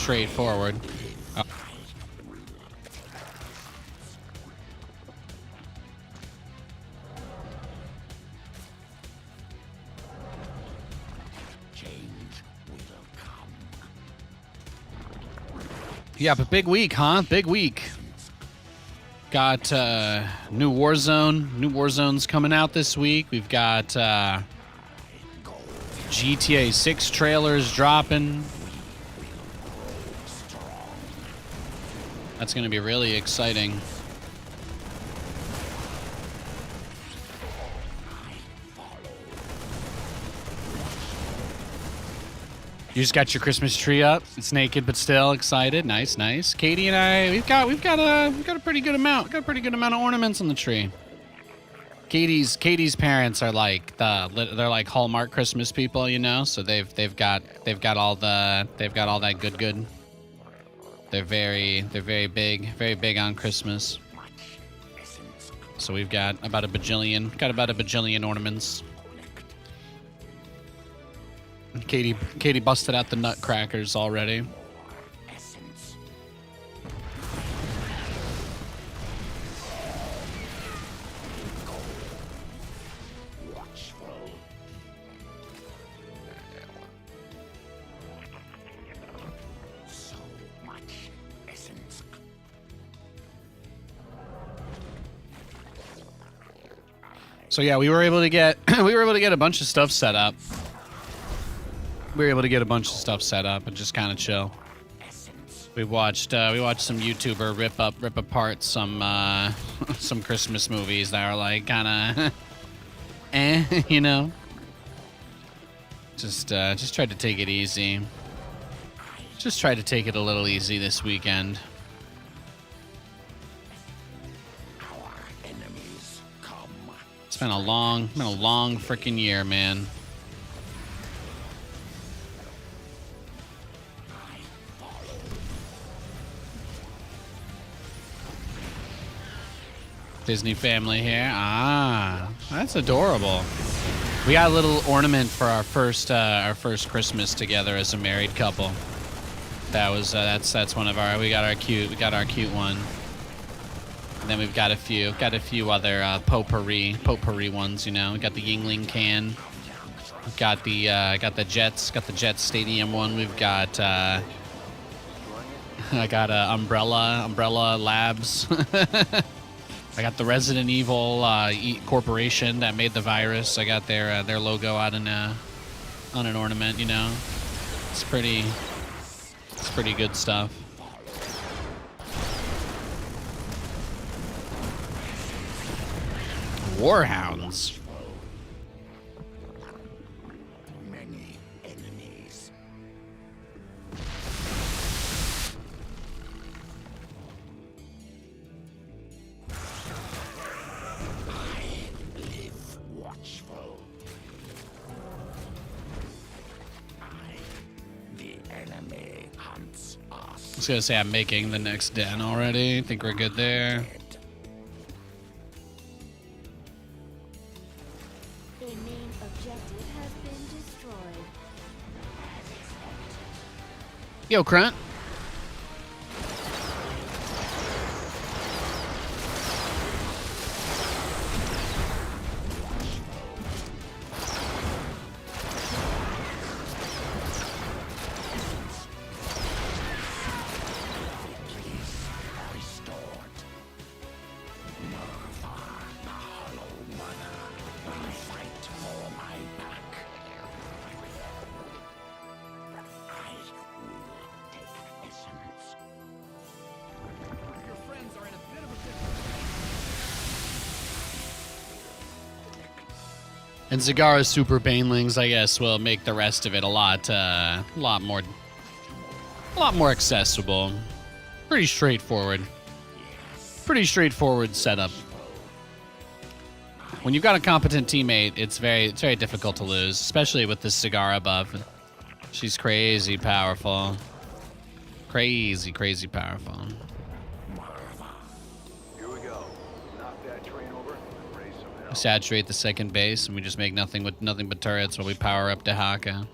straightforward. Oh. Yeah, but big week, huh? Big week. Got new Warzone. New Warzone's coming out this week. We've got GTA 6 trailers dropping. That's going to be really exciting. You just got your Christmas tree up. It's naked but still excited. Nice, nice. Katie and I, we've got a pretty good amount. Got a pretty good amount of ornaments on the tree. Katie's parents are like they're like Hallmark Christmas people, you know. So they've got all that good. They're very big on Christmas. So we've got about a bajillion ornaments. Katie busted out the nutcrackers already. So yeah, we were able to get a bunch of stuff set up. We were able to get a bunch of stuff set up and just kind of chill. We watched some YouTuber rip apart some Christmas movies that are like kind of, you know. Just tried to take it easy. Just tried to take it a little easy this weekend. It's been a long freaking year, man. Disney family here. Ah, that's adorable. We got a little ornament for our first Christmas together as a married couple. That was that's one of our we got our cute one. And then we've got a few other potpourri ones, you know. We got the Yingling can. We've got the Jets Stadium one. We've got I got Umbrella Labs. I got the Resident Evil corporation that made the virus. I got their logo on an ornament, you know. It's pretty good stuff. Warhounds. Many enemies. I live watchful. The enemy hunts us. I was gonna say I'm making the next den already. I think we're good there. Yo, Crunt. And Zagara's super banelings, I guess, will make the rest of it a lot more accessible. Pretty straightforward setup. When you've got a competent teammate, it's very difficult to lose, especially with the Zagara buff. She's crazy powerful. Crazy powerful. Saturate the second base, and we just make nothing but turrets while we power up Dehaka.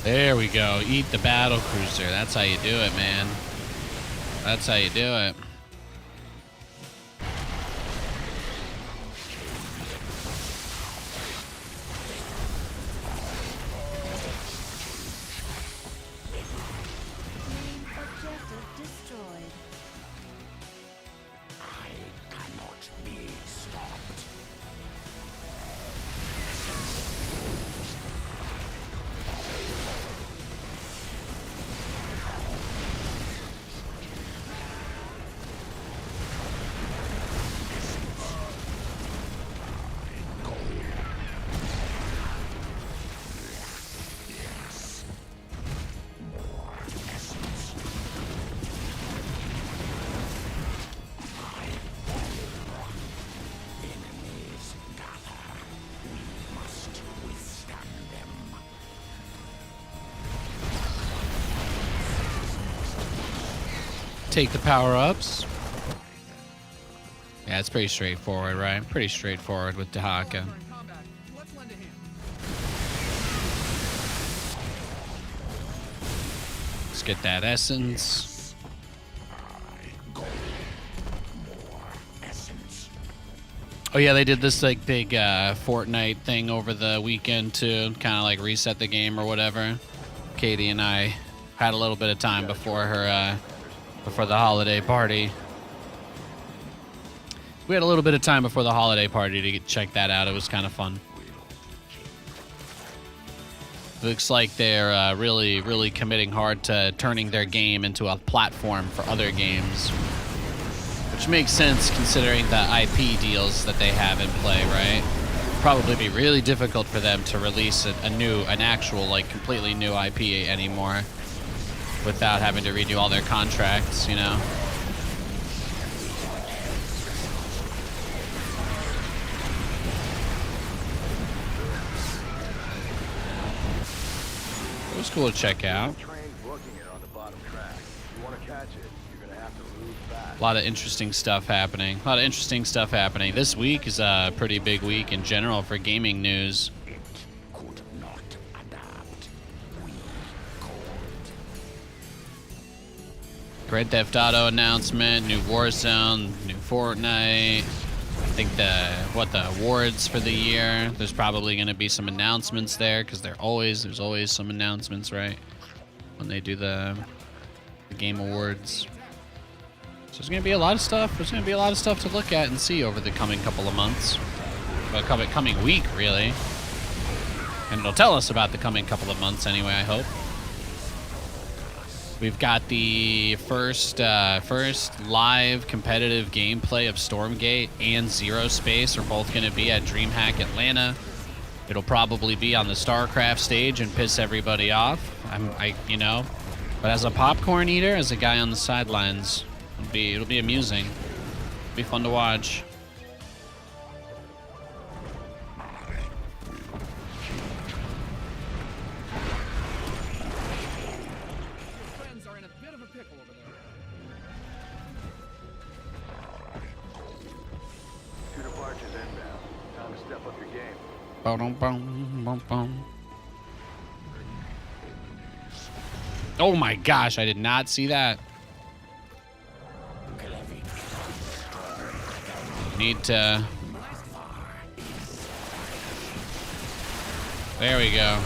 There we go. Eat the Battlecruiser. That's how you do it, man. That's how you do it. Objective destroyed. I cannot be stopped. Enemies gather. We must withstand them. Take the power-ups. Yeah, it's pretty straightforward, right? Pretty straightforward with Dahaka. Let's get that essence. Oh yeah, they did this like big Fortnite thing over the weekend to kind of like reset the game or whatever. Katie and I had a little bit of time before her before the holiday party. We had a little bit of time before the holiday party to check that out. It was kind of fun. Looks like they're really committing hard to turning their game into a platform for other games, which makes sense considering the IP deals that they have in play, right? Probably be really difficult for them to release an actual, like, completely new IP anymore without having to redo all their contracts, you know? It was cool to check out. A lot of interesting stuff happening. This week is a pretty big week in general for gaming news. It could not adapt. We could. Grand Theft Auto announcement, new Warzone, new Fortnite. I think the awards for the year. There's probably going to be some announcements there because there's always some announcements, right? When they do the game awards. So there's going to be a lot of stuff. There's going to be a lot of stuff to look at and see over the coming couple of months. Well, coming week, really. And it'll tell us about the coming couple of months anyway, I hope. We've got the first live competitive gameplay of Stormgate and Zero Space are both going to be at DreamHack Atlanta. It'll probably be on the StarCraft stage and piss everybody off. But as a popcorn eater, as a guy on the sidelines, it'll be amusing. It'll be fun to watch. Oh my gosh, I did not see that. Need to... There we go.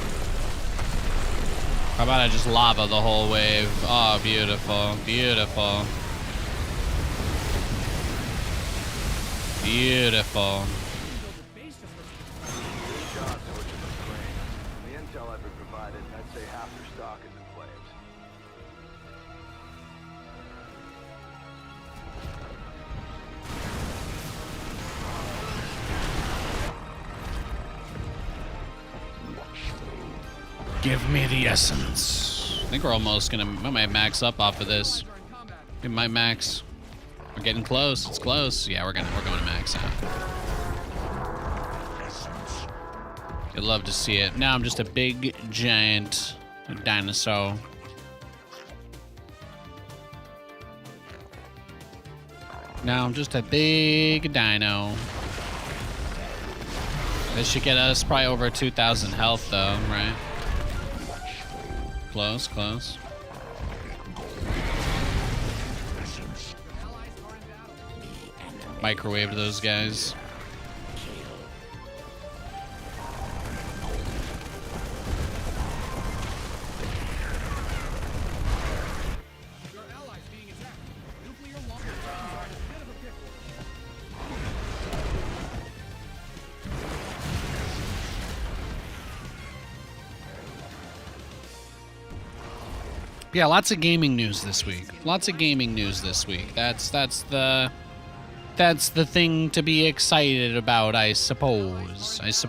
How about I just lava the whole wave? Oh, beautiful, beautiful. Beautiful. Give me the essence. I think we're almost gonna. We might max up off of this. We might max. We're getting close. It's close. Yeah, we're going to max out. You'd love to see it. Now I'm just a big giant dinosaur. Now I'm just a big dino. This should get us probably over 2,000 health though, right? close, close. Microwave those guys. Yeah, lots of gaming news this week. Lots of gaming news this week. That's the thing to be excited about, I suppose. Normally,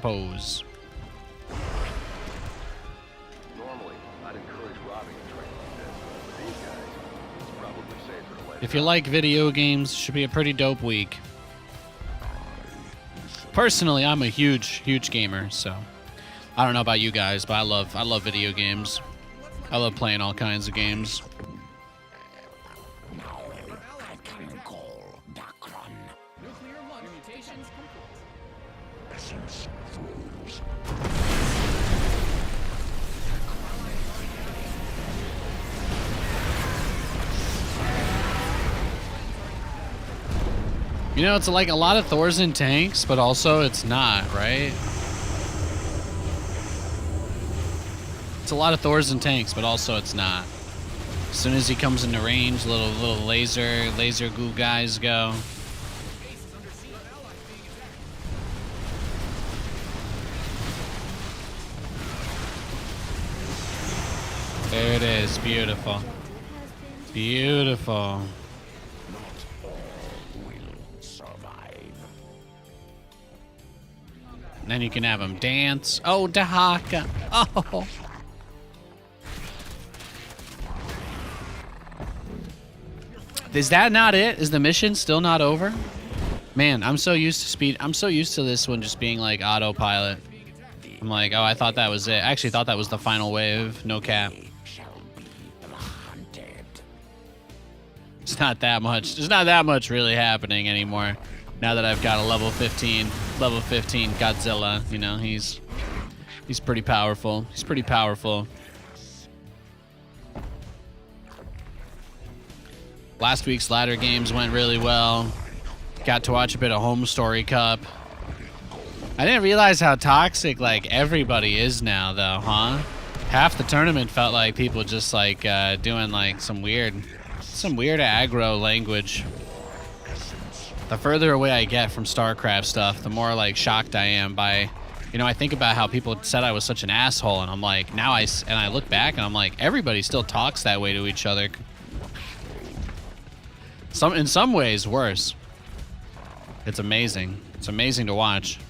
I'd encourage robbing a train like this, but these guys, it's probably safer to let If you like video games, should be a pretty dope week. Personally, I'm a huge gamer, so I don't know about you guys, but I love video games. I love playing all kinds of games. Now I can call Dakron. Nuclear launch mutations complete. Essence froze. You know, it's like a lot of Thors in tanks, but also it's not, right? It's a lot of Thors and tanks, but also it's not. As soon as he comes into range, little laser goo guys go. There it is, beautiful. Beautiful. Will survive. Then you can have him dance. Oh, Dahaka. Oh. Is that not it? Is the mission still not over? Man, I'm so used to speed. I'm so used to this one just being like autopilot. I'm like, oh, I thought that was it. I actually thought that was the final wave. No cap. Shall be the hunted. It's not that much. There's not that much really happening anymore. Now that I've got a level 15 Godzilla, you know, he's pretty powerful. He's pretty powerful. Last week's ladder games went really well. Got to watch a bit of Home Story Cup. I didn't realize how toxic like everybody is now, though, huh? Half the tournament felt like people just like doing like some weird aggro language. The further away I get from StarCraft stuff, the more like shocked I am by, you know, I think about how people said I was such an asshole, and I'm like, now I look back and I'm like, everybody still talks that way to each other. In some ways, worse. It's amazing. It's amazing to watch.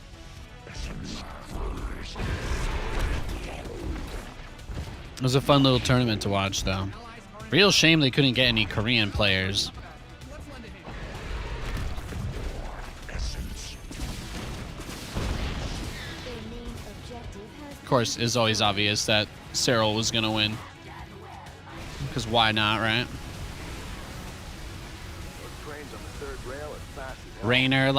It was a fun little tournament to watch, though. Real shame they couldn't get any Korean players. Of course, it's always obvious that Cyril was gonna win. Because why not, right? trains on the third rail as fast as Rainer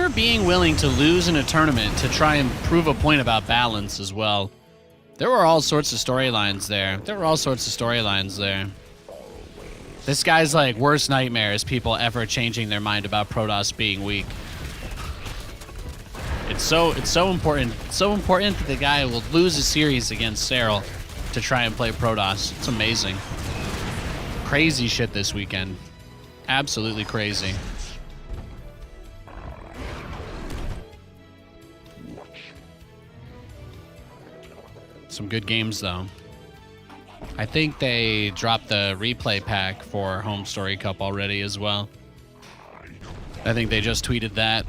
being willing to lose in a tournament to try and prove a point about balance as well. There were all sorts of storylines there. This guy's like worst nightmare is people ever changing their mind about Protoss being weak. It's so important. It's so important that the guy will lose a series against Cyril to try and play Protoss. It's amazing. Crazy shit this weekend. Absolutely crazy. Some good games, though. I think they dropped the replay pack for Home Story Cup already as well. I think they just tweeted that.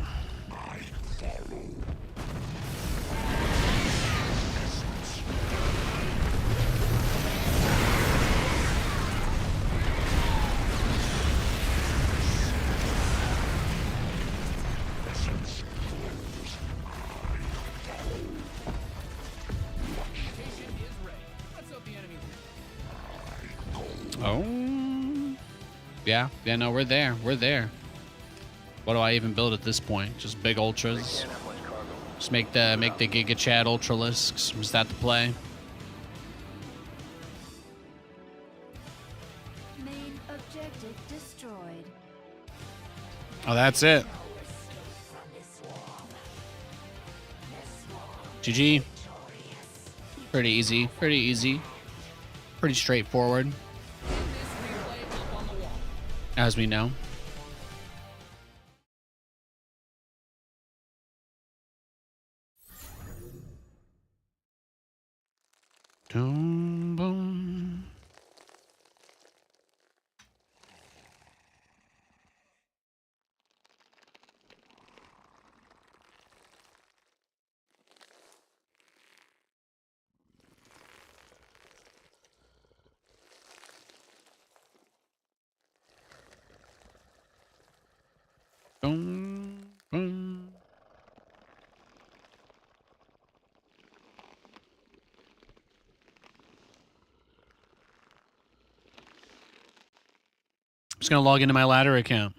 Oh, yeah, no, we're there. What do I even build at this point? Just big ultras. can't have much cargo. Just make the Giga Chad Ultralisks. Is that the play? Main objective destroyed. Oh, that's it. GG. Pretty easy. Pretty easy. Pretty straightforward. This replay up on the wall. As we know. Boom, boom. Boom, boom. I'm just gonna log into my ladder account.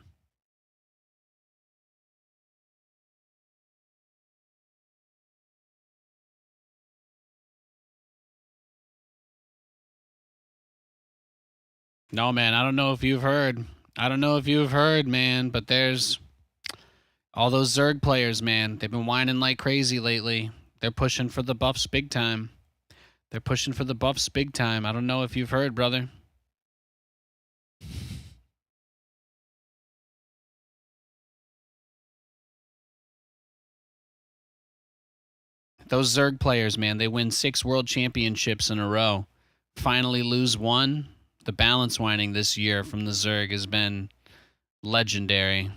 No, man, I don't know if you've heard. I don't know if you've heard, man, but there's all those Zerg players, man. They've been whining like crazy lately. They're pushing for the buffs big time. They're pushing for the buffs big time. I don't know if you've heard, brother. Those Zerg players, man, they win 6 world championships in a row. Finally lose one. The balance whining this year from the Zerg has been legendary.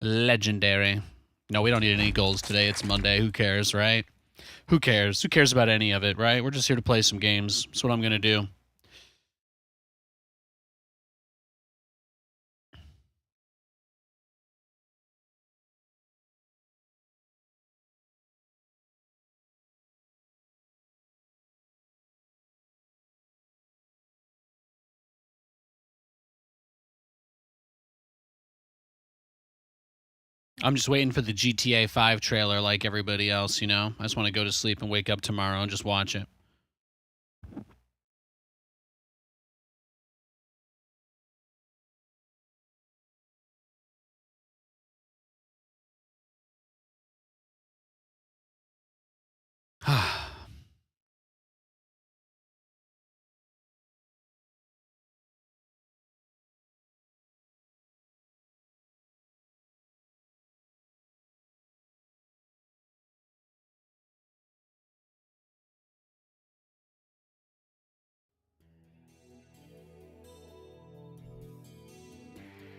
Legendary. No, we don't need any goals today. It's Monday. Who cares, right? Who cares? Who cares about any of it, right? We're just here to play some games. That's what I'm going to do. I'm just waiting for the GTA 5 trailer like everybody else, you know? I just want to go to sleep and wake up tomorrow and just watch it.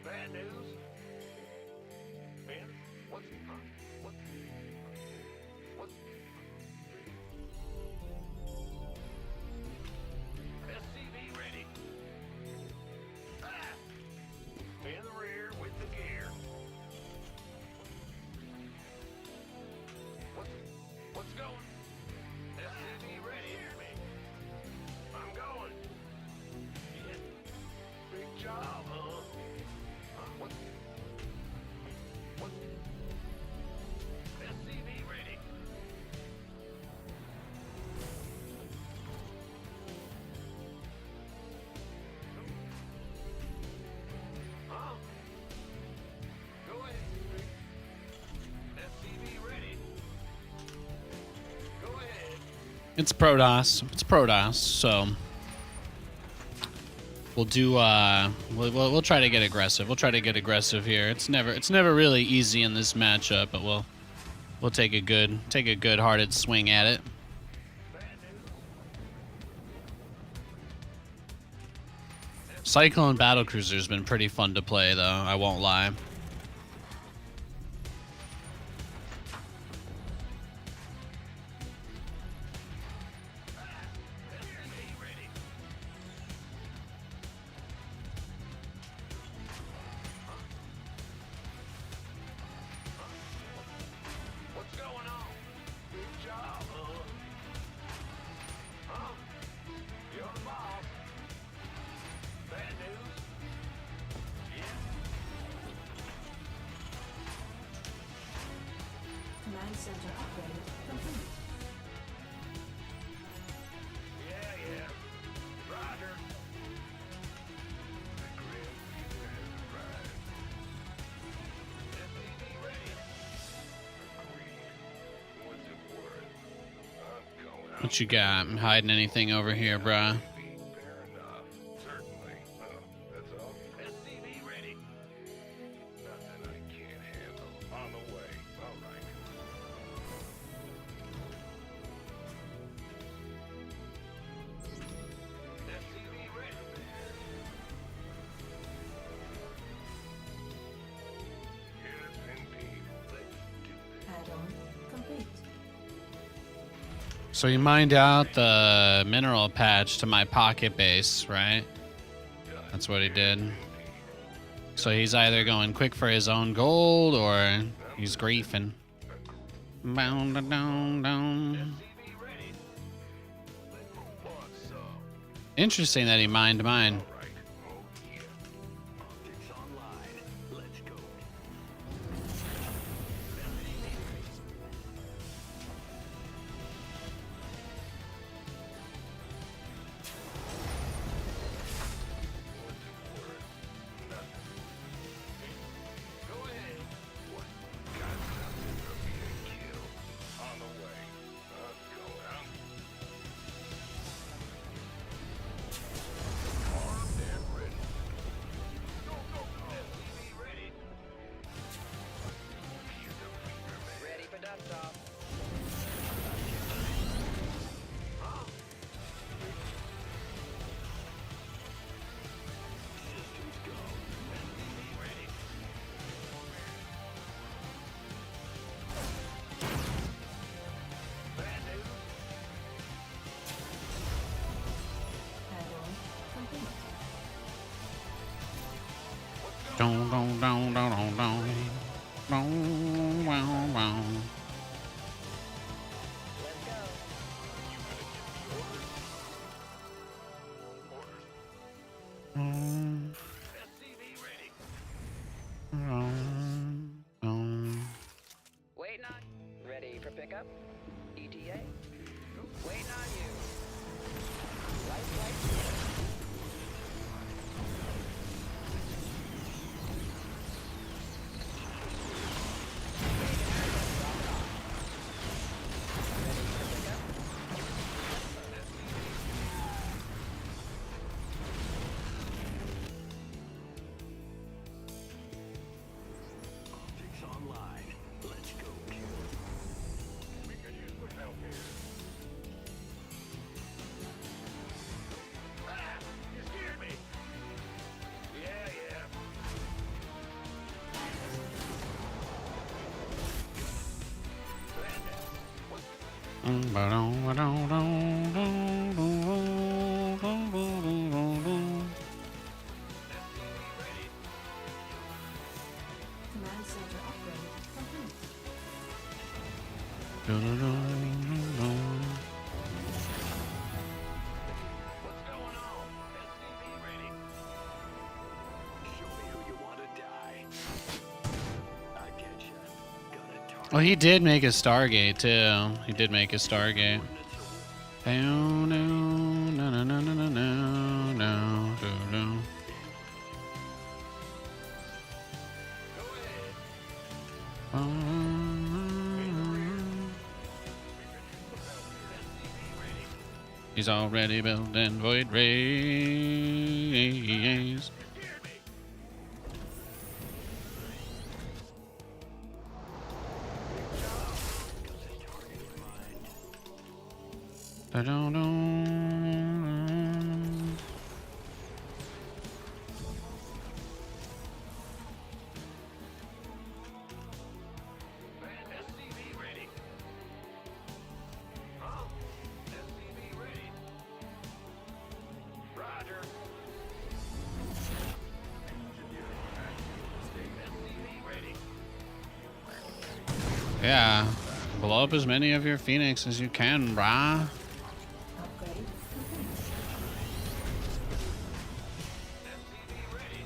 Bad news? Ben, what's SCV ready? In the rear with the gear. What's going? SCV ready, hear me? I'm going. Yeah. Big job, huh? What? SCV ready. Huh? Go ahead. SCV ready. Go ahead. It's Protoss. It's Protoss, so we'll do we'll try to get aggressive. We'll try to get aggressive here. It's never really easy in this matchup, but we'll take a good hearted swing at it. Cyclone Battlecruiser's been pretty fun to play though, I won't lie. What's going on? Good job, huh? Huh? You're the boss. Bad news? Yeah. center upgrade complete. Yeah. Roger. The Grim Reaper has arrived. SCV ready. Agreed. What's it worth? I'm going out. What you got? I'm hiding anything over here, bruh? Fair enough. Certainly. Oh, that's all. SCV ready. Nothing I can't handle. On the way. All right. SCV ready. Yes, indeed. Let's do this. Add-on complete. So you mined out the mineral patch to my pocket base, right? That's what he did. So he's either going quick for his own gold or he's griefing. Bound down down. SCV ready. What's up? Interesting that he mined mine. All right. Oh, yeah. Optics online. Let's go. What's it worth? Nothing. Go ahead. What? Got something for me to kill. On the way. I'm going out. Armed and ready. Go. SCV ready. Hear the Reaper man. Ready for dust off. Systems go. SCV ready. Bad news. Add-on complete. Dong dong dong dong dong dong. Dong wow wow. Let's go. You gonna give me orders? Orders. Dong, SCV ready. dong, dong. Waiting on. Ready for pickup? ETA? Waiting on you. Light. Optics online. Let's go, kid. We could use some help here. Ah! You scared me! Yeah. Ba-dong, ba-dong, dong, dong, dong, dong, dong, dong, dong. Command center upgrade complete. Dong, dong, dong, dong. What's going on? SCV ready. Show me who you want to die. I get you. Got a target. Oh, he did make a Stargate too. He did make a Stargate. Down, down, no, no, no, no, no, no, no, do, do. Go ahead. He's already building void rays. Da-dum-dum. SCV ready. Huh? SCV ready. Roger. SCV ready. Yeah. Blow up as many of your Phoenix as you can, brah. Upgrade complete. SCV ready.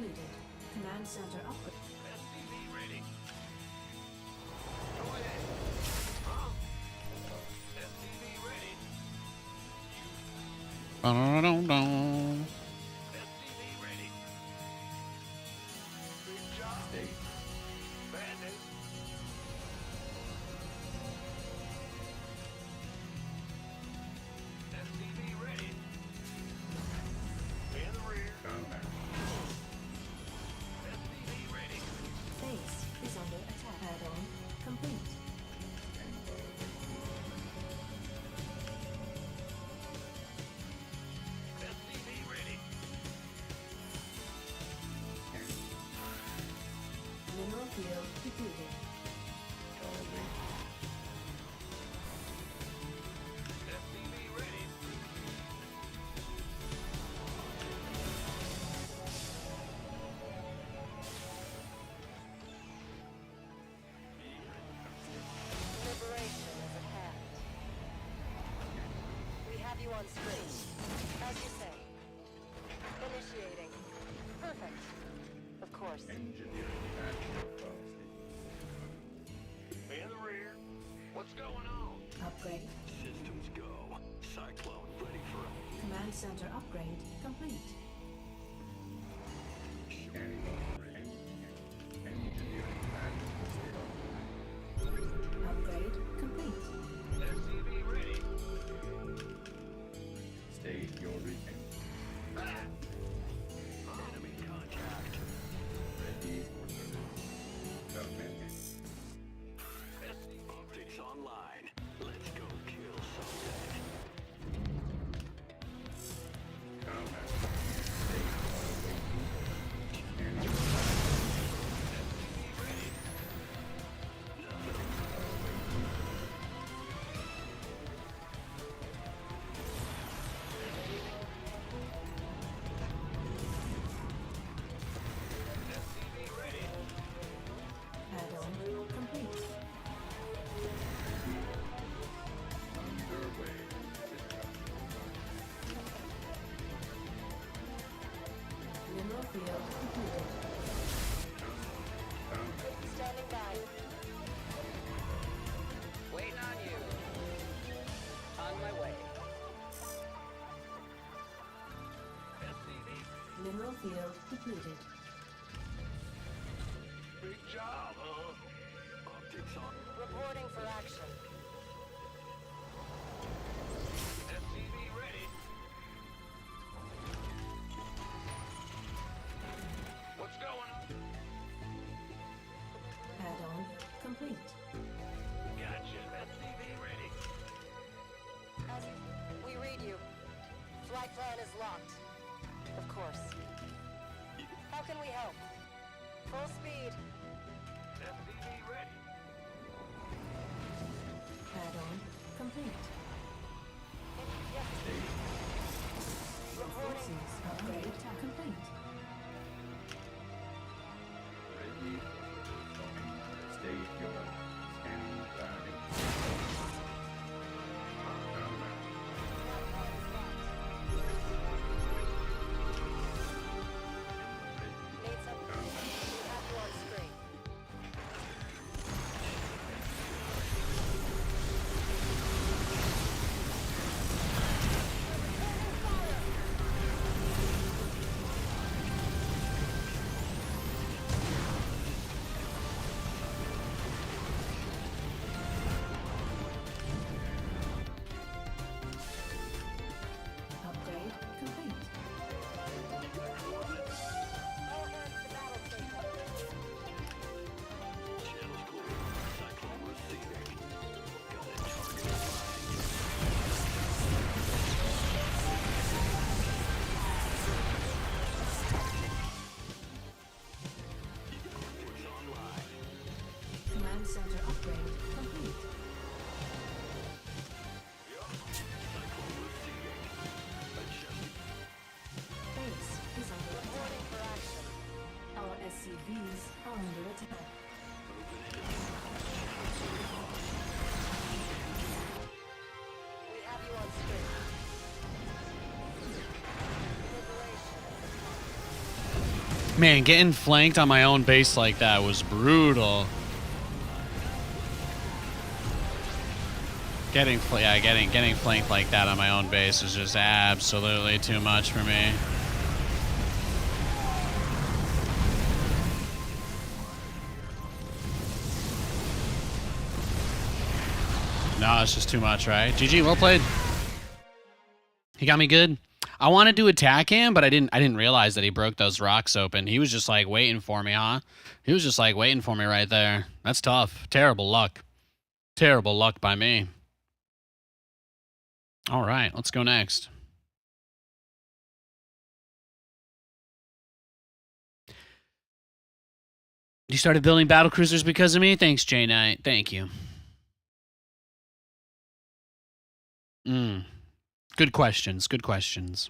completed. Command center upgrade. SCV ready. Go ahead. Huh? SCV ready. Dun-dun-dun-dun. SCV ready. Big job. Bandit. SCV ready. In the rear. SCV ready. Base is under attack. Add-on complete. SCV ready. Mineral field depleted. SCV ready. Liberation is at hand. We have you on screen. As you say. Initiating. Perfect. Of course. In the rear. What's going on? Upgrade. Systems go. Cyclone ready for Command center upgrade complete. Upgrade complete. SCV ready. State your recon. enemy contact. Ready for service. Government. Optics online. Let's go kill something. Combat. State awaiting. SCV ready. SCV ready. Add-on complete. Underway. Mineral field depleted. Standing by. Waiting on you. On my way. SCV. Mineral field depleted. Big job, huh? Optics on. Reporting for action. SCV ready. What's going on? Add-on complete. Gotcha. SCV ready. As we read you. Flight plan is locked. Of course. How can we help? Full speed. SCV ready. Add-on complete. Yes. Reporting. Forces upgrade complete. Ready for service. State your scanning value. Combat. Need some. We have you on screen. Man, getting flanked on my own base like that was brutal. Getting flanked like that on my own base is just absolutely too much for me. No, it's just too much, right? GG, well played. He got me good. I wanted to attack him, but I didn't realize that he broke those rocks open. He was just like waiting for me, huh? He was just like waiting for me right there. That's tough. Terrible luck. Terrible luck by me. All right, let's go next. You started building Battlecruisers because of me? Thanks, J-Knight. Thank you. Good questions. Good questions.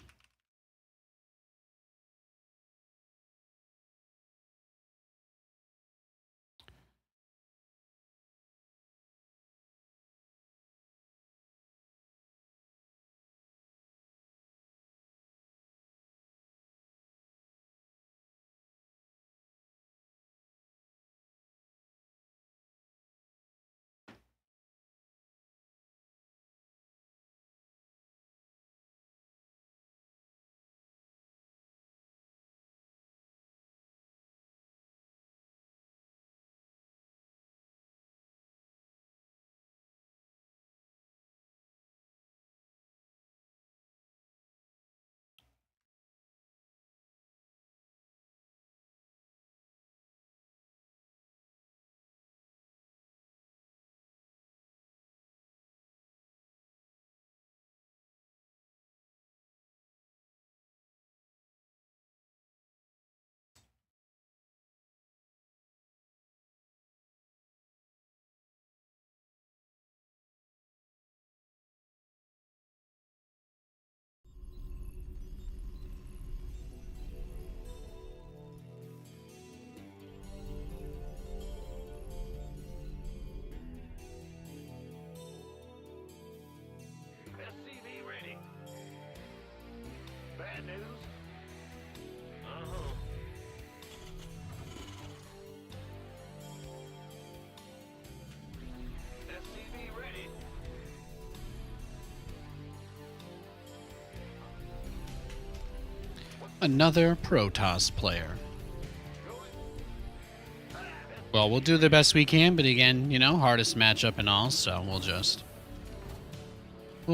SCV ready. Bad news? Uh-huh. SCV ready. Another Protoss player. Well, we'll do the best we can, but again, you know, hardest matchup and all, so we'll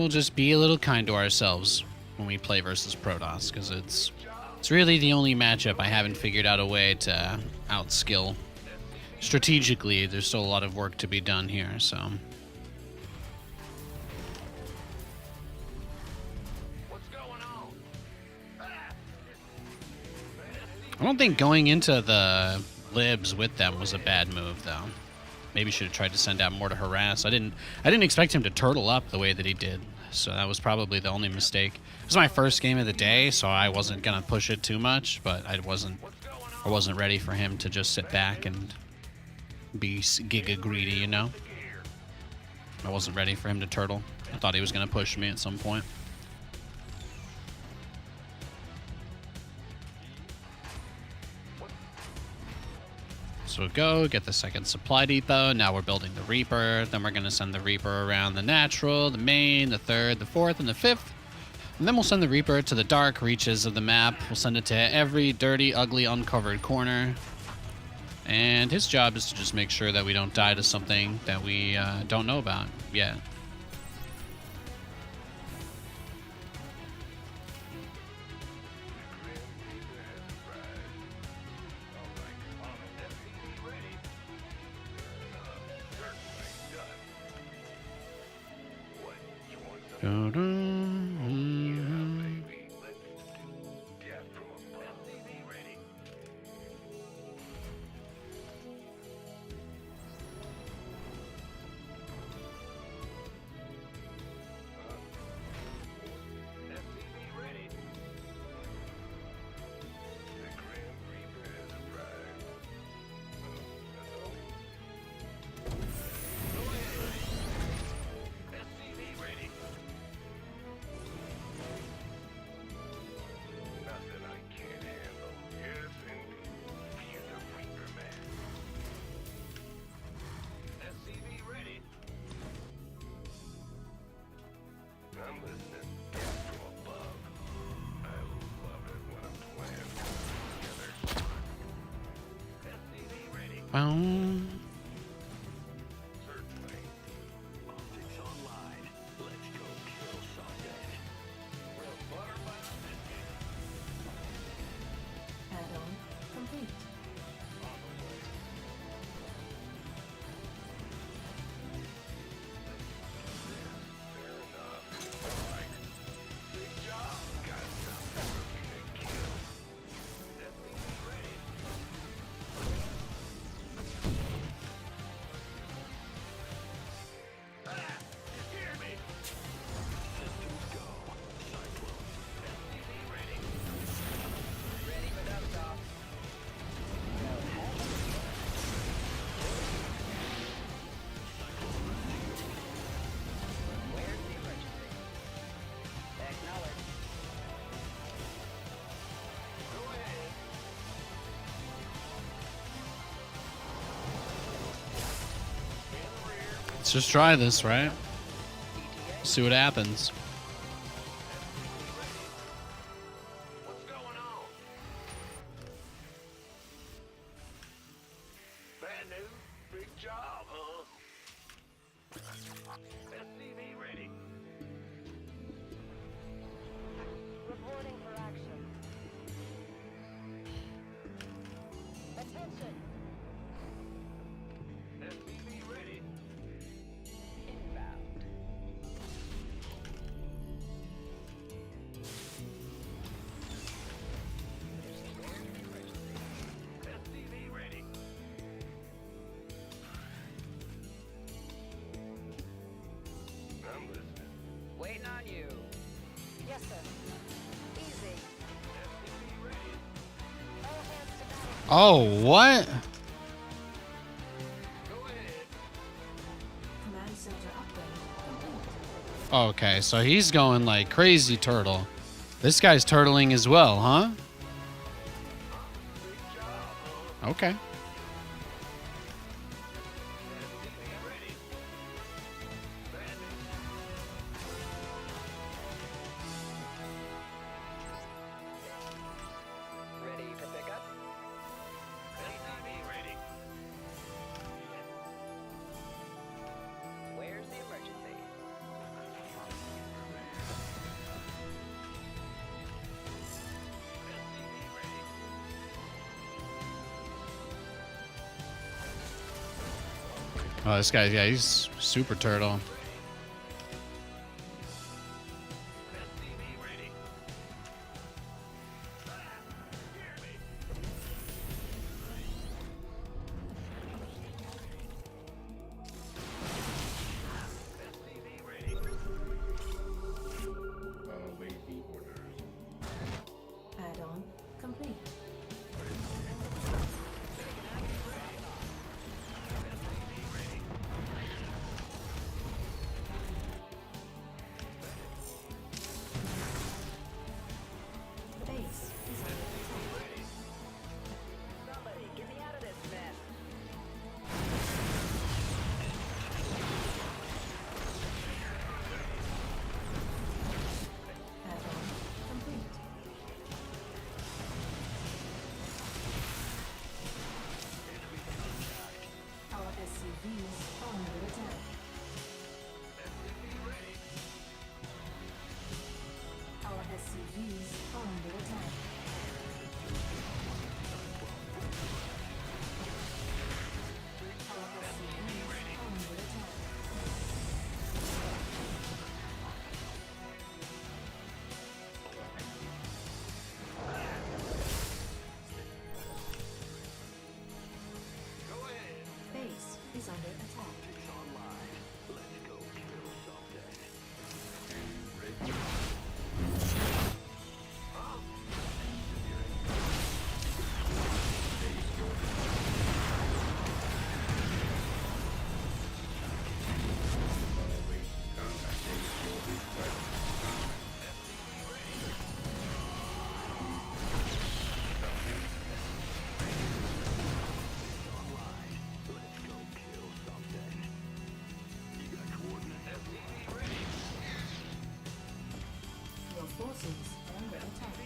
just be a little kind to ourselves when we play versus Protoss, because it's really the only matchup I haven't figured out a way to outskill. Strategically, there's still a lot of work to be done here, so. What's going on? I don't think going into the libs with them was a bad move, though. Maybe should have tried to send out more to harass. I didn't expect him to turtle up the way that he did, so that was probably the only mistake. It was my first game of the day, so I wasn't gonna push it too much, but I wasn't ready for him to just sit back and be giga greedy, you know? I wasn't ready for him to turtle. I thought he was gonna push me at some point. So go get the second supply depot. Now we're building the Reaper. Then we're going to send the Reaper around the natural, the main, the third, the fourth, and the fifth. And then we'll send the Reaper to the dark reaches of the map. We'll send it to every dirty, ugly, uncovered corner. And his job is to just make sure that we don't die to something that we don't know about yet. Um, Certainly. Optics online. Let's go kill something. Well, butterfly. Add-on complete. On the way. Fair enough. All right. Big job. Got something for me to kill. Let me be ready. Ah! Hear me. Systems go. Cyclones. SCV ready. Ready for dust off. Where's the emergency? Acknowledge. Go ahead. In the rear. let's just try this, right? ETA. See what happens. What's going on? Bad news? Big job, huh? SCV ready. Reporting for action. Attention! SCV ready. Inbound. SCV ready. I'm listening. Waiting on you. Yes, sir. Easy. SCV ready. All hands to battle. Oh, what? Go ahead. Command center upgrade complete. Okay, so he's going like crazy turtle. This guy's turtling as well, huh? Big job, huh? Okay. SCV ready. Bad news. Ready for pickup? SCV ready. Where's the emergency? SCV ready. Oh, this guy, yeah, he's super turtle. SCV ready. Hear me. SCV ready. Awaiting orders. Add-on complete. Base is under attack. Somebody, get me out of this mess. Add-on complete. Our SCVs are under attack. Our SCVs are under attack. Our SCVs are under attack. Go ahead. Base is under attack. It's online. Let's go kill something. Await combat date for request. Let's go kill something. You got coordinates? SCV ready. Your forces are under attack.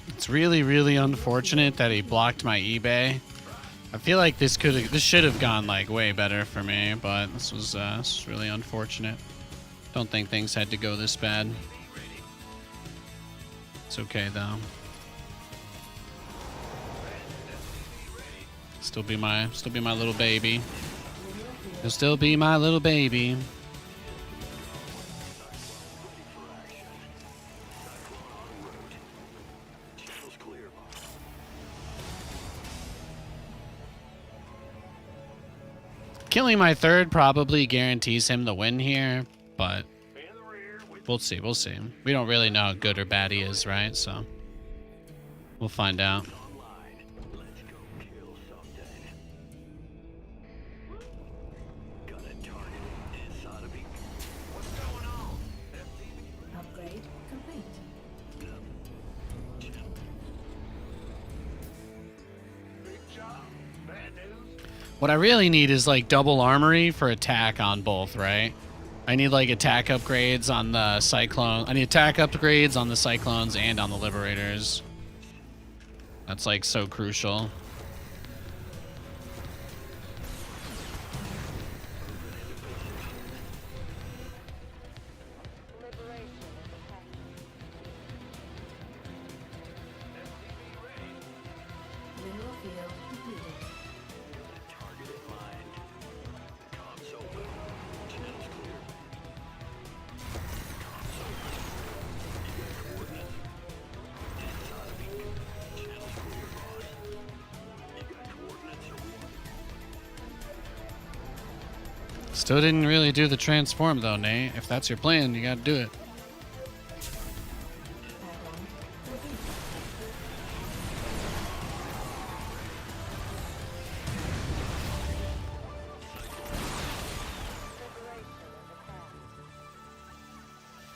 It's really, really unfortunate that he blocked my eBay. I feel like this should have gone like way better for me, but this was really unfortunate. Don't think things had to go this bad. It's okay though. Still be my little baby. You'll still be my little baby. Killing my third probably guarantees him the win here, but we'll see. We'll see. We don't really know how good or bad he is, right? So we'll find out. Upgrade complete. What I really need is like double armory for attack on both, right? I need like attack upgrades on the Cyclone. I need attack upgrades on the Cyclones and on the Liberators. That's like so crucial. Mineral field completed. Still didn't really do the transform though, Nate. If that's your plan, you gotta do it. Add-on complete.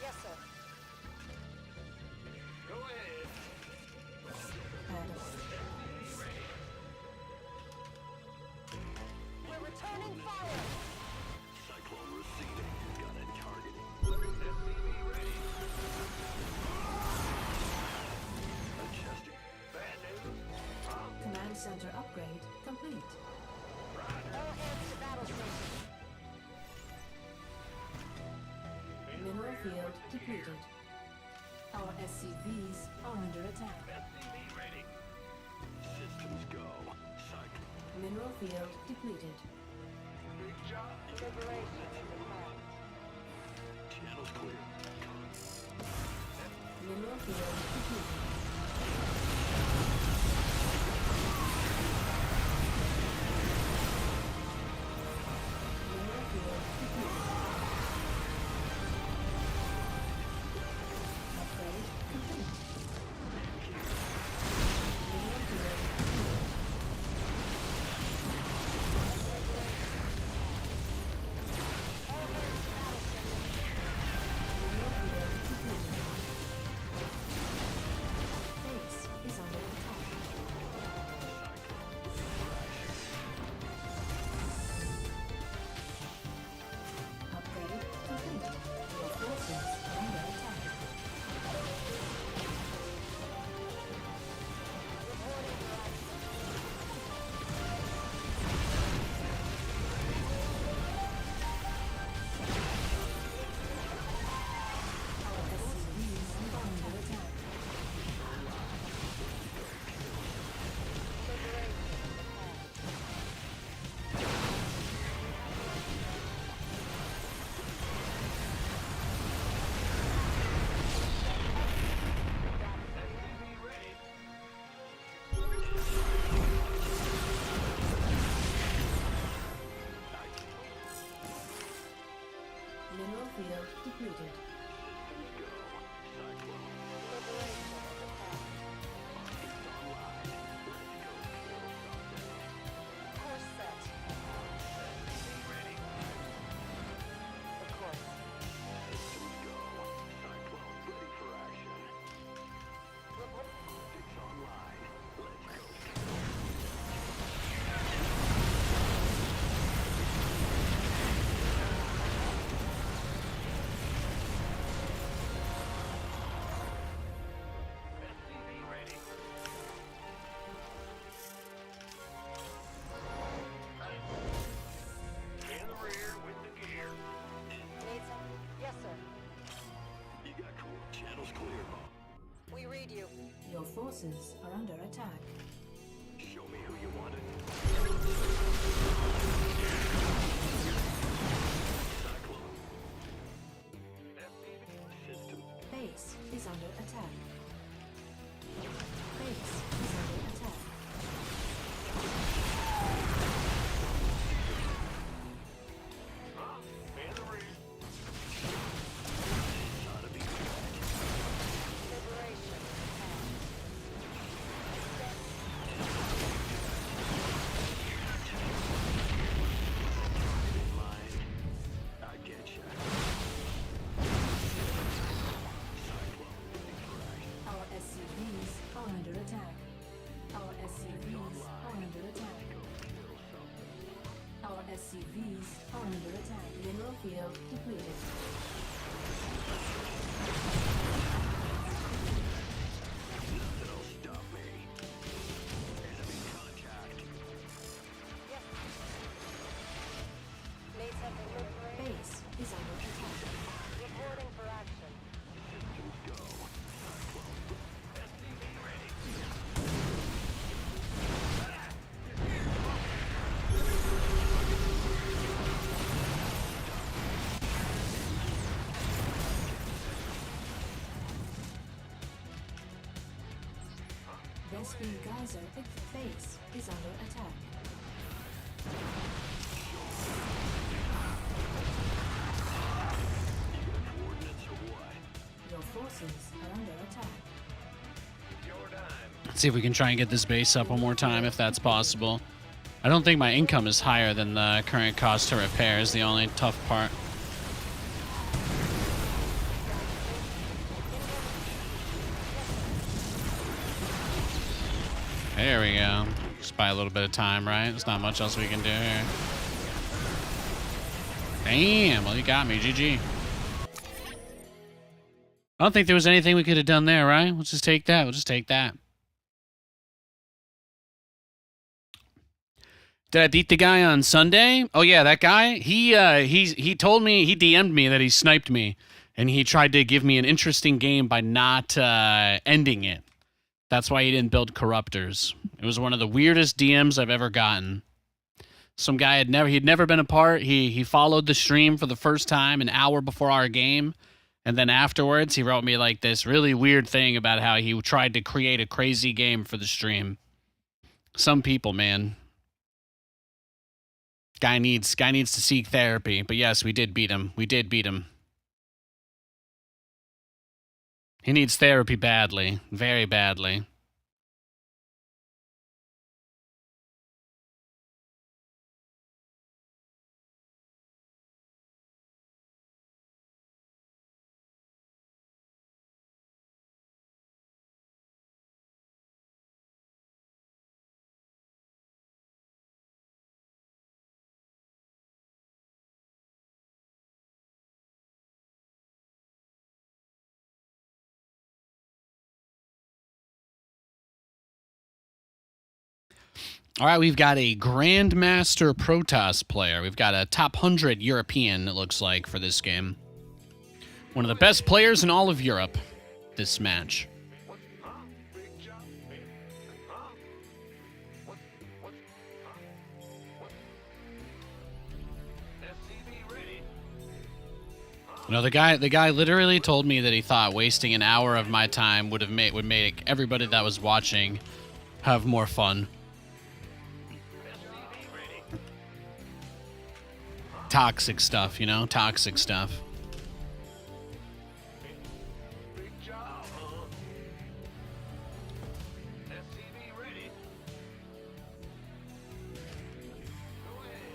Yes, sir. Add-on. We're returning fire. Command center upgrade complete. All hands to battle station. Mineral field depleted. Our SCVs are under attack. Mineral field depleted. Liberation is the plan. Mineral field depleted. Mineral field depleted. Upgrade complete. Mineral field depleted. Mineral field depleted. Base is under attack. Upgrade complete. Your forces are under attack. Our SCVs are under attack. Mineral field depleted. Course set. Of course. forces are under attack. Show me who you wanted. Cyclone. System. Base is under attack. Base is under attack. Man the rear. Liberation. Mind. I get you. Our SCVs are under attack. Our SCVs are under attack. Our SCVs are under attack. Mineral field depleted. Nothing'll stop me. Enemy contact. Need something liberate. Base is under attack. Reporting for action. Systems go. SCV ready. Vespene Geyser base is under attack. Coordinates or what? Your forces are under attack. Your time. Let's see if we can try and get this base up one more time if that's possible. I don't think my income is higher than the current cost to repair is the only tough part. There we go. Just buy a little bit of time, right? There's not much else we can do here. Damn, well, you got me. GG. I don't think there was anything we could have done there, right? We'll just take that. We'll just take that. Did I beat the guy on Sunday? Oh yeah, that guy. He told me, he DM'd me that he sniped me, and he tried to give me an interesting game by not ending it. That's why he didn't build Corruptors. It was one of the weirdest DMs I've ever gotten. Some guy he'd never been a part. He followed the stream for the first time an hour before our game, and then afterwards he wrote me like this really weird thing about how he tried to create a crazy game for the stream. Some people, man. Guy needs to seek therapy. But yes, we did beat him. We did beat him. He needs therapy badly. Very badly. All right, we've got a Grandmaster Protoss player. We've got a top 100 European, it looks like, for this game. One of the best players in all of Europe this match. Big job, man. SCV ready. You know, the guy literally told me that he thought wasting an hour of my time would make everybody that was watching have more fun. SCV ready. Toxic stuff, you know? Toxic stuff. Big job, huh? SCV ready. Go ahead.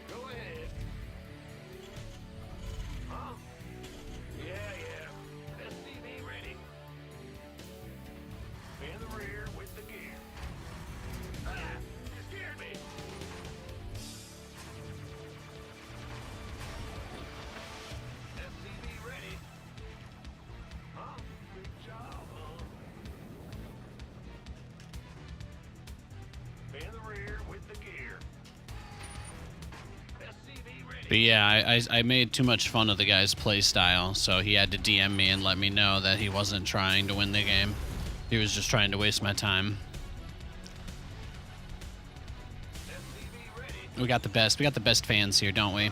Go ahead. Huh? Yeah. SCV ready. In the rear with the gear. Ah, you scared me. But yeah, I made too much fun of the guy's play style, so he had to DM me and let me know that he wasn't trying to win the game. He was just trying to waste my time. We got the best fans here, don't we?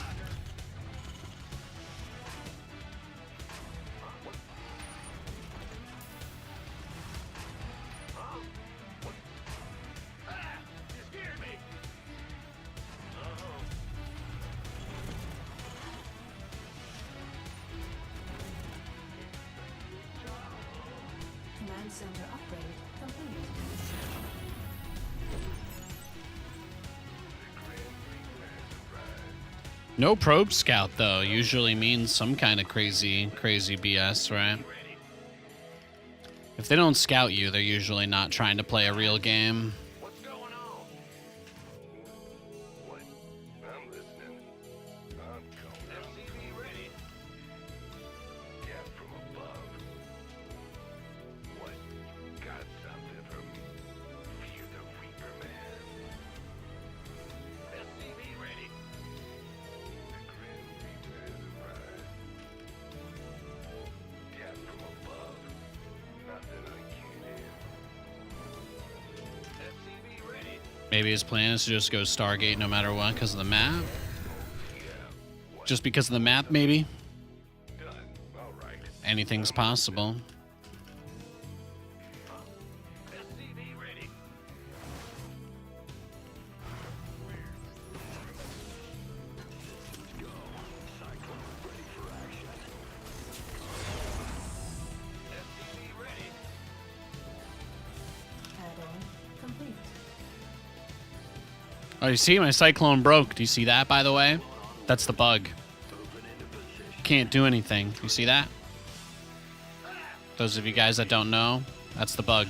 Command center upgrade complete. No probe scout though usually means some kind of crazy BS, right? If they don't scout you, they're usually not trying to play a real game. What's going on? What? I'm listening. I'm coming. SCV ready. Yeah, from above. What? Got something from Fear the Reaper, man. SCV ready. The Grim Reaper has arrived. Yeah, from above. Nothing I can't handle. SCV ready. Maybe his plan is to just go Stargate no matter what because of the map. Just because of the map, maybe. Done. All right. Anything's possible. SCV ready. SCV ready. Add-on complete. Oh, you see, my Cyclone broke. Do you see that, by the way? That's the bug. Can't do anything. You see that? Those of you guys that don't know, that's the bug.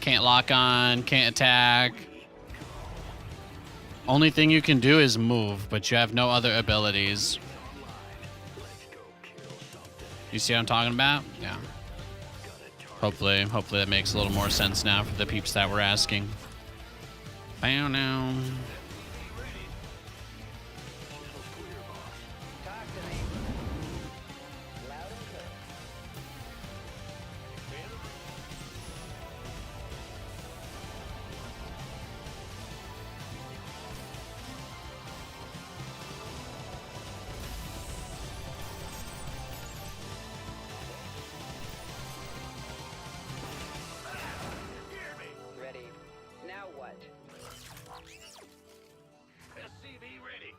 Can't lock on, can't attack. Only thing you can do is move, but you have no other abilities. You see what I'm talking about? Yeah. Hopefully that makes a little more sense now for the peeps that were asking. Bow now. Talk to me. Loud and clear. Ready. Now what? SCV ready.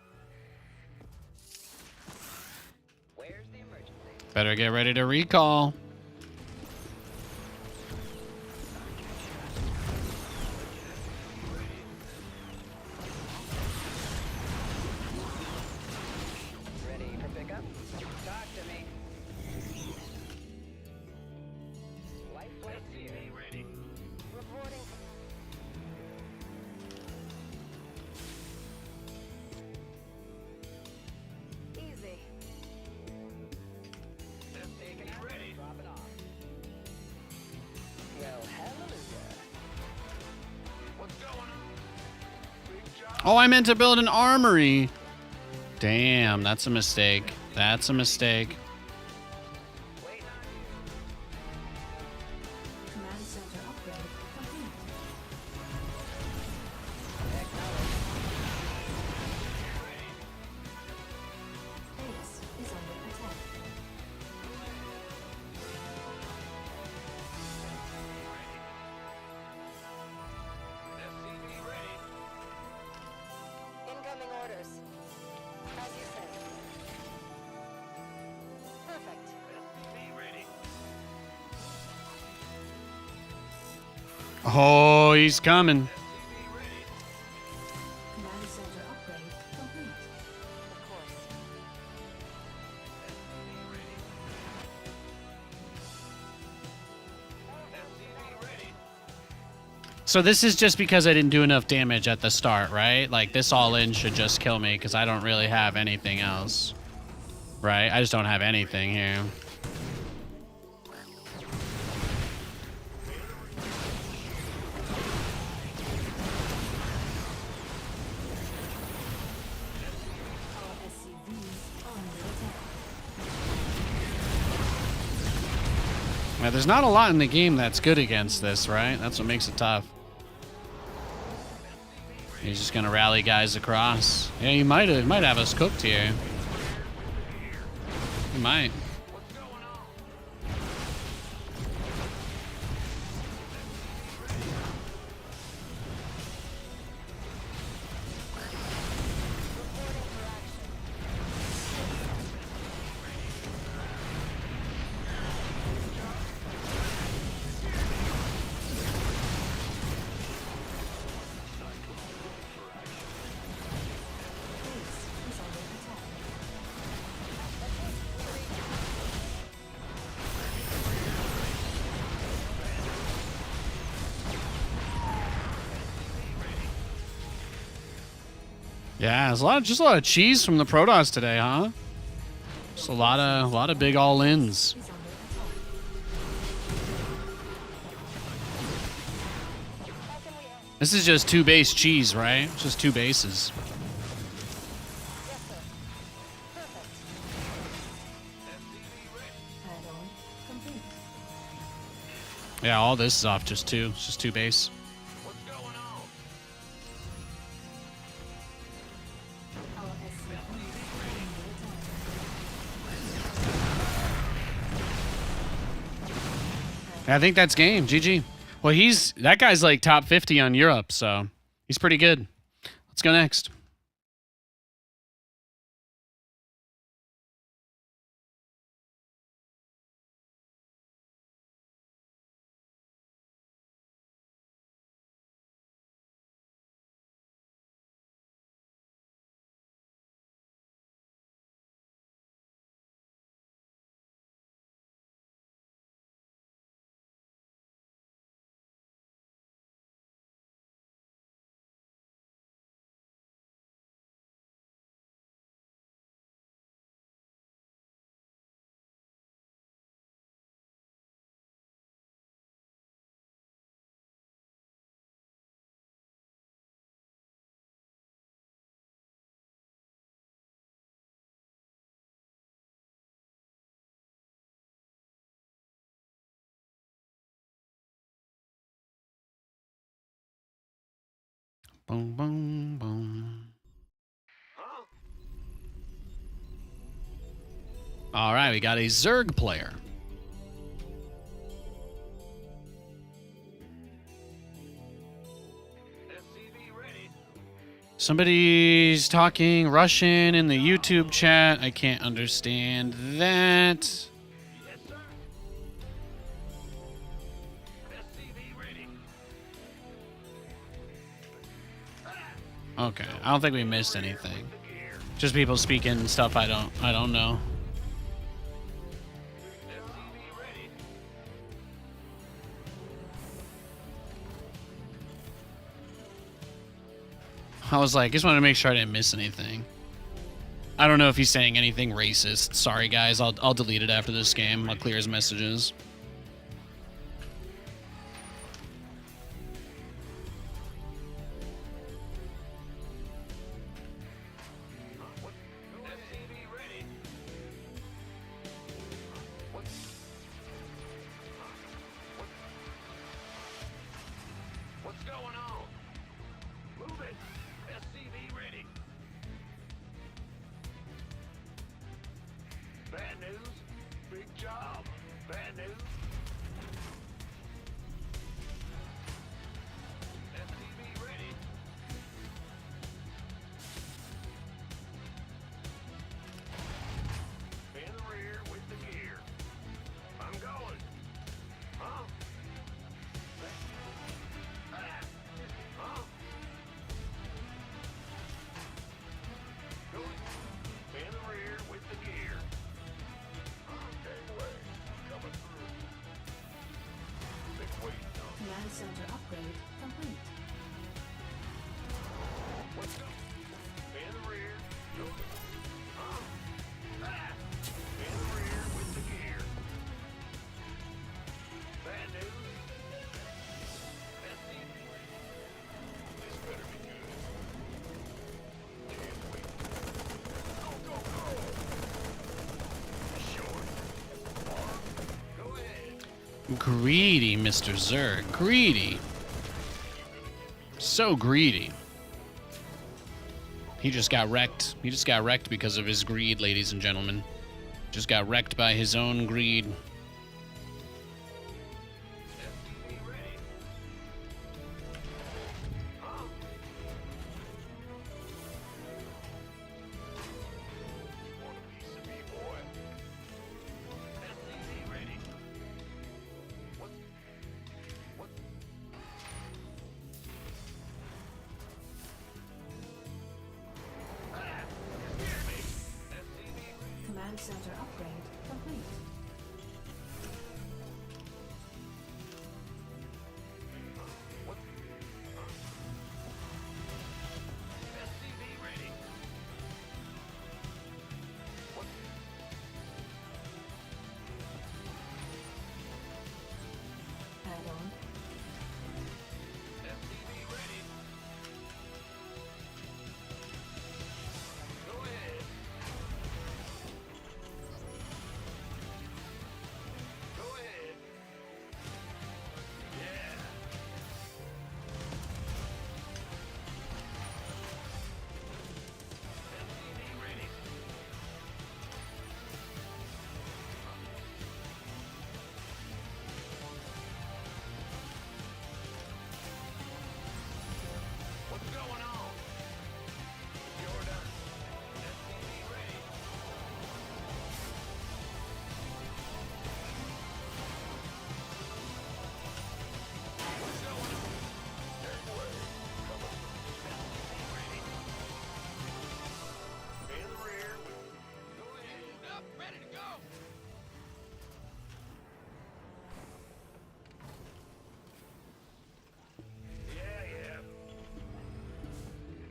Where's the emergency? Better get ready to recall. Ready for pickup? Talk to me. Life flight here. SCV ready. Reporting. Easy. Taking out. Ready. Dropping off. Well, hallelujah. What's going on? Big job. Oh, I meant to build an armory. Damn, that's a mistake. That's a mistake. Waiting on you. Command center upgrade complete. Base is under attack. SCV ready. Incoming orders. As you said. Perfect. SCV ready. Oh, he's coming. SCV ready. Command center upgrade complete. Of course. SCV ready. So this is just because I didn't do enough damage at the start, right? Like this all in should just kill me because I don't really have anything else. Right? I just don't have anything here. Yeah, there's not a lot in the game that's good against this, right? That's what makes it tough. He's just gonna rally guys across. Yeah, he might have us cooked here. He might. Yeah, there's just a lot of cheese from the Protoss today, huh? Just a lot of big all-ins. This is just 2 base cheese, right? Just 2 bases. Add-on complete. Yeah, all this is off just 2. It's just 2 base. Our SCVs are under attack. I think that's game. GG. Well, that guy's like top 50 on Europe, so he's pretty good. Let's go next. Boom, boom, boom. All right, we got a Zerg player. Somebody's talking Russian in the YouTube chat. I can't understand that. Okay, I don't think we missed anything. Just people speaking stuff I don't know. I was like, just wanted to make sure I didn't miss anything. I don't know if he's saying anything racist. Sorry guys, I'll delete it after this game. I'll clear his messages. What's going on? Move it. SCV ready. Bad news. Big job. Bad news. Greedy, Mr. Zerg. Greedy. So greedy. He just got wrecked. He just got wrecked because of his greed, ladies and gentlemen. Just got wrecked by his own greed. Command center upgrade complete. Add-on.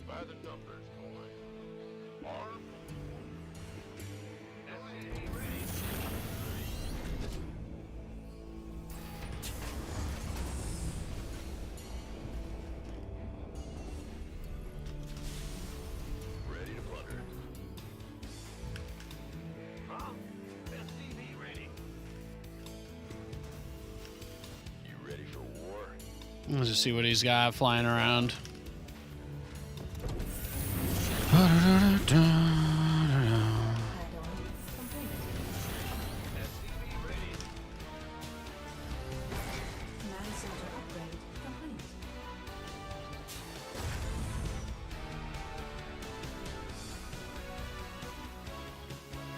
By the numbers, boy. Arm. SCV ready. Ready to plunder. Huh? SCV ready. You ready for war? Let's just see what he's got flying around. Add-on complete. Command center upgrade complete.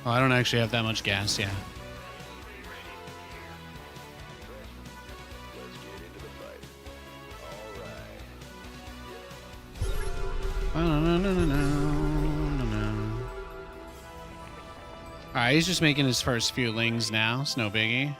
Oh, I don't actually have that much gas, yeah. Let's get into the fight. Alright, he's just making his first few lings now. It's no biggie.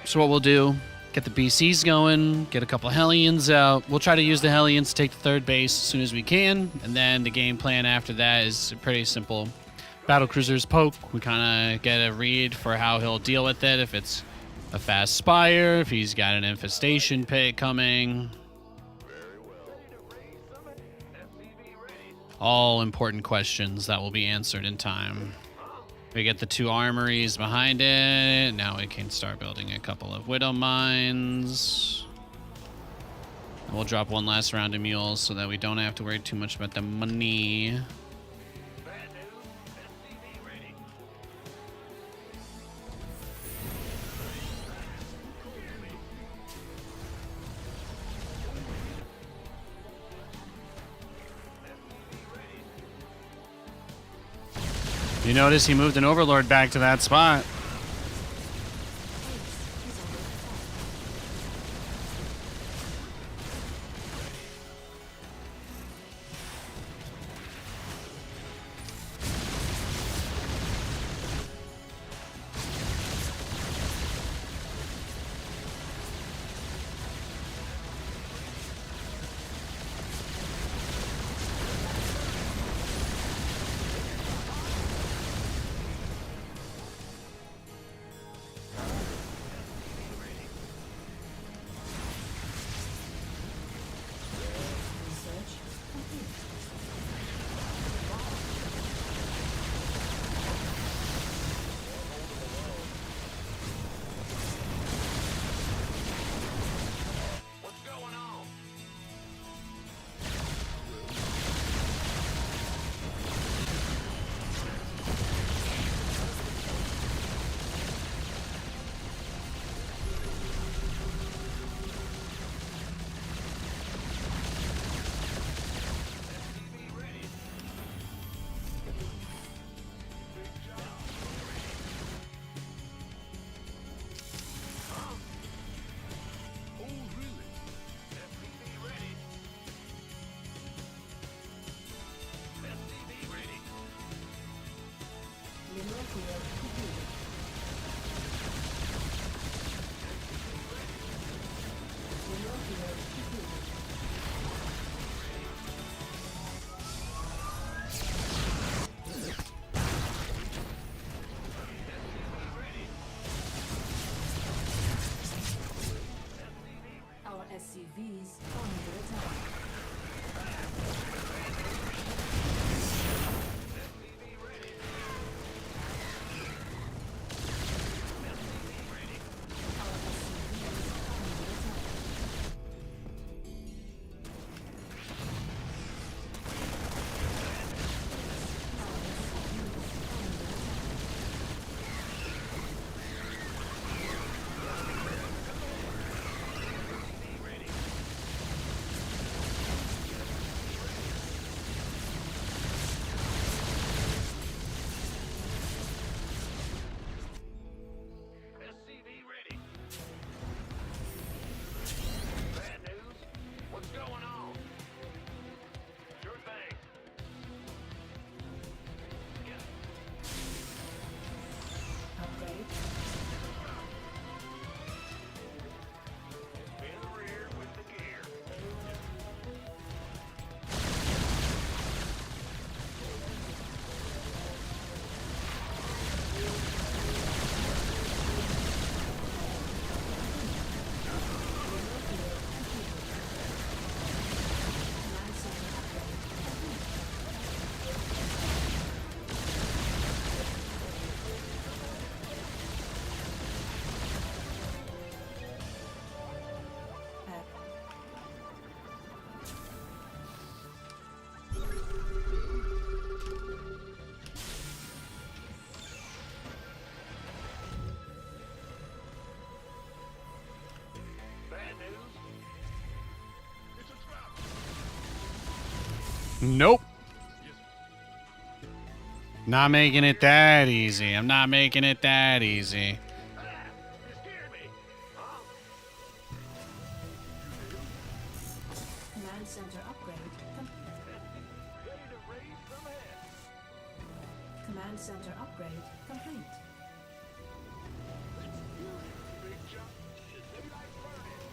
So what we'll do, get the BCs going, get a couple Hellions out. We'll try to use the Hellions to take the third base as soon as we can, and then the game plan after that is pretty simple. Battlecruisers poke, we kind of get a read for how he'll deal with it, if it's a fast spire, if he's got an infestation pit coming. All important questions that will be answered in time. We get the 2 armories behind it. Now we can start building a couple of Widow Mines. And we'll drop one last round of mules so that we don't have to worry too much about the money. You notice he moved an Overlord back to that spot. field completed. Mineral field completed. Our SCVs are under attack. Our SCVs are under attack. Our SCVs are under attack. SCV ready. Bad news? What's going on? Sure thing. Upgrade. In the rear with the gear. Mineral field completed. Command center upgrade complete. Bad news? It's a trap. Nope. Not making it that easy. I'm not making it that easy. Ah, you scared me. Huh? Command center upgrade complete. Ready to raise some head. Command center upgrade complete. Big jump. Daylight burning.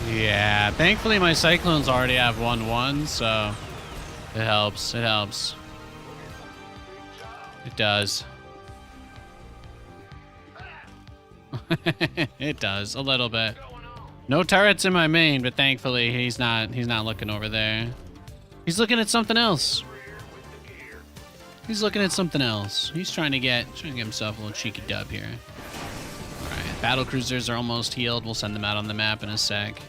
Yeah, thankfully my Cyclones already have 1-1, so it helps. It helps. It does. It does a little bit. No turrets in my main, but thankfully he's not looking over there. He's looking at something else. He's looking at something else. He's trying to get himself a little cheeky dub here. All right, Battlecruisers are almost healed. We'll send them out on the map in a sec.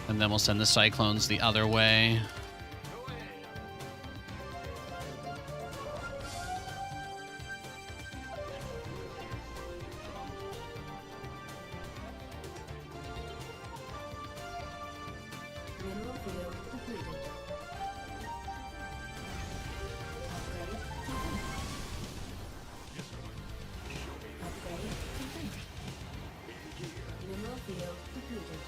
And then we'll send the Cyclones the other way. Mineral field completed. Upgrade complete. Upgrade complete. Mineral field completed.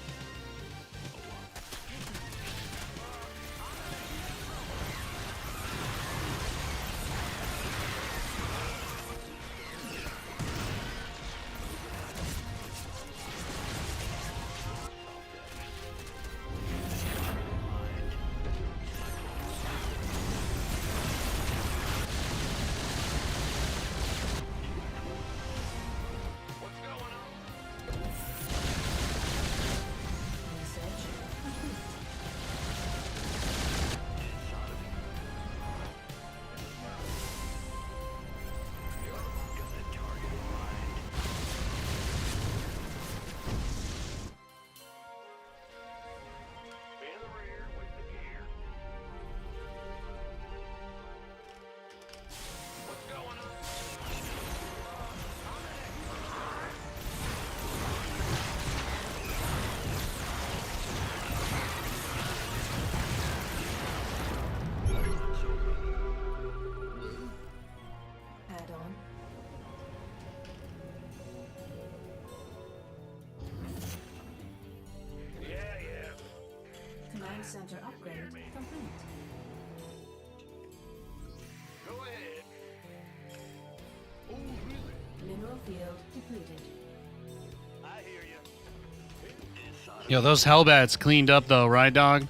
center upgrade complete. Go ahead. Oh, really? Mineral field depleted. I hear you. Yo, those Hellbats cleaned up though, right, dog?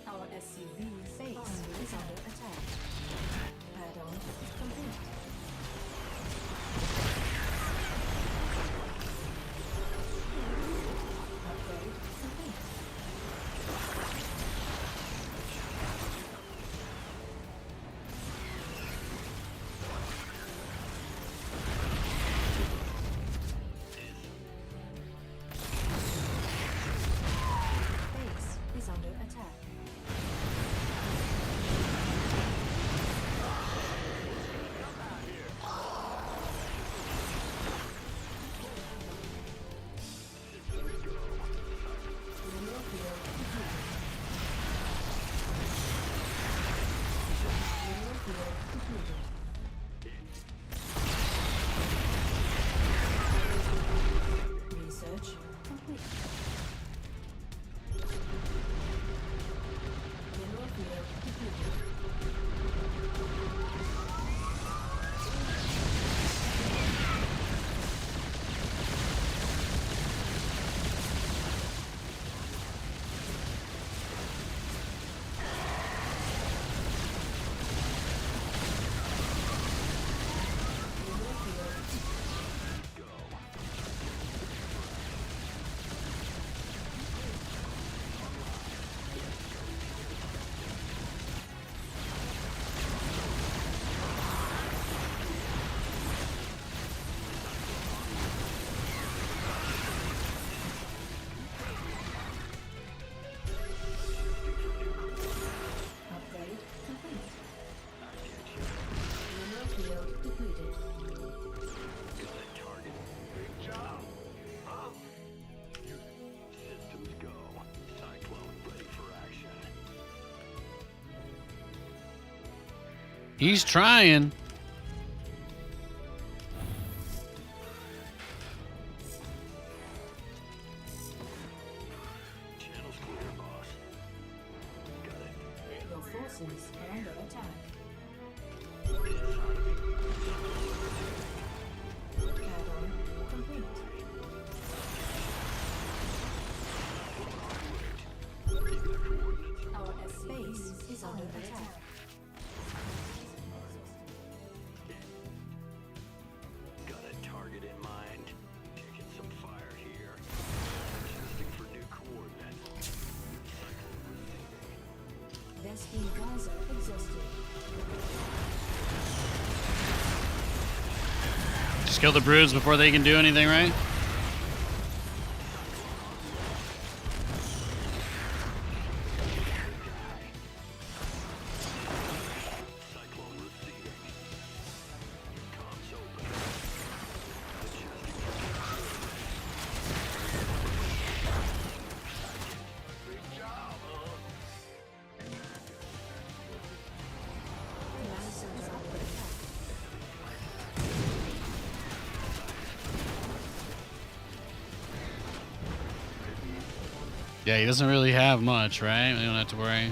Our SCV's base is under attack. Add-on complete. Upgrade complete. Base is under attack. Mineral field depleted. Mineral field depleted. Research complete. Mineral field depleted. Mineral field upgrade complete. Mineral field depleted. Big job. Huh? Systems go. Cyclone ready for action. He's trying. Channel's clear, boss. Got it. Your forces are under attack. Add-on complete. Our base is under attack. Got a target in mind. Taking some fire here. Testing for new coordinates. Cyclone receiving. Vespene Gaza exhausted. Just kill the broods before they can do anything, right? Cyclone receiving. Comms open. Big job, huh? Command center under attack. Yeah, he doesn't really have much, right? We don't have to worry. Base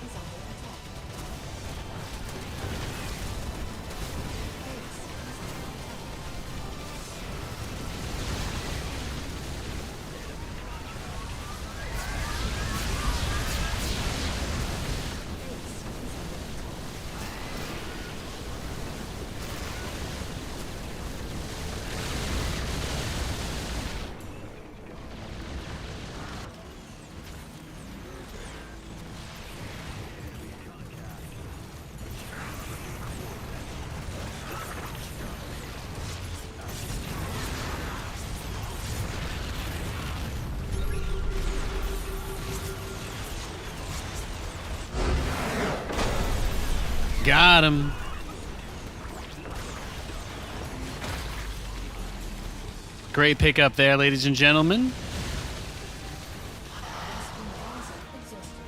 is under attack. Base is under attack. Base is under attack. Got him. Great pickup there, ladies and gentlemen. Vespene Gaza exhausted.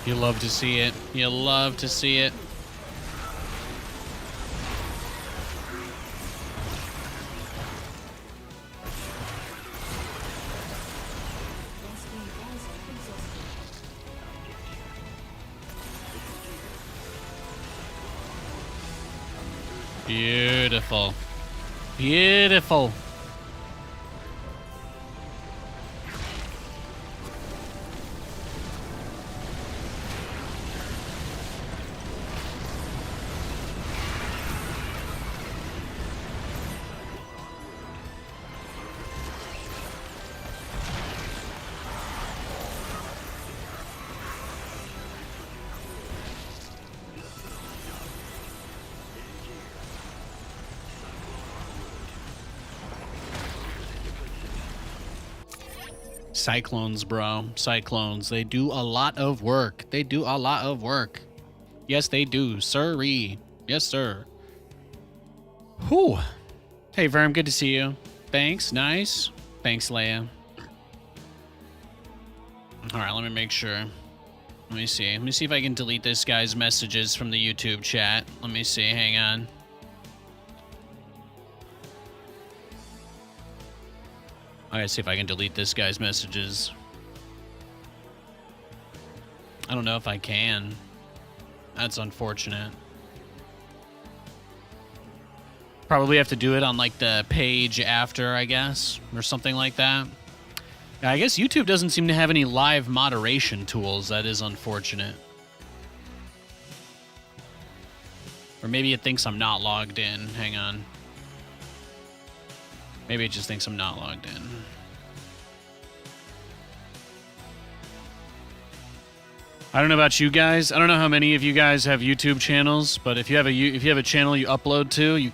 You love to see it. You love to see it. Beautiful. Beautiful. Cyclones, bro. Cyclones. They do a lot of work. They do a lot of work. Yes, they do. Sirree. Yes, sir. Whew. Hey, Verm, good to see you. Thanks. Nice. Thanks, Leia. All right, let me make sure. Let me see. Let me see if I can delete this guy's messages from the YouTube chat. Let me see. Hang on. I gotta see if I can delete this guy's messages. I don't know if I can. That's unfortunate. Probably have to do it on like the page after, I guess, or something like that. Yeah, I guess YouTube doesn't seem to have any live moderation tools. That is unfortunate. Or maybe it thinks I'm not logged in. Hang on. Maybe it just thinks I'm not logged in. I don't know about you guys. I don't know how many of you guys have YouTube channels, but if you have a channel you upload to, you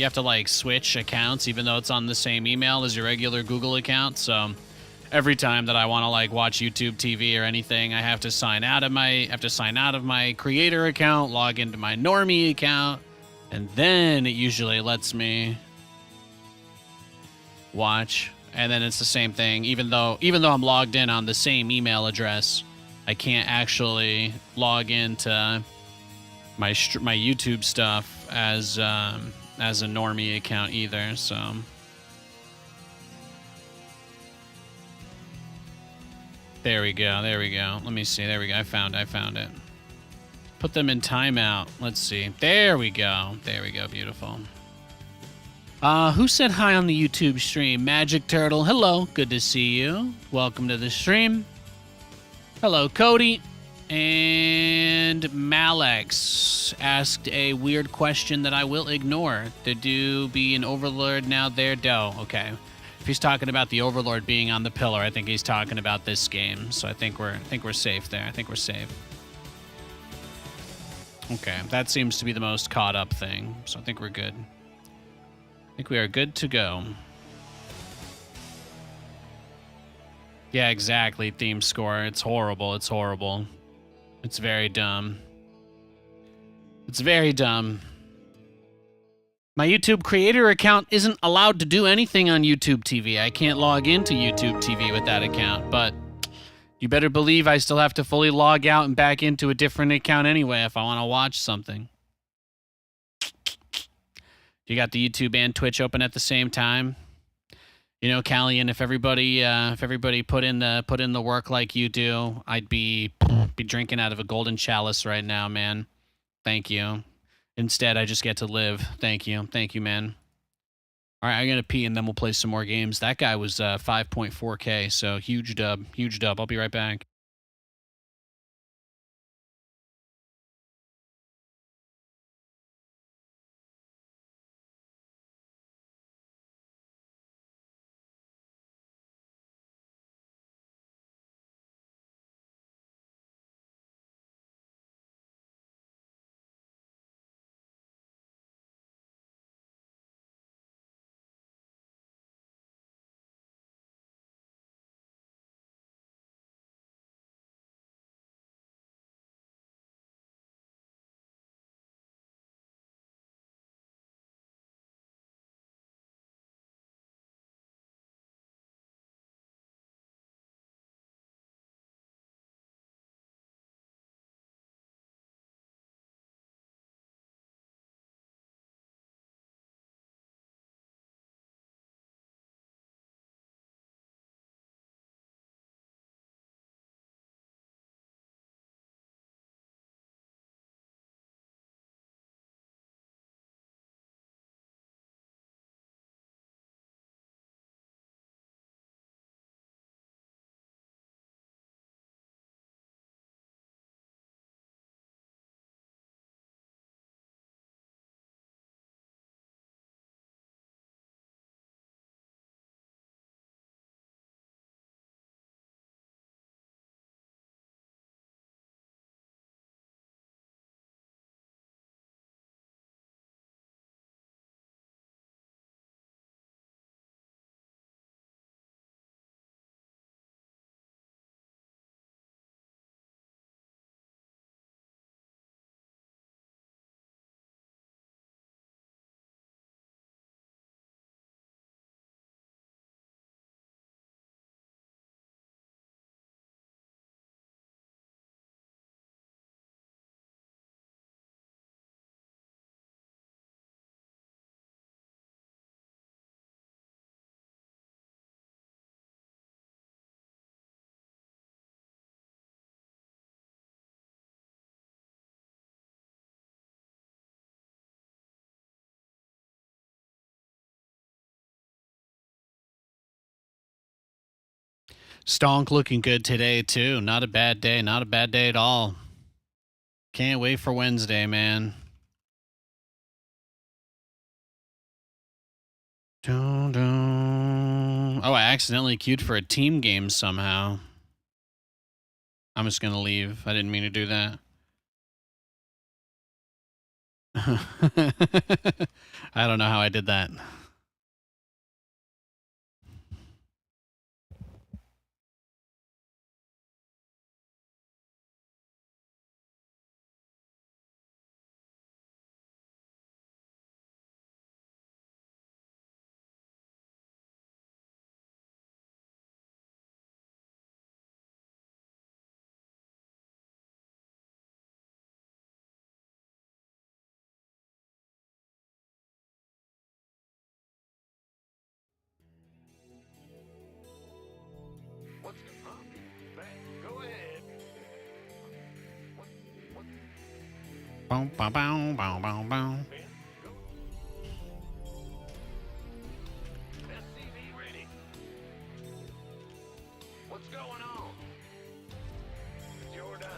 have to like switch accounts even though it's on the same email as your regular Google account. So every time that I want to like watch YouTube TV or anything, I have to sign out of my creator account, log into my normie account, and then it usually lets me watch. And then it's the same thing, even though I'm logged in on the same email address, I can't actually log into my YouTube stuff as a normie account either. So there we go. Let me see. There we go. I found it. Put them in timeout. Let's see. There we go. Beautiful. Who said hi on the YouTube stream? Magic Turtle. Hello. Good to see you. Welcome to the stream. Hello, Cody. And Malex asked a weird question that I will ignore. There do be an Overlord now there, Doe. Okay. If he's talking about the Overlord being on the pillar, I think he's talking about this game. So I think we're safe there. I think we're safe. Okay, that seems to be the most caught up thing. So I think we're good. I think we are good to go. Yeah, exactly. Theme score. It's horrible. It's horrible. It's very dumb. It's very dumb. My YouTube creator account isn't allowed to do anything on YouTube TV. I can't log into YouTube TV with that account, but you better believe I still have to fully log out and back into a different account anyway if I want to watch something. You got the YouTube and Twitch open at the same time. You know, Callie, and if everybody put in the work like you do, I'd be drinking out of a golden chalice right now, man. Thank you. Instead, I just get to live. Thank you, man. All right, I'm gonna pee and then we'll play some more games. That guy was 5.4K, so huge dub. I'll be right back. Stonk looking good today, too. Not a bad day. Not a bad day at all. Can't wait for Wednesday, man. Dun, dun. Oh, I accidentally queued for a team game somehow. I'm just going to leave. I didn't mean to do that. I don't know how I did that. What's huh? Go ahead. What? Bow, bow, bow, bow, bow, bow. SCV ready. What's going on? It's your dime.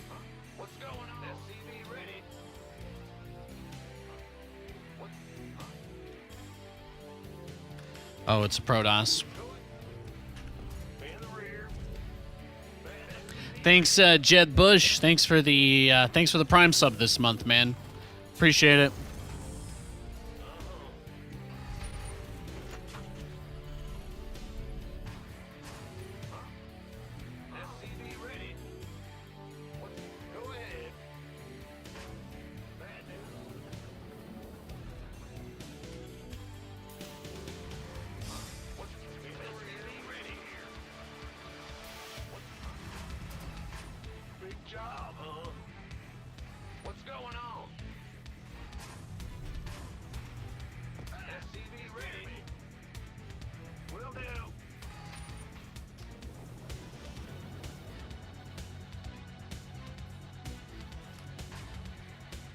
Huh? What's going on? SCV ready. What? Huh? Oh, it's a Protoss. In the rear. Thanks, Jed Bush. Thanks for the Prime sub this month, man. Appreciate it. SCV ready. What? Go ahead. Bad news. What's SCV ready here? What? Big job, huh? What's going on? SCV ready. Will do.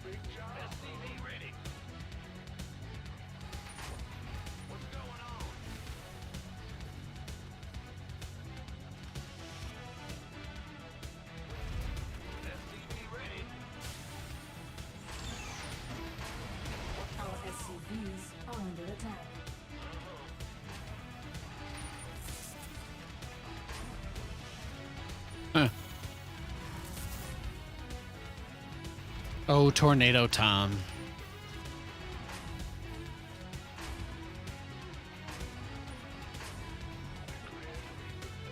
Big job. SCV ready. What's going on? SCV ready. Our SCVs are under attack. Oh, Tornado Tom.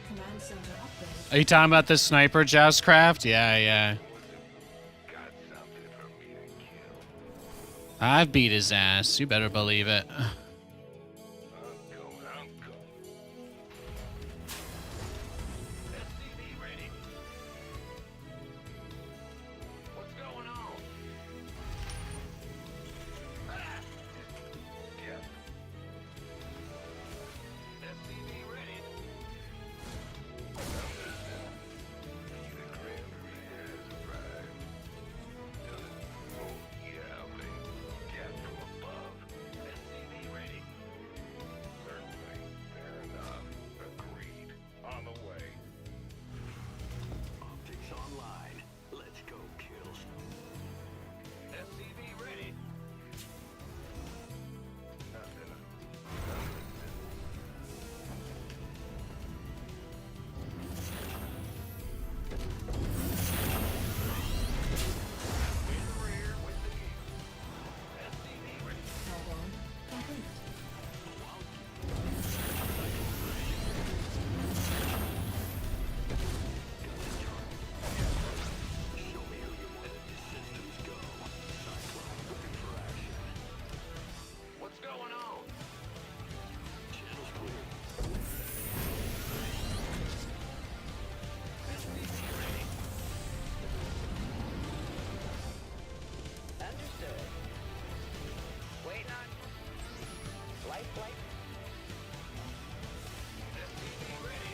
Command center upgrade. Are you talking about the sniper Joustcraft? Yeah. Got something for me to kill. I've beat his ass. You better believe it. I'm going. SCV ready. What's going on? Ah! Yep. SCV ready. The Grandmaster has arrived. Oh, yeah, baby. Cat from above. SCV ready. Certainly. Fair enough. Agreed. On the way. Optics online. Let's go kill some. SCV ready. Nothing. In the rear with the heat. SCV ready. Countdown complete. Show me who you wanted the systems go. Cyclones looking for action. What's going on? Channels clear. SCV ready. Understood. Waiting on light flight. SCV ready.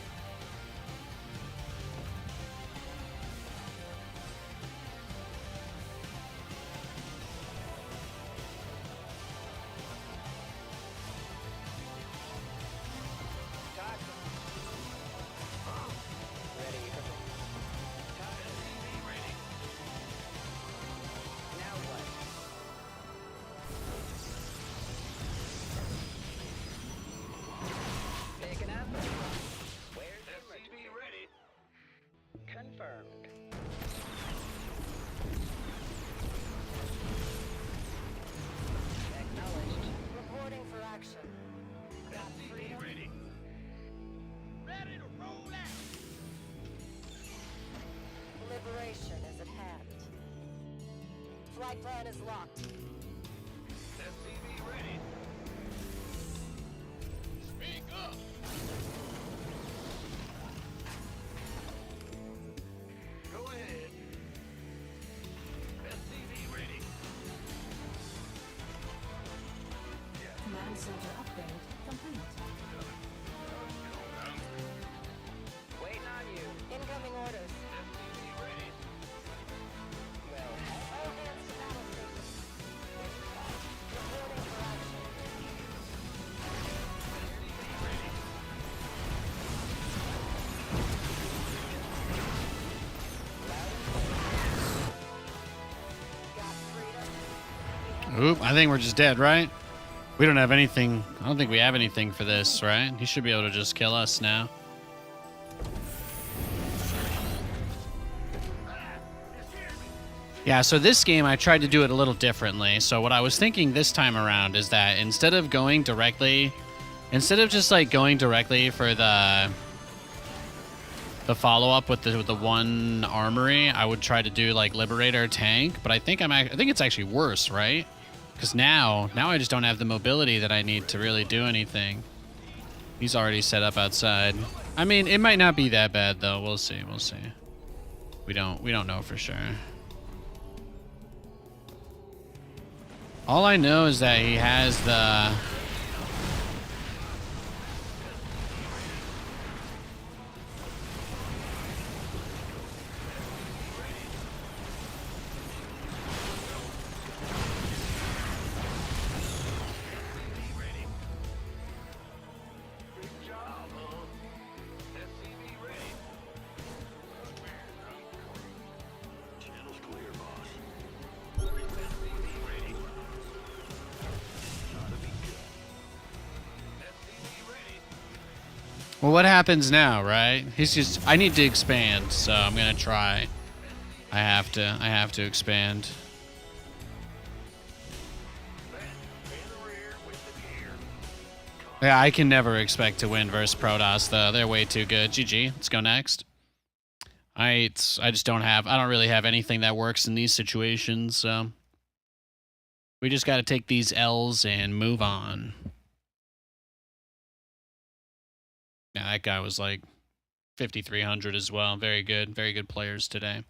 Flight plan is locked. SCV ready. Speak up. Go ahead. SCV ready. Command center upgrade complete. Waiting on you. Incoming orders. SCV ready. Well, All hands to battle station. Reporting for action. Got freedom. Oop, I think we're just dead, right? We don't have anything. I don't think we have anything for this, right? He should be able to just kill us now. Yeah, so this game, I tried to do it a little differently. So what I was thinking this time around is that instead of just like going directly for the follow-up with the one armory, I would try to do like Liberator tank, but I think it's actually worse, right? Because now I just don't have the mobility that I need to really do anything. He's already set up outside. I mean, it might not be that bad though. We'll see. We don't know for sure. All I know is that he has the... Good job, huh? SCV ready. Channel's clear, boss. SCV ready. Gotta be good. SCV ready. Well, what happens now, right? I need to expand, so I'm gonna try. I have to expand. In the rear with the gear. Yeah, I can never expect to win versus Protoss, though. They're way too good. GG. Let's go next. I just don't really have anything that works in these situations, so we just got to take these L's and move on. Yeah, that guy was like 5,300 as well. Very good players today.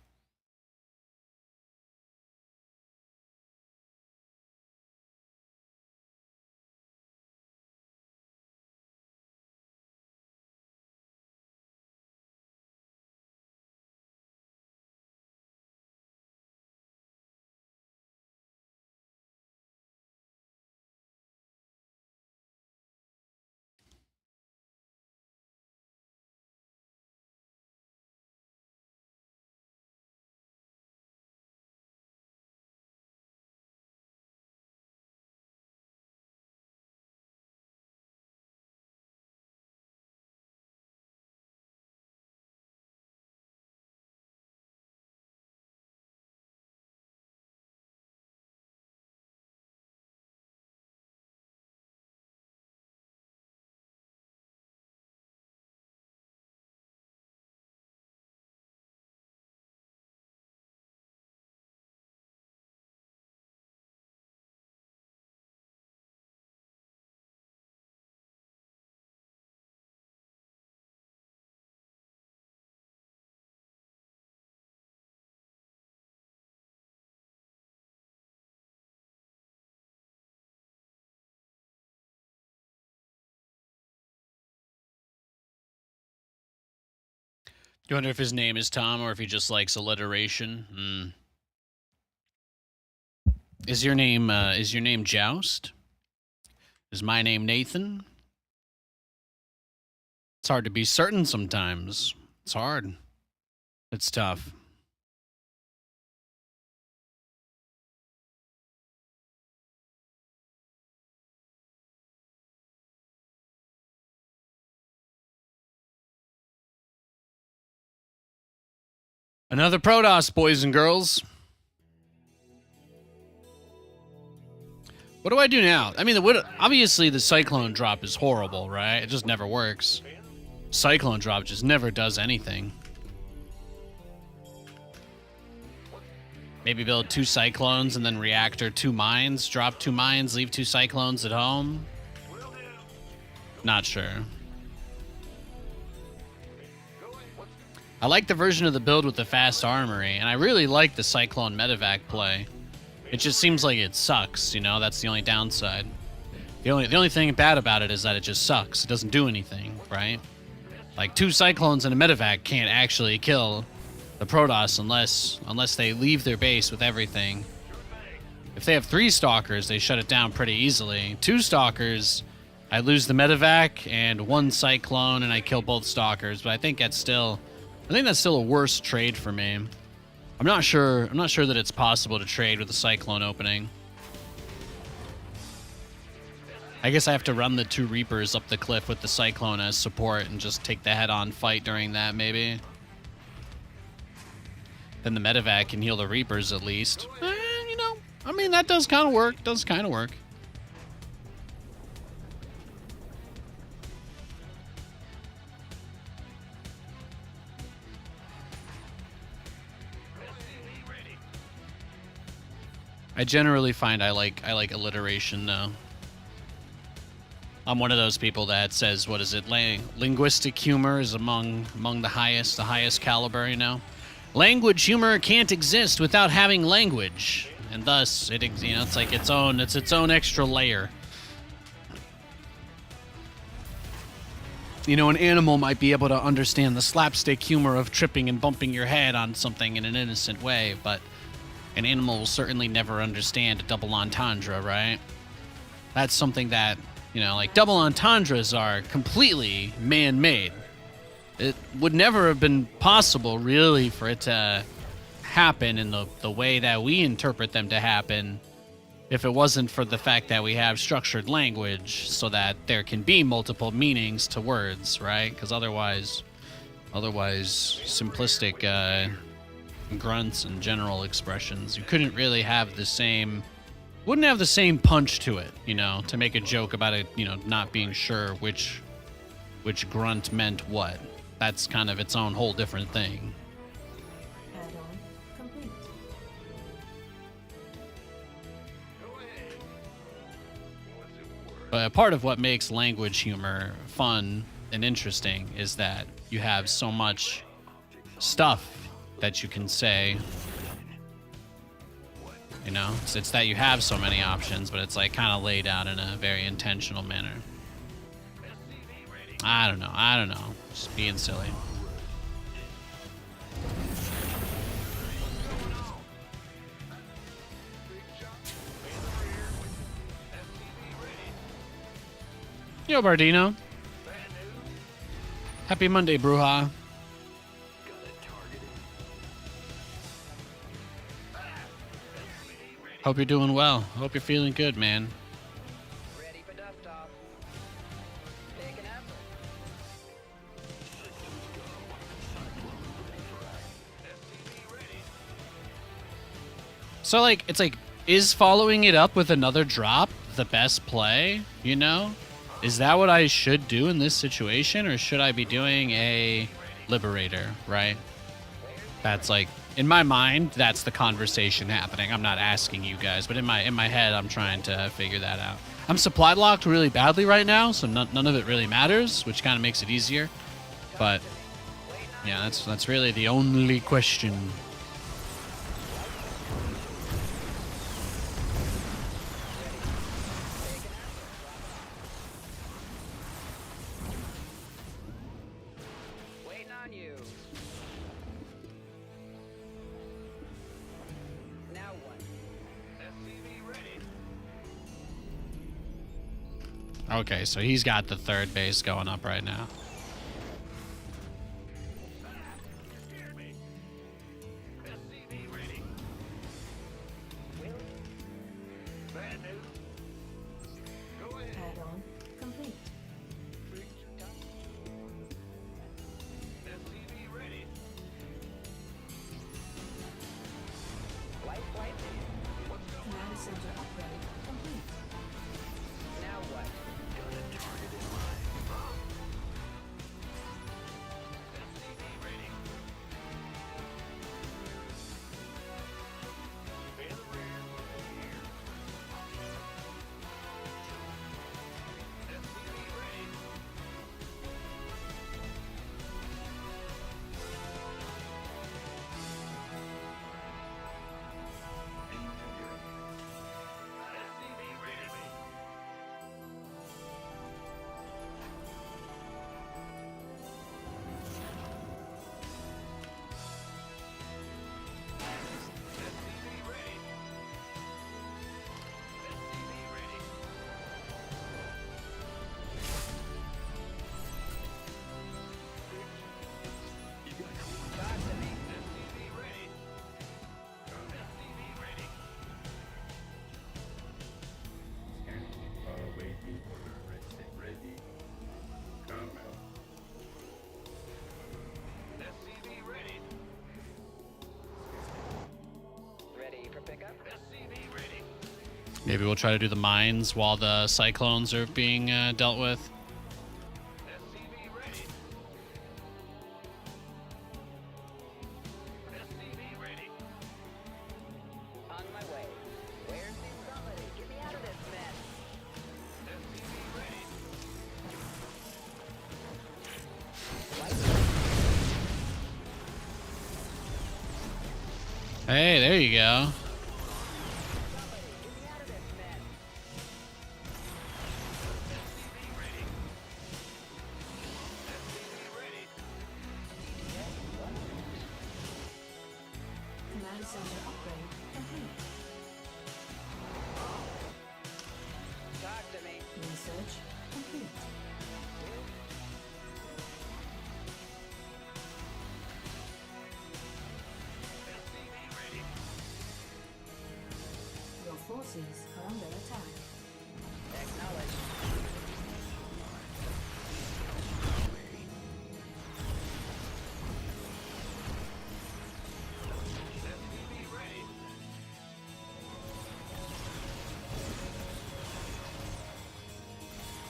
You wonder if his name is Tom or if he just likes alliteration. Is your name Joust? Is my name Nathan? It's hard to be certain sometimes. It's hard. It's tough. Another Protoss, boys and girls. What do I do now? I mean, obviously the Cyclone drop is horrible, right? It just never works. Cyclone drop just never does anything. Maybe build 2 Cyclones and then reactor 2 mines. Drop 2 mines, leave 2 Cyclones at home. Not sure. I like the version of the build with the fast armory, and I really like the Cyclone medevac play. It just seems like it sucks, you know? That's the only downside. The only thing bad about it is that it just sucks. It doesn't do anything, right? Like 2 Cyclones and a medevac can't actually kill the Protoss unless they leave their base with everything. If they have 3 Stalkers, they shut it down pretty easily. 2 Stalkers, I lose the medevac, and 1 Cyclone, and I kill both Stalkers. But I think that's still a worse trade for me. I'm not sure that it's possible to trade with a Cyclone opening. I guess I have to run the 2 Reapers up the cliff with the Cyclone as support and just take the head-on fight during that, maybe. Then the medevac can heal the Reapers at least. You know, I mean, that does kind of work. I generally find I like alliteration though. I'm one of those people that says, what is it? Linguistic humor is among the highest caliber, you know. Language humor can't exist without having language, and thus it's like its own extra layer. You know, an animal might be able to understand the slapstick humor of tripping and bumping your head on something in an innocent way, but an animal will certainly never understand a double entendre, right? That's something that, you know, like double entendres are completely man-made. It would never have been possible, really, for it to happen in the way that we interpret them to happen if it wasn't for the fact that we have structured language so that there can be multiple meanings to words, right? Because otherwise simplistic grunts and general expressions, you couldn't really have wouldn't have the same punch to it, you know, to make a joke about it, you know, not being sure which grunt meant what. That's kind of its own whole different thing. Add-on complete. But a part of what makes language humor fun and interesting is that you have so much stuff that you can say. You know, it's that you have so many options, but it's like kind of laid out in a very intentional manner. I don't know. Just being silly. Yo, Bardino. Happy Monday, Bruja. Hope you're doing well. Hope you're feeling good, man. Ready for dust off. Take an apple. So, like, it's like, is following it up with another drop the best play? You know? Is that what I should do in this situation? Or should I be doing a Liberator, right? That's like, in my mind, that's the conversation happening. I'm not asking you guys, but in my head, I'm trying to figure that out. I'm supply locked really badly right now, so none of it really matters, which kind of makes it easier. But yeah, that's really the only question. Waiting on you. Now what? Okay, so he's got the third base going up right now. Add-on complete. Command center upgrade complete. Now what? Maybe we'll try to do the mines while the Cyclones are being dealt with. On my way. Where's somebody? Get me out of this mess. Hey, there you go. Command center upgrade complete. Talk to me. Research complete. Your forces are under attack. Acknowledge.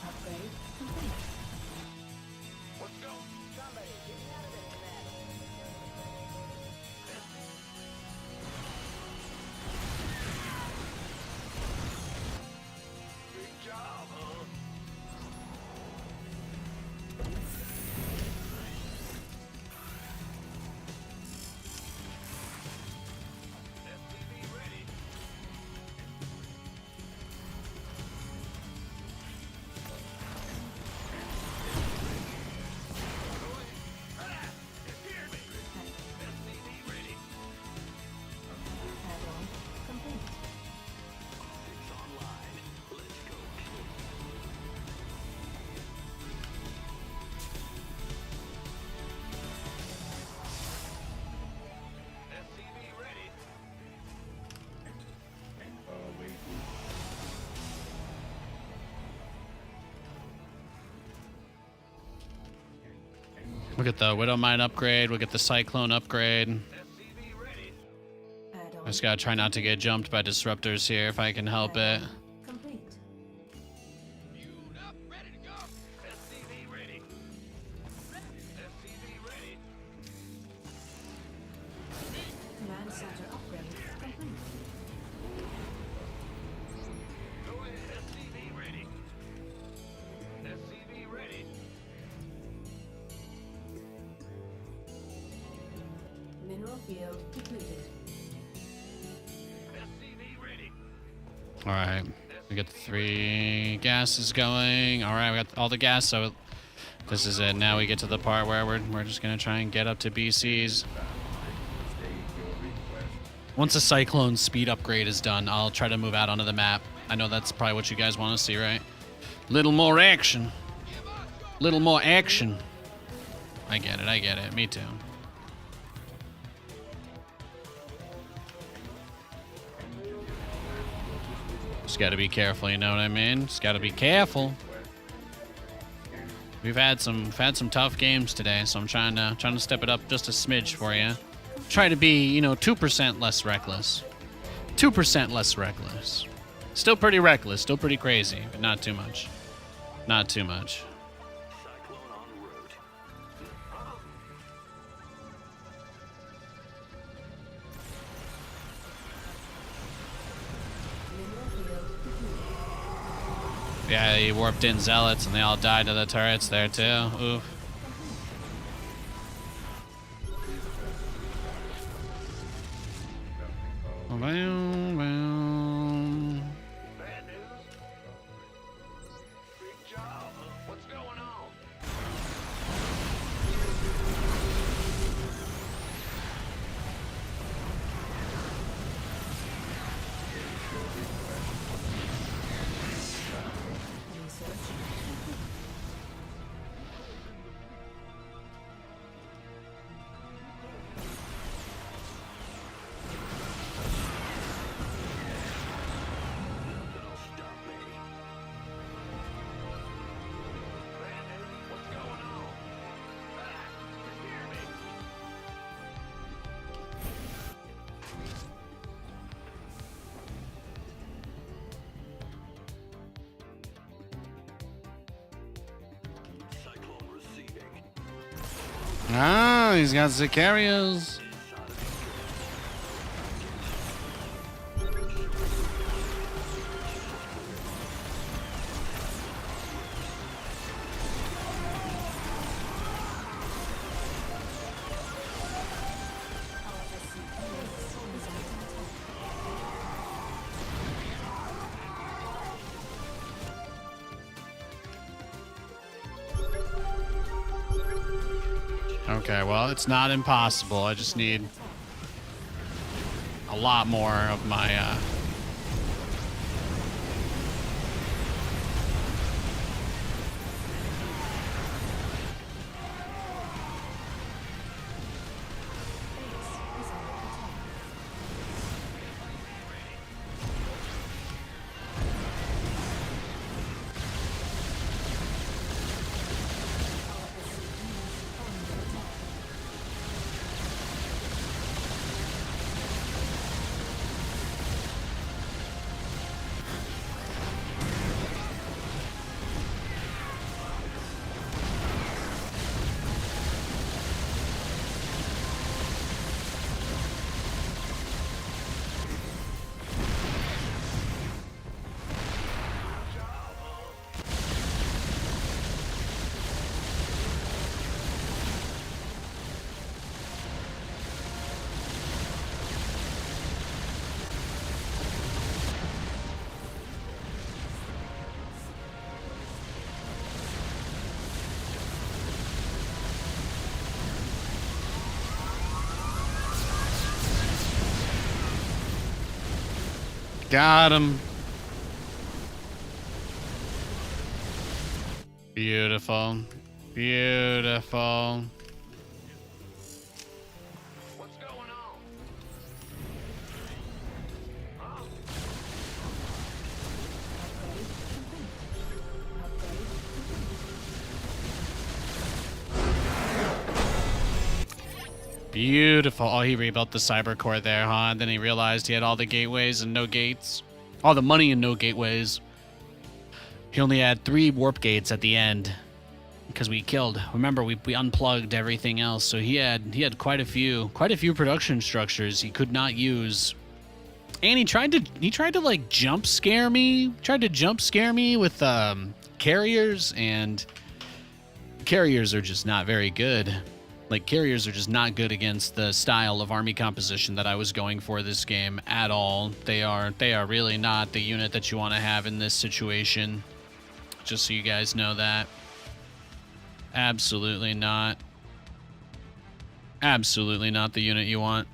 Upgrade complete. Somebody, get me out of this mess. Add-on complete. Wait. We'll get the Widow Mine upgrade. We'll get the Cyclone upgrade. Add-on I just gotta try not to get jumped by disruptors here if I can help it. complete. Command center upgrade complete. Mineral field depleted. All right, we got the 3 gases going. All right, we got all the gas. So this is it. Now we get to the part where we're just gonna try and get up to BCs. Once a Cyclone speed upgrade is done, I'll try to move out onto the map. I know that's probably what you guys want to see, right? Little more action. Little more action. I get it. I get it. Me too. Just gotta be careful, you know what I mean? Just gotta be careful. We've had some tough games today, so I'm trying to step it up just a smidge for you. Try to be, 2% less reckless. 2% less reckless. Still pretty reckless, still pretty crazy, but not too much. Not too much. Cyclone en route. Mineral field depleted. Yeah, he warped in zealots and they all died to the turrets there too. Oof. Well. Bad news? Big job. What's going on? Research Ah, he's got Sicarios. Okay, well, it's not impossible. I just need a lot more of my, got him. Beautiful. Beautiful. What's going on? Beautiful. Oh, he rebuilt the cyber core there, huh? And then he realized he had all the gateways and no gates. All the money and no gateways. He only had 3 warp gates at the end because we killed. Remember, we unplugged everything else, so he had quite a few production structures he could not use. And he tried to like jump scare me. Tried to jump scare me with carriers, and carriers are just not very good. Like, carriers are just not good against the style of army composition that I was going for this game at all. They are really not the unit that you want to have in this situation. Just so you guys know that. Absolutely not. Absolutely not the unit you want.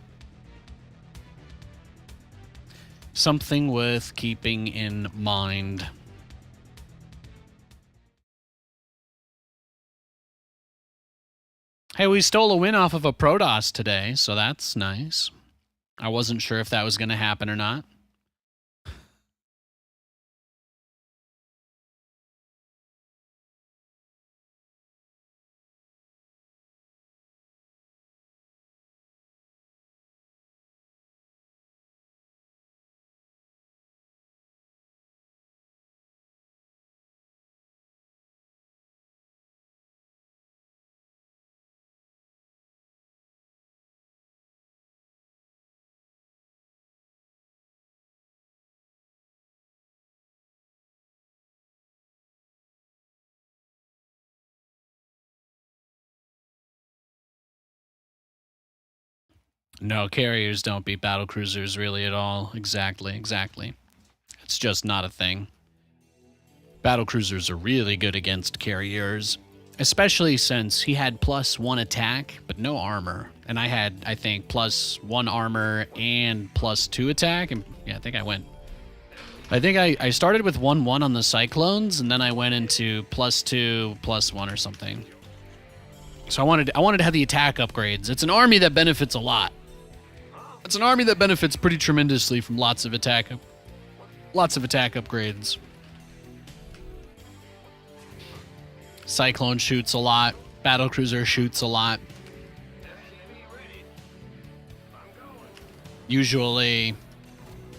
Something worth keeping in mind. Hey, we stole a win off of a Protoss today, so that's nice. I wasn't sure if that was going to happen or not. No, carriers don't beat battlecruisers really at all. Exactly. It's just not a thing. Battlecruisers are really good against carriers, especially since he had +1 attack, but no armor. And I had, I think, +1 armor and +2 attack. And yeah, I think I started with 1-1 on the Cyclones, and then I went into +2, +1 or something. So I wanted to have the attack upgrades. It's an army that benefits a lot. It's an army that benefits pretty tremendously from lots of attack upgrades. Cyclone shoots a lot. Battlecruiser shoots a lot. Usually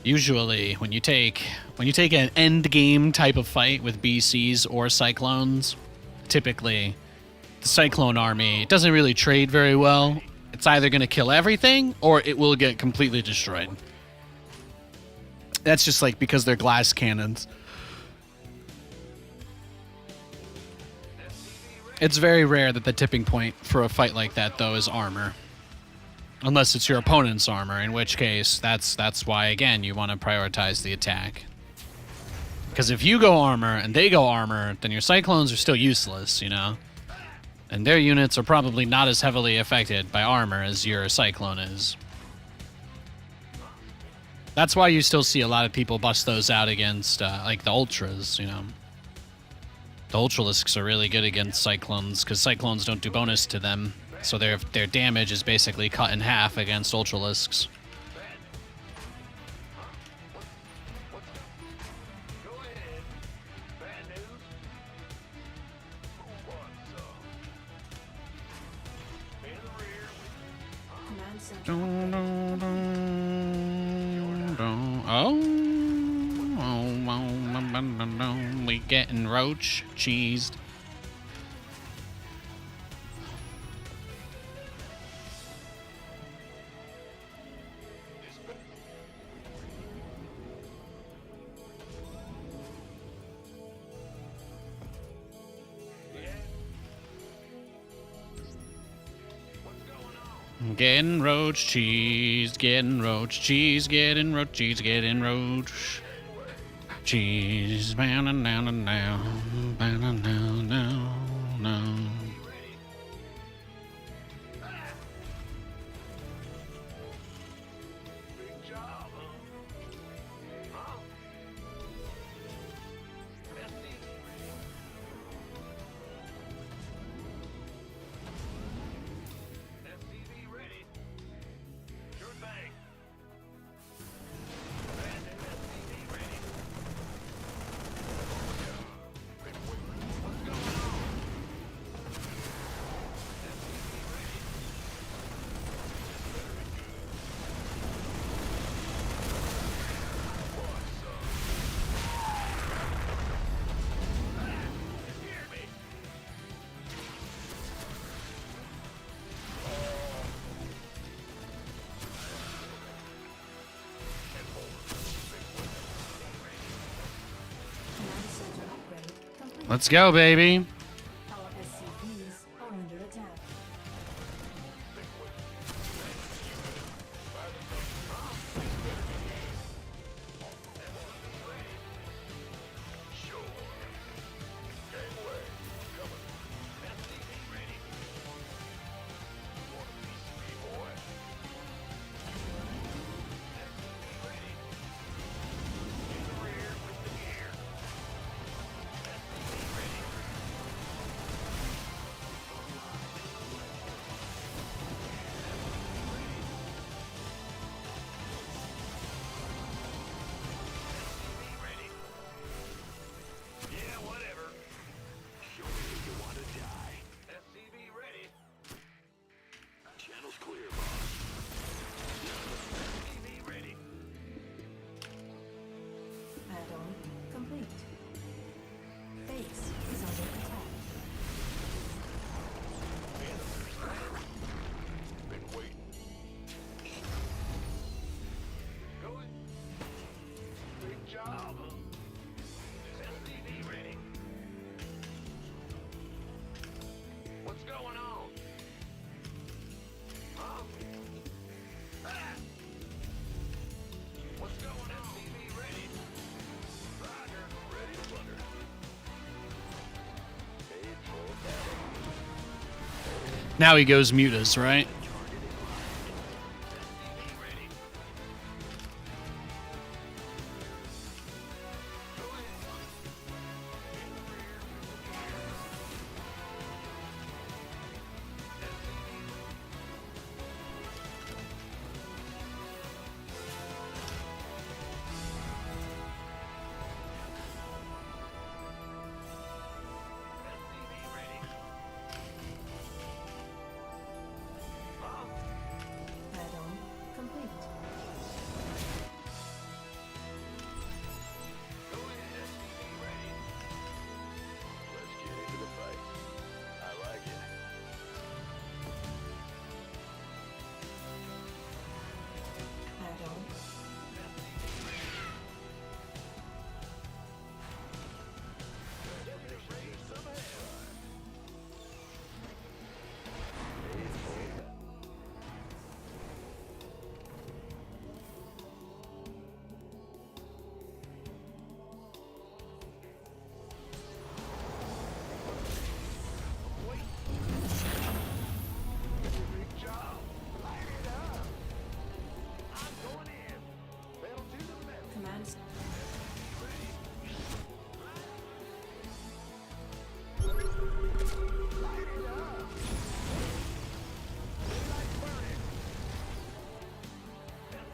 when you take an end game type of fight with BCs or Cyclones, typically the Cyclone army, it doesn't really trade very well. It's either going to kill everything or it will get completely destroyed. That's just like because they're glass cannons. It's very rare that the tipping point for a fight like that, though, is armor. Unless it's your opponent's armor, in which case, that's why, again, you want to prioritize the attack. Because if you go armor and they go armor, then your Cyclones are still useless, you know? And their units are probably not as heavily affected by armor as your Cyclone is. That's why you still see a lot of people bust those out against, like, the Ultras, you know? The Ultralisks are really good against Cyclones, because Cyclones don't do bonus to them. So their damage is basically cut in half against Ultralisks. Go ahead. Bad news? Who wants some? In the rear. Command center Dun, upgrade. dun, dun, dun. Oh, we getting roach cheesed. Getting roach cheese, getting roach cheese, getting roach cheese, getting roach cheese. Down and down and down, down and down, down, down. Big job, huh? Huh? SCV ready. Sure thing. Bad news, SCV ready. Been waiting. What's going on? SCV ready. This better be good. What's up? You hear me? Command center upgrade complete. Let's go, baby. Our SCVs are under attack. Sure. Gangway, coming. SCV ready. Want a piece of me, boy? SCV ready. In the rear with the gear. SCV ready. SCV ready. Yeah, whatever. Show me if you want to die. SCV ready. Channel's clear, boss. SCV ready. Add-on complete. Base is under attack. Been waiting. Going. Big job, huh? SCV ready. What's going on? Huh? Ah! What's going on? SCV ready. Roger. Ready to plunder. Made for battle. Now he goes mutas, right? SCV ready. Go ahead. In the rear with the gear. SCV ready.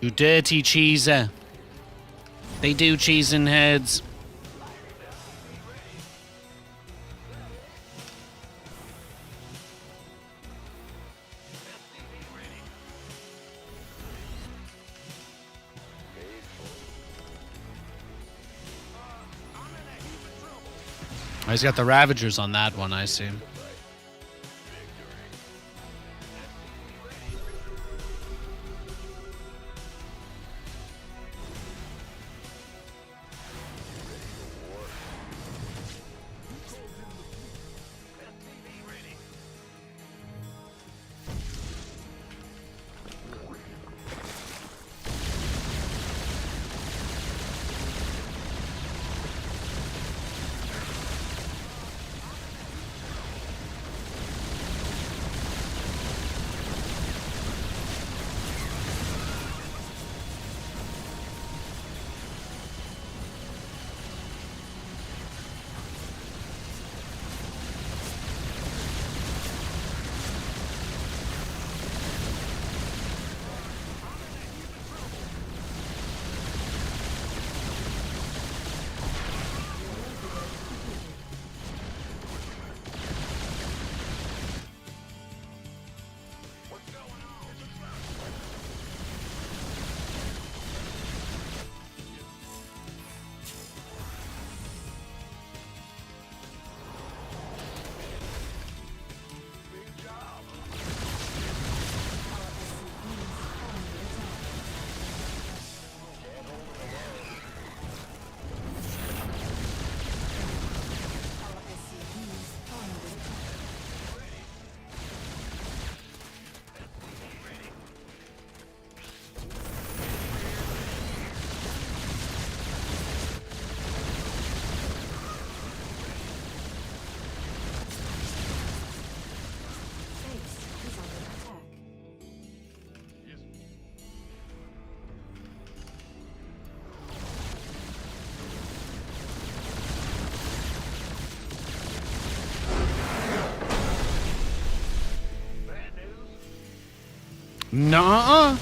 You dirty cheeser. They do cheesing heads. Oh, he's got the Ravagers on that one, I see. Nuh-uh.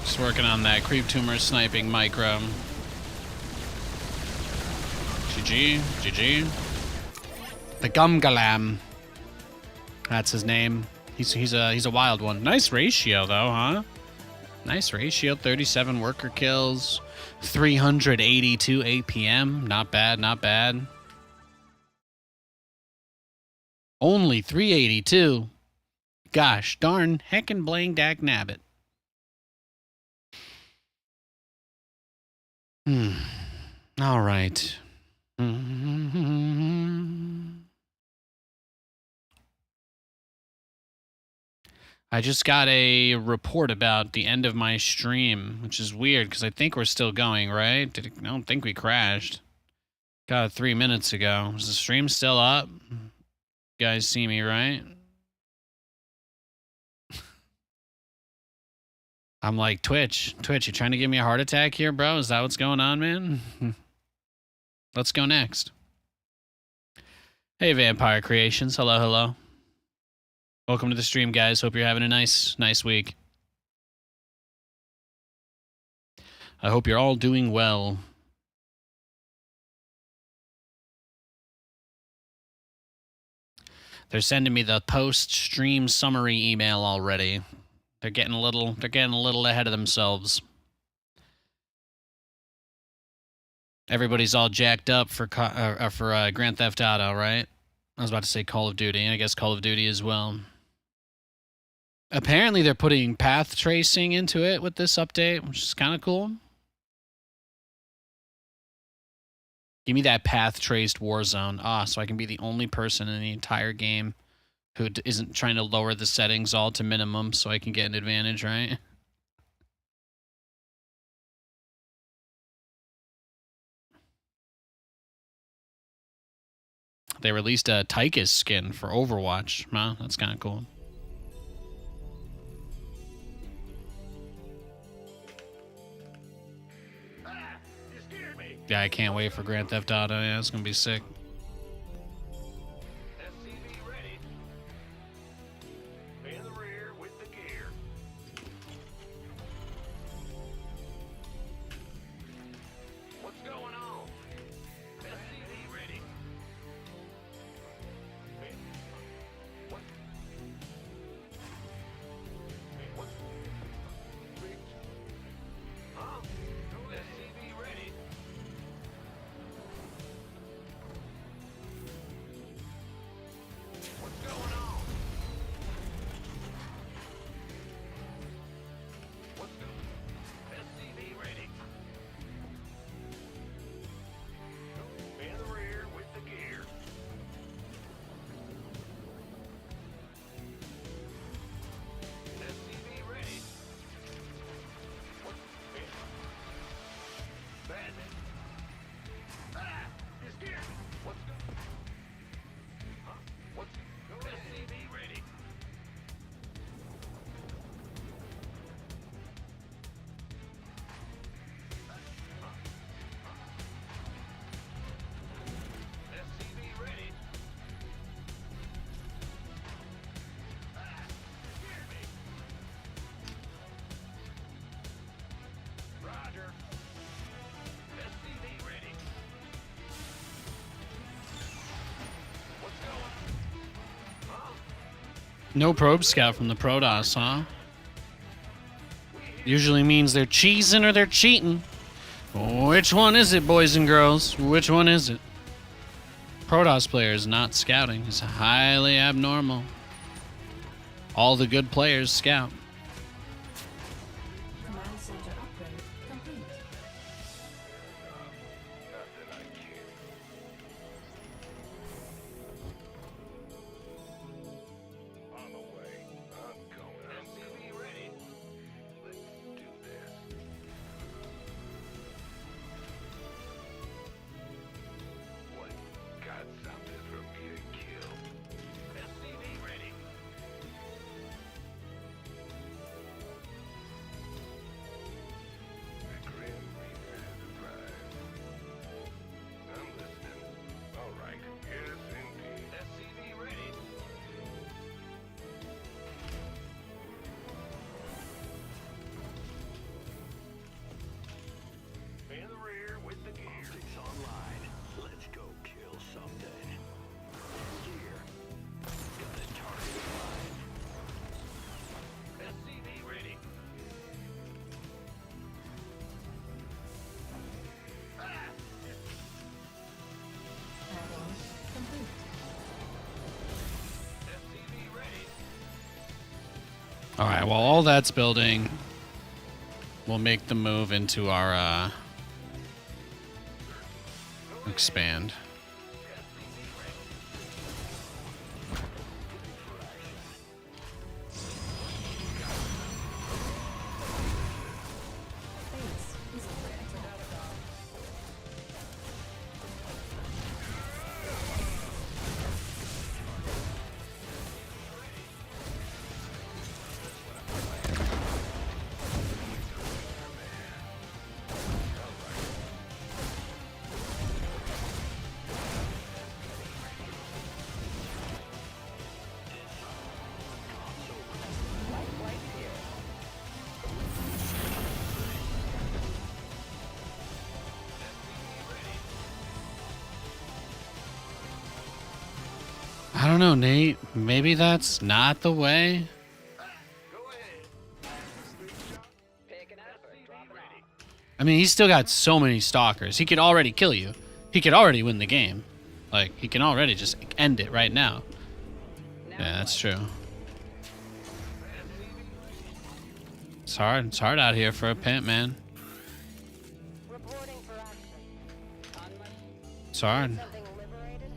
Just working on that creep tumor sniping micro. GG, GG. The Gumgalam. That's his name. He's a wild one. Nice ratio though, huh? Nice ratio. 37 worker kills, 382 APM. Not bad, not bad. Only 382. Gosh darn heckin' blang dak nabbit. All right. I just got a report about the end of my stream, which is weird because I think we're still going, right? I don't think we crashed. Got it 3 minutes ago. Is the stream still up? You guys see me, right? I'm like, Twitch, you trying to give me a heart attack here, bro? Is that what's going on, man? Let's go next. Hey, Vampire Creations. Hello, hello. Welcome to the stream, guys. Hope you're having a nice week. I hope you're all doing well. They're sending me the post-stream summary email already. They're getting a little ahead of themselves. Everybody's all jacked up for Grand Theft Auto, right? I was about to say Call of Duty. I guess Call of Duty as well. Apparently, they're putting path tracing into it with this update, which is kind of cool. Give me that path traced war zone. Ah, so I can be the only person in the entire game who isn't trying to lower the settings all to minimum so I can get an advantage, right? They released a Tychus skin for Overwatch. Wow, that's kind of cool. Yeah, I can't wait for Grand Theft Auto. Yeah, it's gonna be sick. SCV ready. In the rear with the gear. What's going on? SCV ready. What? What? Huh? SCV ready. What's going on? What's going SCV ready. In the rear with the gear. SCV ready. What? Bandit. Ah! His gear. What's going Huh? What's SCV ready? SCV ready. Hear me. Roger. SCV ready. What's going? Huh? No probe scout from the Protoss, huh? Usually means they're cheesing or they're cheating. Which one is it, boys and girls? Which one is it? Protoss players not scouting is highly abnormal. All the good players scout. Command center upgrade complete. Nothing I can't. On the way. I'm going. SCV ready. Let's do this. What? Got something for me to kill? SCV ready. The Grim Reaper has arrived. I'm listening. All right. Yes, indeed. SCV ready. In the rear with the gear. Optics online. Let's go kill something. Gear. Got a target in mind. SCV ready. Ah! Add-on complete. SCV ready. All right, well, all that's building, we'll make the move into our expand. Base is under attack. I don't know, Nate. Maybe that's not the way. Go ahead. Picking up or dropping off? I mean, he's still got so many stalkers. He could already kill you. He could already win the game. Like, he can already just end it right now. Yeah, that's true. It's hard. It's hard out here for a pimp, man. Reporting for action. On my hard. Something liberated?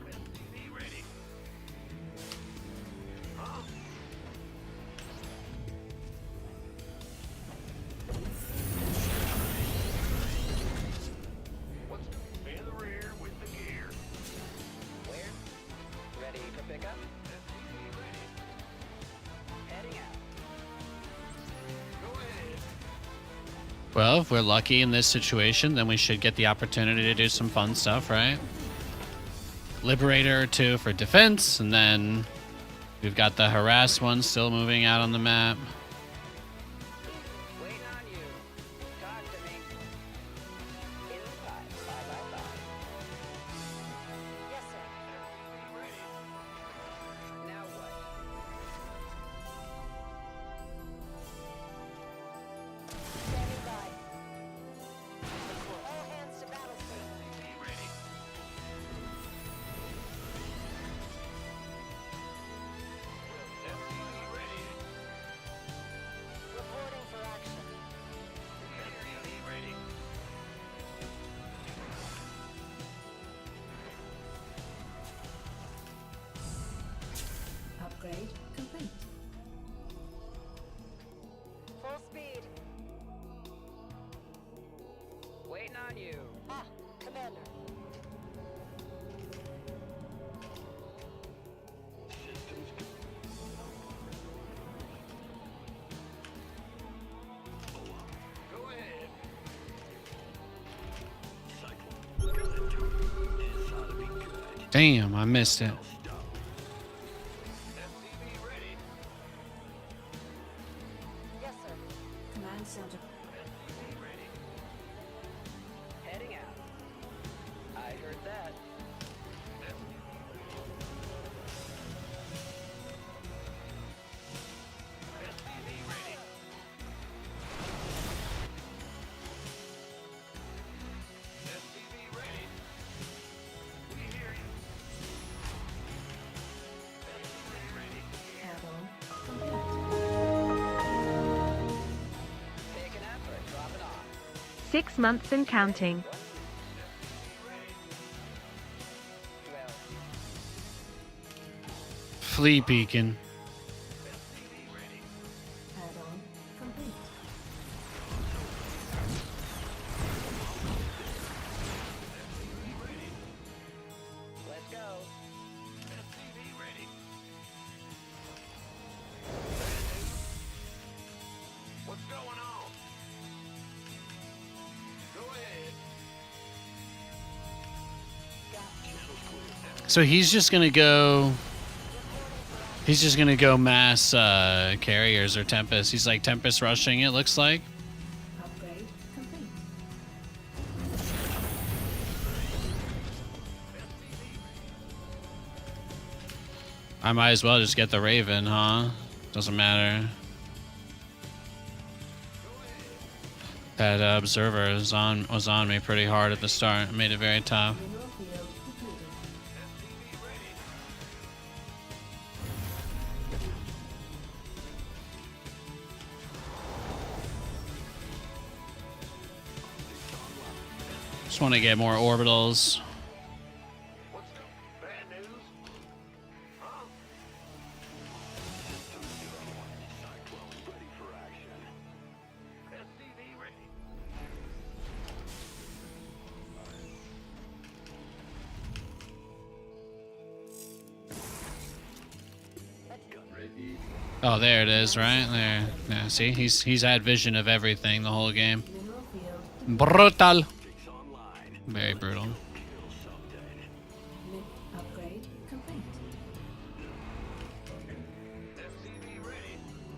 SCV ready. Huh? What's in the rear with the gear? Where? Ready for pickup? SCV ready. Heading out. Go ahead. Well, if we're lucky in this situation, then we should get the opportunity to do some fun stuff, right? Liberator or two for defense, and then we've got the harass one still moving out on the map. Waiting on you. Talk to me. Inside 5x5. Yes, sir. SCV ready. Now what? Standing by. All hands to battle state. SCV ready. SCV ready. Reporting for action. SCV ready. Upgrade complete. Full speed. Waiting on you. Ah, Commander. Systems go ahead. Cyclone. Got it. This ought to be good. Damn, I missed it. Stop. SCV ready. Yes, sir. Command center. SCV ready. Heading out. I heard that. SCV ready. SCV ready. We hear you. SCV ready. Add-on complete. Picking up or dropping off? 6 months and counting. Well, Flea beacon. SCV ready. Add-on complete. let's go. SCV ready. What's going on? Go ahead. Channel's clear. So he's just gonna go. He's just gonna go mass carriers or Tempest. He's like Tempest rushing. It looks like. Upgrade complete. I might as well just get the Raven, huh? Doesn't matter. That observer was on me pretty hard at the start. It made it very tough. Mineral field completed. SCV ready. Just want to get more orbitals. What's up? Bad news? Huh? Systems go. Cyclones ready for action. SCV ready. Ready. Oh, there it is, right there. Yeah, see, he's had vision of everything the whole game. Mineral field Brutal. Fix online. Very brutal. Kill something. mid upgrade complete. SCV ready.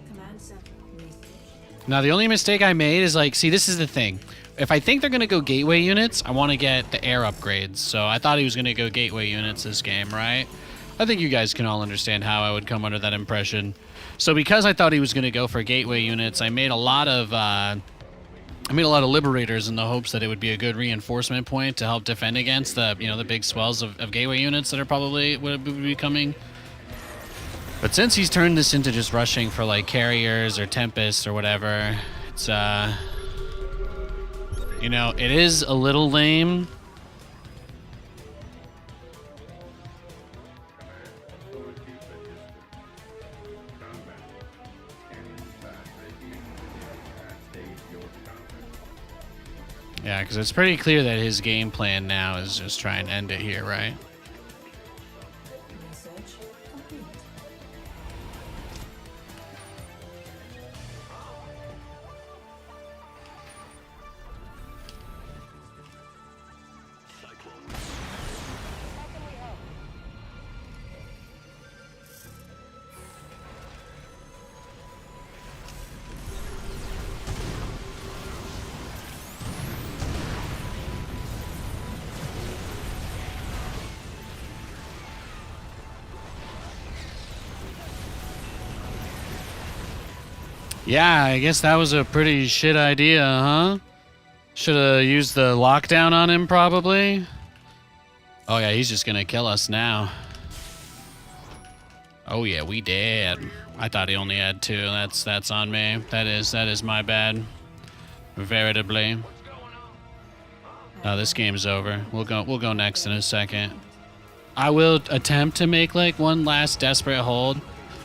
Command center research. Now, the only mistake I made is like, see, this is the thing. If I think they're going to go gateway units, I want to get the air upgrades. So I thought he was going to go gateway units this game, right? I think you guys can all understand how I would come under that impression. So because I thought he was going to go for gateway units, I made a lot of Liberators in the hopes that it would be a good reinforcement point to help defend against the, you know, the big swells of gateway units that are probably would be coming. But since he's turned this into just rushing for like carriers or Tempest or whatever, it's You know, it is a little lame. Authorities registered. Combat. Scanning fast radiation and stage your combat. Yeah, because it's pretty clear that his game plan now is just try and end it here, right? Research complete. Cyclones. How can we help? Yeah, I guess that was a pretty shit idea, huh? Should have used the lockdown on him, probably. Oh yeah, he's just gonna kill us now. Oh yeah, we did. I thought he only had 2. That's on me. That is my bad. Veritably. This game's over. We'll go next in a second. I will attempt to make like one last desperate hold,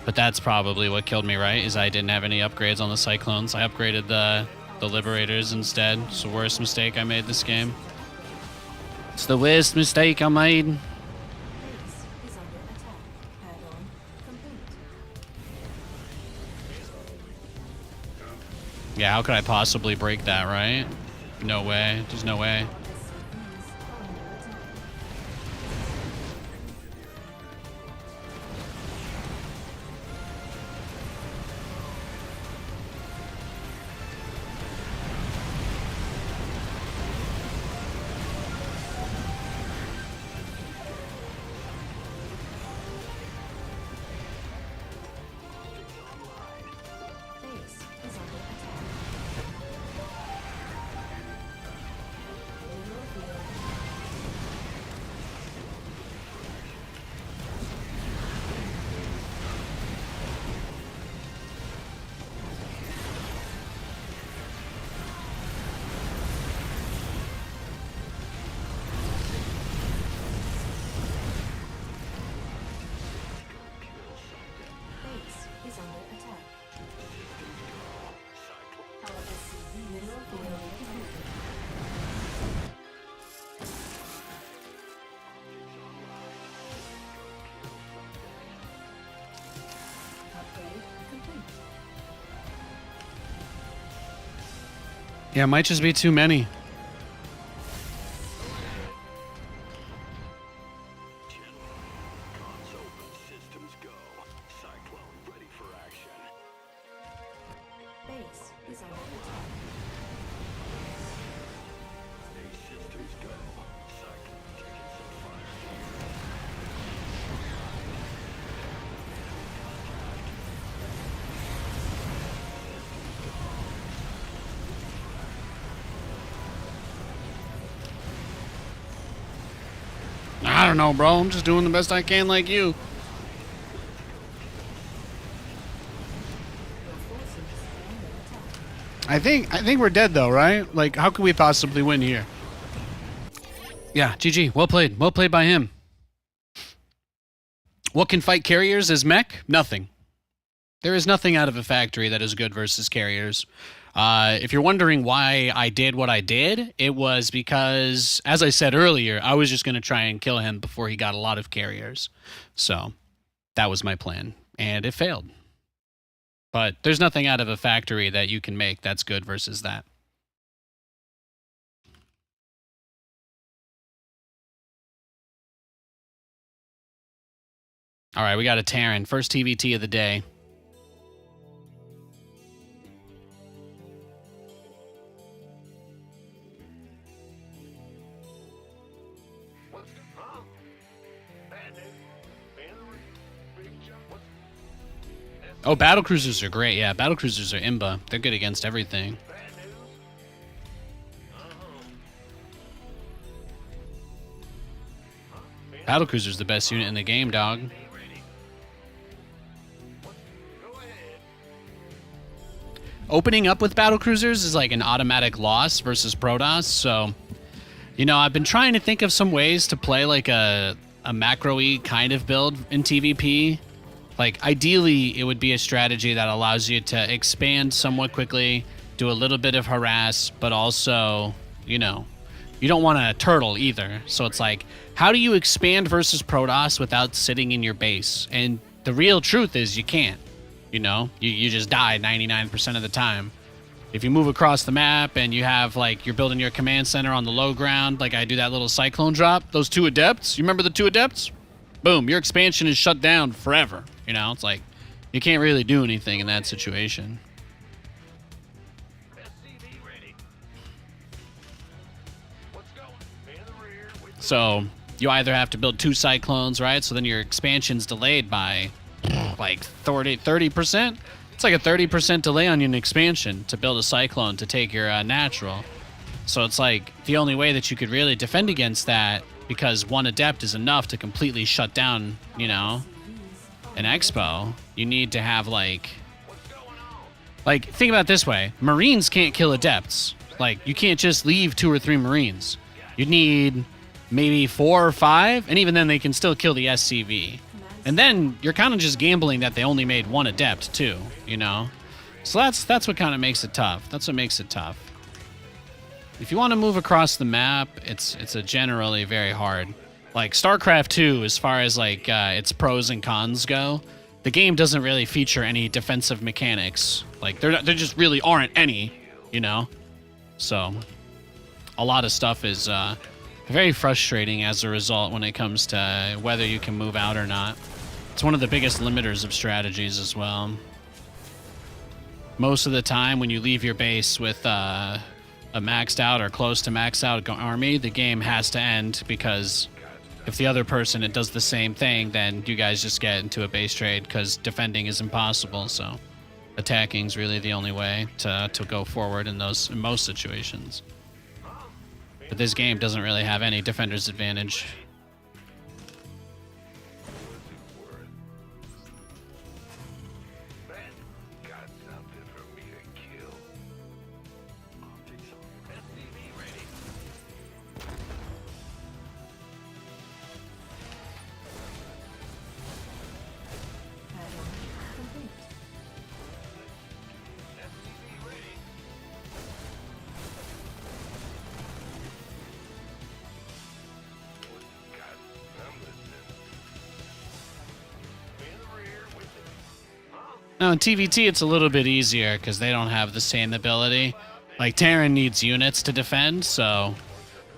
but that's probably what killed me, right? Is I didn't have any upgrades on the Cyclones. I upgraded the Liberators instead. It's the worst mistake I made this game. It's the worst mistake I made. Base is under attack. Add-on complete. Yeah, how could I possibly break that, right? No way. There's no way. SCVs are under attack. Base is under attack. Mineral field. Base is under attack. Our SCV mineral field depleted. Upgrade complete. Yeah, it might just be too many. Comms open. Systems go. Cyclone ready for action. Base is under attack. Systems go. Cyclone taking some fire here. I don't know, bro. I'm just doing the best I can like you. Your forces are under attack. I think we're dead though, right? Like, how could we possibly win here? Yeah, GG. Well played. Well played by him. What can fight carriers as mech? Nothing. There is nothing out of a factory that is good versus carriers. If you're wondering why I did what I did, it was because, as I said earlier, I was just going to try and kill him before he got a lot of carriers. So that was my plan, and it failed. But there's nothing out of a factory that you can make that's good versus that. All right, we got a Terran. First TVT of the day. What's huh? Bad news. Banner, big jump. What's Oh, Battlecruisers are great. Yeah, Battlecruisers are imba. They're good against everything. bad news? Battlecruiser's the best unit in the game, dog. Ain't ready. What? Go ahead. opening up with Battlecruisers is like an automatic loss versus Protoss. So, you know, I've been trying to think of some ways to play like a macro-y kind of build in TVP. Like, ideally, it would be a strategy that allows you to expand somewhat quickly, do a little bit of harass, but also, you know, you don't want to turtle either. So it's like, how do you expand versus Protoss without sitting in your base? And the real truth is you can't. You know, you just die 99% of the time. If you move across the map and you have, like, you're building your command center on the low ground, like I do that little Cyclone drop, those 2 Adepts, you remember the 2 Adepts? Boom, your expansion is shut down forever. You know, it's like, you can't really do anything in that situation. SCV ready. What's going? In the rear with So you either have to build 2 Cyclones, right? So then your expansion's delayed by like 30%. It's like a 30% delay on your expansion to build a Cyclone to take your natural. So it's like the only way that you could really defend against that, because 1 Adept is enough to completely shut down, you know, an Expo. You need to have like think about it this way. Marines can't kill Adepts. Like, you can't just leave 2 or 3 Marines. You need maybe 4 or 5, and even then they can still kill the SCV. And then you're kind of just gambling that they only made 1 Adept too, you know? So that's what kind of makes it tough. That's what makes it tough. If you want to move across the map, it's a generally very hard. Like StarCraft 2, as far as like its pros and cons go, the game doesn't really feature any defensive mechanics. Like there just really aren't any, you know? So a lot of stuff is very frustrating as a result when it comes to whether you can move out or not. It's one of the biggest limiters of strategies as well. Most of the time when you leave your base with a maxed out or close to maxed out army, the game has to end, because if the other person it does the same thing, then you guys just get into a base trade because defending is impossible. So attacking is really the only way to go forward in most situations. But this game doesn't really have any defender's advantage. Got something for me to kill. optics. SCV ready. Add-on complete. SCV ready. I'm listening. In the rear with it. Now in TVT it's a little bit easier because they don't have the same ability. Like Terran needs units to defend, so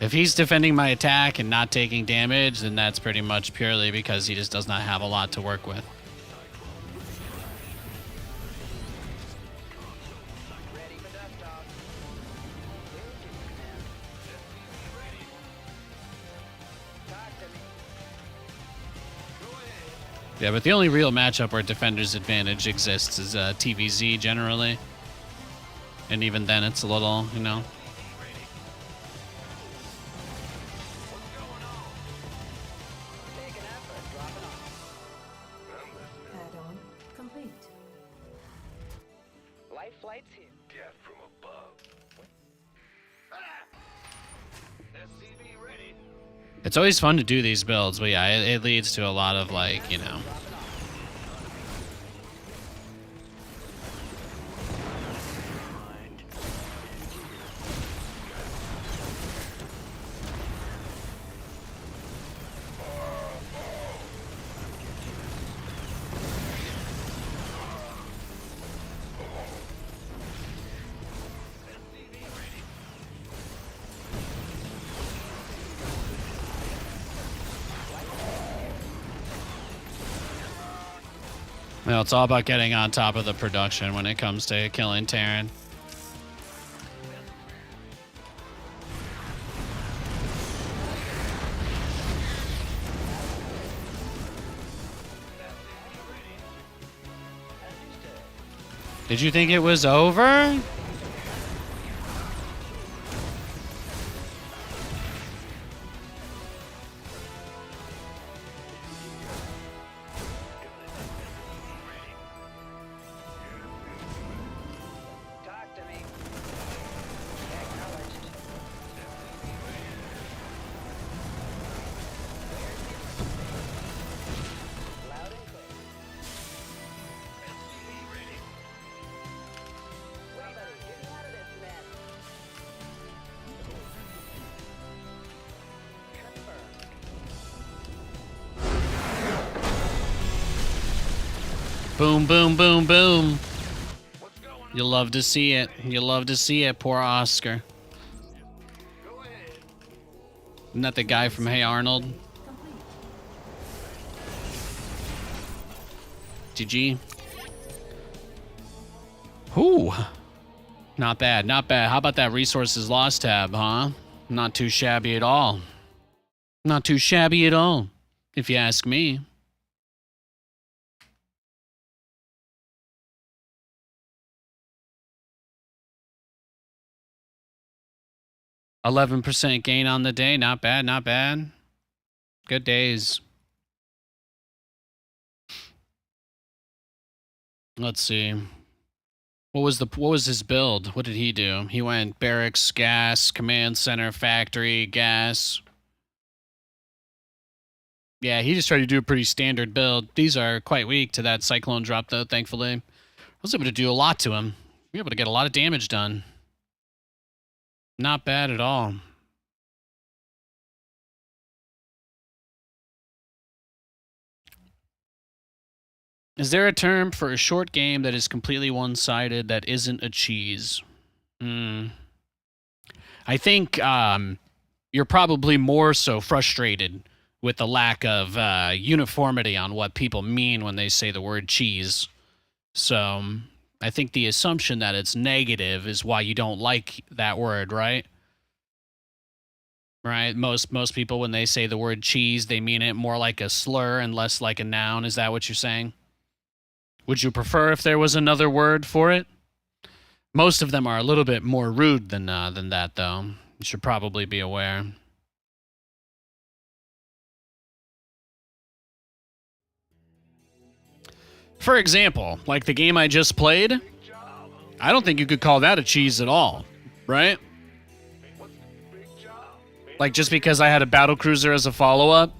if he's defending my attack and not taking damage, then that's pretty much purely because he just does not have a lot to work with. Ready for desktop. Talk to me. Yeah, but the only real matchup where defender's advantage exists is TVZ generally. And even then it's a little, you know. Take an effort. Drop it off. Add-on complete. Life flight's here. Death from above. SCV ready. It's always fun to do these builds, but yeah, it leads to a lot of like, you know. Well, it's all about getting on top of the production when it comes to killing Terran. Did you think it was over? Boom, boom, boom, boom. You love to see it. You love to see it, poor Oscar. Isn't that the guy from Hey Arnold? GG. Whew. Not bad, not bad. How about that resources lost tab, huh? Not too shabby at all. Not too shabby at all, if you ask me. %11 gain on the day. Not bad, not bad. Good days. Let's see. What was his build? What did he do? He went barracks, gas, command center, factory, gas. Yeah, he just tried to do a pretty standard build. These are quite weak to that Cyclone drop, though, thankfully. I was able to do a lot to him. We were able to get a lot of damage done. Not bad at all. Is there a term for a short game that is completely one-sided that isn't a cheese? I think you're probably more so frustrated with the lack of uniformity on what people mean when they say the word cheese. So I think the assumption that it's negative is why you don't like that word, right? Right? Most people, when they say the word cheese, they mean it more like a slur and less like a noun. Is that what you're saying? Would you prefer if there was another word for it? Most of them are a little bit more rude than that, though. You should probably be aware. For example, like the game I just played, I don't think you could call that a cheese at all, right? Like, just because I had a Battlecruiser as a follow-up,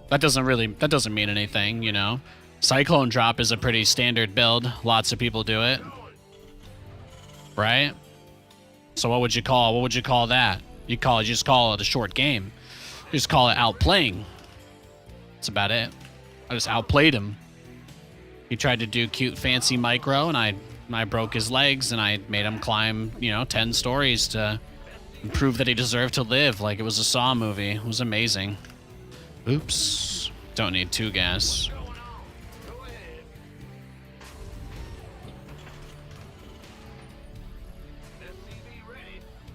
that doesn't mean anything, you know? Cyclone drop is a pretty standard build. Lots of people do it. Right? So what would you call that? You just call it a short game. You just call it outplaying. That's about it. I just outplayed him. He tried to do cute fancy micro, and I broke his legs, and I made him climb, 10 stories to prove that he deserved to live like it was a Saw movie. It was amazing. Oops. Don't need 2 gas.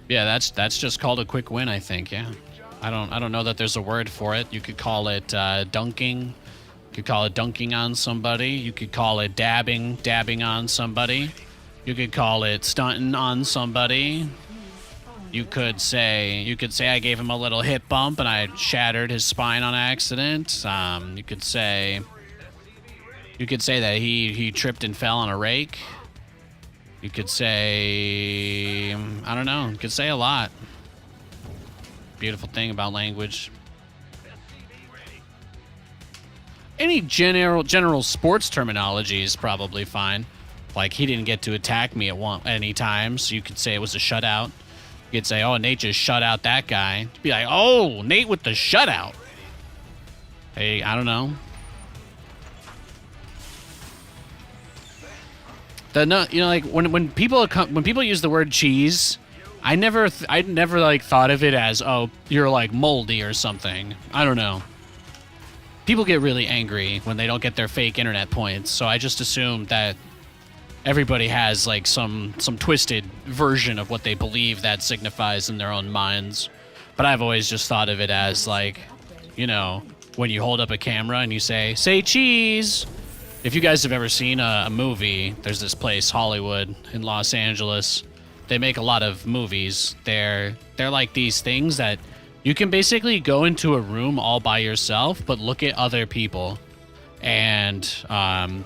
Yeah, that's just called a quick win, I think. Yeah, I don't know that there's a word for it. You could call it dunking. You could call it dunking on somebody. You could call it dabbing on somebody. You could call it stunting on somebody. You could say I gave him a little hip bump and I shattered his spine on accident. You could say that he tripped and fell on a rake. You could say, I don't know, you could say a lot. Beautiful thing about language. Any general sports terminology is probably fine. Like, he didn't get to attack me at any time, so you could say it was a shutout. You could say, oh, Nate just shut out that guy. You'd be like, oh, Nate with the shutout. Hey, I don't know. Like when people use the word cheese, I never like thought of it as, oh, you're like moldy or something. I don't know. People get really angry when they don't get their fake internet points, so I just assume that everybody has like some twisted version of what they believe that signifies in their own minds. But I've always just thought of it as like, when you hold up a camera and you say cheese. If you guys have ever seen a movie, there's this place, Hollywood, in Los Angeles. They make a lot of movies. They're like these things that you can basically go into a room all by yourself, but look at other people. And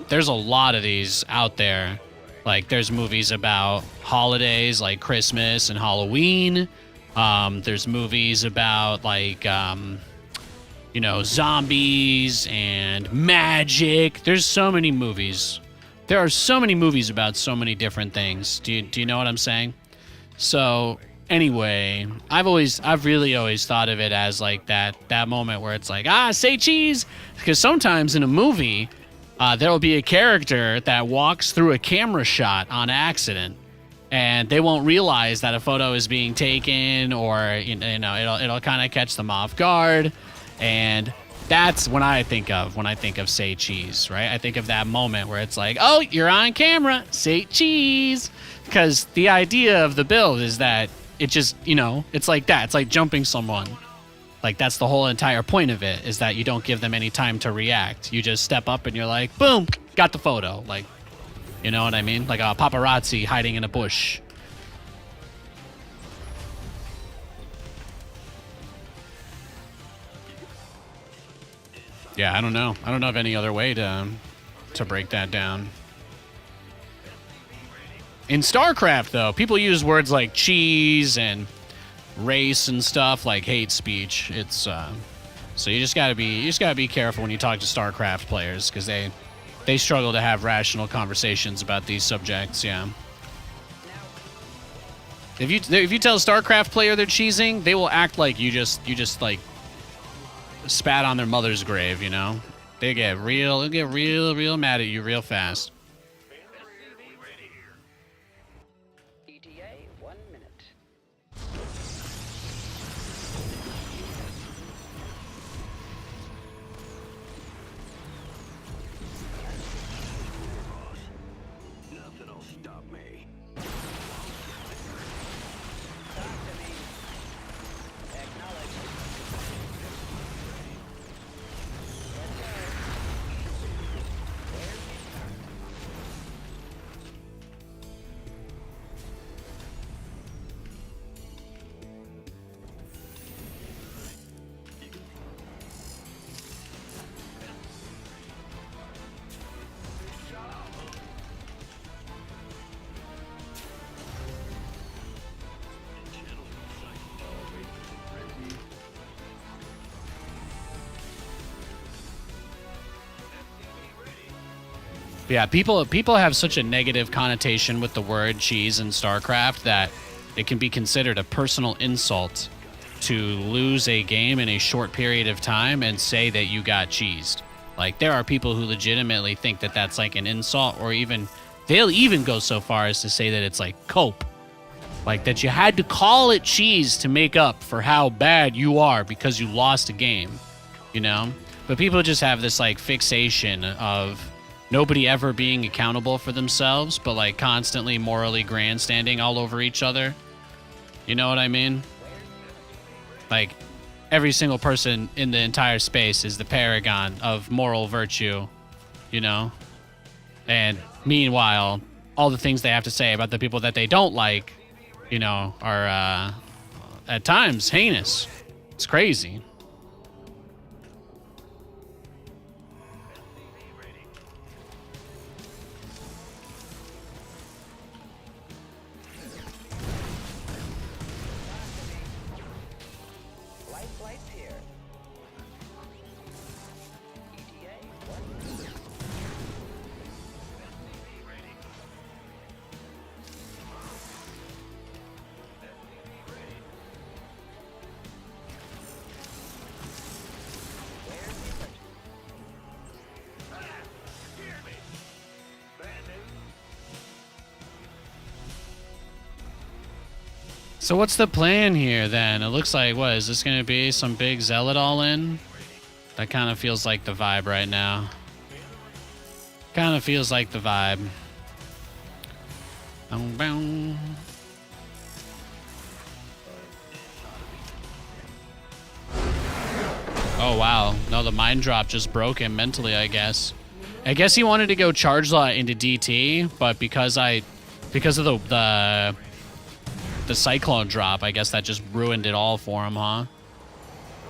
there's a lot of these out there. Like, there's movies about holidays, like Christmas and Halloween. There's movies about, like, zombies and magic. There's so many movies. There are so many movies about so many different things. Do you know what I'm saying? So anyway, I've really always thought of it as like that moment where it's like, say cheese. Because sometimes in a movie, there will be a character that walks through a camera shot on accident, and they won't realize that a photo is being taken, or it'll kind of catch them off guard, and that's when I think of say cheese, right? I think of that moment where it's like, oh, you're on camera, say cheese, because the idea of the build is that it just, it's like that. It's like jumping someone. Like, that's the whole entire point of it, is that you don't give them any time to react. You just step up and you're like, boom, got the photo. Like, you know what I mean? Like a paparazzi hiding in a bush. Yeah, I don't know. I don't know of any other way to break that down. In StarCraft, though, people use words like cheese and race and stuff like hate speech. It's so you just gotta be careful when you talk to StarCraft players, because they struggle to have rational conversations about these subjects. Yeah. If you tell a StarCraft player they're cheesing, they will act like you just like spat on their mother's grave. They get real mad at you real fast. ETA, 1 minute. Nothing will stop me. Yeah, people have such a negative connotation with the word cheese in StarCraft that it can be considered a personal insult to lose a game in a short period of time and say that you got cheesed. Like, there are people who legitimately think that that's like an insult, or they'll even go so far as to say that it's like cope. Like, that you had to call it cheese to make up for how bad you are because you lost a game, But people just have this like fixation of nobody ever being accountable for themselves, but like constantly morally grandstanding all over each other. You know what I mean? Like, every single person in the entire space is the paragon of moral virtue, And meanwhile, all the things they have to say about the people that they don't like, are at times heinous. It's crazy. Light flights here. ETA, 1 minute. So what's the plan here then? It looks like, what, is this going to be some big zealot all in? That kind of feels like the vibe right now. Kind of feels like the vibe. Boom, boom. Oh, wow. No, the mind drop just broke him mentally, I guess. I guess he wanted to go charge lot into DT, but because of the Cyclone drop, I guess that just ruined it all for him, huh?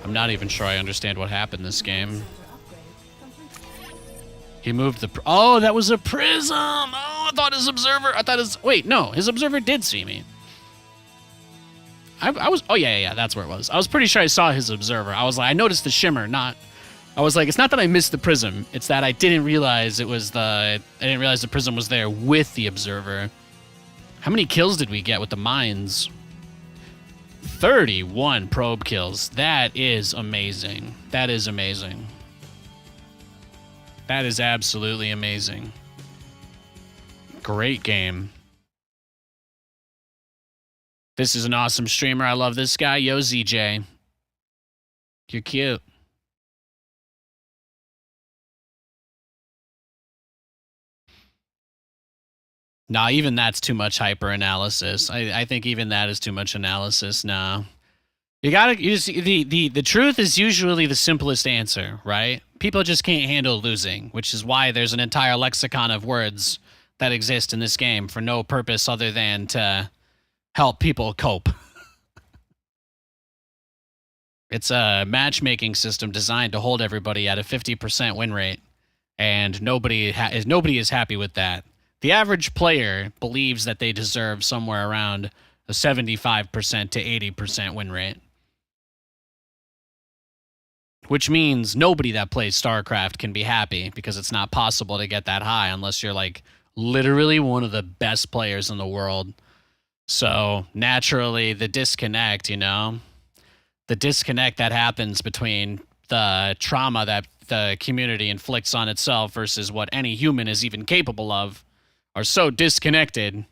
I'm not even sure I understand what happened this game. He moved the... Oh, that was a prism! Oh, I thought his observer... Wait, no, his observer did see me. I was... Oh, yeah, that's where it was. I was pretty sure I saw his observer. I was like, I noticed the shimmer, not... I was like, it's not that I missed the prism. It's that I didn't realize it was the... I didn't realize the prism was there with the observer. How many kills did we get with the mines? 31 probe kills. That is amazing. That is amazing. That is absolutely amazing. Great game. This is an awesome streamer. I love this guy. Yo, ZJ. You're cute. Nah, even that's too much hyper analysis. I think even that is too much analysis. Nah. You just the truth is usually the simplest answer, right? People just can't handle losing, which is why there's an entire lexicon of words that exist in this game for no purpose other than to help people cope. It's a matchmaking system designed to hold everybody at a 50% win rate, and nobody is happy with that. The average player believes that they deserve somewhere around a 75% to 80% win rate. Which means nobody that plays StarCraft can be happy because it's not possible to get that high unless you're like literally one of the best players in the world. So naturally, the disconnect, the disconnect that happens between the trauma that the community inflicts on itself versus what any human is even capable of are so disconnected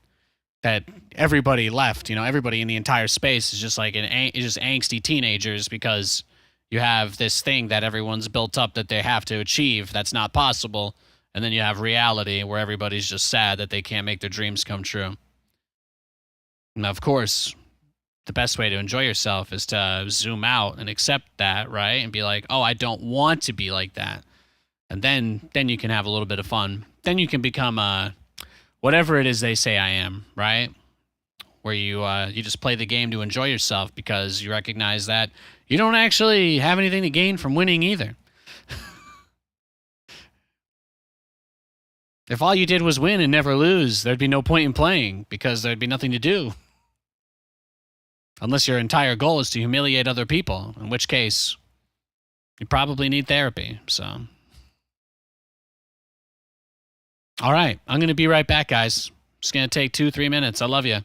that everybody left, everybody in the entire space is just like just angsty teenagers because you have this thing that everyone's built up that they have to achieve that's not possible, and then you have reality where everybody's just sad that they can't make their dreams come true. And of course, the best way to enjoy yourself is to zoom out and accept that, right? And be like, oh, I don't want to be like that. And then you can have a little bit of fun. Then you can become whatever it is they say I am, right? Where you just play the game to enjoy yourself because you recognize that you don't actually have anything to gain from winning either. If all you did was win and never lose, there'd be no point in playing because there'd be nothing to do. Unless your entire goal is to humiliate other people, in which case you probably need therapy. So, all right, I'm going to be right back, guys. Just going to take 2-3 minutes. I love you.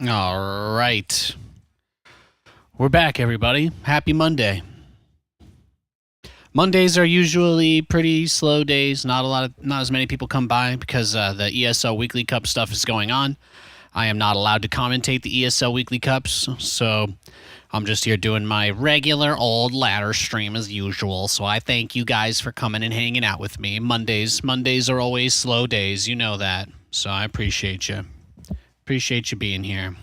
All right. We're back, everybody. Happy Monday. Mondays are usually pretty slow days. Not as many people come by because the ESL Weekly Cup stuff is going on. I am not allowed to commentate the ESL Weekly Cups, so I'm just here doing my regular old ladder stream as usual. So I thank you guys for coming and hanging out with me. Mondays are always slow days, you know that. So I appreciate you. Appreciate you being here.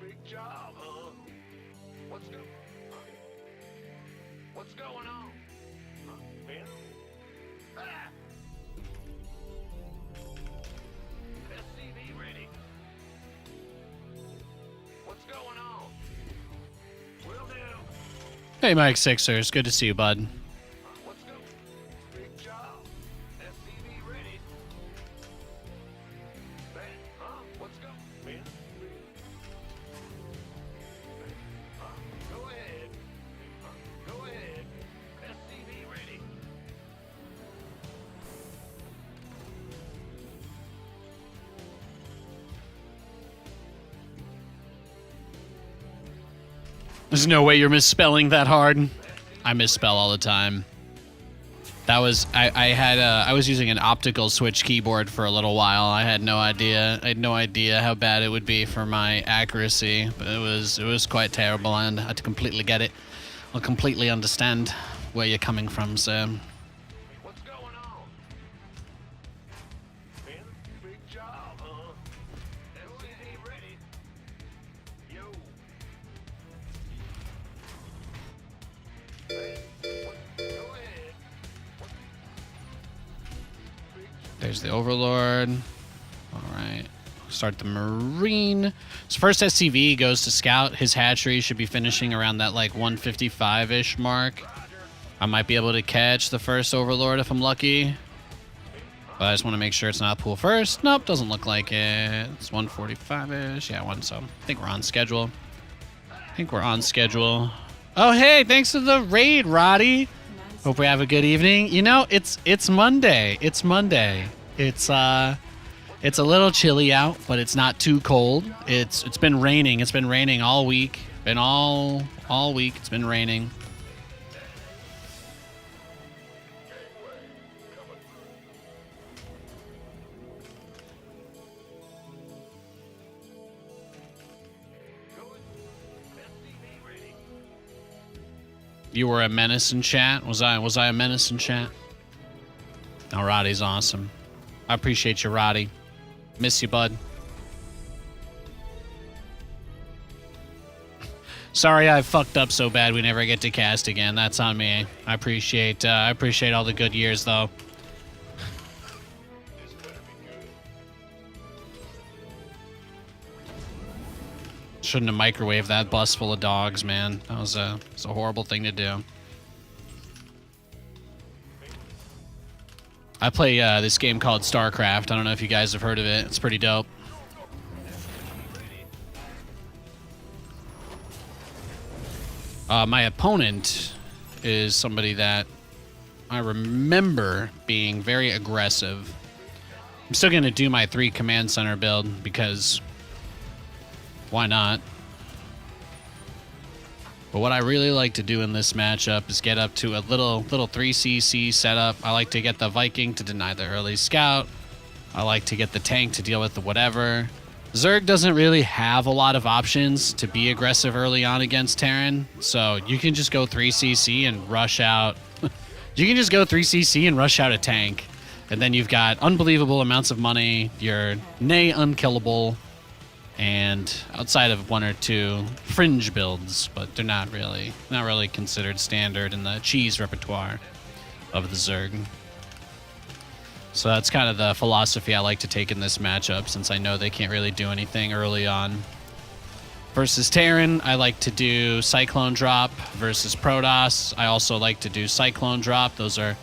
Big job, huh? What's going on? Ben? Ah! SCV ready. What's going on? Will do. Hey, Mike Sixers. Good to see you, bud. Let's go. Big job. SCV ready. Ben, huh? Let's go. Ben, go ahead. Go ahead. SCV ready. There's no way you're misspelling that hard. I misspell all the time. That was I was using an optical switch keyboard for a little while. I had no idea. I had no idea how bad it would be for my accuracy, but it was quite terrible, and I had to completely get it. I'll completely understand where you're coming from, Sam. What's going on? Ben, big job, huh? SCV ready. Yo. Ben, go ahead. There's the Overlord. All right. Start the Marine. So first SCV goes to Scout. His hatchery should be finishing around that like 155-ish mark. I might be able to catch the first Overlord if I'm lucky. But I just want to make sure it's not pool first. Nope, doesn't look like it. It's 145-ish. Yeah, so I think we're on schedule. Oh, hey, thanks for the raid, Roddy. Hope we have a good evening. You know, it's Monday. It's Monday. It's a little chilly out, but it's not too cold. It's been raining. It's been raining all week. Been all week. It's been raining. You were a menace in chat? Was I a menace in chat? Oh, Roddy's awesome. I appreciate you, Roddy. Miss you, bud. Sorry I fucked up so bad we never get to cast again. That's on me. I appreciate all the good years, though. Shouldn't have microwaved that bus full of dogs, man. That was a horrible thing to do. I play this game called StarCraft. I don't know if you guys have heard of it. It's pretty dope. My opponent is somebody that I remember being very aggressive. I'm still going to do my 3 command center build because why not? But what I really like to do in this matchup is get up to a little 3cc setup. I like to get the Viking to deny the early scout. I like to get the tank to deal with the whatever. Zerg doesn't really have a lot of options to be aggressive early on against Terran, so you can just go 3cc and rush out. You can just go 3cc and rush out a tank, and then you've got unbelievable amounts of money. You're nay unkillable. And outside of 1 or 2 fringe builds, but they're not really considered standard in the cheese repertoire of the Zerg. So that's kind of the philosophy I like to take in this matchup, since I know they can't really do anything early on. Versus Terran, I like to do Cyclone drop. Versus Protoss, I also like to do Cyclone drop. Those are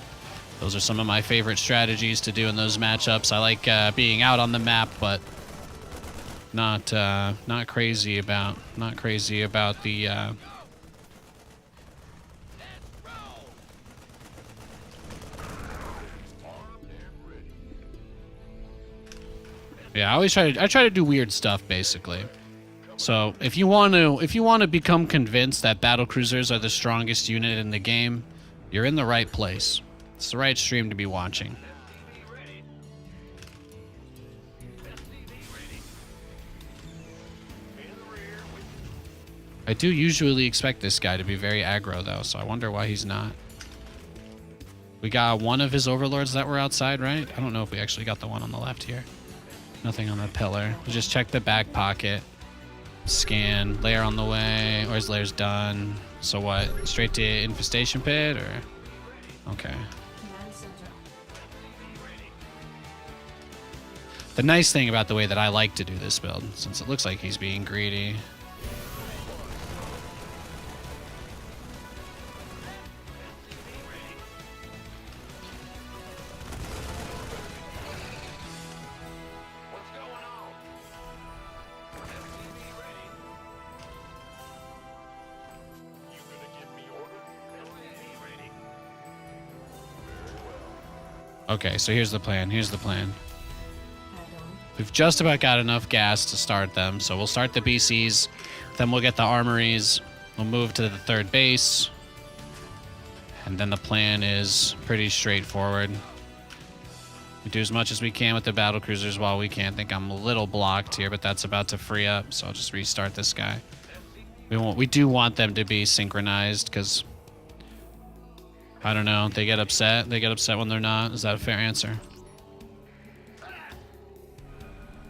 some of my favorite strategies to do in those matchups. I like being out on the map, but not crazy about the. Yeah, I try to do weird stuff basically. So if you want to become convinced that Battlecruisers are the strongest unit in the game, you're in the right place. It's the right stream to be watching. I do usually expect this guy to be very aggro though, so I wonder why he's not. We got one of his overlords that were outside, right? I don't know if we actually got the one on the left here. Nothing on the pillar. We'll just check the back pocket. Scan. Lair on the way. Or his lair's done. So what? Straight to infestation pit or? Okay. Command center. The nice thing about the way that I like to do this build, since it looks like he's being greedy. Okay, so here's the plan. Add on. We've just about got enough gas to start them, so we'll start the BCs, then we'll get the armories, we'll move to the third base, and then the plan is pretty straightforward. We do as much as we can with the Battlecruisers while we can. I think I'm a little blocked here, but that's about to free up, so I'll just restart this guy. We do want them to be synchronized, because I don't know. They get upset. They get upset when they're not. Is that a fair answer?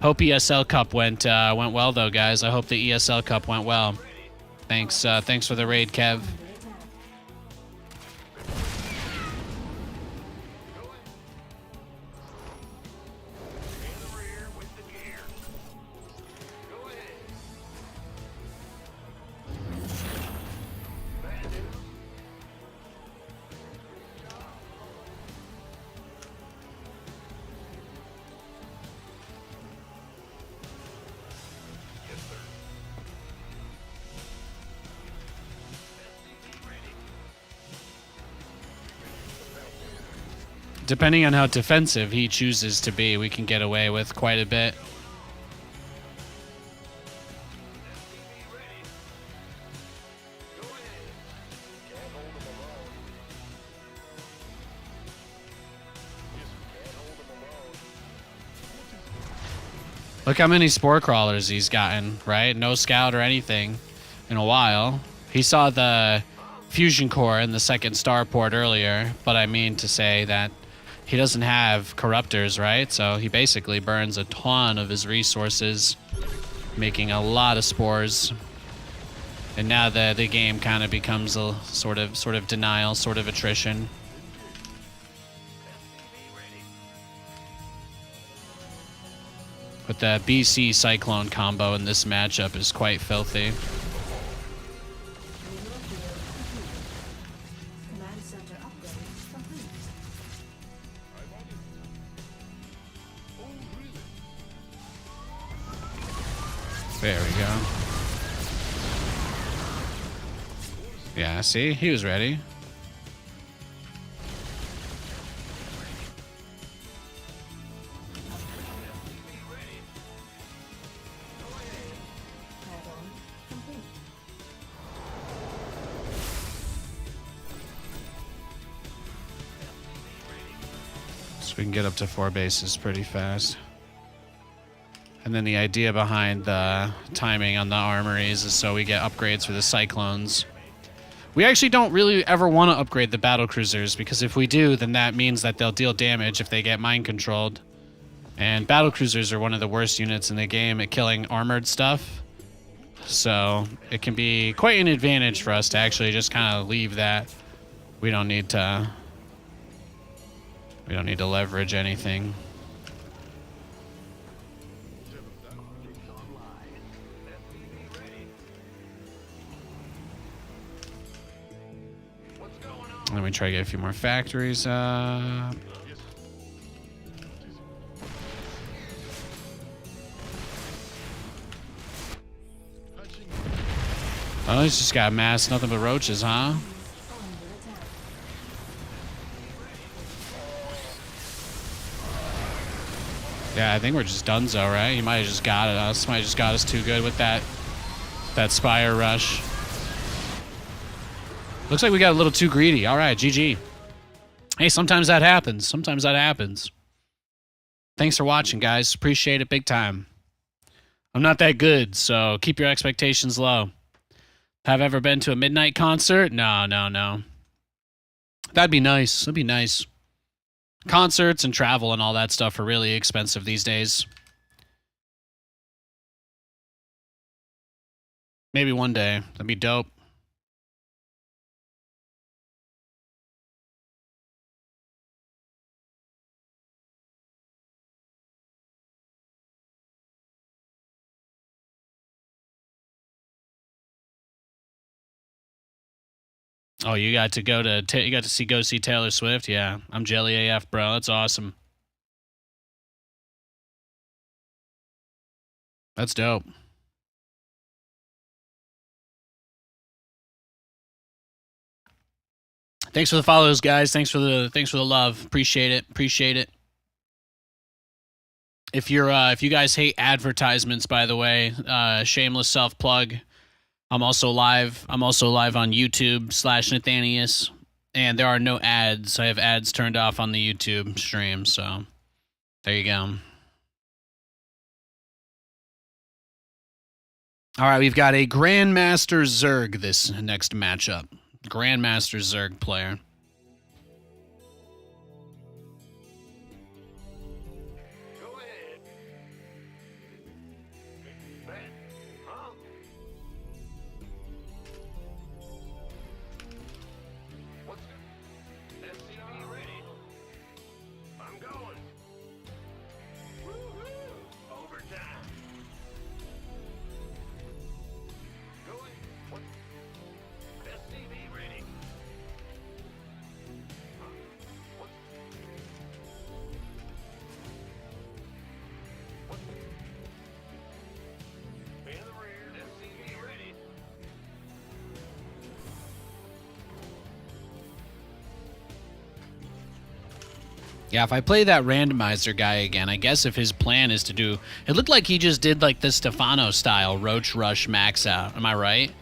Hope ESL Cup went well though, guys. I hope the ESL Cup went well. Thanks for the raid, Kev. Under attack. Depending on how defensive he chooses to be, we can get away with quite a bit. Look how many spore crawlers he's gotten, right? No scout or anything in a while. He saw the fusion core in the second starport earlier, but I mean to say that he doesn't have corruptors, right? So he basically burns a ton of his resources, making a lot of spores. And now the game kind of becomes a sort of denial, sort of attrition. But the BC Cyclone combo in this matchup is quite filthy. Command center upgrade complete. There we go. Yeah, see? He was ready. Add-on complete. So we can get up to 4 bases pretty fast. And then the idea behind the timing on the armories is so we get upgrades for the Cyclones. We actually don't really ever want to upgrade the Battlecruisers, because if we do, then that means that they'll deal damage if they get mind controlled. And Battlecruisers are one of the worst units in the game at killing armored stuff. So it can be quite an advantage for us to actually just kind of leave that. We don't need to leverage anything. me try to get a few more factories up. Oh, he's just got mass, nothing but roaches, huh? Yeah, I think we're just donezo, right? He might have just got us. Might have just got us too good with that Spire rush. Looks like we got a little too greedy. All right, GG. Hey, sometimes that happens. Sometimes that happens. Thanks for watching, guys. Appreciate it big time. I'm not that good, so keep your expectations low. Have ever been to a midnight concert? No, no, no. That'd be nice. That'd be nice. Concerts and travel and all that stuff are really expensive these days. Maybe one day. That'd be dope. Oh, you got to go to go see Taylor Swift? Yeah, I'm jelly AF, bro. That's awesome. That's dope. Thanks for the follows, guys. Thanks for the love. Appreciate it. Appreciate it. If you guys hate advertisements, by the way, shameless self plug. I'm also live on YouTube /Nathanias, and there are no ads. I have ads turned off on the YouTube stream, so there you go. All right, we've got a Grandmaster Zerg this next matchup. Grandmaster Zerg player. Go ahead. Bet. Huh? What's SCV ready? I'm going. Woo-hoo! Overtime. Go ahead. What? SCV ready. Huh? What? What? In the rear, SCV ready. Yeah, if I play that randomizer guy again, I guess if his plan is to do... It looked like he just did like the Stefano style Roach Rush max out. Am I right?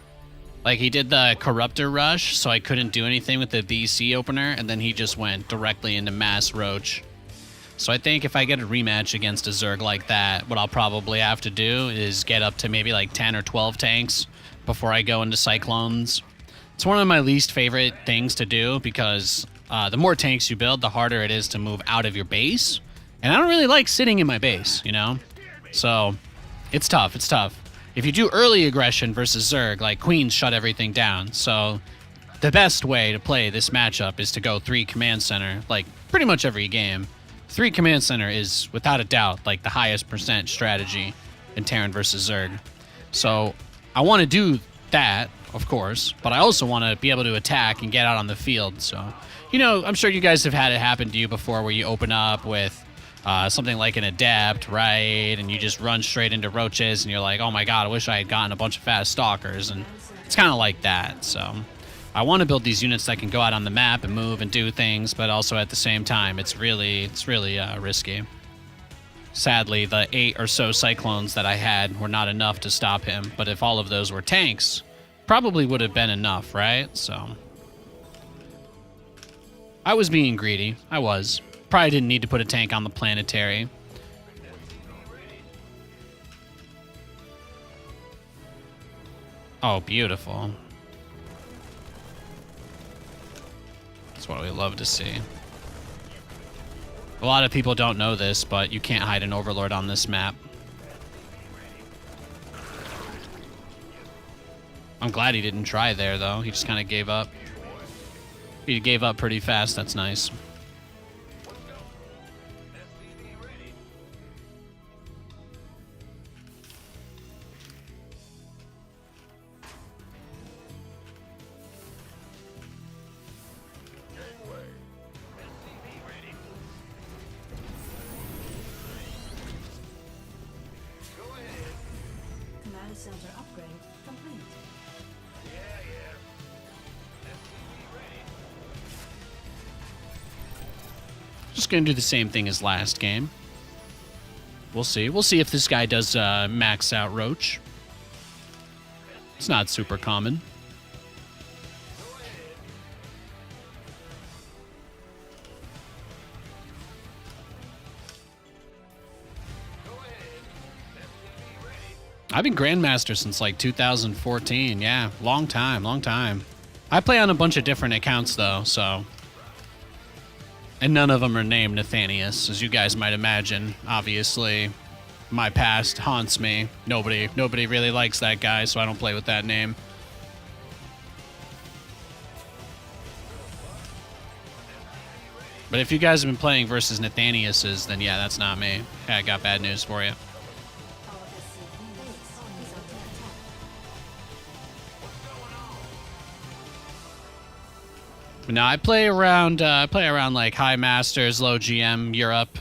Like he did the Corruptor Rush, so I couldn't do anything with the VC opener, and then he just went directly into Mass Roach. So I think if I get a rematch against a Zerg like that, what I'll probably have to do is get up to maybe like 10 or 12 tanks before I go into Cyclones. It's one of my least favorite things to do because the more tanks you build, the harder it is to move out of your base. And I don't really like sitting in my base, you know? So it's tough. It's tough. If you do early aggression versus Zerg, like Queens shut everything down. So the best way to play this matchup is to go 3 command center, like pretty much every game. 3 command center is without a doubt like the highest percent strategy in Terran versus Zerg. So I want to do that, of course, but I also want to be able to attack and get out on the field. So, you know, I'm sure you guys have had it happen to you before where you open up with something like an Adept, right? And you just run straight into roaches and you're like, oh my god, I wish I had gotten a bunch of fast stalkers. And it's kind of like that. So I want to build these units that can go out on the map and move and do things, but also at the same time, it's really risky. Sadly, the 8 or so Cyclones that I had were not enough to stop him, but if all of those were tanks, probably would have been enough, right? So I was being greedy. I was. Probably didn't need to put a tank on the planetary. Oh, beautiful. That's what we love to see. A lot of people don't know this, but you can't hide an Overlord on this map. I'm glad he didn't try there, though. He just kind of gave up. He gave up pretty fast. That's nice. center upgrade complete. Just gonna do the same thing as last game. We'll see. We'll see if this guy does max out Roach. It's not super common. I've been Grandmaster since like 2014. Yeah, long time, long time. I play on a bunch of different accounts though, so. And none of them are named Nathanias, as you guys might imagine. Obviously, my past haunts me. Nobody really likes that guy, so I don't play with that name. But if you guys have been playing versus Nathanias's, then yeah, that's not me. Yeah, I got bad news for you. Our SCV base is under attack. But no, I play around like high masters, low GM Europe,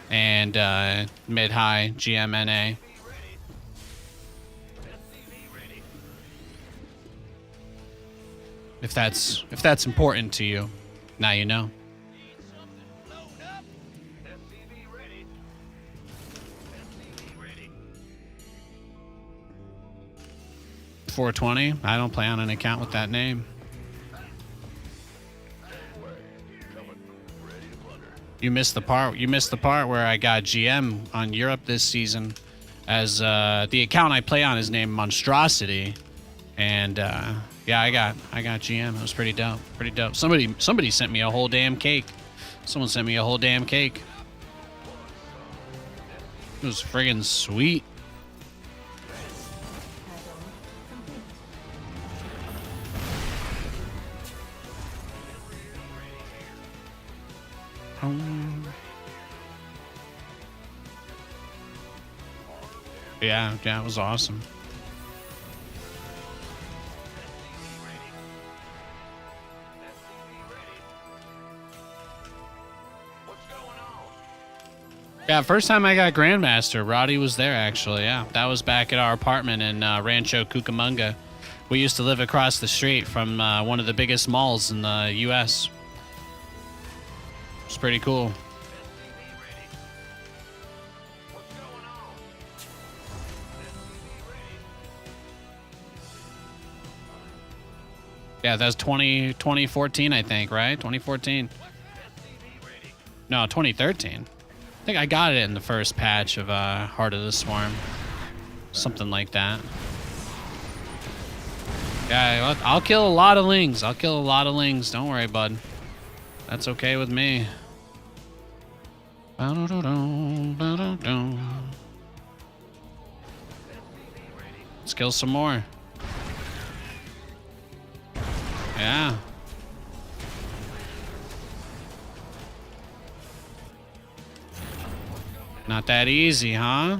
and mid high GM NA. If that's important to you, now you know. 420. I don't play on an account with that name. You missed the part. You missed the part where I got GM on Europe this season, as the account I play on is named Monstrosity, and yeah, I got GM. It was pretty dope. Pretty dope. Somebody sent me a whole damn cake. Someone sent me a whole damn cake. It was friggin' sweet. Yeah, it was awesome. Yeah, first time I got Grandmaster, Roddy was there actually. Yeah, that was back at our apartment in Rancho Cucamonga. We used to live across the street from one of the biggest malls in the U.S. It's pretty cool. Yeah, that was 2014, I think, right? 2014. No, 2013. I think I got it in the first patch of Heart of the Swarm. Something like that. Yeah, I'll kill a lot of lings. I'll kill a lot of lings. Don't worry, bud. That's okay with me. Let's kill some more. Yeah. Not that easy, huh?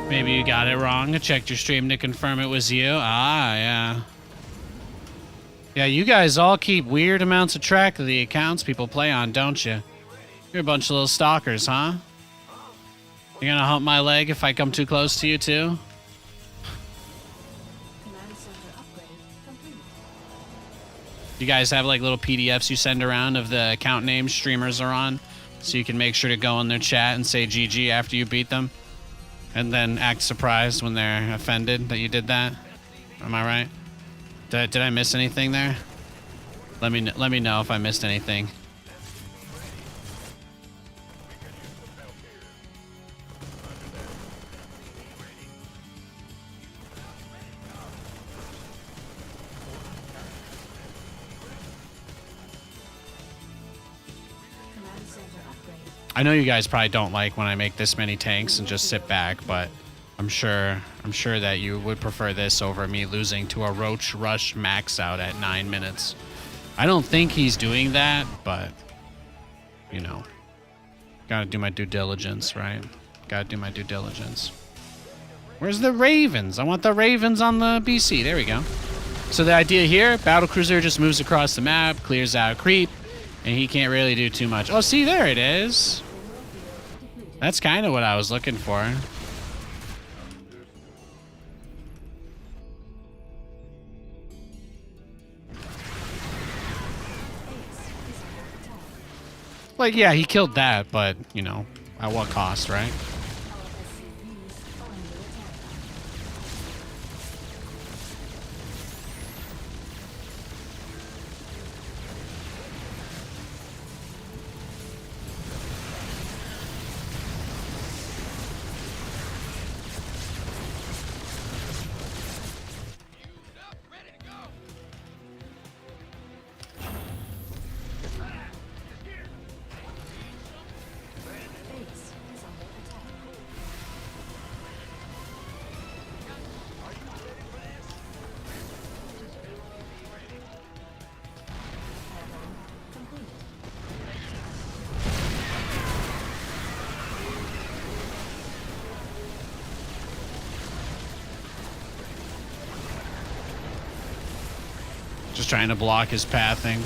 Maybe you got it wrong. I checked your stream to confirm it was you. Ah, yeah. Yeah, you guys all keep weird amounts of track of the accounts people play on, don't you? You're a bunch of little stalkers, huh? You're gonna hump my leg if I come too close to you, too? Command center upgrade complete. You guys have like little PDFs you send around of the account names streamers are on, so you can make sure to go in their chat and say GG after you beat them, and then act surprised when they're offended that you did that. Am I right? Did I miss anything there? Let me know if I missed anything. I know you guys probably don't like when I make this many tanks and just sit back, but I'm sure that you would prefer this over me losing to a Roach Rush max out at 9 minutes. I don't think he's doing that, but you know, gotta do my due diligence, right? Gotta do my due diligence. Where's the Ravens? I want the Ravens on the BC. There we go. So the idea here, Battlecruiser just moves across the map, clears out creep, and he can't really do too much. Oh, see, there it is. That's kind of what I was looking for. Like, yeah, he killed that, but, you know, at what cost, right? Just trying to block his pathing.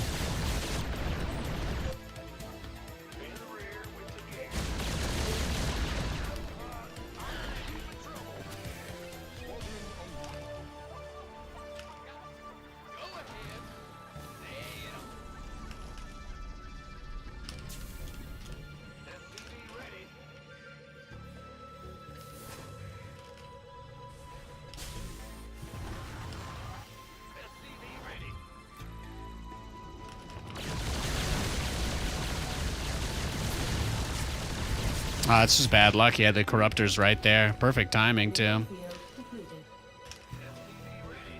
It's just bad luck. He had the Corruptors right there. Perfect timing, too.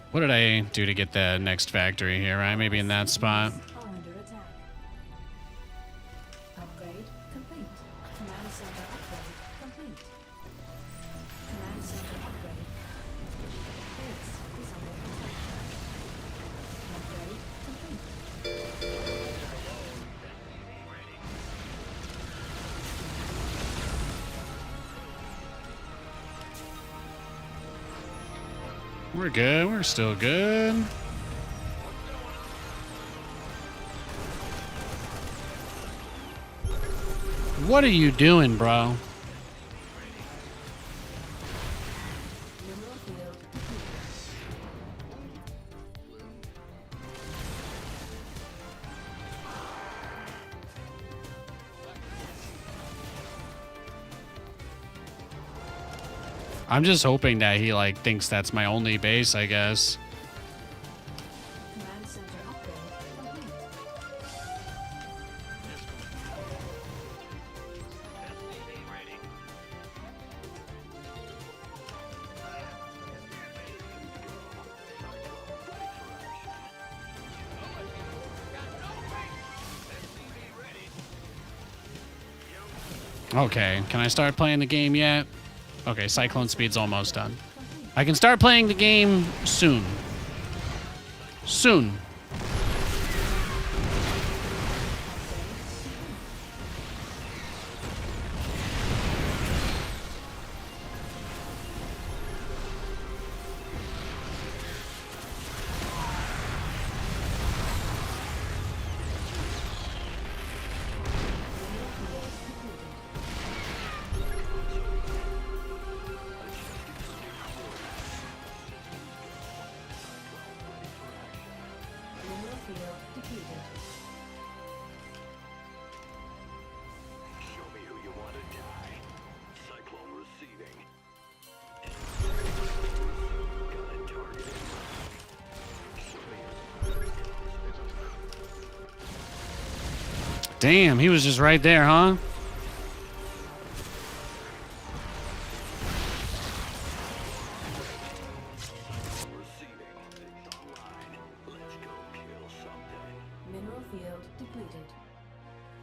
What did I do to get the next factory here, right? Maybe in that spot. Upgrade complete. Command center upgrade complete. Command center upgrade. Base is under attack. Upgrade complete. We're good. We're still good. What are you doing, bro? Mineral field depleted. I'm just hoping that he, like, thinks that's my only base, I guess. Command center upgrade complete. Okay, can I start playing the game yet? Okay, Cyclone speed's almost done. I can start playing the game soon. Soon. Mineral field depleted. Show me who you want to die. Cyclone receiving. Got a target in mind. Show me Damn, he was just right there, huh? receiving. It's online. Let's go kill something. Mineral field depleted.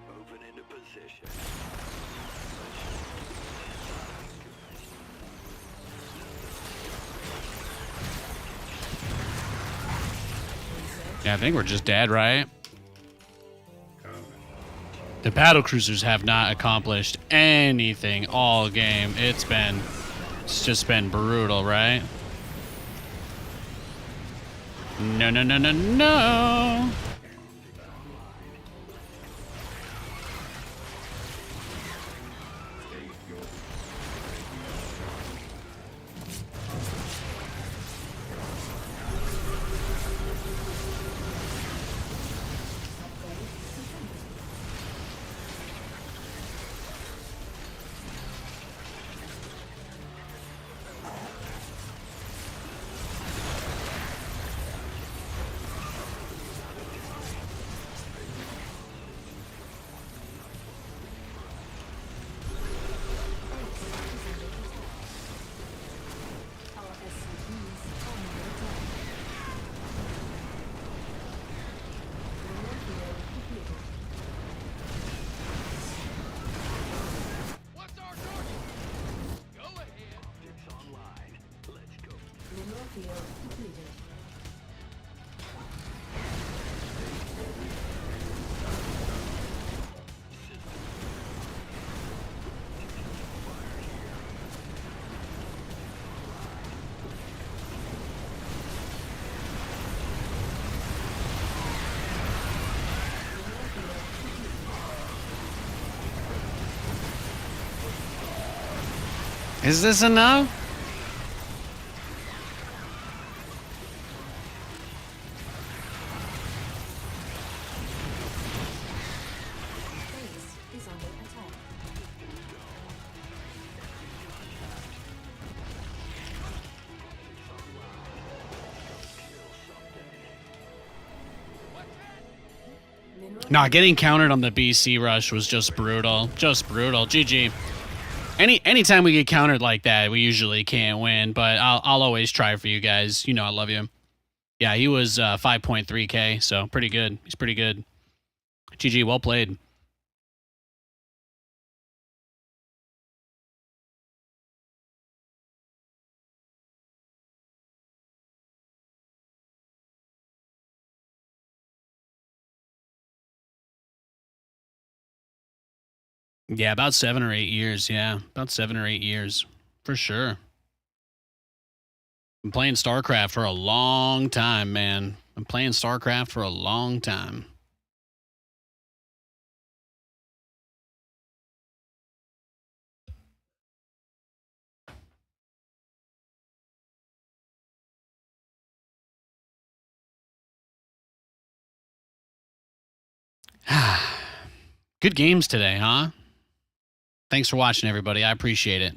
Moving moving into position. Yeah, I think we're just dead, right? Coming. The Battlecruisers have not accomplished anything all game. It's just been brutal, right? No, no, no, no, no. Our SCVs are under attack. Galore field completed. What's our target? Go ahead. Optics online. Let's go. Galore field completed. Is this enough? Base is under attack. Mineral Nah, getting countered on the BC rush was just brutal. Just brutal. GG. Anytime we get countered like that, we usually can't win, but I'll always try for you guys. You know I love you. Yeah, he was 5.3k, so pretty good. He's pretty good. GG, well played. Yeah, about 7 or 8 years. Yeah, about 7 or 8 years. For sure. Been playing StarCraft for a long time, man. Been playing StarCraft for a long time. Good games today, huh? Thanks for watching, everybody. I appreciate it.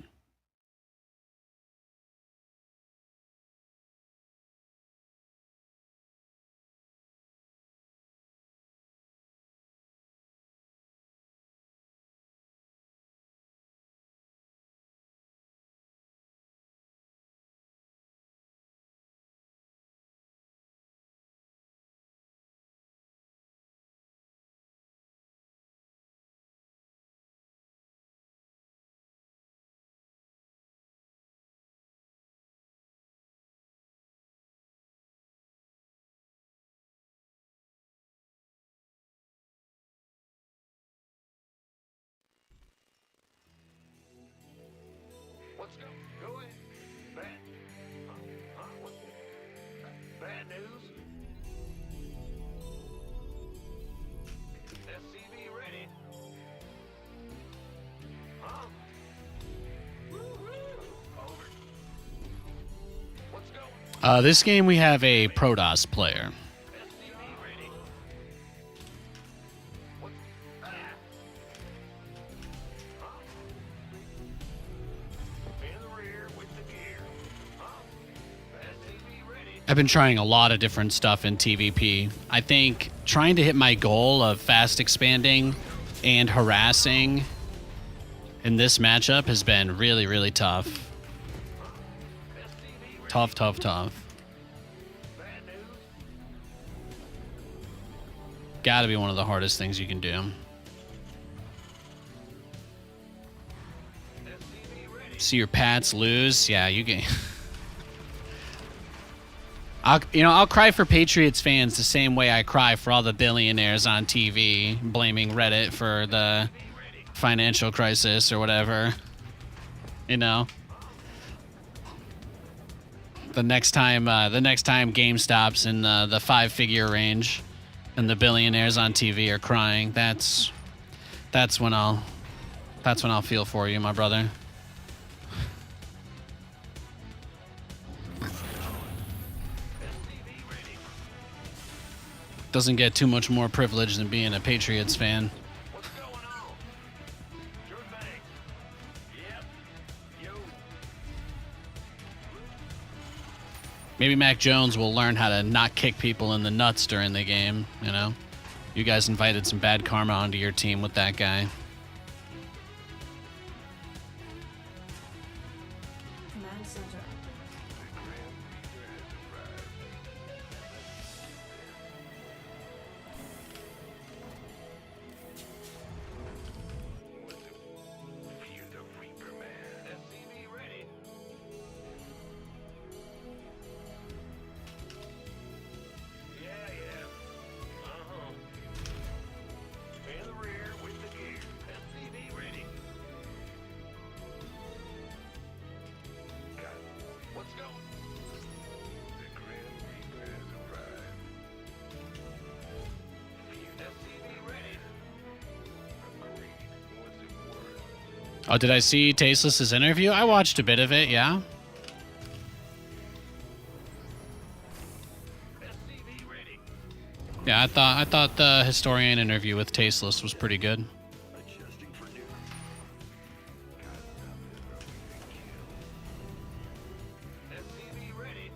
Let's go. Go ahead. Bad. What? Bad news? SCV ready. Huh? Over. Let's go. This game we have a Protoss player. SCV ready. What? In the rear with the gear. SCV ready. I've been trying a lot of different stuff in TVP. I think trying to hit my goal of fast expanding and harassing in this matchup has been really, really tough. Tough, tough, tough. Bad news. Gotta be one of the hardest things you can do. See your Pats lose. Yeah, you get. I'll cry for Patriots fans the same way I cry for all the billionaires on TV blaming Reddit for the financial crisis or whatever. You know. The next time GameStop's in the 5-figure range, and the billionaires on TV are crying, that's when I'll feel for you, my brother. Doesn't get too much more privilege than being a Patriots fan. What's going on? Sure thing. Yep. Yo. Maybe Mac Jones will learn how to not kick people in the nuts during the game, you know? You guys invited some bad karma onto your team with that guy. Command center. Fear the Reaper, man. SCV ready. Yeah. In the rear with the gear. SCV ready. Got it. What's going? The Grim Reaper has arrived. SCV ready. Agreed. What's it worth? Oh, did I see Tasteless's interview? I watched a bit of it, yeah. SCV ready. Yeah, I thought the historian interview with Tasteless was pretty good. Adjusting for new. SCV ready.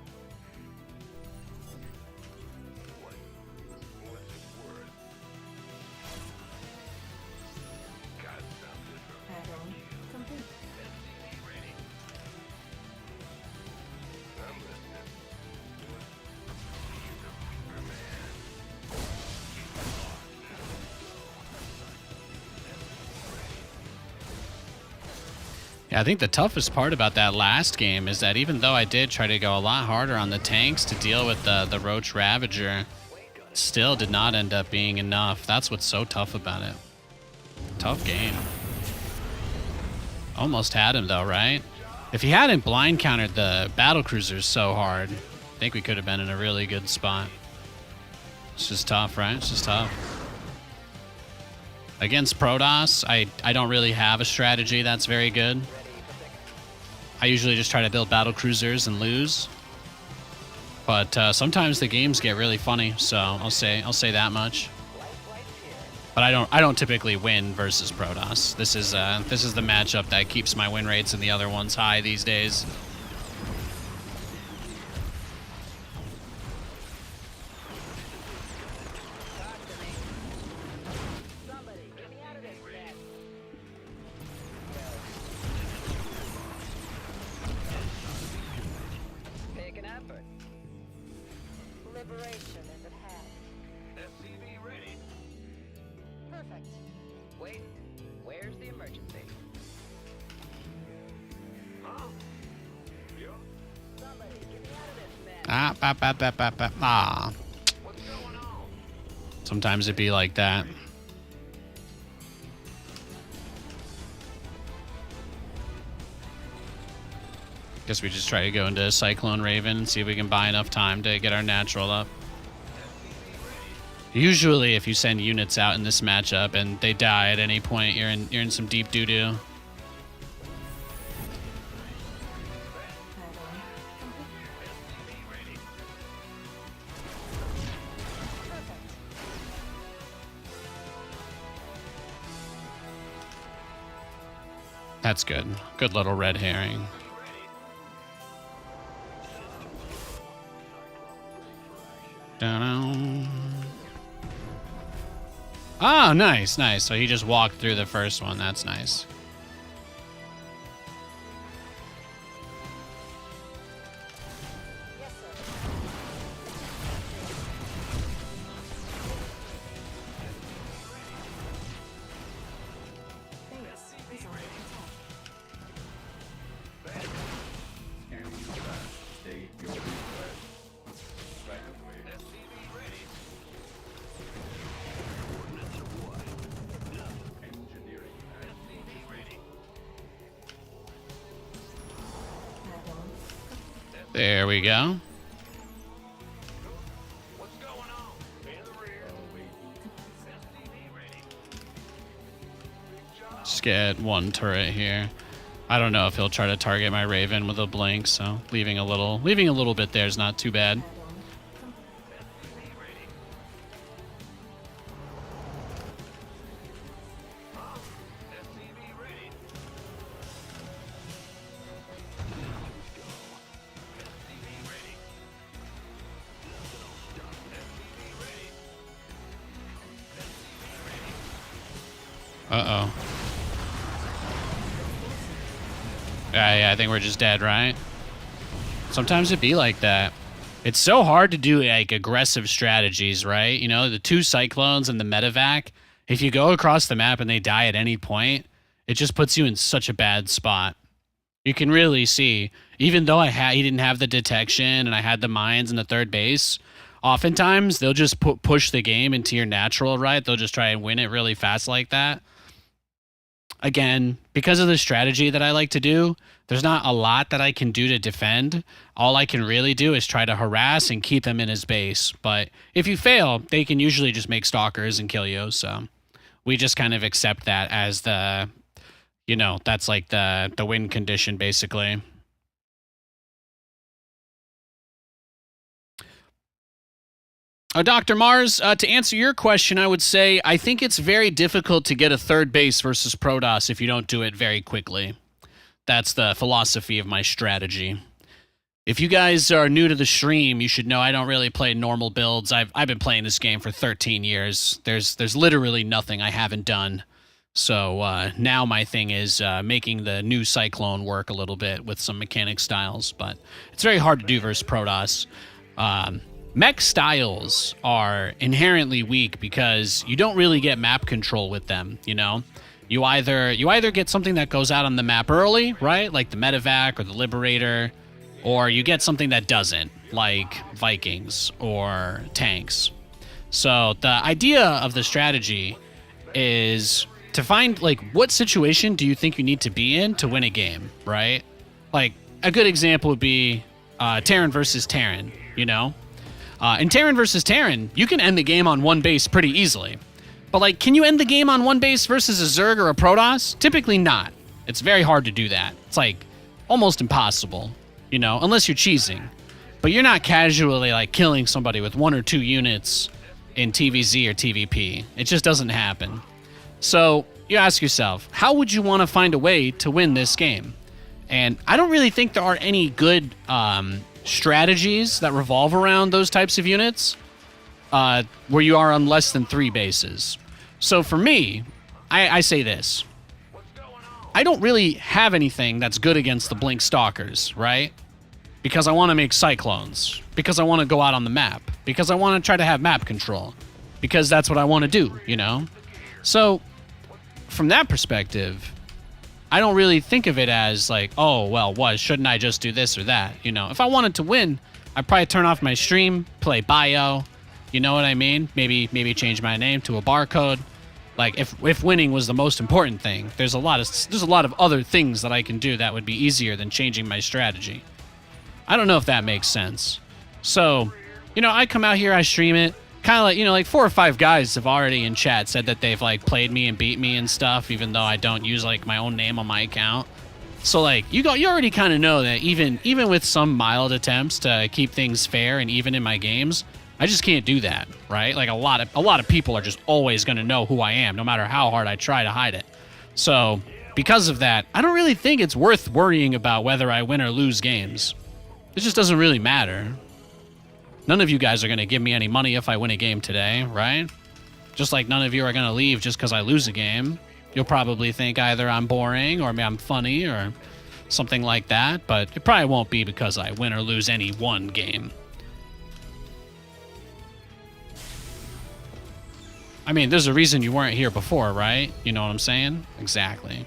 What's it worth? Got something from Add-on complete. SCV ready. I'm listening. He's a Reaper, man. Yeah, I think the toughest part about that last game is that even though I did try to go a lot harder on the tanks to deal with the Roach Ravager, still did not end up being enough. That's what's so tough about it. Tough game. Almost had him though, right? If he hadn't blind countered the Battlecruisers so hard, I think we could have been in a really good spot. It's just tough, right? It's just tough. Against Protoss, I don't really have a strategy that's very good. I usually just try to build Battlecruisers and lose. But sometimes the games get really funny, so I'll say that much. But I don't typically win versus Protoss. This is the matchup that keeps my win rates and the other ones high these days. Somebody, get me out of this mess. Pick an effort. Liberation is at hand. SCV ready. Perfect. Wait, where's the emergency? Huh? Yeah. Somebody, get me out of this mess. Ah. What's going on? Sometimes it be like that. Guess we just try to go into Cyclone Raven and see if we can buy enough time to get our natural up. Usually, if you send units out in this matchup and they die at any point, you're in some deep doo-doo. Add-on complete. Perfect. That's good. Good little red herring. Da-dum. Oh, nice. So he just walked through the first one. That's nice. Yes, sir. Base is under attack. There we go. What's going on? In the rear. SCV ready. Just get one turret here. I don't know if he'll try to target my Raven with a blink, so leaving a little bit there is not too bad. SCV ready. SCV ready. SCV ready. Uh-oh. Yeah, I think we're just dead, right? Sometimes it be like that. It's so hard to do, like, aggressive strategies, right? You know, the 2 Cyclones and the medevac. If you go across the map and they die at any point, it just puts you in such a bad spot. You can really see, even though he didn't have the detection and I had the mines in the third base, oftentimes they'll just push the game into your natural, right? They'll just try and win it really fast like that. Again, because of the strategy that I like to do, there's not a lot that I can do to defend. All I can really do is try to harass and keep him in his base. But if you fail, they can usually just make stalkers and kill you. So we just kind of accept that as the, you know, that's like the win condition, basically. Dr. Mars, to answer your question, I would say I think it's very difficult to get a third base versus Protoss if you don't do it very quickly. That's the philosophy of my strategy. If you guys are new to the stream, you should know I don't really play normal builds. I've been playing this game for 13 years. There's literally nothing I haven't done. So now my thing is making the new Cyclone work a little bit with some mechanic styles, but it's very hard to do versus Protoss. Mech styles are inherently weak because you don't really get map control with them, you know? You either get something that goes out on the map early, right? Like the medevac or the Liberator, or you get something that doesn't, like Vikings or tanks. So the idea of the strategy is to find, like, what situation do you think you need to be in to win a game, right? Like, a good example would be Terran versus Terran, you know? In Terran versus Terran, you can end the game on one base pretty easily. But, like, can you end the game on one base versus a Zerg or a Protoss? Typically not. It's very hard to do that. It's, like, almost impossible, you know, unless you're cheesing. But you're not casually, like, killing somebody with 1 or 2 units in TVZ or TVP. It just doesn't happen. So you ask yourself, how would you want to find a way to win this game? And I don't really think there are any good strategies that revolve around those types of units where you are on less than 3 bases. So for me, I say this. I don't really have anything that's good against the Blink Stalkers, right? Because I want to make Cyclones. Because I want to go out on the map. Because I want to try to have map control. Because that's what I want to do, you know? So, from that perspective, I don't really think of it as like, oh, well, shouldn't I just do this or that? You know, if I wanted to win, I'd probably turn off my stream, play bio, you know what I mean? Maybe change my name to a barcode. Like, if winning was the most important thing, there's a lot of other things that I can do that would be easier than changing my strategy. I don't know if that makes sense. So, you know, I come out here, I stream it. Kind of like, you know, like 4 or 5 guys have already in chat said that they've, like, played me and beat me and stuff, even though I don't use, like, my own name on my account. So, like, you already kind of know that even with some mild attempts to keep things fair and even in my games, I just can't do that, right? Like, a lot of people are just always going to know who I am, no matter how hard I try to hide it. So, because of that, I don't really think it's worth worrying about whether I win or lose games. It just doesn't really matter. None of you guys are going to give me any money if I win a game today, right? Just like none of you are going to leave just because I lose a game. You'll probably think either I'm boring or I'm funny or something like that, but it probably won't be because I win or lose any one game. I mean, there's a reason you weren't here before, right? You know what I'm saying? Exactly.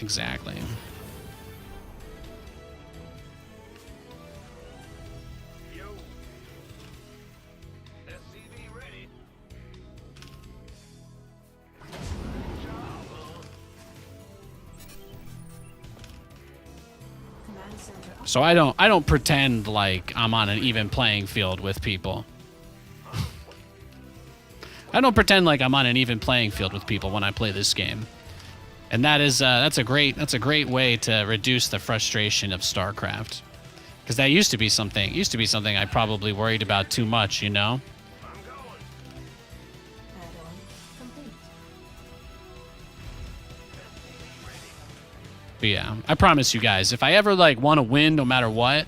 Exactly. Commander So I don't pretend like I'm on an even playing field with people. I don't pretend like I'm on an even playing field with people when I play this game. And that's a great way to reduce the frustration of StarCraft. Because that used to be something I probably worried about too much, you know? Add-on complete. But yeah, I promise you guys, if I ever like want to win no matter what,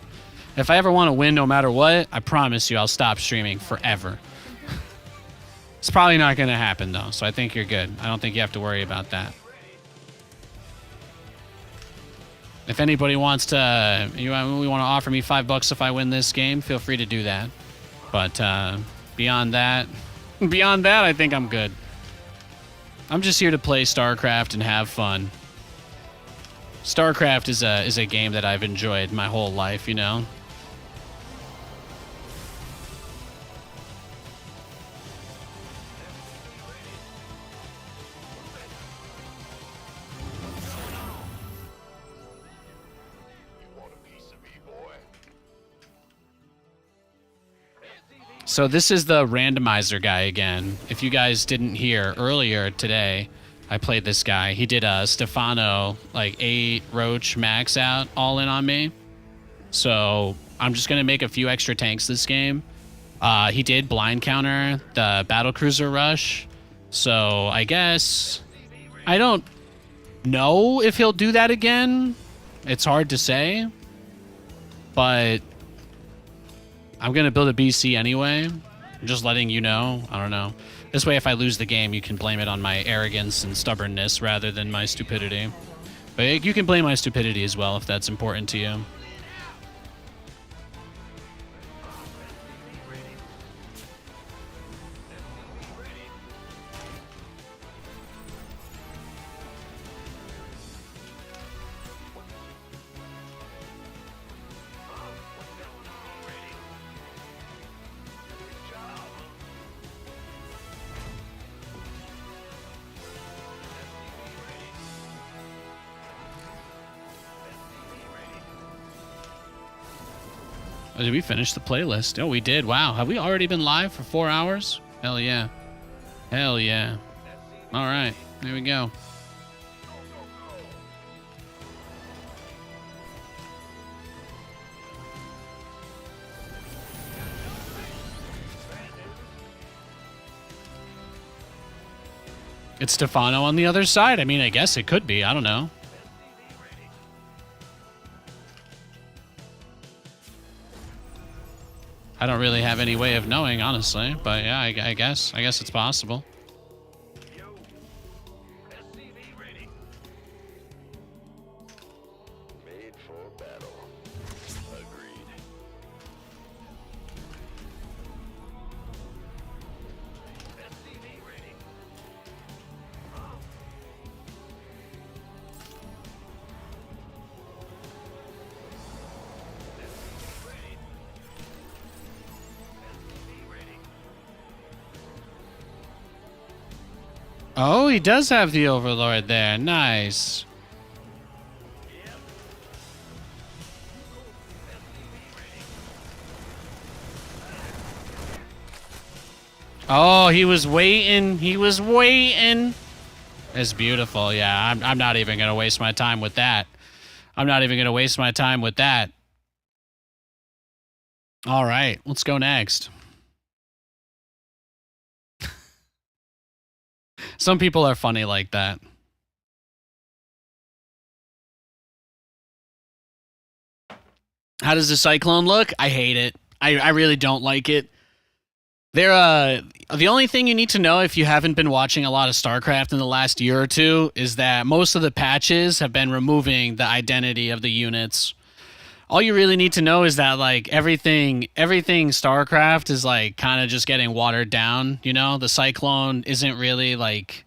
I promise you I'll stop streaming forever. It's probably not going to happen though, so I think you're good. I don't think you have to worry about that. If anybody wants to, we want to offer me $5 if I win this game, feel free to do that. But beyond that, I think I'm good. I'm just here to play StarCraft and have fun. StarCraft is a game that I've enjoyed my whole life, you know. So this is the randomizer guy again. If you guys didn't hear earlier today, I played this guy. He did a Stefano like 8 Roach max out all in on me. So I'm just gonna make a few extra tanks this game. He did blind counter the Battlecruiser rush. So I guess I don't know if he'll do that again. It's hard to say, but I'm going to build a BC anyway. I'm just letting you know. I don't know. This way, if I lose the game, you can blame it on my arrogance and stubbornness rather than my stupidity. But you can blame my stupidity as well if that's important to you. Oh, did we finish the playlist? Oh, we did. Wow. Have we already been live for 4 hours? Hell yeah. Hell yeah. All right. There we go. It's Stefano on the other side. I mean, I guess it could be. I don't know. I don't really have any way of knowing, honestly, but yeah, I guess it's possible. Made for battle. Agreed. Oh, he does have the Overlord there. Nice. Oh, he was waiting. He was waiting. It's beautiful. Yeah, I'm not even going to waste my time with that. I'm not even going to waste my time with that. All right, let's go next. Some people are funny like that. How does the Cyclone look? I hate it. I really don't like it. They're the only thing you need to know if you haven't been watching a lot of StarCraft in the last year or two is that most of the patches have been removing the identity of the units. All you really need to know is that like everything StarCraft is like kind of just getting watered down, you know? The Cyclone isn't really like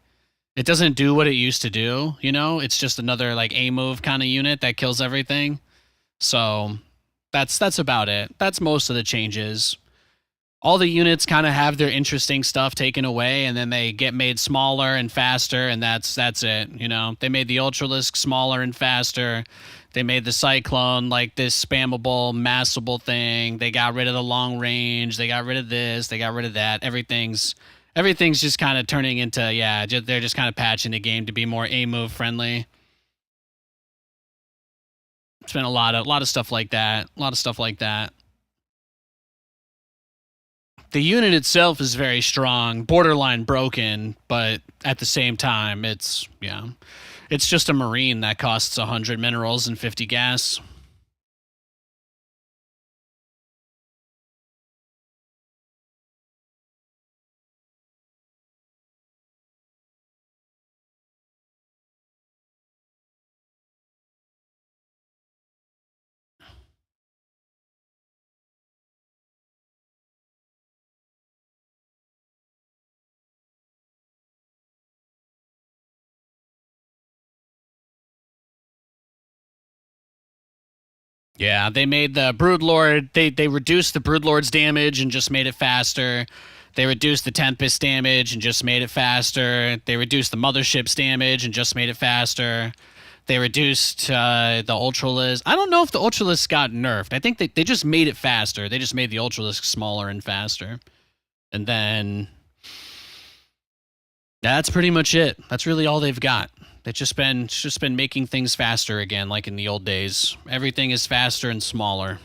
it doesn't do what it used to do, you know? It's just another like A move kind of unit that kills everything. So that's about it. That's most of the changes. All the units kind of have their interesting stuff taken away, and then they get made smaller and faster, and that's it. You know, they made the Ultralisk smaller and faster. They made the Cyclone like this spammable, massable thing. They got rid of the long range. They got rid of this. They got rid of that. Everything's just kind of turning into, yeah, they're just kind of patching the game to be more A-move friendly. It's been a lot of stuff like that. A lot of stuff like that. The unit itself is very strong, borderline broken, but at the same time, it's just a Marine that costs 100 minerals and 50 gas. Yeah, they made the Broodlord, they reduced the Broodlord's damage and just made it faster. They reduced the Tempest damage and just made it faster. They reduced the Mothership's damage and just made it faster. They reduced the Ultralisk. I don't know if the Ultralisk got nerfed. I think they just made it faster. They just made the Ultralisk smaller and faster. And then that's pretty much it. That's really all they've got. It's just been making things faster again, like in the old days. Everything is faster and smaller.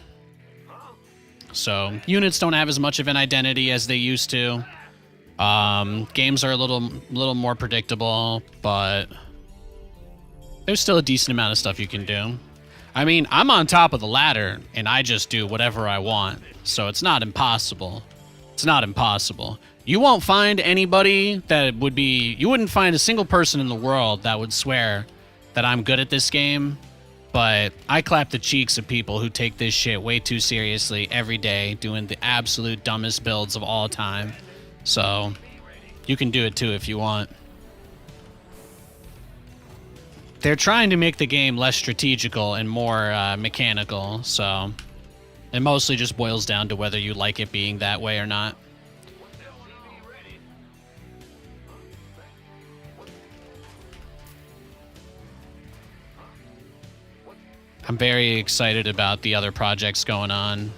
So units don't have as much of an identity as they used to. Games are a little more predictable, but there's still a decent amount of stuff you can do. I mean, I'm on top of the ladder, and I just do whatever I want. So it's not impossible. It's not impossible. You won't find anybody that would be... You wouldn't find a single person in the world that would swear that I'm good at this game, but I clap the cheeks of people who take this shit way too seriously every day, doing the absolute dumbest builds of all time. So, you can do it too if you want. They're trying to make the game less strategical and more mechanical, so... It mostly just boils down to whether you like it being that way or not. I'm very excited about the other projects going on.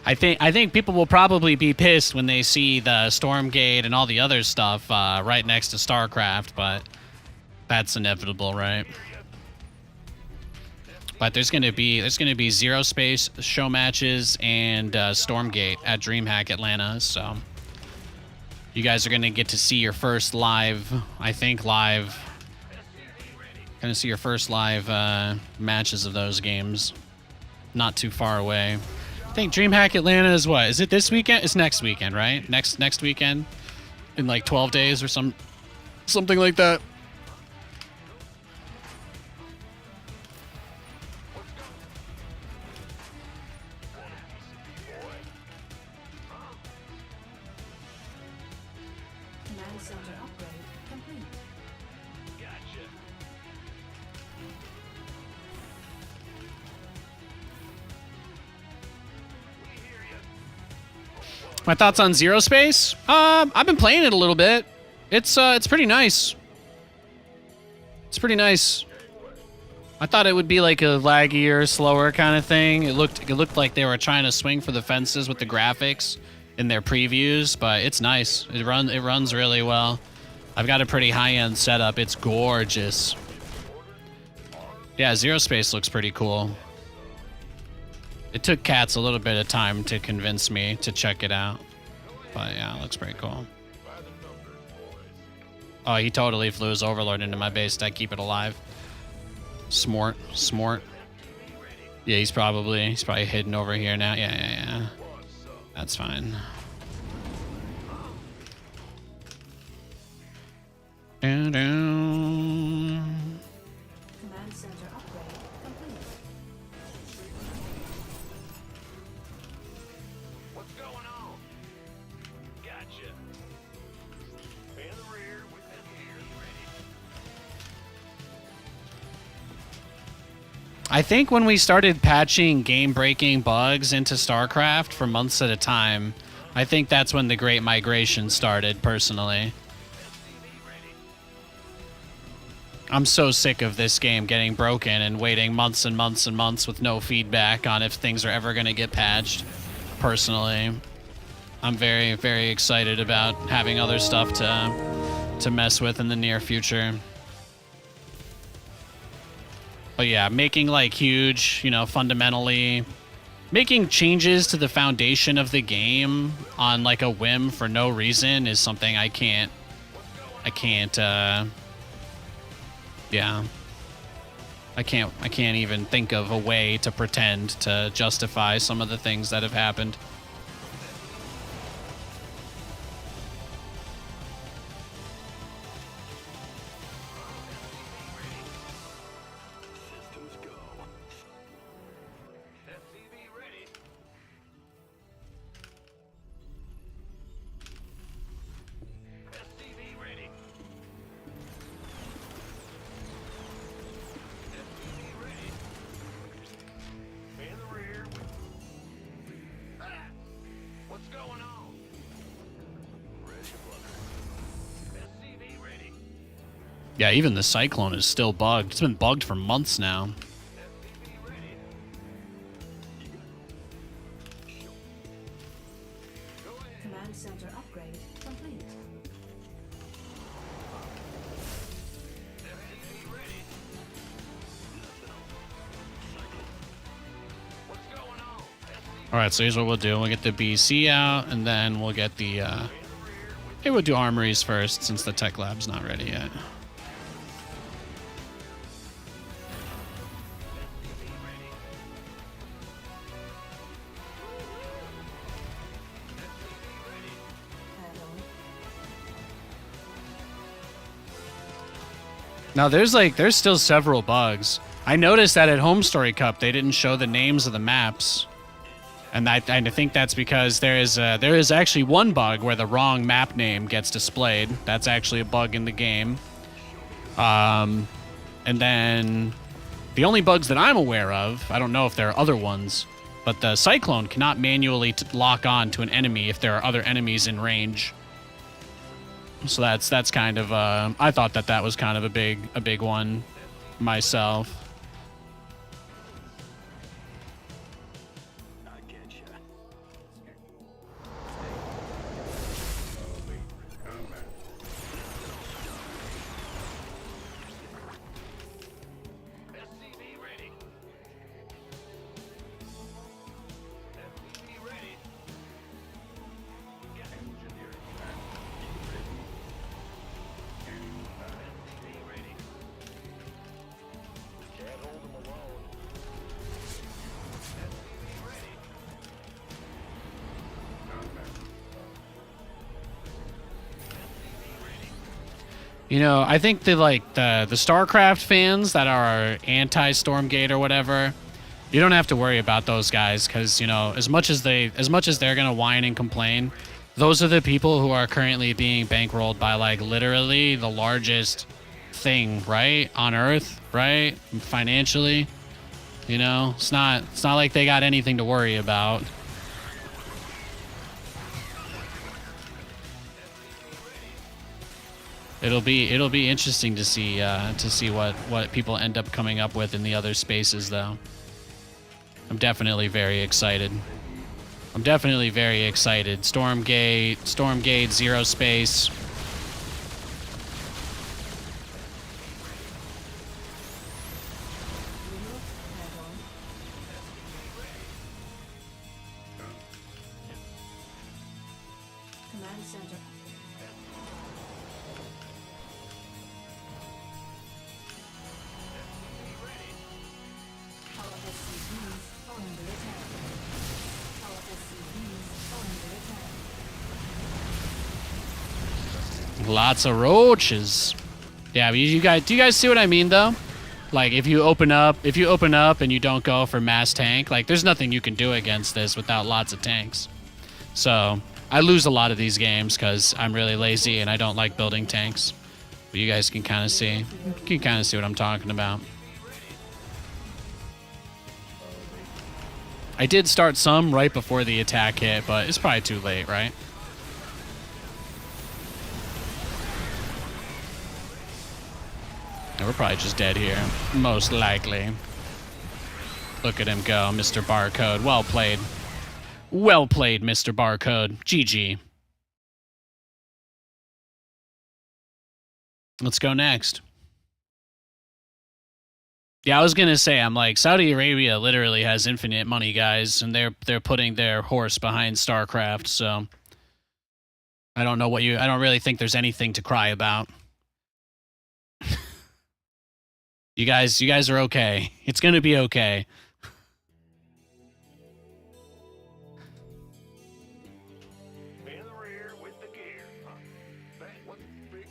I think people will probably be pissed when they see the Stormgate and all the other stuff right next to StarCraft, but that's inevitable, right? But there's gonna be Zero Space show matches and Stormgate at DreamHack Atlanta, so you guys are gonna get to see your first live, gonna see your first live matches of those games. Not too far away. I think DreamHack Atlanta is what? Is it this weekend? It's next weekend, right? Next weekend, in like 12 days or something like that. Command center upgrade complete. My thoughts on Zero Space? I've been playing it a little bit. It's pretty nice. It's pretty nice. I thought it would be like a laggier, slower kind of thing. It looked like they were trying to swing for the fences with the graphics in their previews, but it's nice. It runs really well. I've got a pretty high-end setup. It's gorgeous. Yeah, Zero Space looks pretty cool. It took Cats a little bit of time to convince me to check it out. But yeah, it looks pretty cool. Oh, he totally flew his Overlord into my base to keep it alive. Smart. Yeah, he's probably hidden over here now. Yeah. That's fine. Command center upgrade complete. What's going on? Gotcha. In the rear, within here, ready. I think when we started patching game-breaking bugs into StarCraft for months at a time, I think that's when the Great Migration started, personally. I'm so sick of this game getting broken and waiting months and months and months with no feedback on if things are ever going to get patched. Personally, I'm very, very excited about having other stuff to mess with in the near future. But yeah, making like huge, you know, fundamentally making changes to the foundation of the game on like a whim for no reason is something I can't, yeah. I can't even think of a way to pretend to justify some of the things that have happened. Systems go. SCV ready. SCV ready. SCV ready. In the rear. Ah! What's going on? Ready to flutter. SCV ready. Yeah, even the Cyclone is still bugged. It's been bugged for months now. SCV ready. Go ahead. Command center upgrade complete. SCV ready. Nothing on. Cyclones. What's going on? SCV All right, so here's what we'll do. We'll get the BC out, and then we'll get the, hey, we'll do armories first, since the tech lab's not ready yet. Now, there's still several bugs. I noticed that at Home Story Cup, they didn't show the names of the maps. And I think that's because there is actually one bug where the wrong map name gets displayed. That's actually a bug in the game. And then the only bugs that I'm aware of, I don't know if there are other ones, but the Cyclone cannot manually lock on to an enemy if there are other enemies in range. So that's kind of I thought that was kind of a big one myself. I get ya. Combat. SCV ready. SCV ready. Engineering. SCV ready. Can't hold them alone. SCV ready. SCV ready. You know, I think the StarCraft fans that are anti-Stormgate or whatever, you don't have to worry about those guys because, you know, as much as they're gonna whine and complain, those are the people who are currently being bankrolled by like literally the largest thing, right, on Earth, right, financially. You know, it's not like they got anything to worry about. It'll be interesting to see what people end up coming up with in the other spaces, though. I'm definitely very excited. Stormgate, Zero Space. Command center. Our SCVs are under attack. Our SCVs are under attack. Lots of roaches. Yeah, but you guys, do you guys see what I mean though? Like if you open up and you don't go for mass tank, like there's nothing you can do against this without lots of tanks. So I lose a lot of these games because I'm really lazy and I don't like building tanks. But you guys can kind of see what I'm talking about. I did start some right before the attack hit, but it's probably too late, right? we're probably just dead here. Most likely. Look at him go, Mr. Barcode. Well played. Well played, Mr. Barcode. GG. Let's go next. Yeah, I was gonna say, I'm like, Saudi Arabia literally has infinite money, guys, and they're putting their horse behind StarCraft, so I don't know what I don't really think there's anything to cry about. You guys are okay. It's gonna be okay. In the rear with the gear. What's big?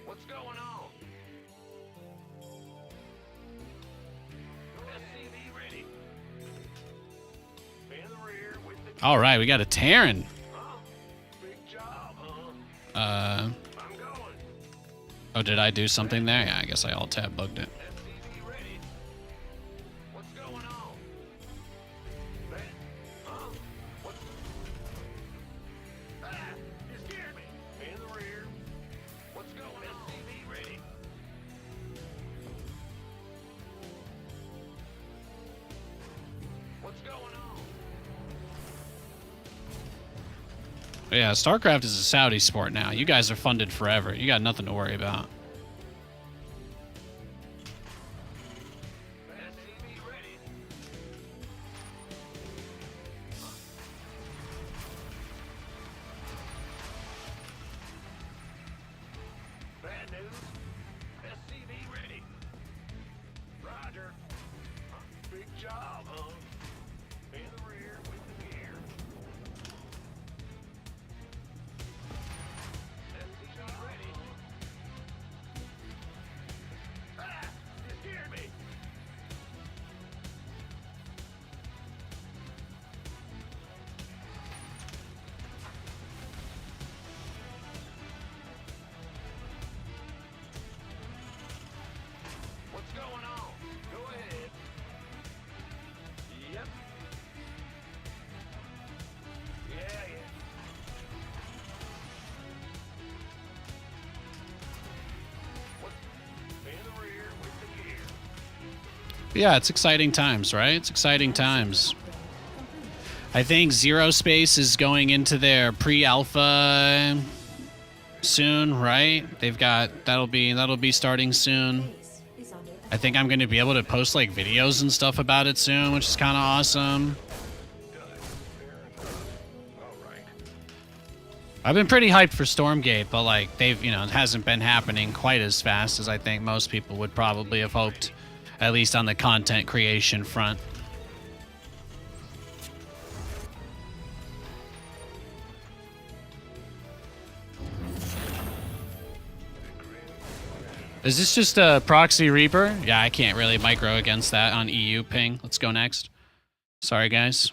What's going on? SCV ready. In the rear with the gear. All right, we got a Terran. Big job, huh? Uh, I'm going. oh, did I do something there? Yeah, I guess I alt-tab bugged it. SCV ready. What's going on? What? Ah! You scared me. In the rear. What's going on? SCV ready. What's going on? Yeah, StarCraft is a Saudi sport now. You guys are funded forever. You got nothing to worry about. SCV ready. Bad news. SCV ready. Roger. Big job, huh? In the rear with the gear. SCV ready. Ah! You scared me. What's going on? Go ahead. Yep. Yeah. What? In the rear with the gear. Yeah, it's exciting times, right? It's exciting times. I think Zero Space is going into their pre-alpha soon, right? They've got that'll be starting soon. Base is under I think I'm going to be able to post like videos and stuff about it soon, which is kind of awesome. I've been pretty hyped for Stormgate, but like they've, it hasn't been happening quite as fast as I think most people would probably have hoped, at least on the content creation front. Is this just a proxy Reaper? Yeah, I can't really micro against that on EU ping. Let's go next. Sorry, guys.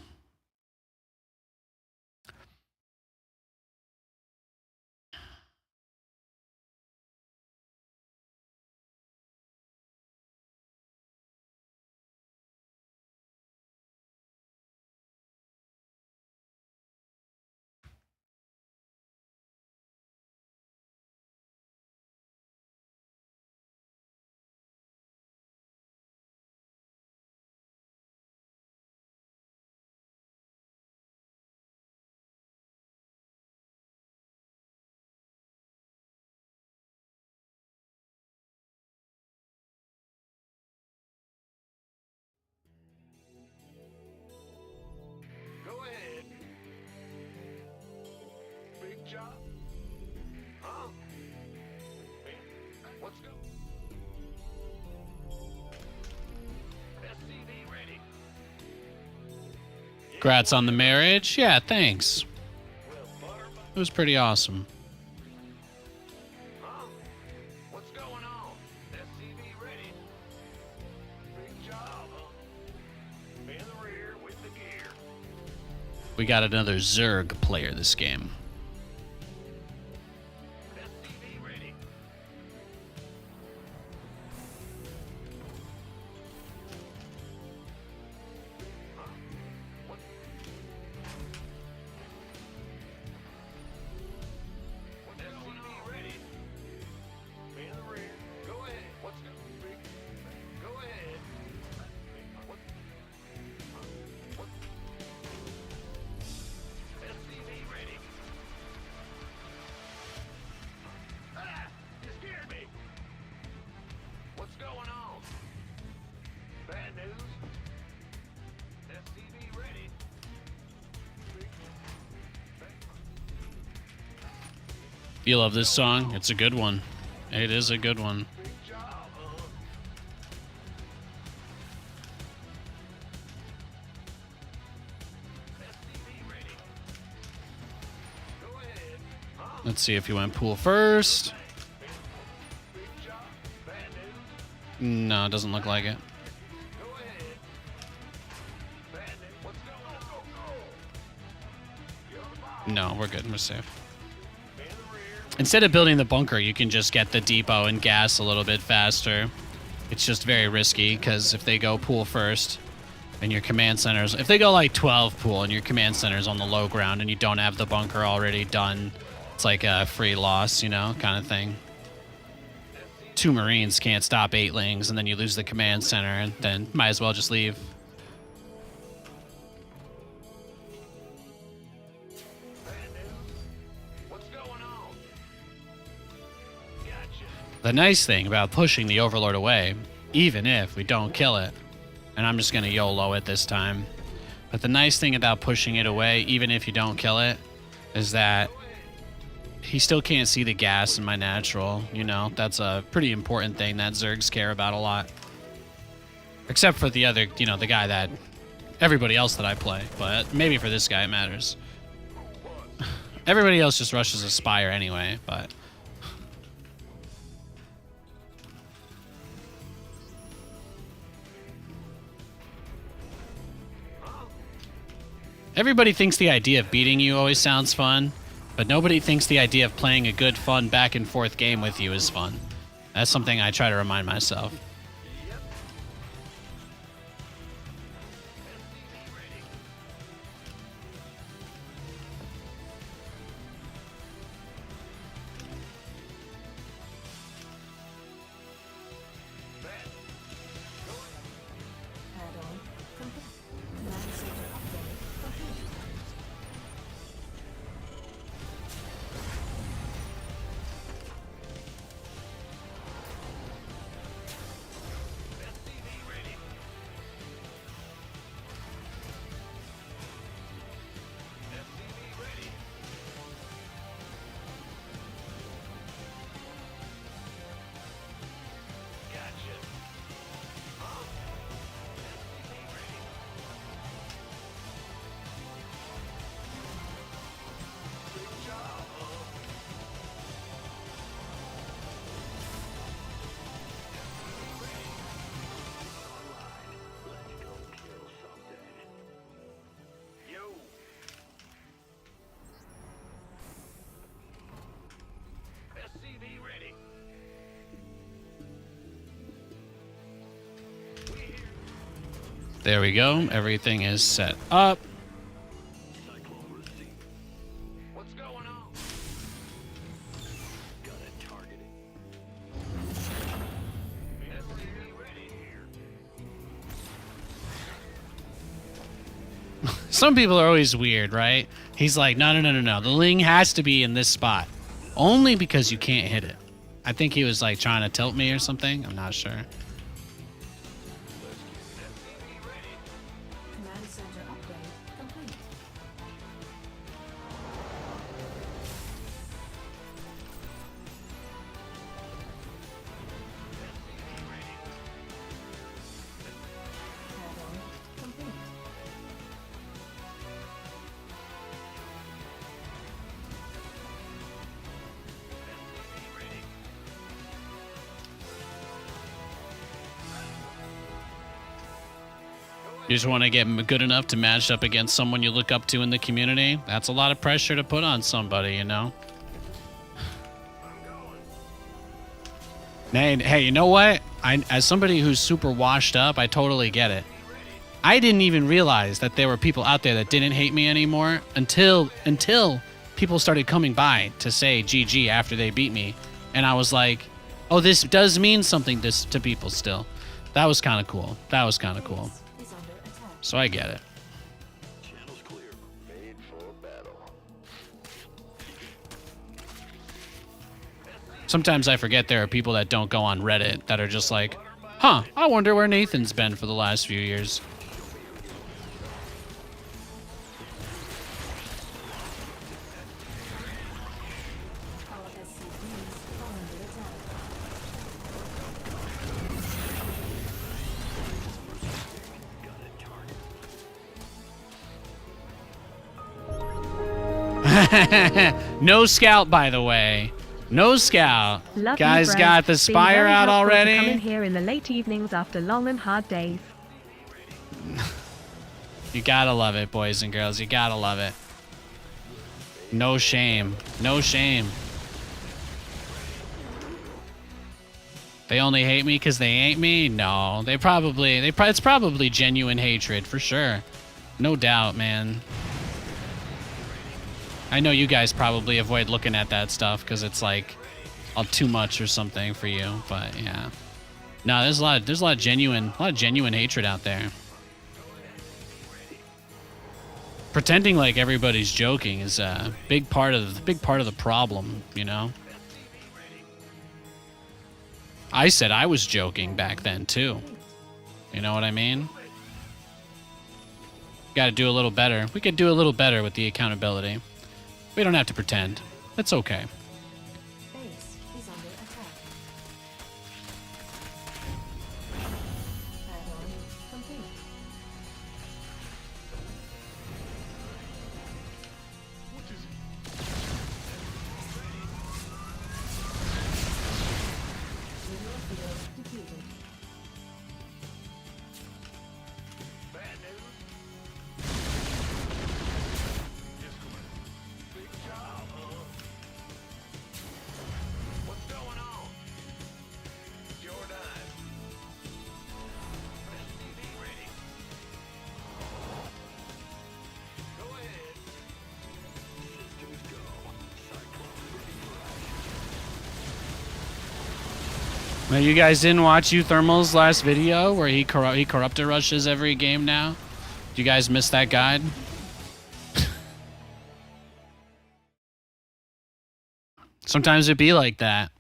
Go ahead. Big job. Huh? What's go? SCV ready. Congrats on the marriage. Yeah, thanks. Well, buttermilk. It was pretty awesome. Huh? What's going on? SCV ready. Big job, huh? In the rear with the gear. We got another Zerg player this game. SCV ready. Huh? What? SCV ready. In the rear. You love this song? It's a good one. It is a good one. Big job, huh? SCV ready. Go ahead. Huh? Let's see if you went pool first. Big job. Bad news. No, it doesn't look like it. Go ahead. Bad news. What's going on? Go, go. You're the ball. No, we're good. We're safe. In the rear. Instead of building the bunker, you can just get the depot and gas a little bit faster. It's just very risky because if they go pool first and your command centers, if they go like 12 pool and your command center's on the low ground and you don't have the bunker already done, it's like a free loss, you know, kind of thing. 2 Marines can't stop 8-lings and then you lose the command center and then might as well just leave. What's going on? Gotcha. The nice thing about pushing the Overlord away, even if we don't kill it, and I'm just going to YOLO it this time, but the nice thing about pushing it away, even if you don't kill it, is that he still can't see the gas in my natural, you know? That's a pretty important thing that Zergs care about a lot. Except for the other, you know, the guy that... everybody else that I play, but maybe for this guy it matters. Everybody else just rushes a Spire anyway, but... Everybody thinks the idea of beating you always sounds fun, but nobody thinks the idea of playing a good, fun, back and forth game with you is fun. That's something I try to remind myself. Add-on complete. Command center upgrade complete. SCV ready. SCV ready. Gotcha. Huh? SCV ready. Big job, huh? Let's go kill something. Yo. SCV ready. We here. There we go. Everything is set up. Cyclone received. What's going on? Got it targeted. SCV ready here. Some people are always weird, right? He's like, no. The Ling has to be in this spot. Only because you can't hit it. I think he was like trying to tilt me or something. I'm not sure. Command center upgrade complete. Add-on complete. You just want to get good enough to match up against someone you look up to in the community. That's a lot of pressure to put on somebody, you know? Hey, you know what? As somebody who's super washed up, I totally get it. I didn't even realize that there were people out there that didn't hate me anymore until people started coming by to say GG after they beat me. And I was like, oh, this does mean something to people still. That was kind of cool. That was kind of cool. Is under attack. So I get it. Channel's clear. Made for battle. Sometimes I forget there are people that don't go on Reddit that are just like, huh, I wonder where Nathan's been for the last few years. Our No scout, by the way. No scout. Love Guys you, bros. got the Been spire very out helpful to already? come in here in the late evenings after long and hard days. You gotta love it, boys and girls. You gotta love it. No shame. No shame. They only hate me because they ain't me? No. It's probably genuine hatred, for sure. No doubt, man. I know you guys probably avoid looking at that stuff because it's like all too much or something for you, but yeah. No, there's a lot of genuine hatred out there. Pretending like everybody's joking is a big part of the problem, you know. I said I was joking back then too. You know what I mean? Got to do a little better. We could do a little better with the accountability. We don't have to pretend. That's okay. Base is under attack. Add-on complete. Zero field defeated. Bad news? Yes, Commander. Big job, huh? What's going on? Jordan. Press TV ready. Go ahead. Systems go. Cyclones ready for action. Well, you guys didn't watch Thermal's last video where he corruptor rushes every game now? Do you guys miss that guide? Sometimes it be like that.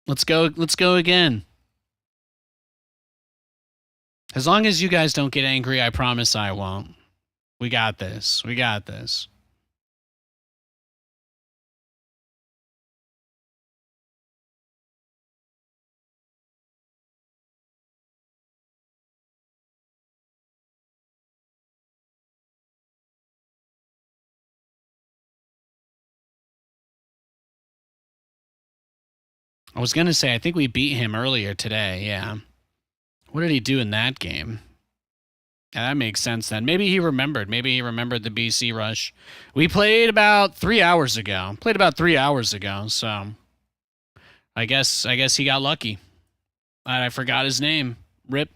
Let's go again. As long as you guys don't get angry, I promise I won't. We got this. We got this. I was going to say, I think we beat him earlier today, yeah. What did he do in that game? Yeah, that makes sense then. Maybe he remembered. Maybe he remembered the BC rush. We played about 3 hours ago. So I guess he got lucky. I forgot his name. Rip.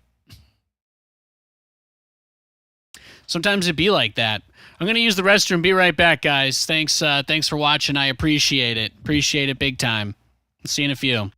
Sometimes it be like that. I'm gonna use the restroom. Be right back, guys. Thanks for watching. I appreciate it. Appreciate it big time. See you in a few.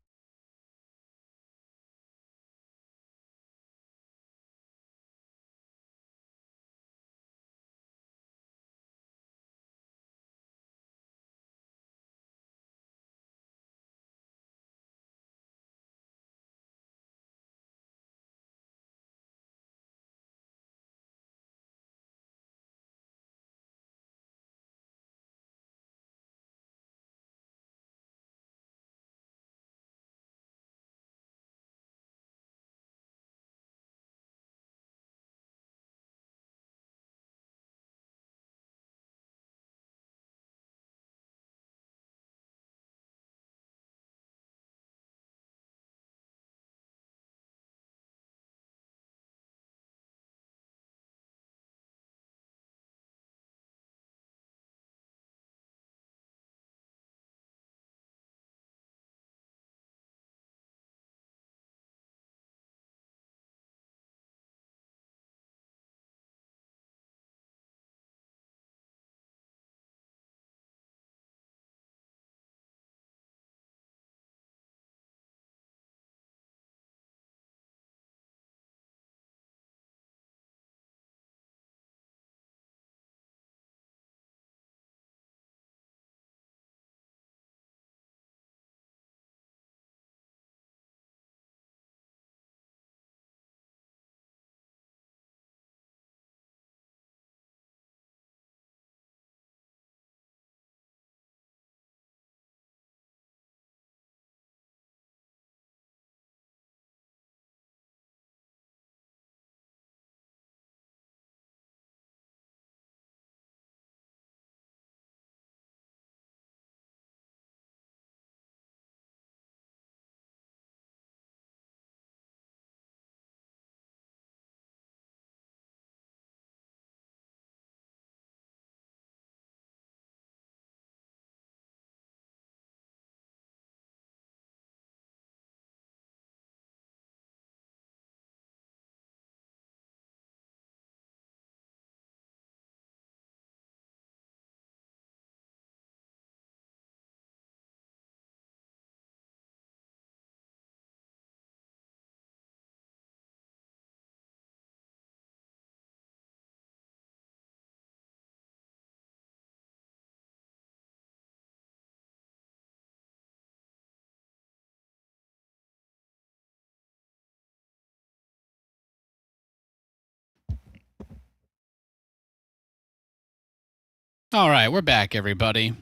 All right, we're back, everybody.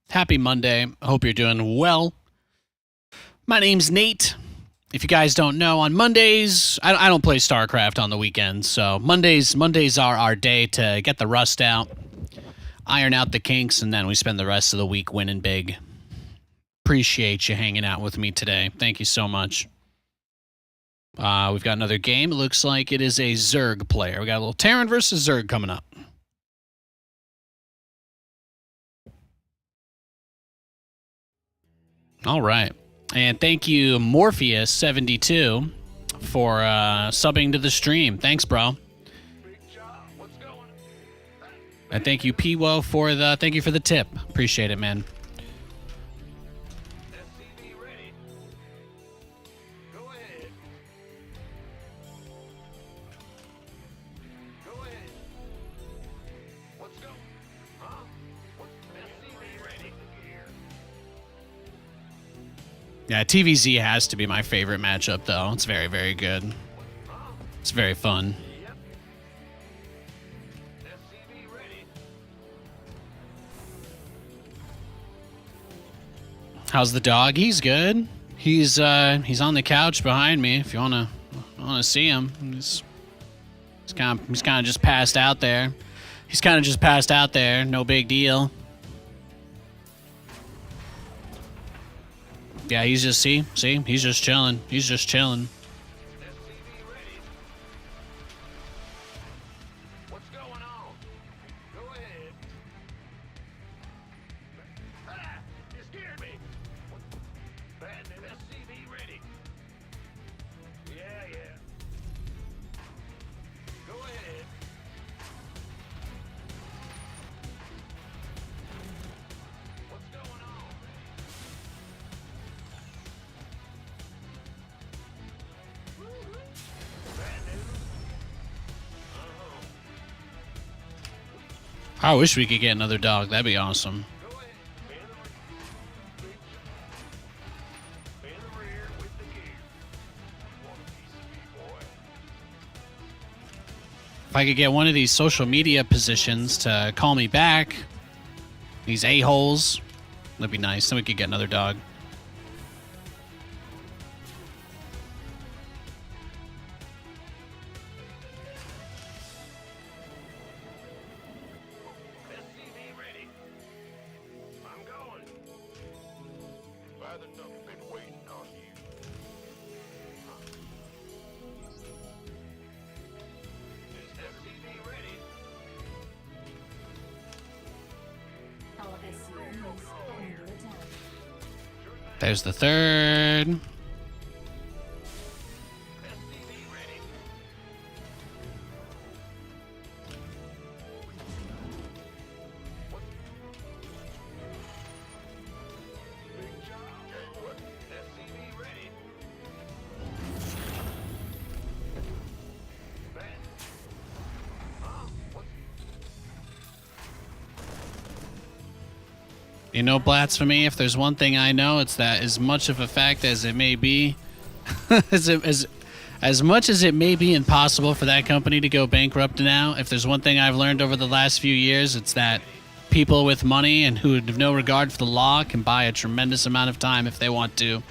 Happy Monday. I hope you're doing well. My name's Nate. If you guys don't know, on Mondays, I don't play StarCraft on the weekends, so Mondays are our day to get the rust out, iron out the kinks, and then we spend the rest of the week winning big. Appreciate you hanging out with me today. Thank you so much. We've got another game. It looks like it is a Zerg player. We got a little Terran versus Zerg coming up. All right. And thank you, Morpheus72, for subbing to the stream. Thanks, bro. And thank you, Piwo, for the tip. Appreciate it, man. Yeah, TVZ has to be my favorite matchup, though. It's very, very good. It's very fun. How's the dog? He's good. He's on the couch behind me. If you wanna see him, he's kind of just passed out there. He's kind of just passed out there. No big deal. Yeah, he's just see, he's just chilling. He's just chilling. What's going on? Go ahead. Ah, you scared me. Bad SCV ready. Yeah. Go ahead. What's going on? I wish we could get another dog. That'd be awesome. If I could get one of these social media positions to call me back, these a-holes, that'd be nice. Then we could get another dog. Our SCVs are under attack. There's the third. You know, blasphemy, if there's one thing I know, it's that as much of a fact as it may be, as much as it may be impossible for that company to go bankrupt now, if there's one thing I've learned over the last few years, it's that people with money and who have no regard for the law can buy a tremendous amount of time if they want to.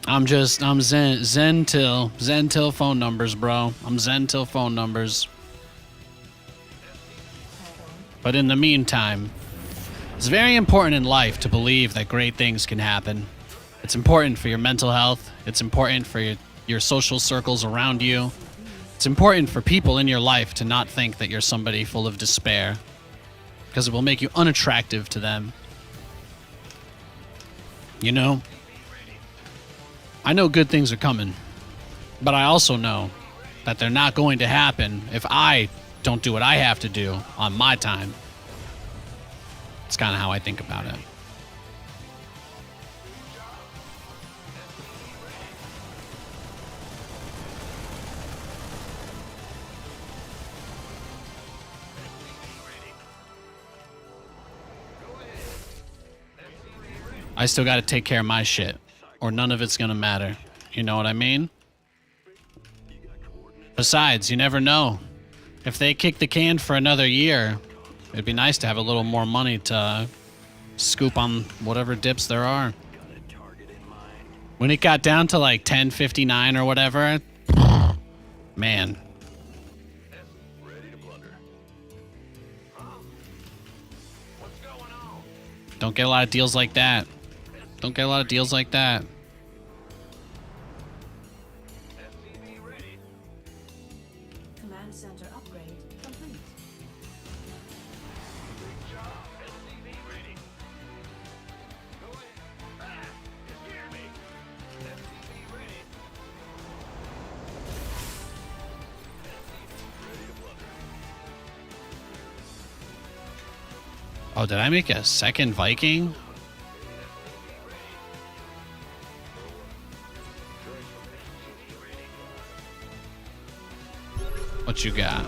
I'm zen till phone numbers, bro. I'm zen till phone numbers. But in the meantime, it's very important in life to believe that great things can happen. It's important for your mental health. It's important for your social circles around you. It's important for people in your life to not think that you're somebody full of despair, because it will make you unattractive to them. You know? I know good things are coming, but I also know that they're not going to happen if I don't do what I have to do on my time. It's kind of how I think about it. I still got to take care of my shit, or none of it's going to matter. You know what I mean? Besides, you never know. If they kick the can for another year, it'd be nice to have a little more money to scoop on whatever dips there are. When it got down to like 10.59 or whatever, man. Ready to blunder. What's going on? Don't get a lot of deals like that. Don't get a lot of deals like that. SCV ready. Command center upgrade complete. Big job. SCV ready. Go ahead. Ah! You scared me. SCV ready. SCV ready to blunder. Oh, did I make a second Viking? What you got?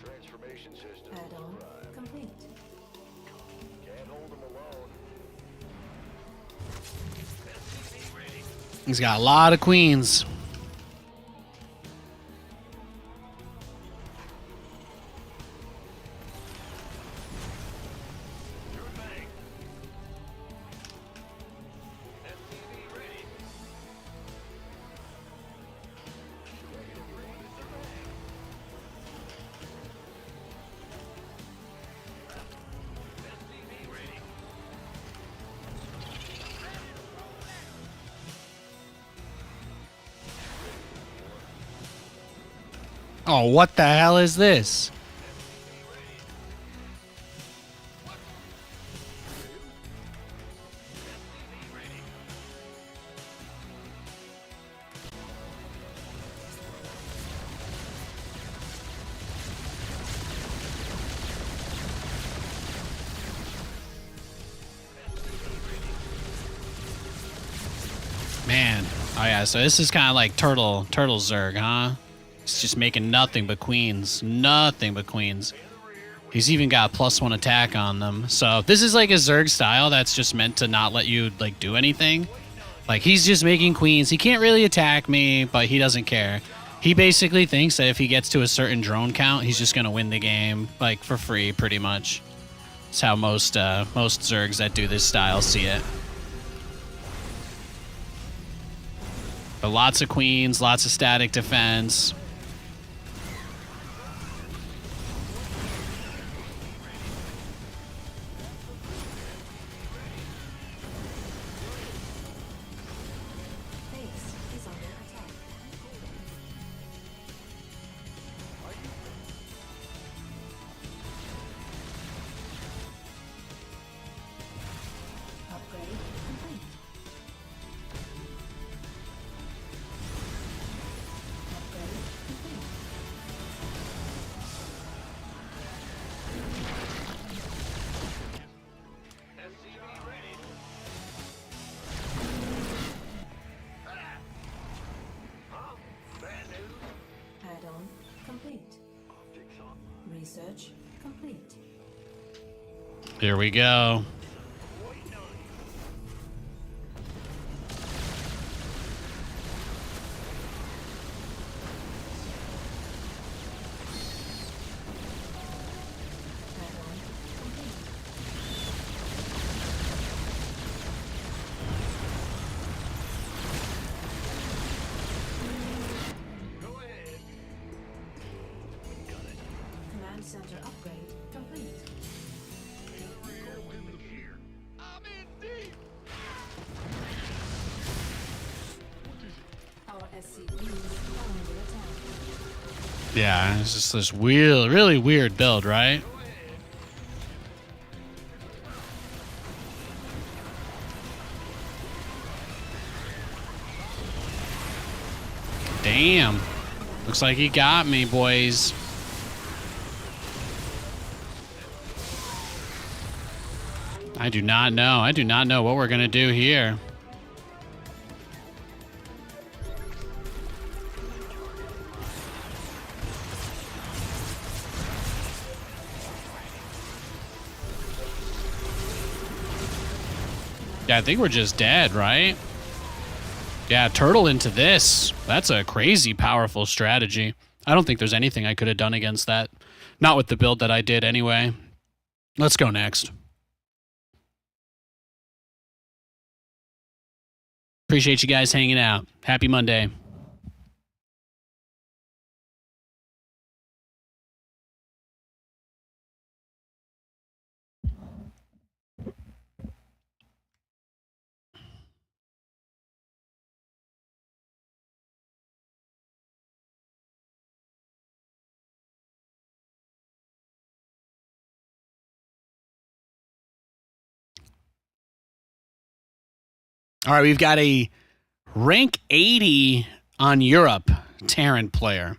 Transformation system Add-on complete. can't hold them alone. He's got a lot of queens. Oh, what the hell is this? Man. Oh yeah, so this is kind of like Turtle Zerg, huh? He's just making nothing but queens. Nothing but queens. He's even got +1 attack on them. So this is like a Zerg style that's just meant to not let you like do anything. Like he's just making queens. He can't really attack me, but he doesn't care. He basically thinks that if he gets to a certain drone count, he's just gonna win the game, like for free, pretty much. That's how most Zergs that do this style see it. But lots of queens, lots of static defense. Base is under attack. Upgrade complete. Upgrade complete. SCV ready. Huh? Bad news? Add-on complete. Optics online. Research complete. Here we go. Add-on complete. Go ahead. Command center upgrade complete. I'm in deep. Our SCVs are under attack. Yeah, it's just this weird, really weird build, right? Damn. Looks like he got me, boys. I do not know. I do not know what we're going to do here. Yeah, I think we're just dead, right? Yeah, turtle into this. That's a crazy powerful strategy. I don't think there's anything I could have done against that. Not with the build that I did anyway. Let's go next. Appreciate you guys hanging out. Happy Monday. All right, we've got a rank 80 on Europe Terran player.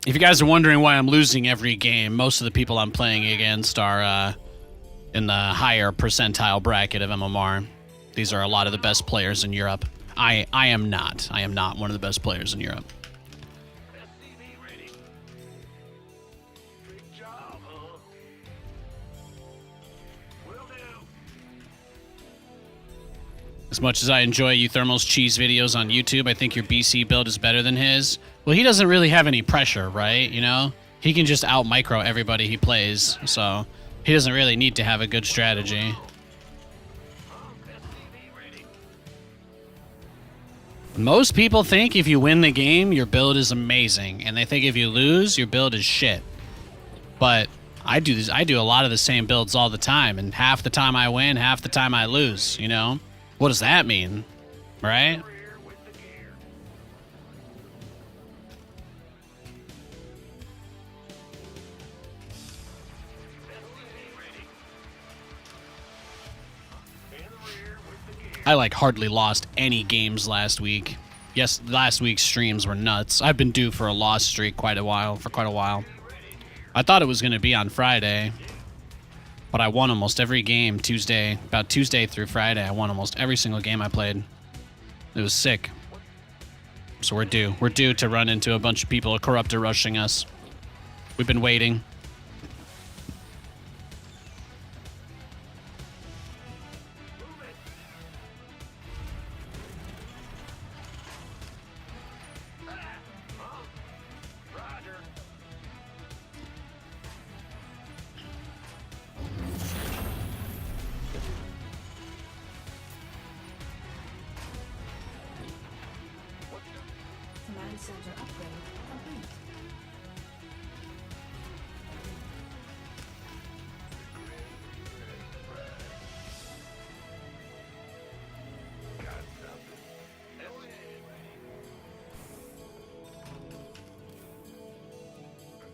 If you guys are wondering why I'm losing every game, most of the people I'm playing against are in the higher percentile bracket of MMR. These are a lot of the best players in Europe. I am not. I am not one of the best players in Europe. As much as I enjoy Euthermal's cheese videos on YouTube, I think your BC build is better than his. Well, he doesn't really have any pressure, right? You know? He can just out-micro everybody he plays, so he doesn't really need to have a good strategy. Most people think if you win the game, your build is amazing, and they think if you lose, your build is shit. But I do a lot of the same builds all the time, and half the time I win, half the time I lose, you know? What does that mean? Right? I like hardly lost any games last week. Yes, last week's streams were nuts. I've been due for a loss streak for quite a while. I thought it was going to be on Friday. But I won almost every game about Tuesday through Friday. I won almost every single game I played. It was sick. So we're due. We're due to run into a bunch of people corruptor rushing us. We've been waiting. Command center upgrade complete.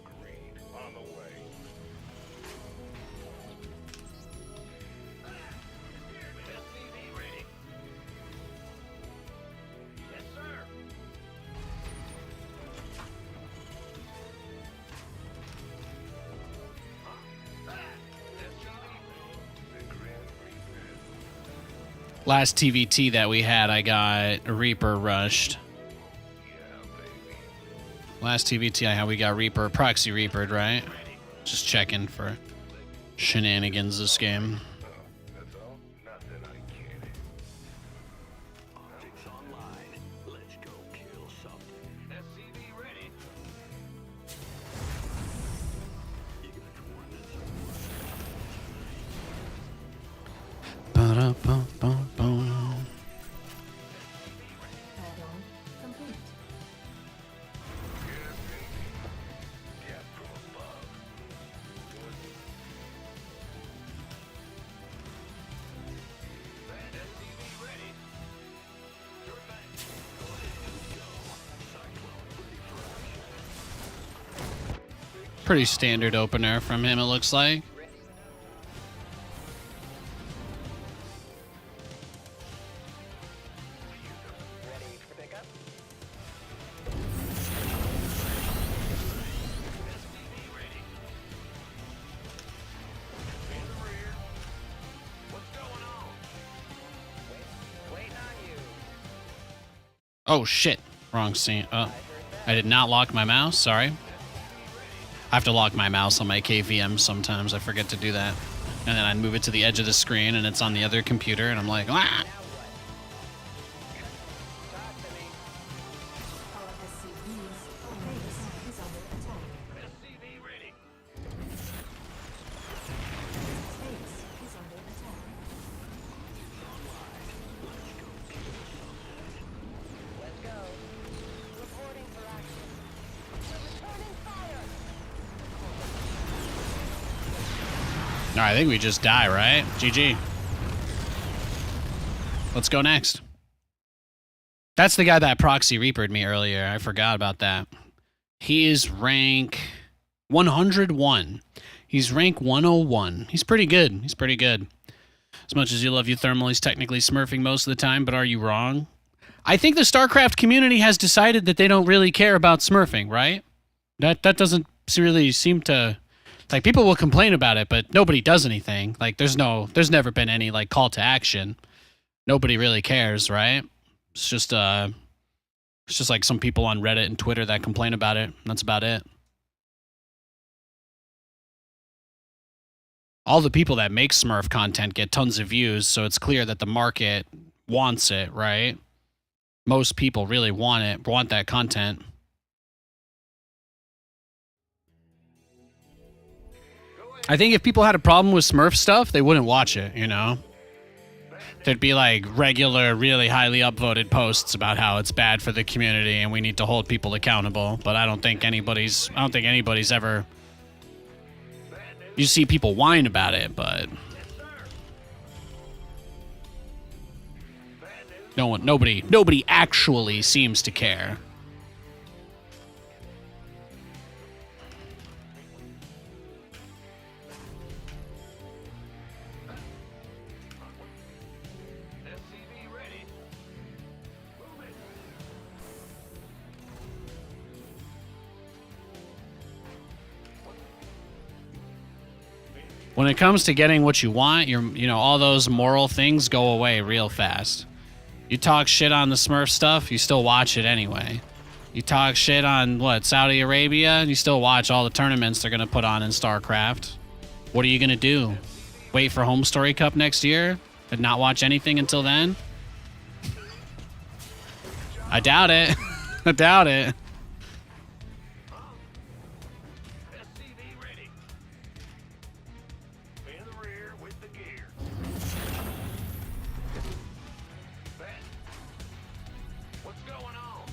Agreed. On the way. SCV ready. Yes, sir. Last TVT that we had, I got Reaper rushed. Last TVT I had, we got Reaper, proxy Reapered, right? Just checking for shenanigans this game. That's all? Nothing I can't. Optics online. Let's go kill something. SCV ready. You got coordinates? Ba-da-bum-bum-bum. Add-on complete. Gap from above. SCV ready. You're back. Go ahead. Go. Cyclone ready for action. Pretty standard opener from him, it looks like. Ready for pickup? Oh, shit. Wrong scene. Oh, I did not lock my mouse. Sorry. I have to lock my mouse on my KVM sometimes. I forget to do that. And then I move it to the edge of the screen, and it's on the other computer, and I'm like, ah! Our SCV's base is under attack. SCV ready. Base is under attack. Let's go. Reporting for action. We're returning fire. All right, I think we just die, right? GG. Let's go next. That's the guy that proxy reapered me earlier. I forgot about that. He is rank 101. He's rank 101. He's pretty good. He's pretty good. As much as you love you, Thermal, he's technically smurfing most of the time, but are you wrong? I think the StarCraft community has decided that they don't really care about smurfing, right? That doesn't really seem to... Like, people will complain about it, but nobody does anything. Like, there's never been any, like, call to action. Nobody really cares, right? It's just like some people on Reddit and Twitter that complain about it. That's about it. All the people that make Smurf content get tons of views, so it's clear that the market wants it, right? Most people really want that content. I think if people had a problem with Smurf stuff, they wouldn't watch it, you know? There'd be like regular, really highly upvoted posts about how it's bad for the community and we need to hold people accountable, but I don't think anybody's ever... You see people whine about it, but nobody actually seems to care. SCV ready. Move it. When it comes to getting what you want, all those moral things go away real fast. You talk shit on the Smurf stuff, you still watch it anyway. You talk shit on, Saudi Arabia, you still watch all the tournaments they're going to put on in StarCraft. What are you going to do? Wait for Home Story Cup next year and not watch anything until then? I doubt it. I doubt it. SCV ready. In the rear with the gear. Bet. What's going on?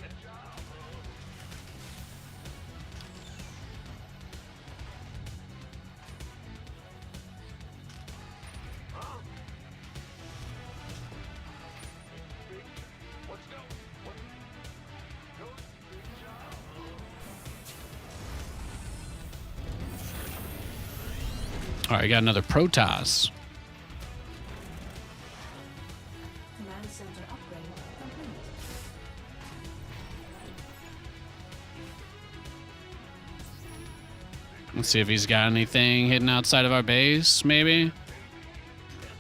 Good job, huh? Let's go. What? Go. Good job. All right, I got another Protoss. Command center upgrade complete. Let's see if he's got anything hidden outside of our base, maybe. A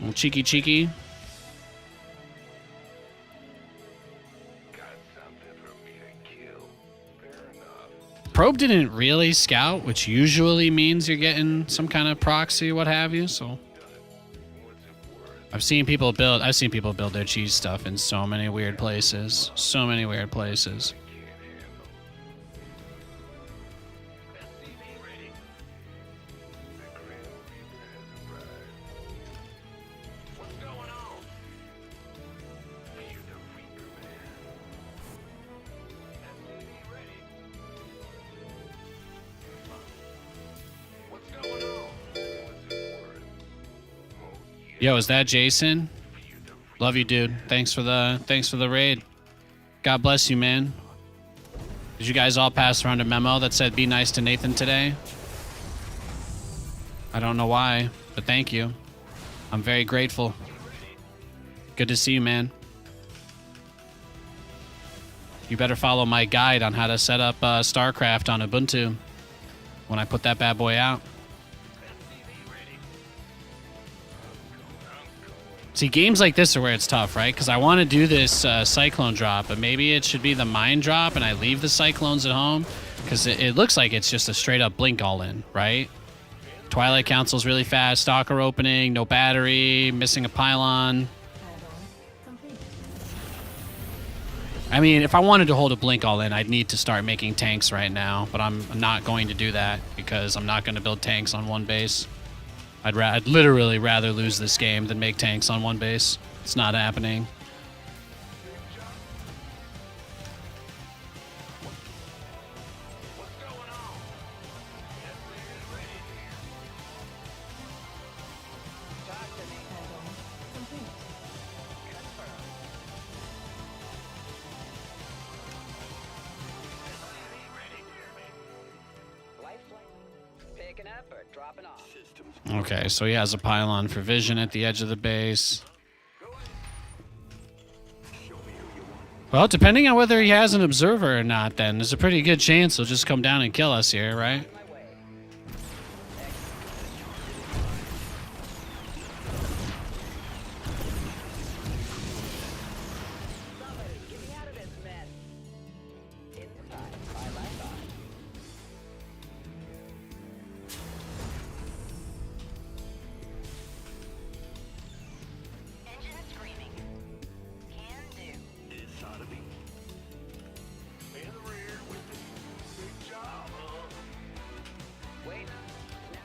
little cheeky. Got something for me to kill. Fair enough. Probe didn't really scout, which usually means you're getting some kind of proxy, what have you. So What's it worth? I've seen people build their cheese stuff in so many weird places. So many weird places. Can't handle. SCV ready. The Grim Reaper has arrived. What's going on? You're the Reaper man. SCV ready. What's going on? What's it worth? Oh, Yo, is that Jason? you're the Love you, dude. Thanks for the raid. God bless you, man. Did you guys all pass around a memo that said be nice to Nathan today? I don't know why, but thank you. I'm very grateful. Good to see you, man. You better follow my guide on how to set up StarCraft on Ubuntu when I put that bad boy out. See, games like this are where it's tough, right? Because I want to do this Cyclone drop, but maybe it should be the Mine drop and I leave the Cyclones at home. Because it looks like it's just a straight up blink all in, right? Twilight Council's really fast, Stalker opening, no battery, missing a pylon. Add-on complete. I mean, if I wanted to hold a blink all in, I'd need to start making tanks right now, but I'm not going to do that because I'm not going to build tanks on one base. I'd literally rather lose this game than make tanks on one base. It's not happening. Talk to me. Add-on complete. Confirm. Life flight. Picking up or dropping off? Okay, so he has a pylon for vision at the edge of the base. Well, depending on whether he has an observer or not, then there's a pretty good chance he'll just come down and kill us here, right? My way. Somebody, get me out of this mess. Inside, side by side. Engine screaming. Can do. This ought to be In the rear with the big job, huh? Wait. Now.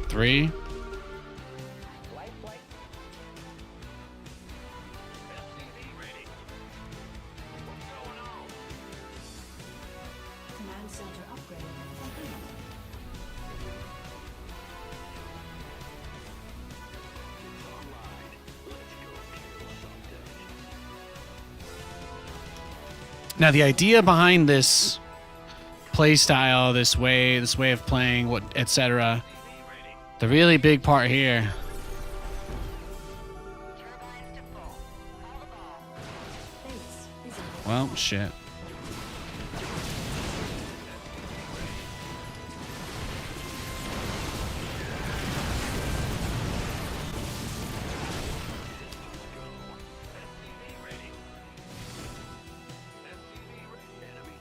3. Life flight. SCV ready. What's going on? Command center upgrade complete. online. Let's go kill something. Now, the idea behind this playstyle, this way of playing, what, etc. The really big part here. Turbines to full. Call the ball. Base is in. Well, shit. Enemy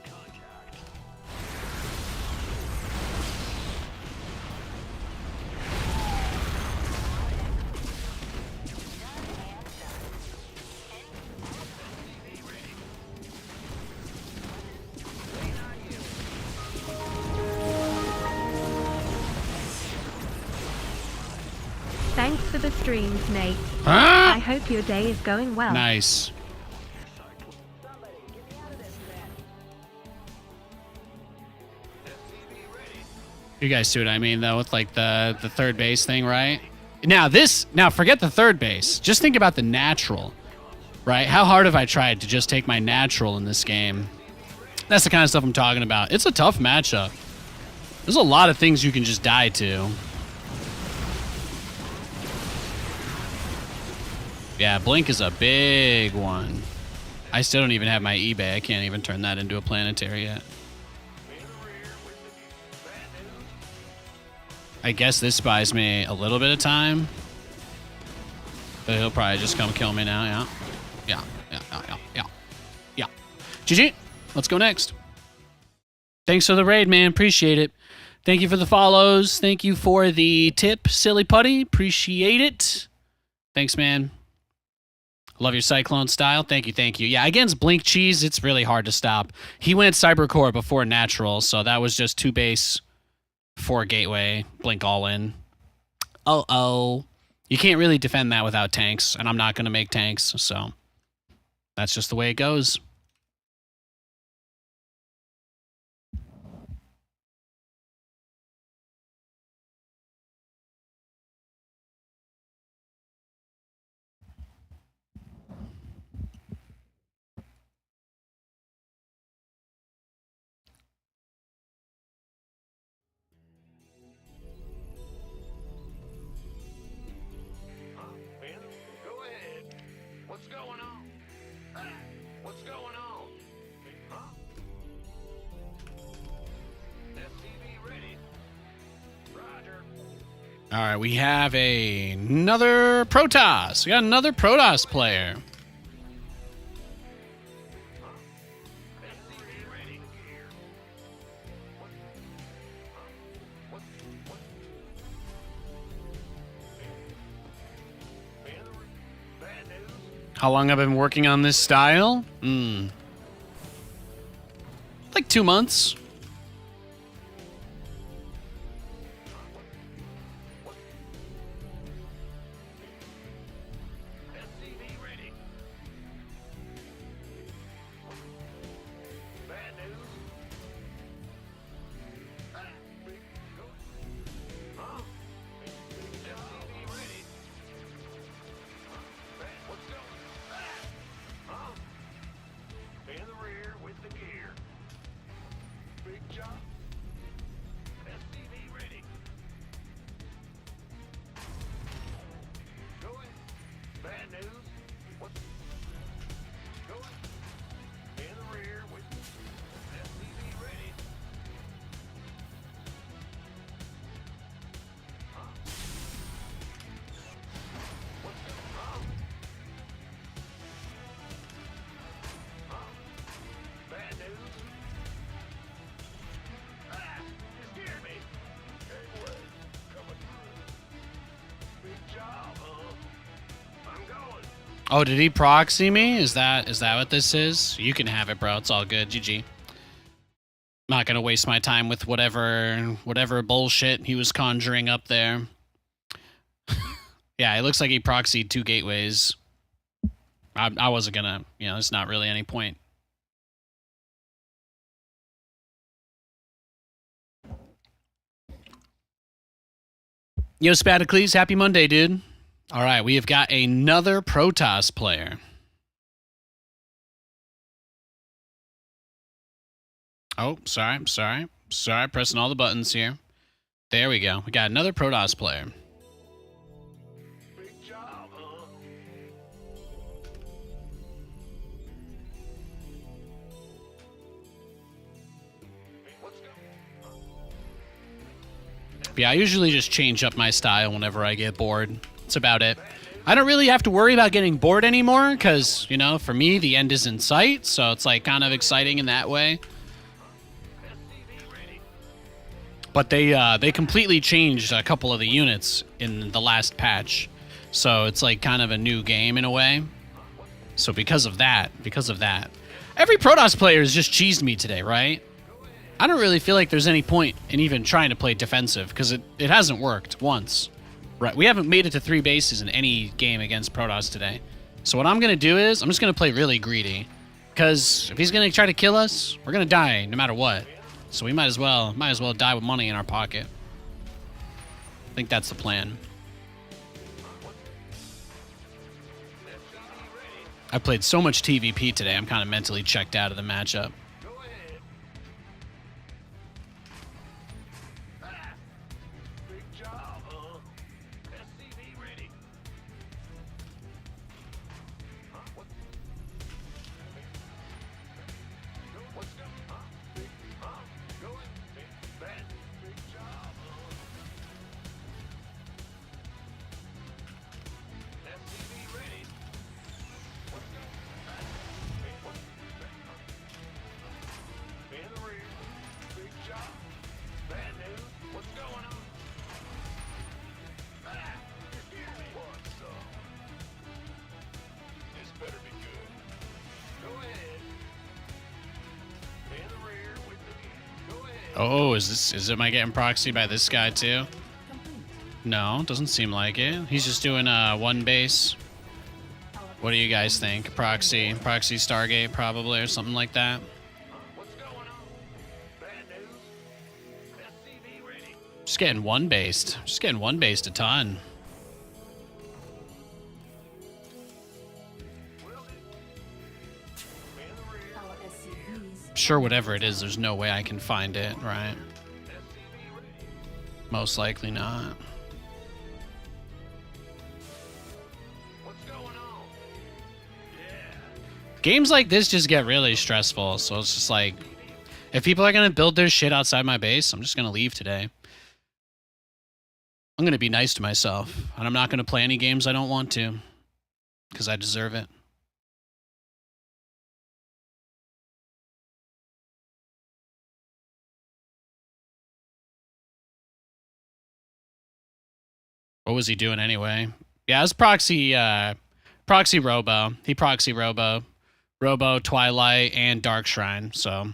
contact. Thanks for the streams, Nate. Ah! I hope your day is going well. Nice. Somebody, get me out of this mess. You guys see what I mean, though, with like the third base thing, right? Now forget the third base. Just think about the natural, right? How hard have I tried to just take my natural in this game? That's the kind of stuff I'm talking about. It's a tough matchup. There's a lot of things you can just die to. Yeah, Blink is a big one. I still don't even have my eBay. I can't even turn that into a planetary yet. I guess this buys me a little bit of time. But he'll probably just come kill me now, yeah. Yeah. GG. Let's go next. Thanks for the raid, man. Appreciate it. Thank you for the follows. Thank you for the tip, Silly Putty. Appreciate it. Thanks, man. Love your Cyclone style. Thank you. Yeah, against Blink Cheese, it's really hard to stop. He went Cybercore before Natural, so that was just 2 base, 4 gateway, Blink all in. Oh. You can't really defend that without tanks, and I'm not going to make tanks, so that's just the way it goes. Huh? Ben? Go ahead. What's going on? What's going All right, we have another Protoss. We got another Protoss player. How long have I been working on this style? Like 2 months. Oh, did he proxy me? Is that what this is? You can have it, bro. It's all good. GG. Not gonna waste my time with whatever bullshit he was conjuring up there. Yeah, it looks like he proxied 2 gateways. I wasn't gonna, there's not really any point. Yo, Battlecruisers, happy Monday, dude. All right, we have got another Protoss player. Oh, sorry, pressing all the buttons here. There we go. We got another Protoss player. Big job, huh? Yeah, I usually just change up my style whenever I get bored. That's about it. I don't really have to worry about getting bored anymore because, for me, the end is in sight. So it's like kind of exciting in that way. But they completely changed a couple of the units in the last patch. So it's like kind of a new game in a way. So because of that, every Protoss player has just cheesed me today, right? I don't really feel like there's any point in even trying to play defensive because it hasn't worked once. Right, we haven't made it to 3 bases in any game against Protoss today. So what I'm going to do is, I'm just going to play really greedy. Because if he's going to try to kill us, we're going to die no matter what. So we might as well die with money in our pocket. I think that's the plan. I played so much TVP today, I'm kind of mentally checked out of the matchup. Oh, am I getting proxied by this guy too? No, doesn't seem like it. He's just doing 1 base. What do you guys think? Proxy Stargate probably or something like that. Just getting 1 based. Just getting 1 based a ton. Sure, whatever it is, there's no way I can find it, right? Most likely not. Games like this just get really stressful, so it's just like, if people are gonna build their shit outside my base, I'm just gonna leave today. I'm going to be nice to myself, and I'm not going to play any games I don't want to, because I deserve it. What was he doing anyway? Yeah, it was proxy Robo. He proxy Robo, Twilight, and Dark Shrine. So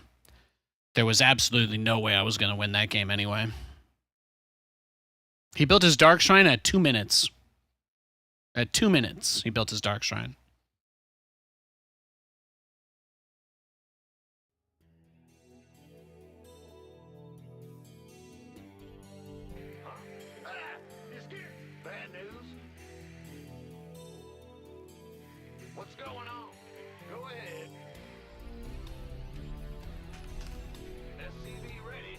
there was absolutely no way I was going to win that game anyway. He built his Dark Shrine at 2 minutes. At 2 minutes, he built his Dark Shrine. Bad news? What's going on? Go ahead. SCV ready.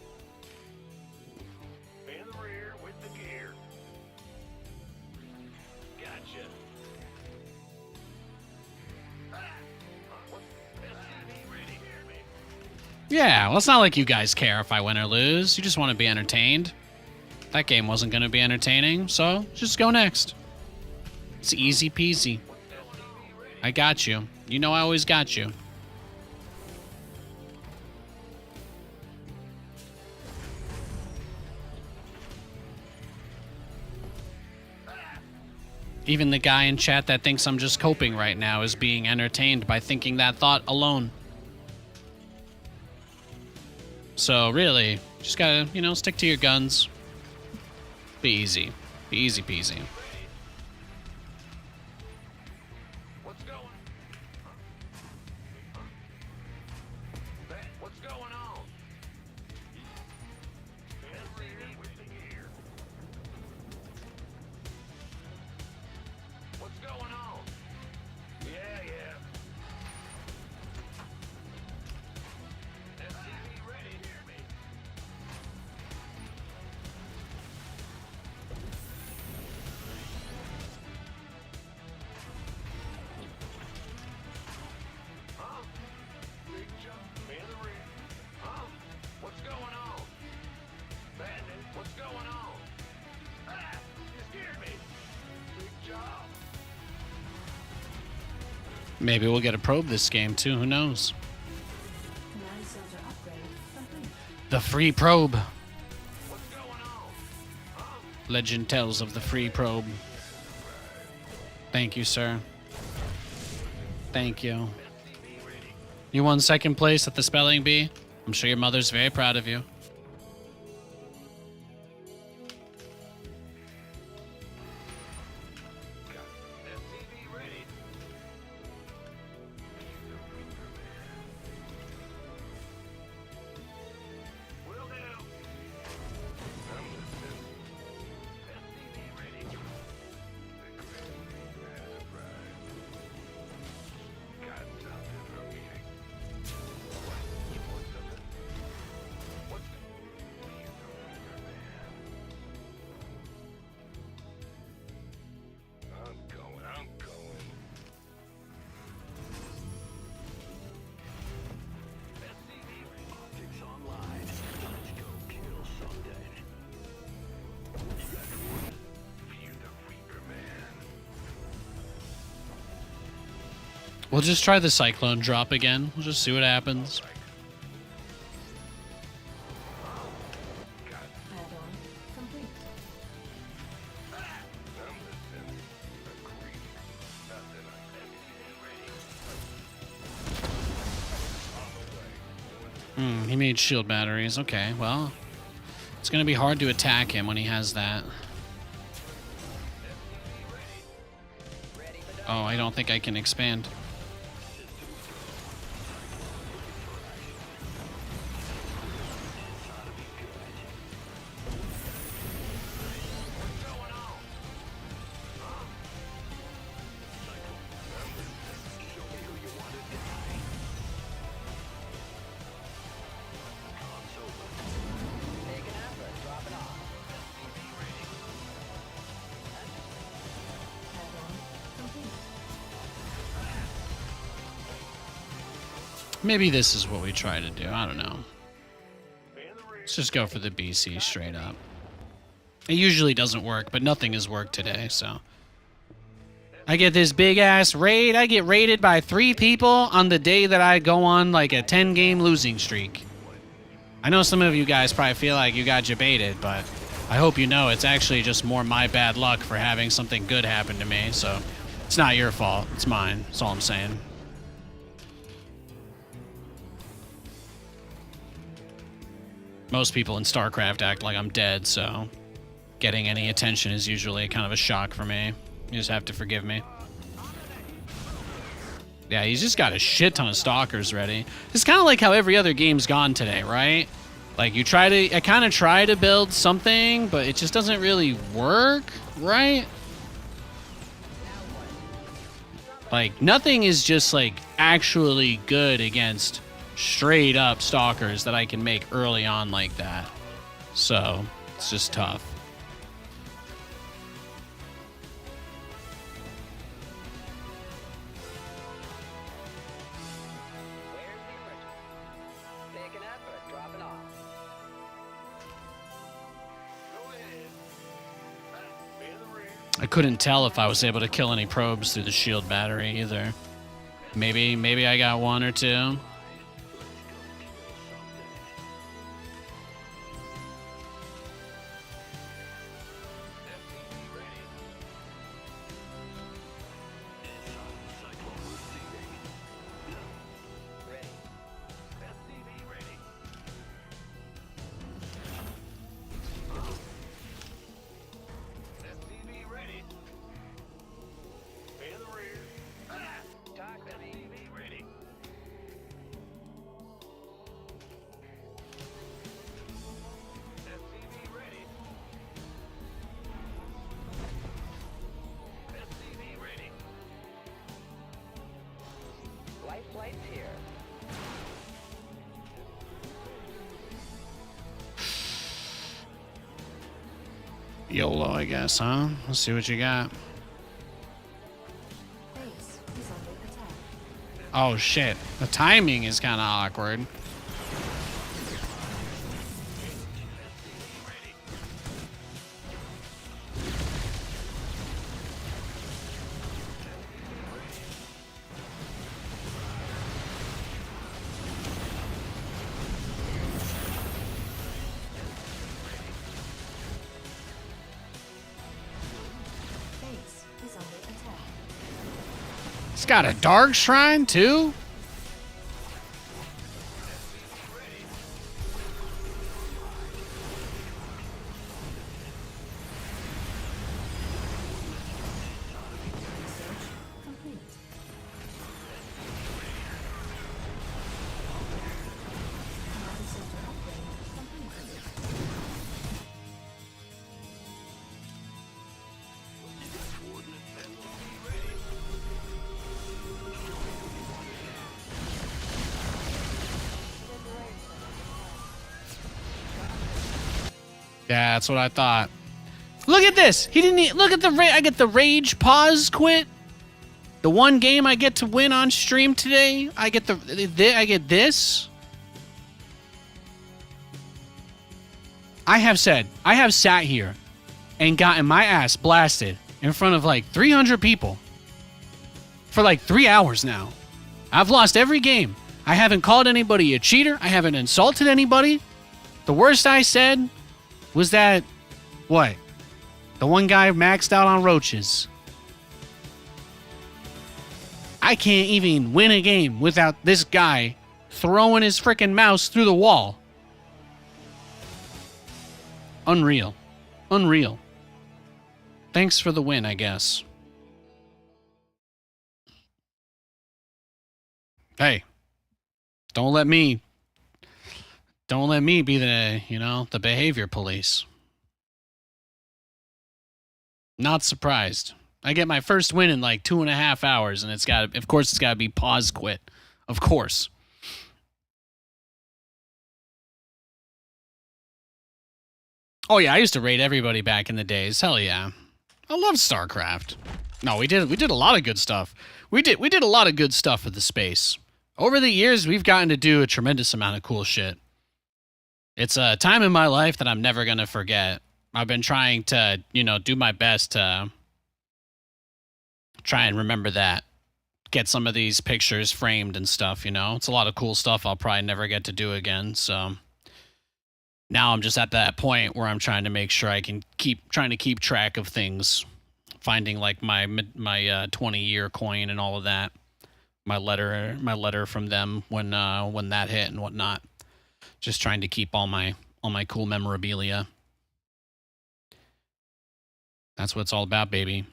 In the rear with the gear. Gotcha. SCV ready. Hear me. Yeah, well, it's not like you guys care if I win or lose. You just want to be entertained. That game wasn't going to be entertaining, so just go next. It's easy peasy. I got you. You know I always got you. Even the guy in chat that thinks I'm just coping right now is being entertained by thinking that thought alone. So really, just gotta, stick to your guns. Be easy. Be easy peasy. What's going on? With the gear. What's going on? Yeah. SCV ready. Hear me. Huh? Big jump in the rear. Huh? What's going on? Bad news. What's going on? You scared me. Big job. Maybe we'll get a probe this game too. Who knows? Command center upgrade complete. The free probe. What's going on? Huh? Legend tells of the free probe. Thank you, sir. Thank you. You won second place at the spelling bee. I'm sure your mother's very proud of you. SCV ready. Will do. SCV ready. Got something for me. What? You want something? What's I'm going. SCV optics online. Let's go kill something. You got one. Fear the Reaper, man. We'll just try the Cyclone drop again. We'll just see what happens. Add-on complete. He made shield batteries. Okay, well, it's going to be hard to attack him when he has that. Oh, I don't think I can expand. Add-on complete. Maybe this is what we try to do. I don't know. Let's just go for the BC straight up. It usually doesn't work, but nothing has worked today, so. I get this big-ass raid. I get raided by 3 people on the day that I go on, like, a 10-game losing streak. I know some of you guys probably feel like you got jebaited, but I hope you know it's actually just more my bad luck for having something good happen to me, so it's not your fault. It's mine. That's all I'm saying. Most people in StarCraft act like I'm dead, so getting any attention is usually kind of a shock for me. You just have to forgive me. Yeah, he's just got a shit ton of stalkers ready. It's kind of like how every other game's gone today, right? Like, I kind of try to build something, but it just doesn't really work, right? Like, nothing is just, like, actually good against straight up stalkers that I can make early on like that. So, it's just tough. Where's the emergency? Picking up or dropping off? Go ahead. In the rear. I couldn't tell if I was able to kill any probes through the shield battery either. Maybe I got 1 or 2. Life flight's here. YOLO, I guess, huh? Let's see what you got. Base is under attack. Oh, shit. The timing is kind of awkward. Base is under attack. It's got a dark shrine, too? Research complete. Command center upgrade complete. Yeah, that's what I thought. Look at this. He didn't look at the I get the rage pause quit. The one game I get to win on stream today, I get I get this. I have sat here and gotten my ass blasted in front of like 300 people for like 3 hours now. I've lost every game. I haven't called anybody a cheater. I haven't insulted anybody. The worst I said was that, what? The one guy maxed out on roaches. I can't even win a game without this guy throwing his freaking mouse through the wall. Unreal. Unreal. Thanks for the win, I guess. Hey, don't let me be the behavior police. Not surprised. I get my first win in like 2.5 hours, and of course it's gotta be pause quit. Of course. Oh yeah, I used to raid everybody back in the days. Hell yeah. I love StarCraft. No, we did a lot of good stuff. We did a lot of good stuff with the space. Over the years, we've gotten to do a tremendous amount of cool shit. It's a time in my life that I'm never gonna forget. I've been trying to, you know, do my best to try and remember that. Get some of these pictures framed and stuff, you know? It's a lot of cool stuff I'll probably never get to do again, so now I'm just at that point where I'm trying to make sure I can keep track of things, finding like my 20-year coin and all of that, my letter from them when that hit and whatnot. Just trying to keep all my cool memorabilia. That's what it's all about, baby.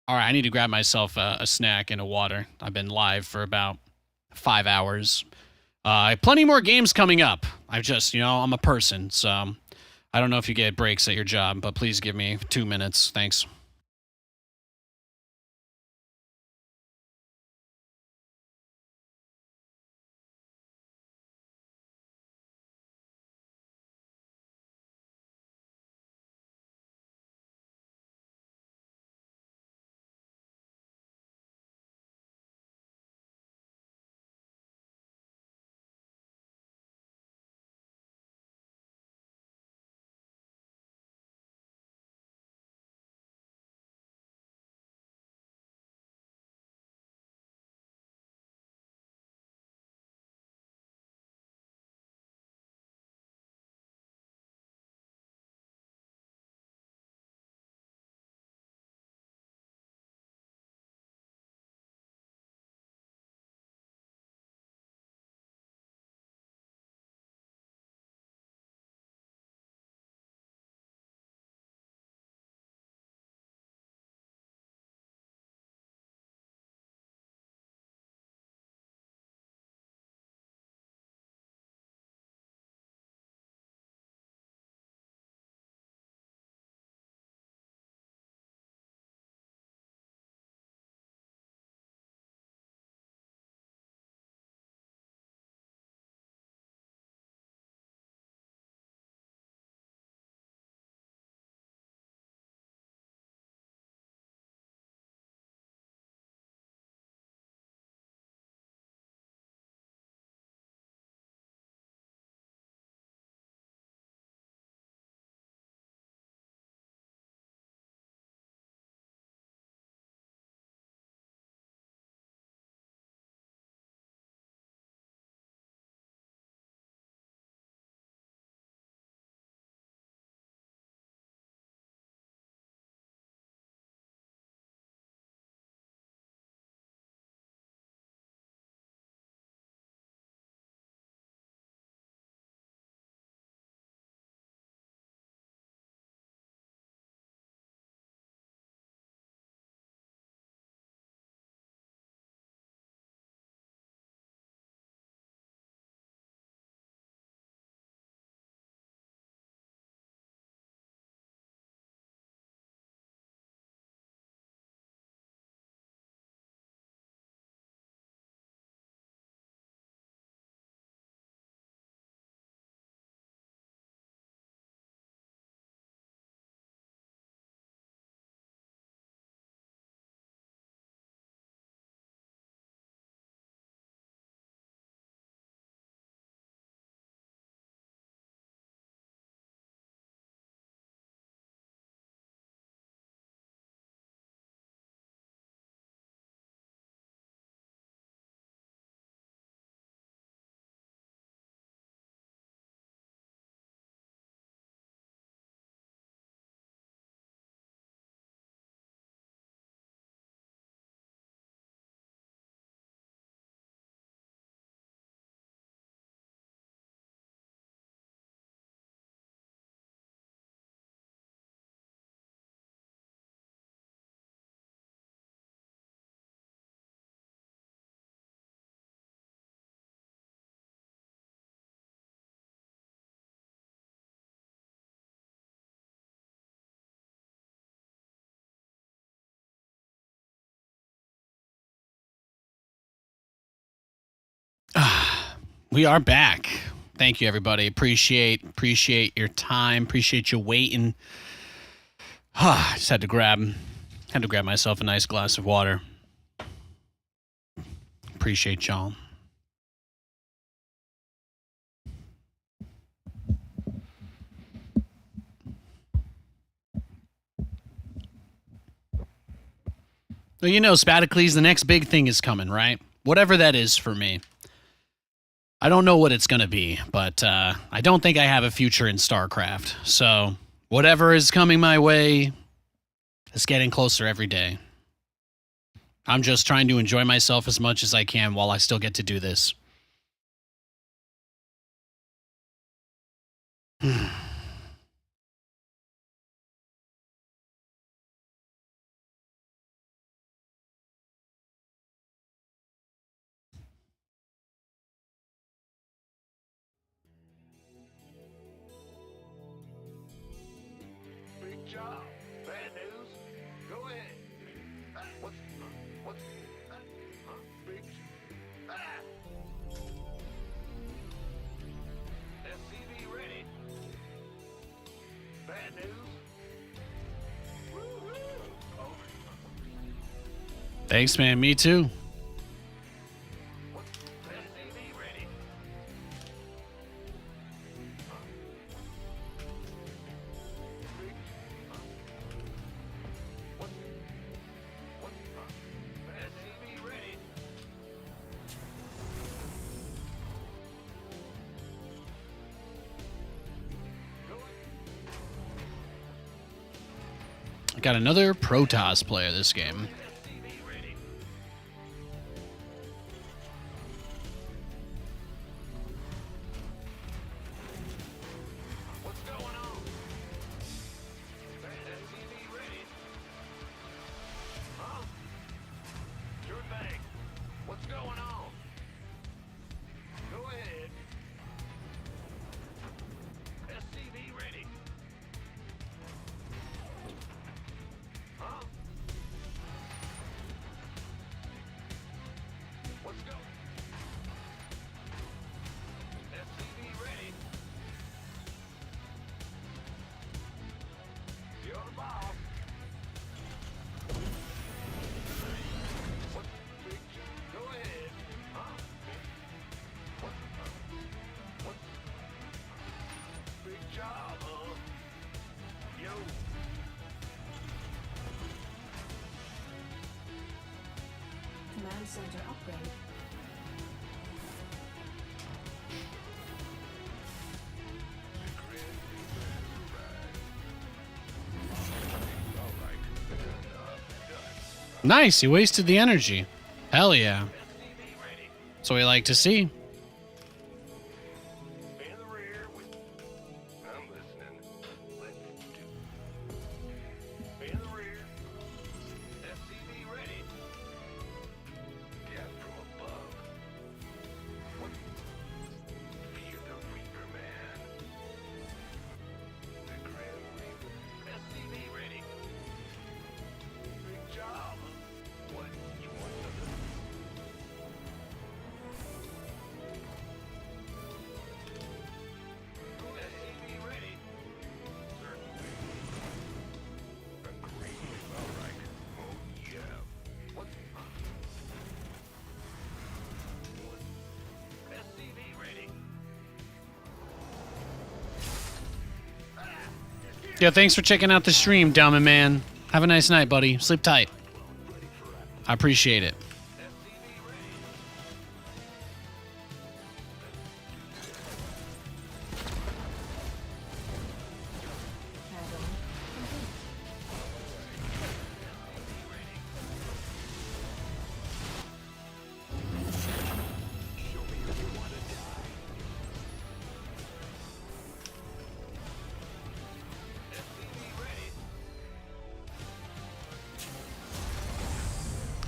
All right, I need to grab myself a snack and a water. I've been live for about 5 hours. Plenty more games coming up. I just, you know, I'm a person, so I don't know if you get breaks at your job, but please give me 2 minutes. Thanks. We are back. Thank you, everybody. Appreciate your time. Appreciate you waiting. I just had to grab myself a nice glass of water. Appreciate y'all. Well, you know, Spadicles, the next big thing is coming, right? Whatever that is for me. I don't know what it's going to be, but I don't think I have a future in StarCraft. So whatever is coming my way is getting closer every day. I'm just trying to enjoy myself as much as I can while I still get to do this. Big job. Bad news. Go ahead. What's big? SCV ready. Bad news. Woo-hoo. Oh. Thanks, man. Me too. SCV ready. SCV ready. I got another Protoss player this game. SCV ready. What's going on? SCV ready. Huh? Sure thing. What's going on? Go ahead. SCV ready. Huh? What's going? SCV ready. You're the boss. What? Big job. Go ahead. Huh? What? Big job, huh? Yo. Command center upgrade. Nice, he wasted the energy. Hell yeah. SCV ready. That's what we like to see. In the rear with... I'm listening. Let's do... In the rear. SCV ready. Gas from above. What? Fear the Reaper, man. The Grand Reaper. SCV ready. Big job. What? You want something? SCV ready. Certainly. Agreed. All right. Oh, yeah. What? SCV ready. Yeah, thanks for checking out the stream, Dumb Man. Have a nice night, buddy. Sleep tight. I appreciate it. SCV ready. Add-on complete. SCV ready.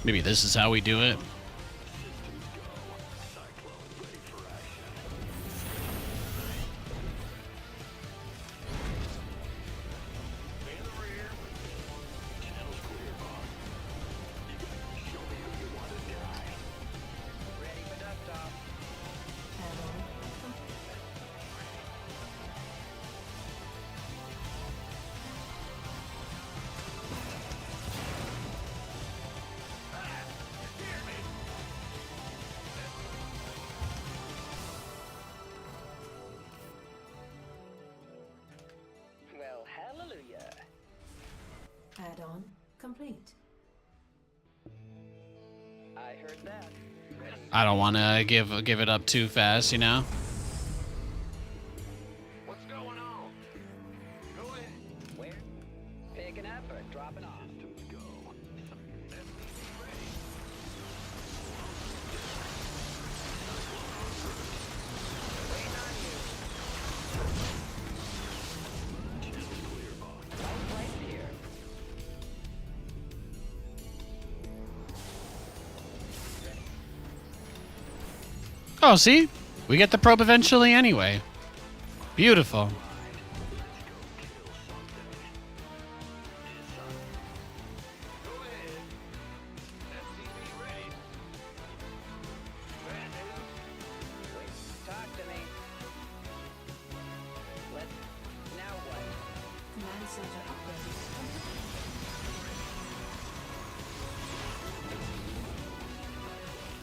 Maybe this is how we do it. Systems go. Cyclones ready for action. In the rear. Channels clear, boss. Show me who you want to die. Ready for desktop. Add-on complete. Well, hallelujah. Add-on complete. I heard that. I don't want to give it up too fast, you know. What's going on? Go ahead. Where? Picking up or dropping off? Systems go. SCV ready. Waiting on you. Well placed here. Oh, see? We get the probe eventually anyway. Beautiful. Go ahead. SCV ready. Bad news. Wait, talk to me. Let's. Now what? Command center upgrade.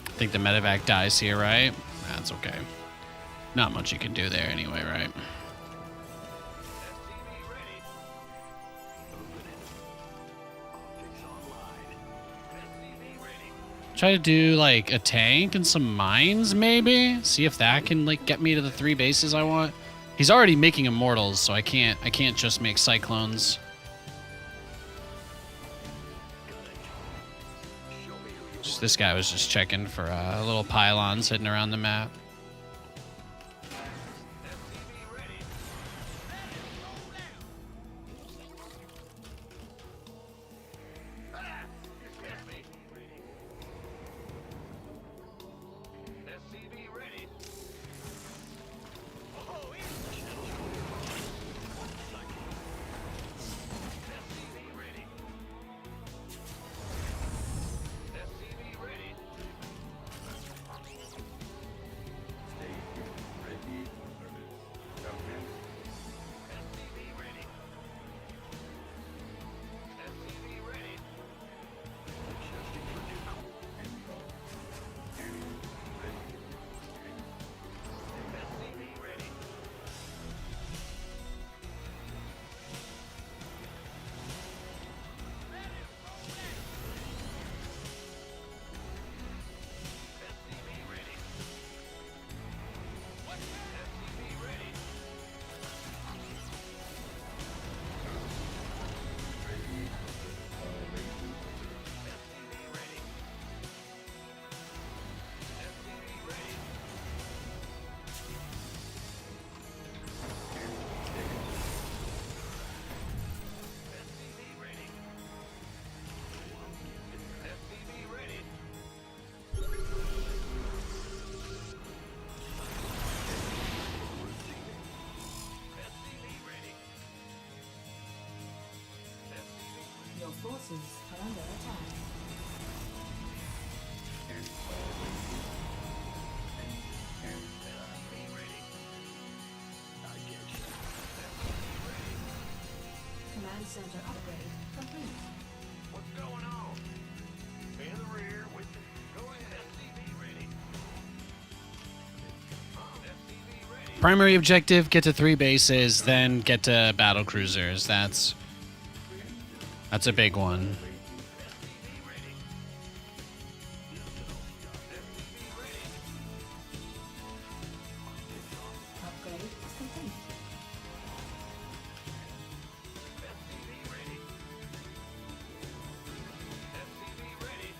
I think the medevac dies here, right? That's okay. Not much you can do there anyway, right? SCV ready. Optics online. SCV ready. Try to do like a tank and some mines, maybe. See if that can like get me to the 3 bases I want. He's already making immortals, so I can't just make cyclones. Just, this guy was just checking for little pylons hidden around the map. SCV ready. You scared me. SCV ready. Oh, SCV ready. SCV ready. SCV ready. SCV ready. SCV ready. SCV ready. SCV ready. SCV ready. SCV ready. SCV ready. SCV ready. SCV ready. SCV Your forces are under attack. ready. I get you. Command center upgrade complete. What's going on? In the rear with me. Go ahead. SCV ready. SCV ready. Primary objective, get to 3 bases, then get to Battlecruisers. That's a big one. Upgrade complete. SCV ready. SCV ready.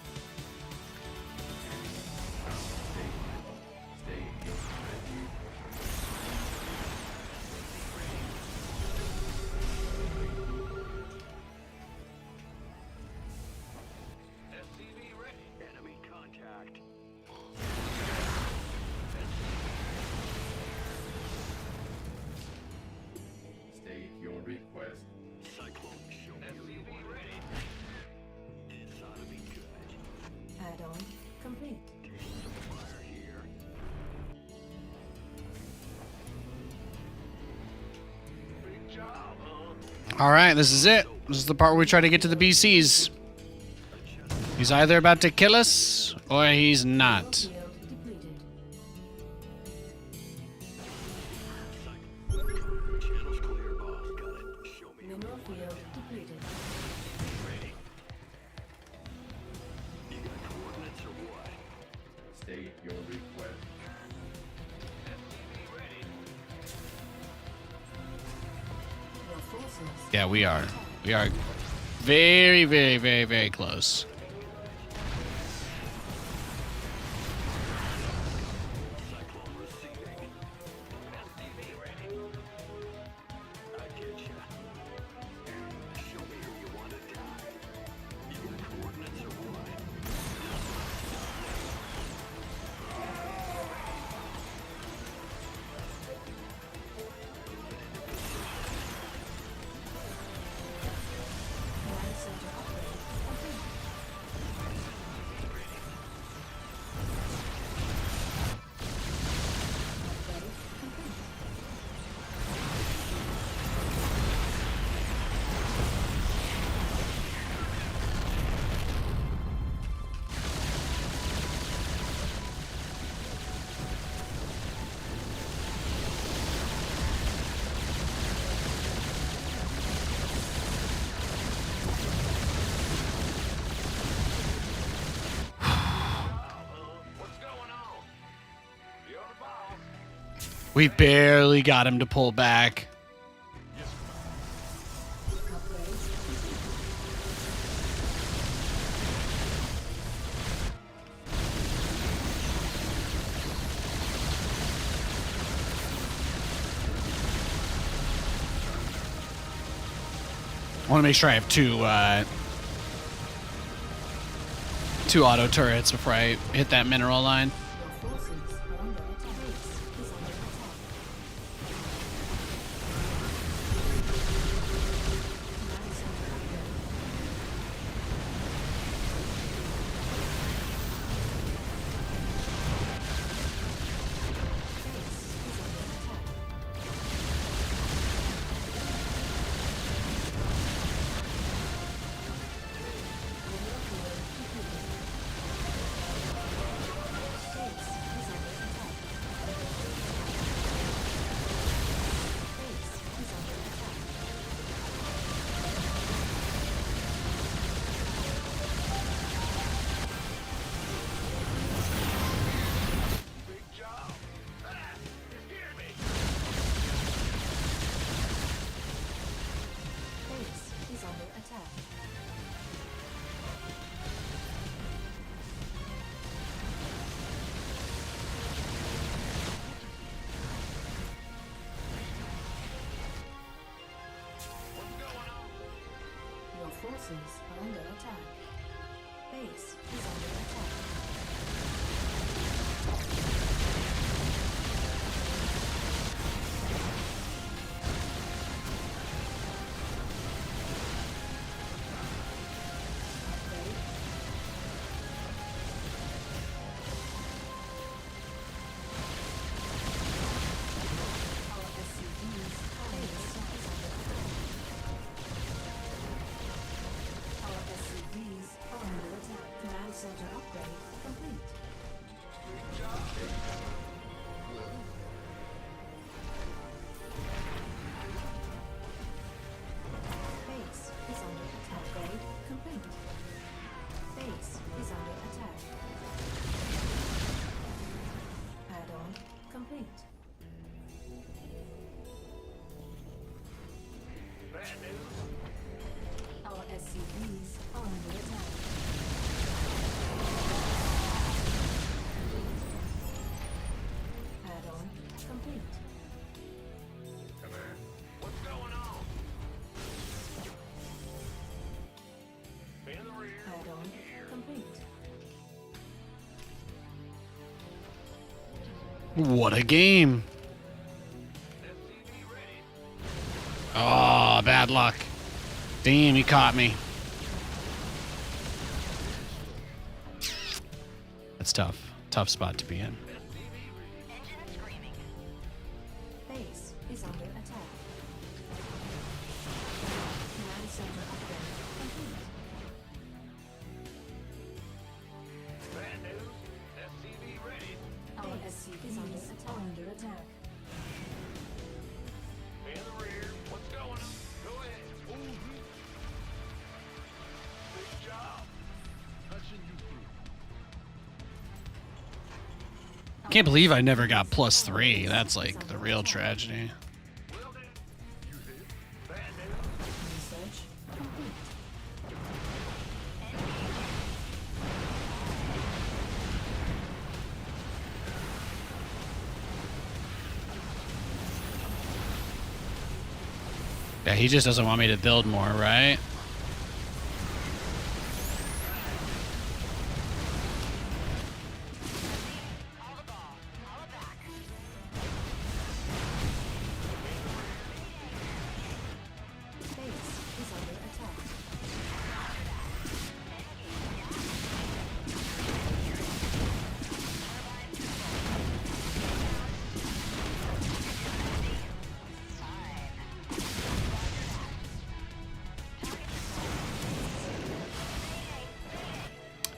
SCV ready. Enemy contact. State your request. Cyclones, show me SCV ready. this ought to be good. Add-on complete. Fire here. Big job, huh? All right, this is it. This is the part where we try to get to the BCs. He's either about to kill us or he's not. Field depleted. Channel's clear, boss. Got it. Show me Mineral field depleted. ready. You got coordinates or what? Yeah, we are. We are very, very, very, very close. Cyclone receiving. SDV ready. I get ya. Show me who you want to die. Your coordinates are what? Command center upgrade complete. Upgrade complete. What's going on? You're the boss. We barely got him to pull back. Upgrades complete. I want to make sure I have two auto turrets before I hit that mineral line. Your forces are under attack. Base is under attack. Command center upgrade. Base is under attack. Big job. Ah, you scared me. Base is under attack. What's going on? Your forces are under attack. Base is under attack. Upgrade. Our SCVs are under attack. Our SCVs are under attack. Command center upgrade complete. Base is under attack. Upgrade complete. Base is under attack. Add-on complete. Bad news. Our SCVs are under attack. Add-on complete. Command. What's going on? In the rear. Add-on complete. What a game. SCV ready. Oh, bad luck. Damn, he caught me. That's tough. Tough spot to be in. Base is under attack. Command center upgrade complete. Bad news. SCV ready. Our SCVs are under attack. In the rear. What's going on? Go ahead. Big job. Touching you through. Can't believe I never got +3. That's like the real tragedy. Will do. You hit. Bad news. Yeah, he just doesn't want me to build more, right? Base is under attack.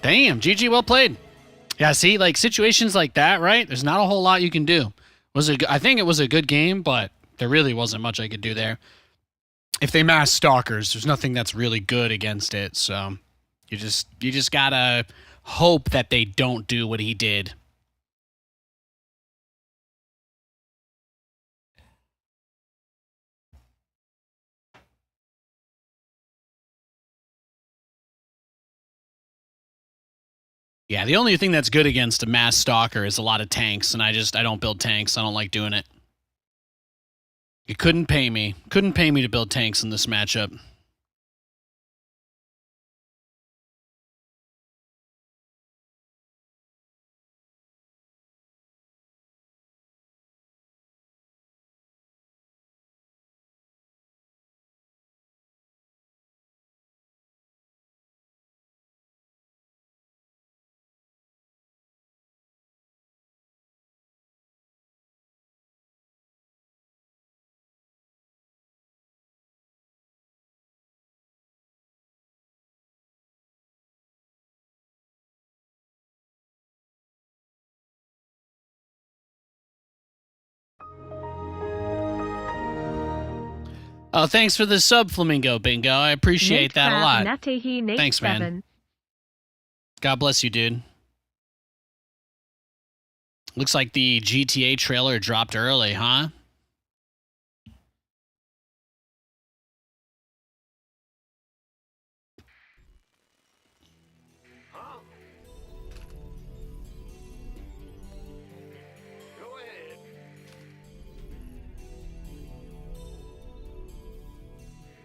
Damn, GG, well played. Yeah, see, like situations like that, right? There's not a whole lot you can do. I think it was a good game, but there really wasn't much I could do there. If they mass stalkers, there's nothing that's really good against it. So you just gotta hope that they don't do what he did. Yeah, the only thing that's good against a mass stalker is a lot of tanks, and I don't build tanks. I don't like doing it. You couldn't pay me. Couldn't pay me to build tanks in this matchup. Oh, thanks for the sub, Flamingo Bingo. I appreciate Nate that a Crab, lot. Natty he Nate Thanks, man. 7. God bless you, dude. Looks like the GTA trailer dropped early, huh? Huh? Go ahead.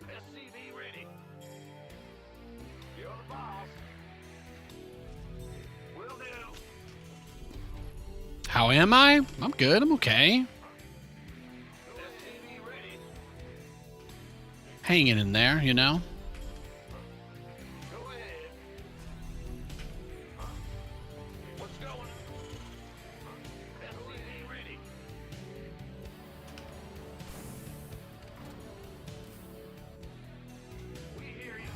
SCV ready. You're the boss. Will do. How am I? I'm good. I'm okay. SCV ready. Hanging in there, you know? Go ahead. What's going? SCV ready. We hear you.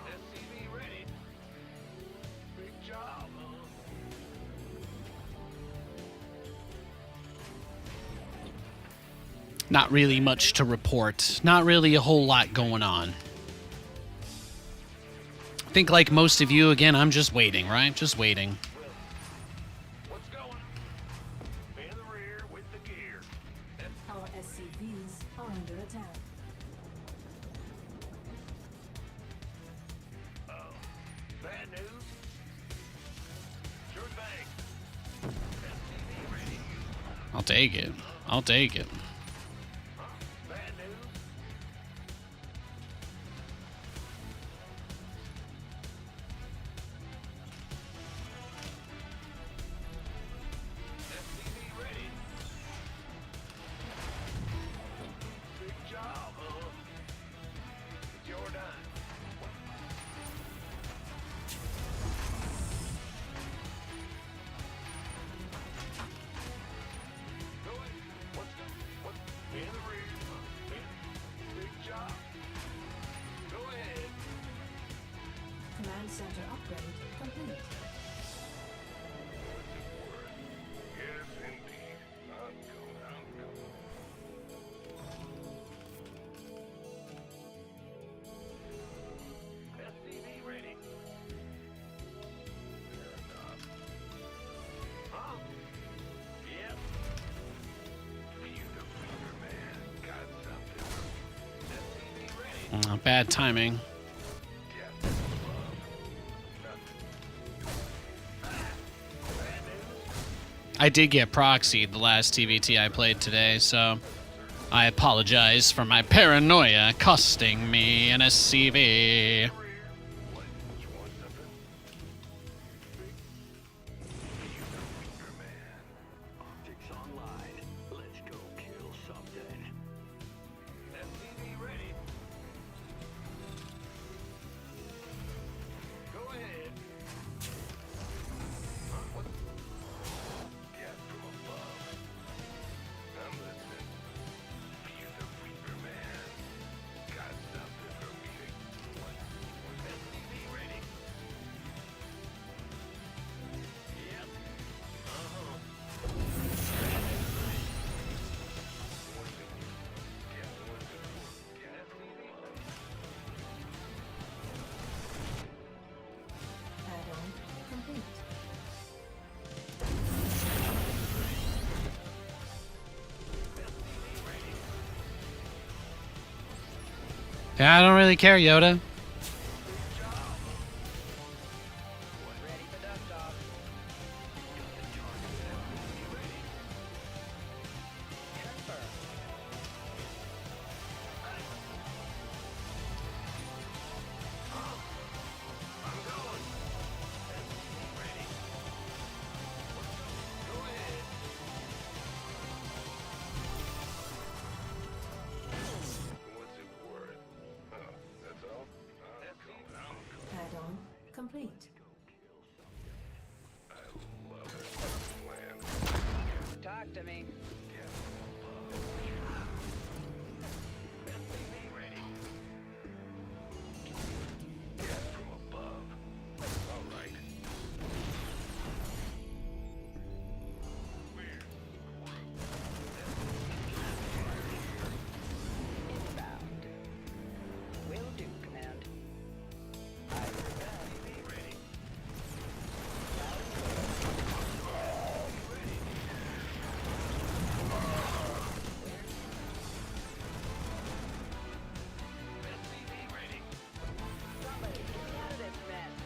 SCV ready. Big job, huh? Not really much to report. Not really a whole lot going on. I think like most of you, again, I'm just waiting, right? Just waiting. What's going? In the rear with the gear. Our SCVs are under attack. Bad news? Sure thing. SCV ready. I'll take it. I'll take it. Bad news? SCV ready. Big job, huh? It's your dime. Go ahead. What's in the rear? Big job. Go ahead. Command center upgrade complete. Yes, indeed. I'm coming. SCV ready. Fair enough. Huh? Yep. You the bigger man. Got something. SCV ready. Bad timing. Yes. Nothing. Bad news. I did get proxied the last TVT I played today, so I apologize for my paranoia costing me an SCV. Optics online. Let's go kill something. SCV ready. Go ahead. Huh? What? Get from above. I'm listening. Feel the Reaper, man. Got something for me to... What? SCV ready. Yep. Uh-huh. Add-on complete. Yeah, I don't really care, Yoda. Ready for dust off. Confirm. What's it worth? Oh, that's all? Add-on complete. I love it. Plan. Talk to me. Get from above. All right. Inbound. Will do, Command. I ready. Somebody get me out of this mess.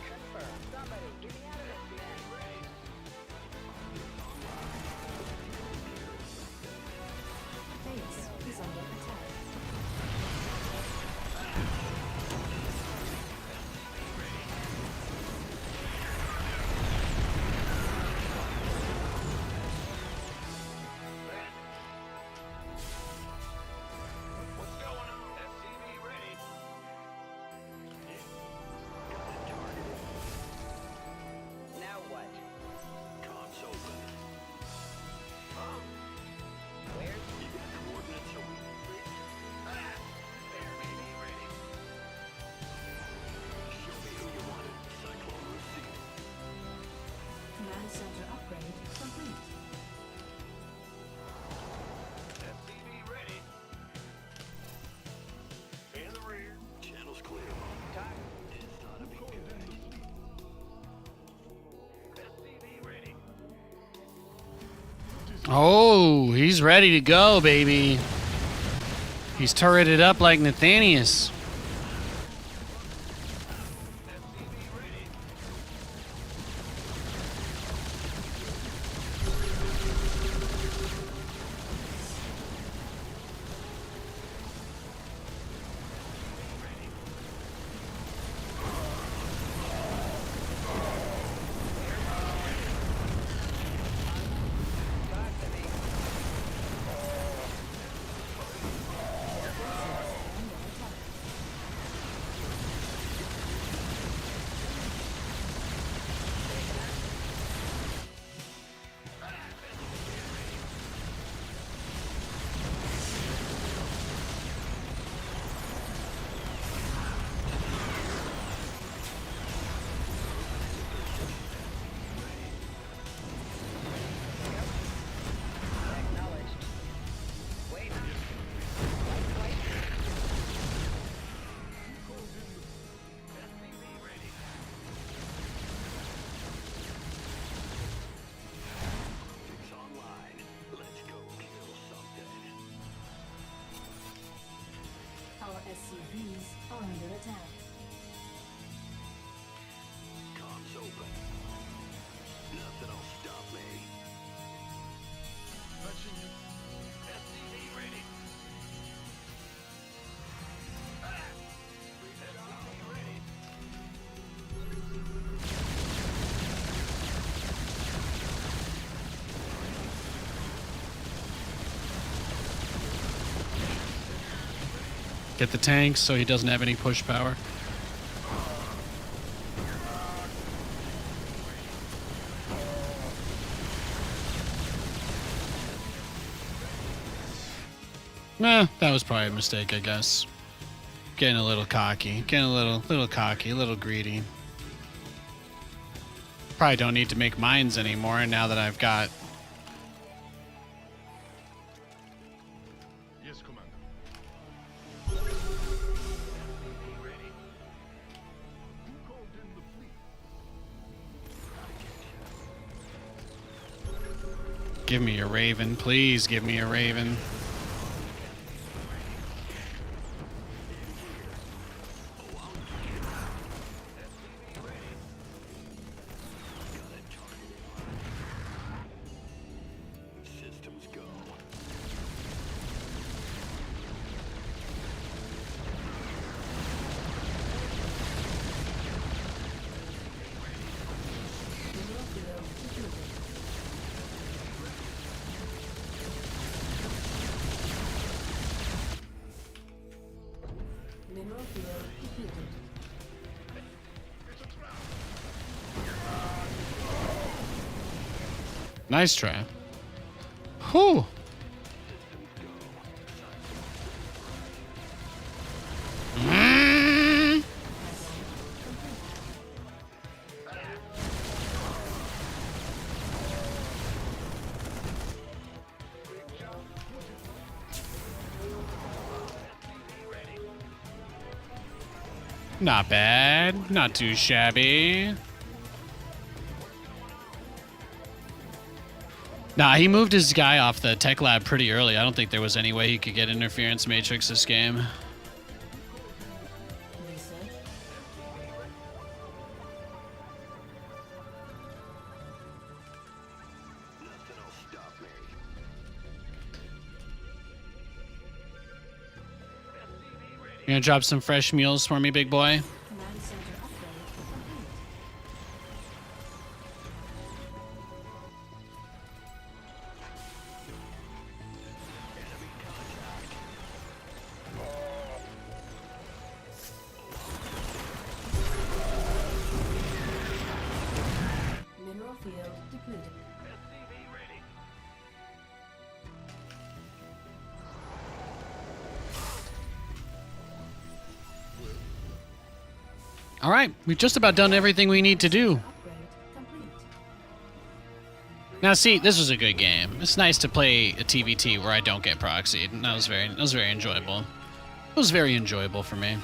Confirm. Somebody get me out of this mess. Base is under attack. What's going on? SCV ready. Now what? Comms open. Where's You got coordinates so we... There, baby, ready. Show me who you wanted. Cyclone received. Command center upgrade complete. SCV ready. In the rear. Channel's clear. Talk? It's not a big good. SCV ready. Oh, he's ready to go, baby. He's turreted up like Nathanias. Talk to me. Acknowledged. Wait. Wait. SCV ready. Optics online. Let's go kill something. Our SCVs are under attack. Comms open. Nothing will Get the tanks so he doesn't have any push power. Nah, that was probably a mistake, I guess. Getting a little cocky. Getting a little cocky, a little greedy. Probably don't need to make mines anymore now that I've got... Yes, Commander. Who called in the fleet? Give me a Raven, please give me a Raven. Systems go. Mineral field depleted. Nice try. Whew. Mm. Not bad. Not too shabby. Nah, he moved his guy off the tech lab pretty early. I don't think there was any way he could get interference matrix this game. Research. Nothing'll stop me. You gonna drop some fresh meals for me, big boy? Command center upgrade complete. Mineral field depleted. All right, we've just about done everything we need to do. Upgrade complete. Now, see, this was a good game. It's nice to play a TVT where I don't get proxied. And that was very enjoyable. It was very enjoyable for me.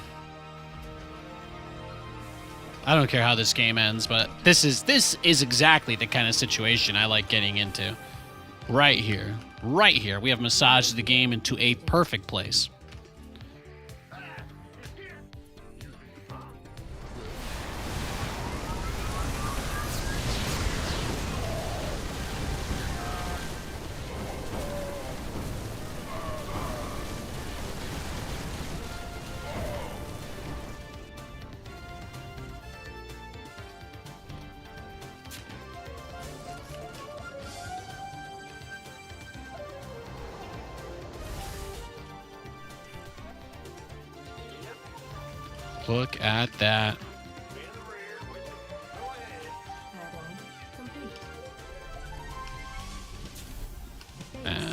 I don't care how this game ends, but this is exactly the kind of situation I like getting into. Right here, we have massaged the game into a perfect place. Look at that. Add-on complete.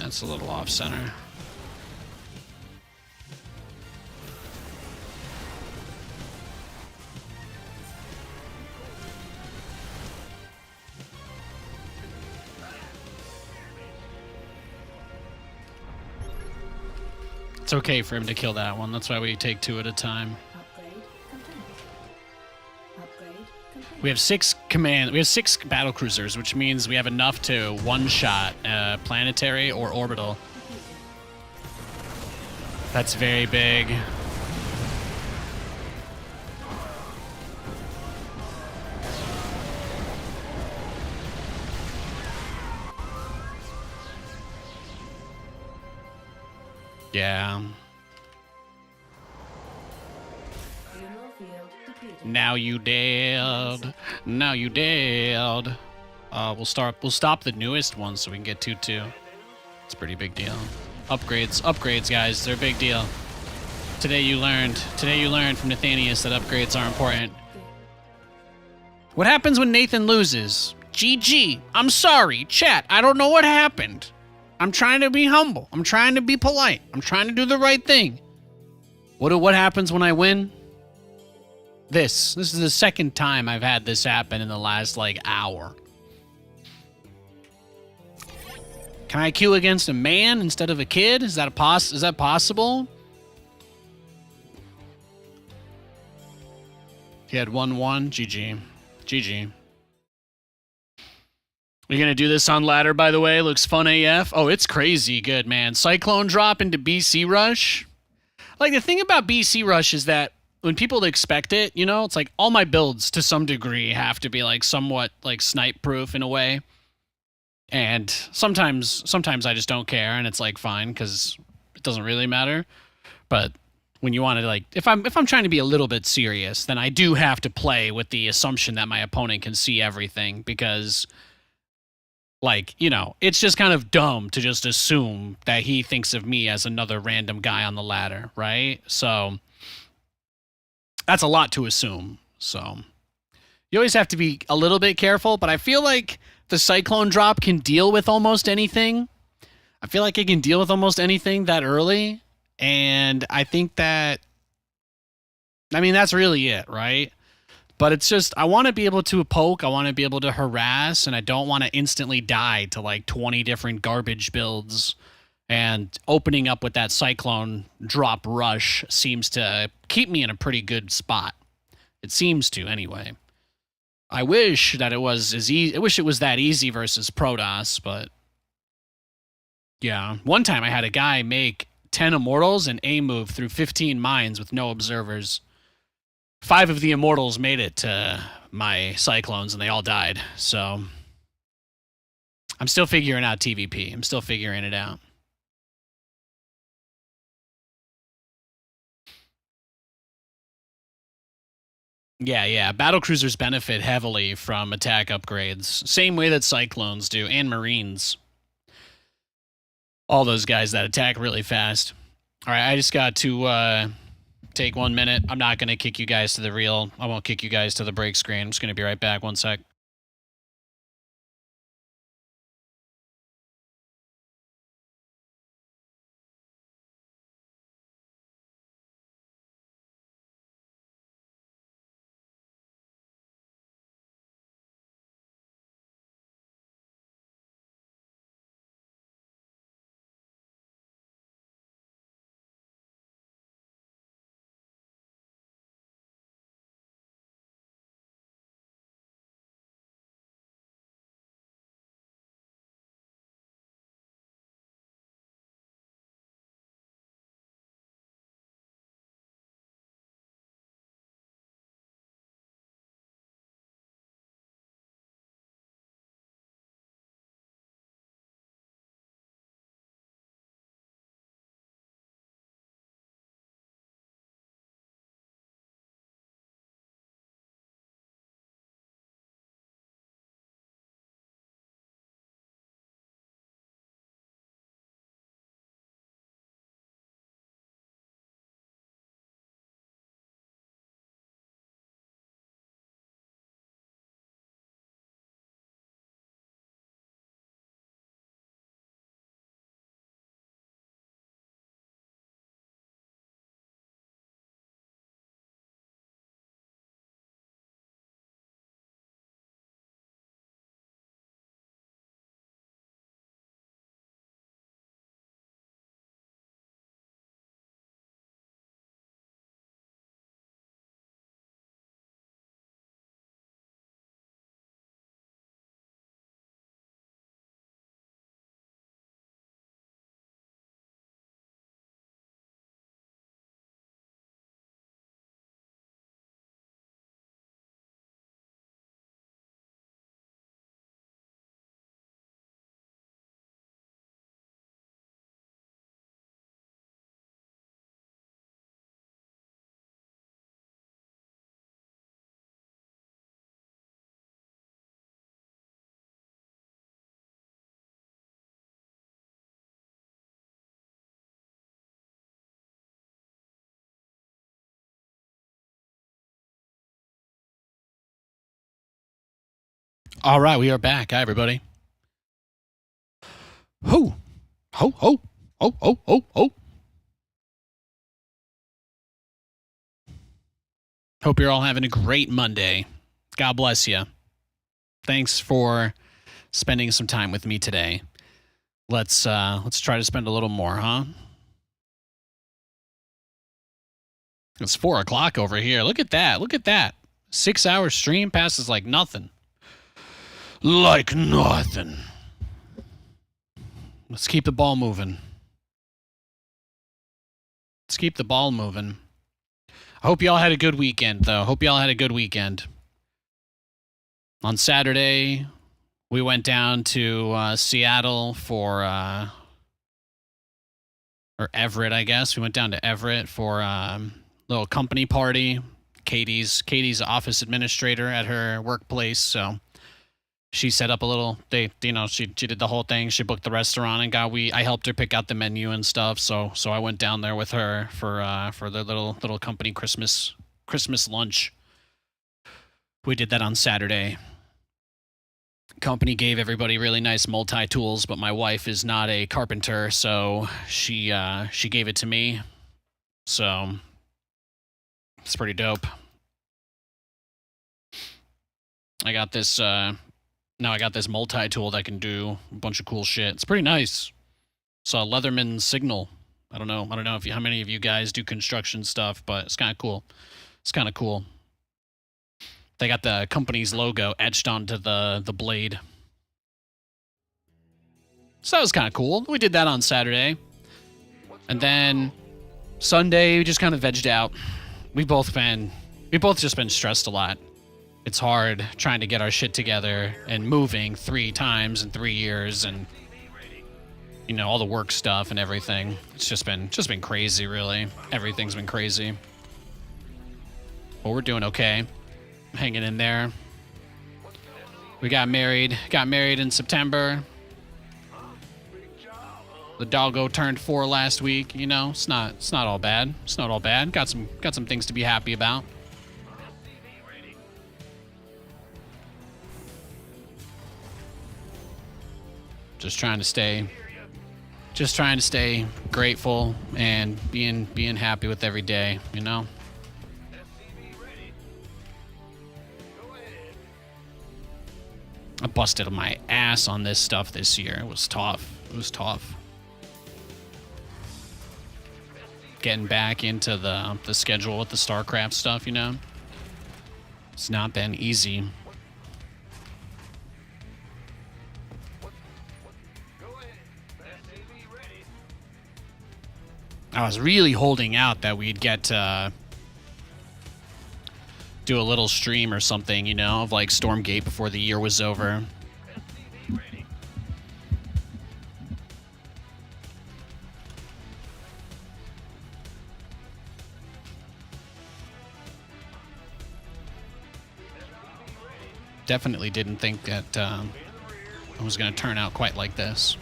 It's a little off center. It's okay for him to kill that one. That's why we take two at a time. Upgrade complete. Upgrade complete. We have six Battlecruisers, which means we have enough to one-shot planetary or orbital. That's very big. Yeah. Mineral field depleted. Now you dead. Now you dead. We'll stop the newest one so we can get 2-2. It's a pretty big deal. Upgrades, guys. They're a big deal. Today you learned from Nathanias that upgrades are important. What happens when Nathan loses? GG. I'm sorry, chat. I don't know what happened. I'm trying to be humble. I'm trying to be polite. I'm trying to do the right thing. What happens when I win? This is the second time I've had this happen in the last like hour. Can I queue against a man instead of a kid? Is that possible? He had 1-1. GG. GG. We're going to do this on ladder, by the way. Looks fun AF. Oh, it's crazy good, man. Cyclone drop into BC Rush. Like, the thing about BC Rush is that when people expect it, you know, it's like all my builds to some degree have to be like somewhat like snipe proof in a way. And sometimes I just don't care and it's like fine because it doesn't really matter. But when you want to like, if I'm trying to be a little bit serious, then I do have to play with the assumption that my opponent can see everything because, like, you know, it's just kind of dumb to just assume that he thinks of me as another random guy on the ladder, right? So that's a lot to assume. So you always have to be a little bit careful, but I feel like the Cyclone drop can deal with almost anything. I feel like it can deal with almost anything that early. And I think that, I mean, that's really it, right? But it's just, I want to be able to poke, I want to be able to harass, and I don't want to instantly die to like 20 different garbage builds. And opening up with that Cyclone drop rush seems to keep me in a pretty good spot. It seems to, anyway. I wish that it was as easy. I wish it was that easy versus Protoss, but yeah. One time I had a guy make 10 Immortals and A move through 15 mines with no observers. 5 of the Immortals made it to my Cyclones and they all died. So I'm still figuring out TVP. I'm still figuring it out. Yeah. Battlecruisers benefit heavily from attack upgrades. Same way that Cyclones do, and Marines. All those guys that attack really fast. All right, I just got to take 1 minute. I'm not going to kick you guys to the reel. I won't kick you guys to the break screen. I'm just going to be right back. 1 sec. All right, we are back. Hi, everybody. Ho, ho, ho, ho, ho, ho, ho. Hope you're all having a great Monday. God bless you. Thanks for spending some time with me today. Let's try to spend a little more, huh? It's 4 o'clock over here. Look at that. Look at that. 6-hour stream passes like nothing. Like nothing. Let's keep the ball moving. Let's keep the ball moving. I hope y'all had a good weekend, though. Hope y'all had a good weekend. On Saturday, we went down to Seattle for, or Everett, I guess. We went down to Everett for a little company party. Katie's office administrator at her workplace, so she set up a little. She did the whole thing. She booked the restaurant and I helped her pick out the menu and stuff. So I went down there with her for the little company Christmas lunch. We did that on Saturday. Company gave everybody really nice multi-tools, but my wife is not a carpenter, so she gave it to me. So it's pretty dope. I got this. Now I got this multi-tool that can do a bunch of cool shit. It's pretty nice. It's a Leatherman Signal. I don't know how many of you guys do construction stuff, but it's kind of cool. It's kind of cool. They got the company's logo etched onto the blade. So that was kind of cool. We did that on Saturday. And then Sunday, we just kind of vegged out. We've both just been stressed a lot. It's hard trying to get our shit together and moving 3 times in 3 years and, all the work stuff and everything. It's just been crazy, really. Everything's been crazy. But we're doing okay. Hanging in there. We got married in September. The doggo turned 4 last week, It's not all bad. It's not all bad. Got some things to be happy about. Just trying to stay grateful and being happy with every day, I busted my ass on this stuff this year. It was tough. Getting back into the schedule with the StarCraft stuff, It's not been easy. I was really holding out that we'd get to do a little stream or something, of like Stormgate before the year was over. Definitely didn't think that it was going to turn out quite like this.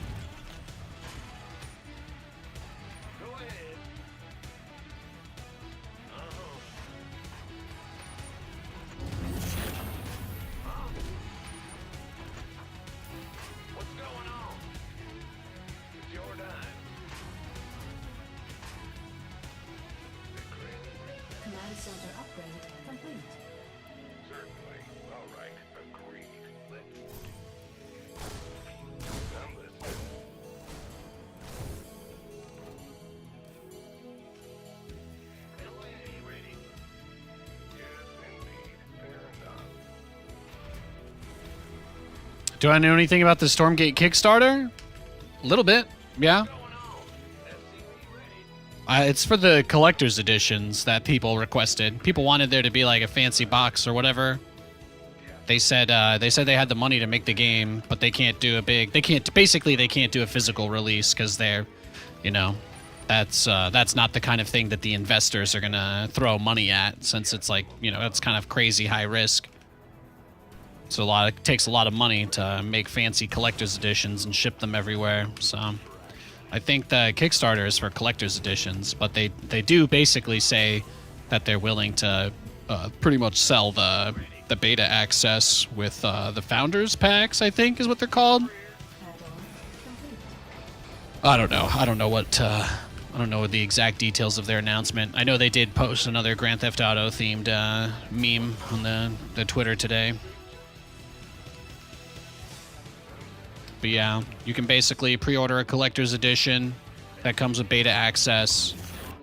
Command center upgrade complete. Certainly. All right. Agreed. I'm listening. Ready? Yes, indeed. Fair enough. Do I know anything about the Stormgate Kickstarter? A little bit, yeah. It's for the collector's editions that people requested. People wanted there to be like a fancy box or whatever. They said they had the money to make the game, but they can't do they can't do a physical release because they're, that's not the kind of thing that the investors are gonna throw money at, since it's like, it's kind of crazy high risk. So it takes a lot of money to make fancy collector's editions and ship them everywhere. So I think the Kickstarter is for collector's editions, but they do basically say that they're willing to pretty much sell the the beta access with the Founders Packs, I think is what they're called. Add-on complete. I don't know. I don't know what the exact details of their announcement. I know they did post another Grand Theft Auto themed meme on the Twitter today. But yeah, you can basically pre-order a collector's edition that comes with beta access,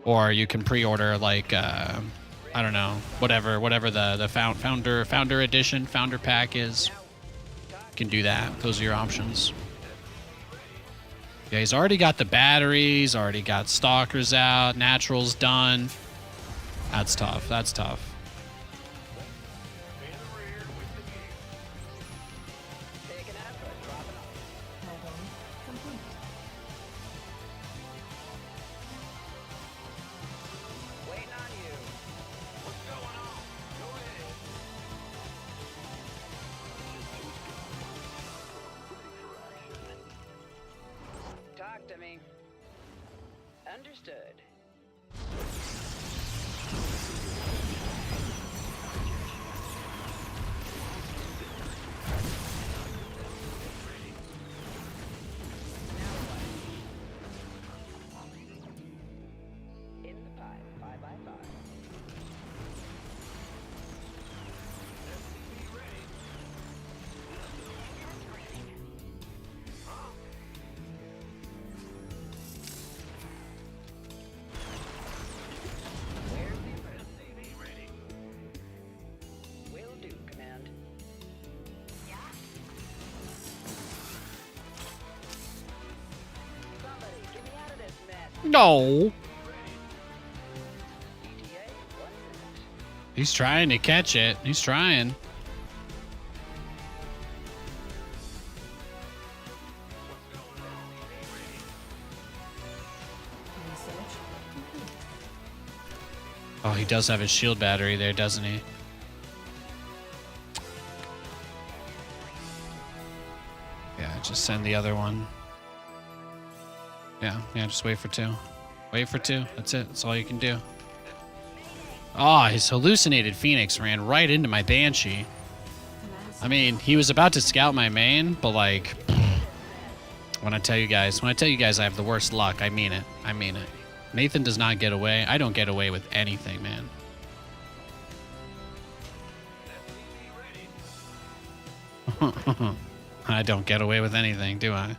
or you can pre-order like I don't know, whatever the founder edition, founder pack is. You can do that. Those are your options. Yeah, he's already got the batteries, already got stalkers out, naturals done. That's tough. That's tough. Picking up or dropping off? Add-on complete. Waiting on you. What's going on? Go ahead. Talk to me. Understood. In the pipe, 5x5. Where's the SCV ready? Will do, Command. Somebody, get me out of this mess. No. ETA, 1 minute. He's trying to catch it. He's trying. Research complete. Oh, he does have his shield battery there, doesn't he? Yeah, just send the other one. Yeah, just wait for 2. Wait for 2. That's it. That's all you can do. Oh, his hallucinated Phoenix ran right into my Banshee. Command I mean, he was about to scout my main, but like, when I tell you guys I have the worst luck, I mean it. I mean it. Nathan does not get away. I don't get away with anything, man. I don't get away with anything, do I?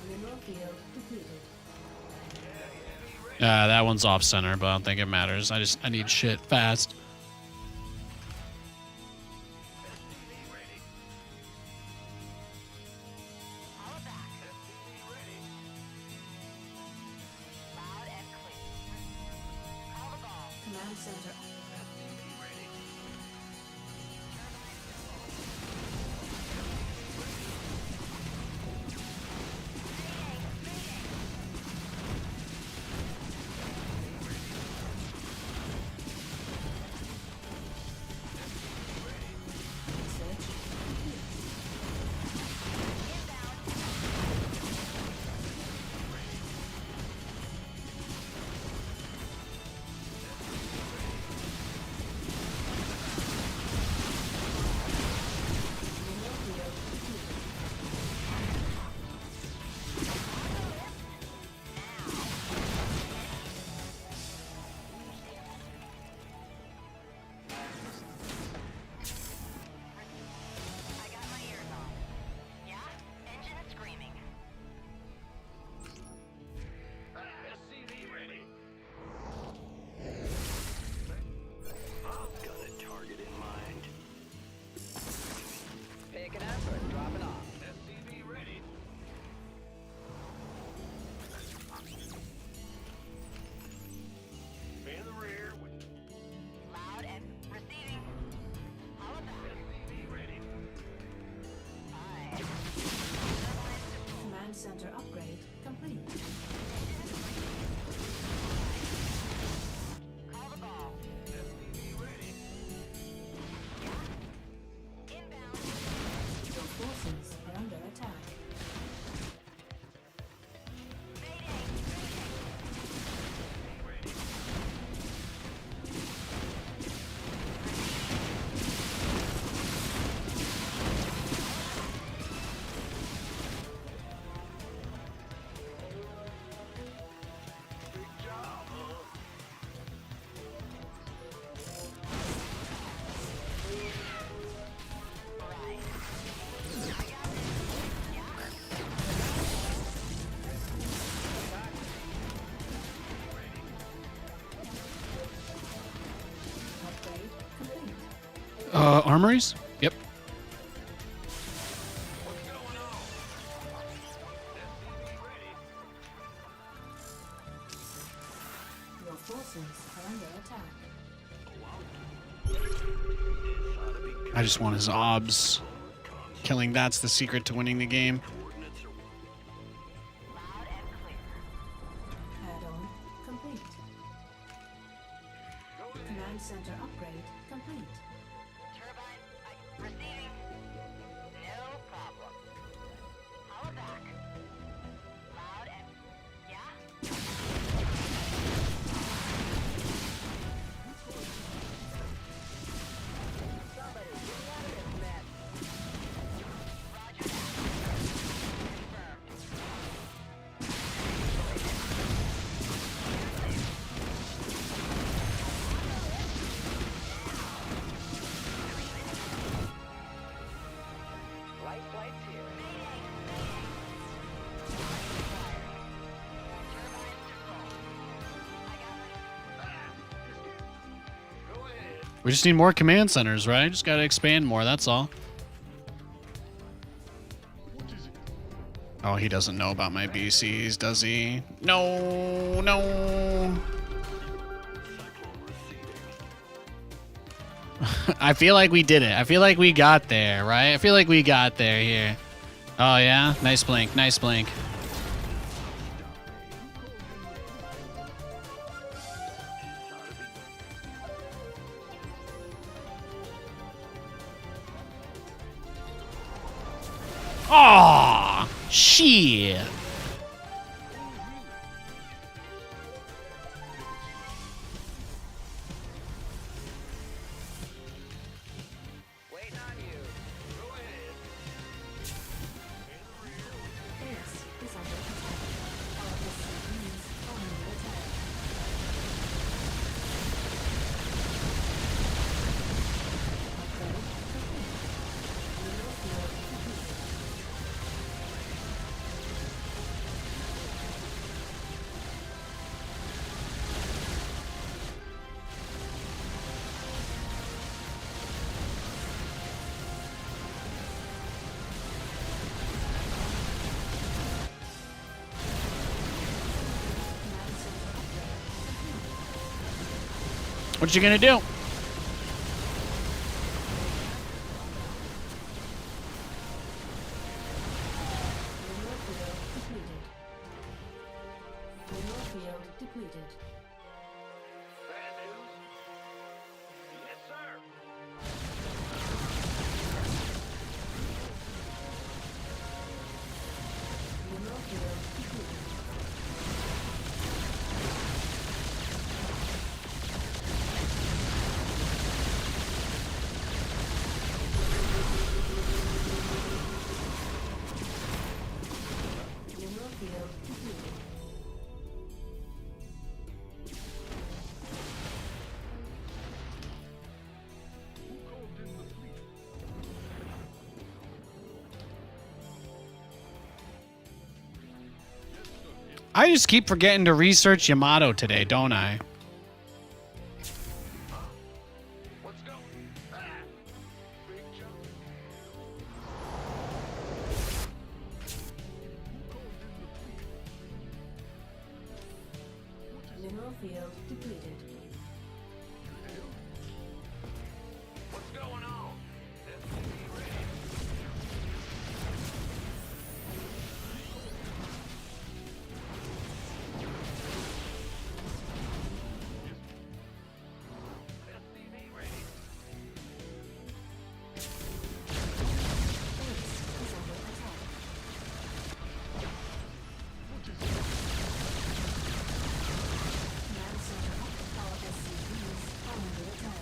Mineral field depleted. That one's off center, but I don't think it matters. I need shit fast. Command center. Research complete. Dropping off. SCV ready. Man in the rear with Loud and receiving. How about SCV ready. Aye. Command center upgrade complete. Call the ball. SCV ready. Inbound. Your forces are under attack. Big job, huh? Upgrade complete. Armories? Yep. What's going on? SCV ready. Your forces are under attack. I just want his obs. Killing that's the secret to winning the game. Coordinates are Loud and clear. Add-on complete. Command center upgrade complete. Turbine. Receiving. No problem. Power back. Loud and yeah. Somebody, get me out of this mess. Roger that. Light flight's here. Go ahead. We just need more command centers, right? Just gotta expand more, that's all. Oh, he doesn't know about my BCs, does he? No, no. I feel like we did it. I feel like we got there, right? I feel like we got there here. Oh, yeah? Nice blink, nice blink. Aw, shit. Waiting on you. Go ahead. Base is under attack. Our SCVs are under attack. Upgrade complete. Mineral field completed. Command center upgrade complete. What you gonna do? Mineral field depleted. Mineral field depleted. Bad news? Yes, sir. Mineral field depleted. Mineral field depleted. I just keep forgetting to research Yamato today, don't I? Let's go. Ah! Big jump. Mineral field depleted. What's going on? SCV ready. SCV ready. Base is under attack. Command center. All SCVs are under attack.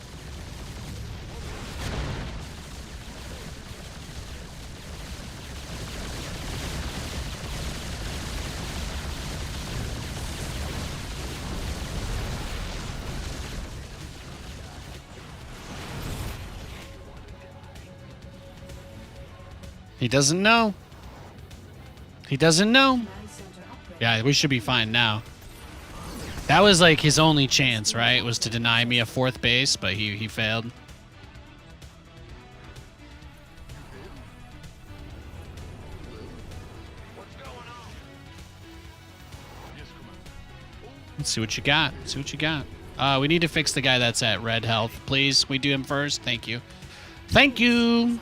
He doesn't know. He doesn't know. Command center upgrade. Yeah, we should be fine now. That was like his only chance, right? Was to deny me a 4th base, but he failed. What's going on? Yes, Commander. Let's see what you got. See what you got. We need to fix the guy that's at red health. Please, we do him first. Thank you. Thank you. Research.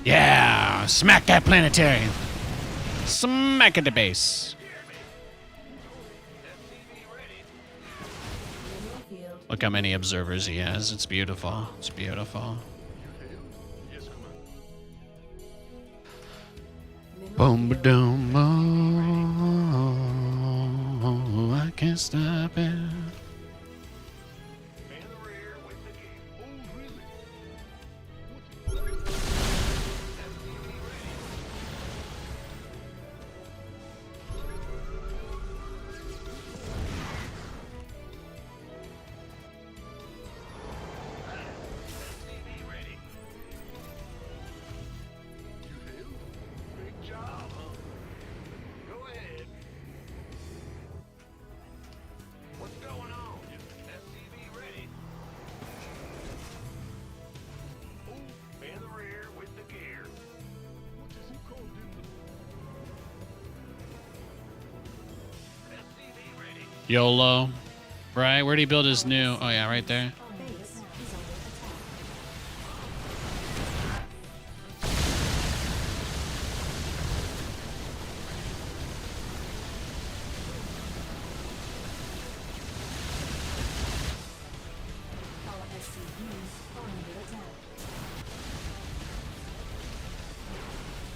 Yeah, smack that planetary. Smack at the base. Mineral field. Look how many observers he has. It's beautiful. It's beautiful. Yes, Commander. Mineral Boom, field. boom, oh, I can't stop it. Man in the rear with the game. Oh, really? SCV ready. You do? Big job, huh? Go ahead. What's going on? SCV ready. Oh, in the rear with the gear. What does he call SCV ready. YOLO. Right? Where'd he build his new? Oh, yeah, right there. Base is under attack. Our SCVs are under attack. Mineral field.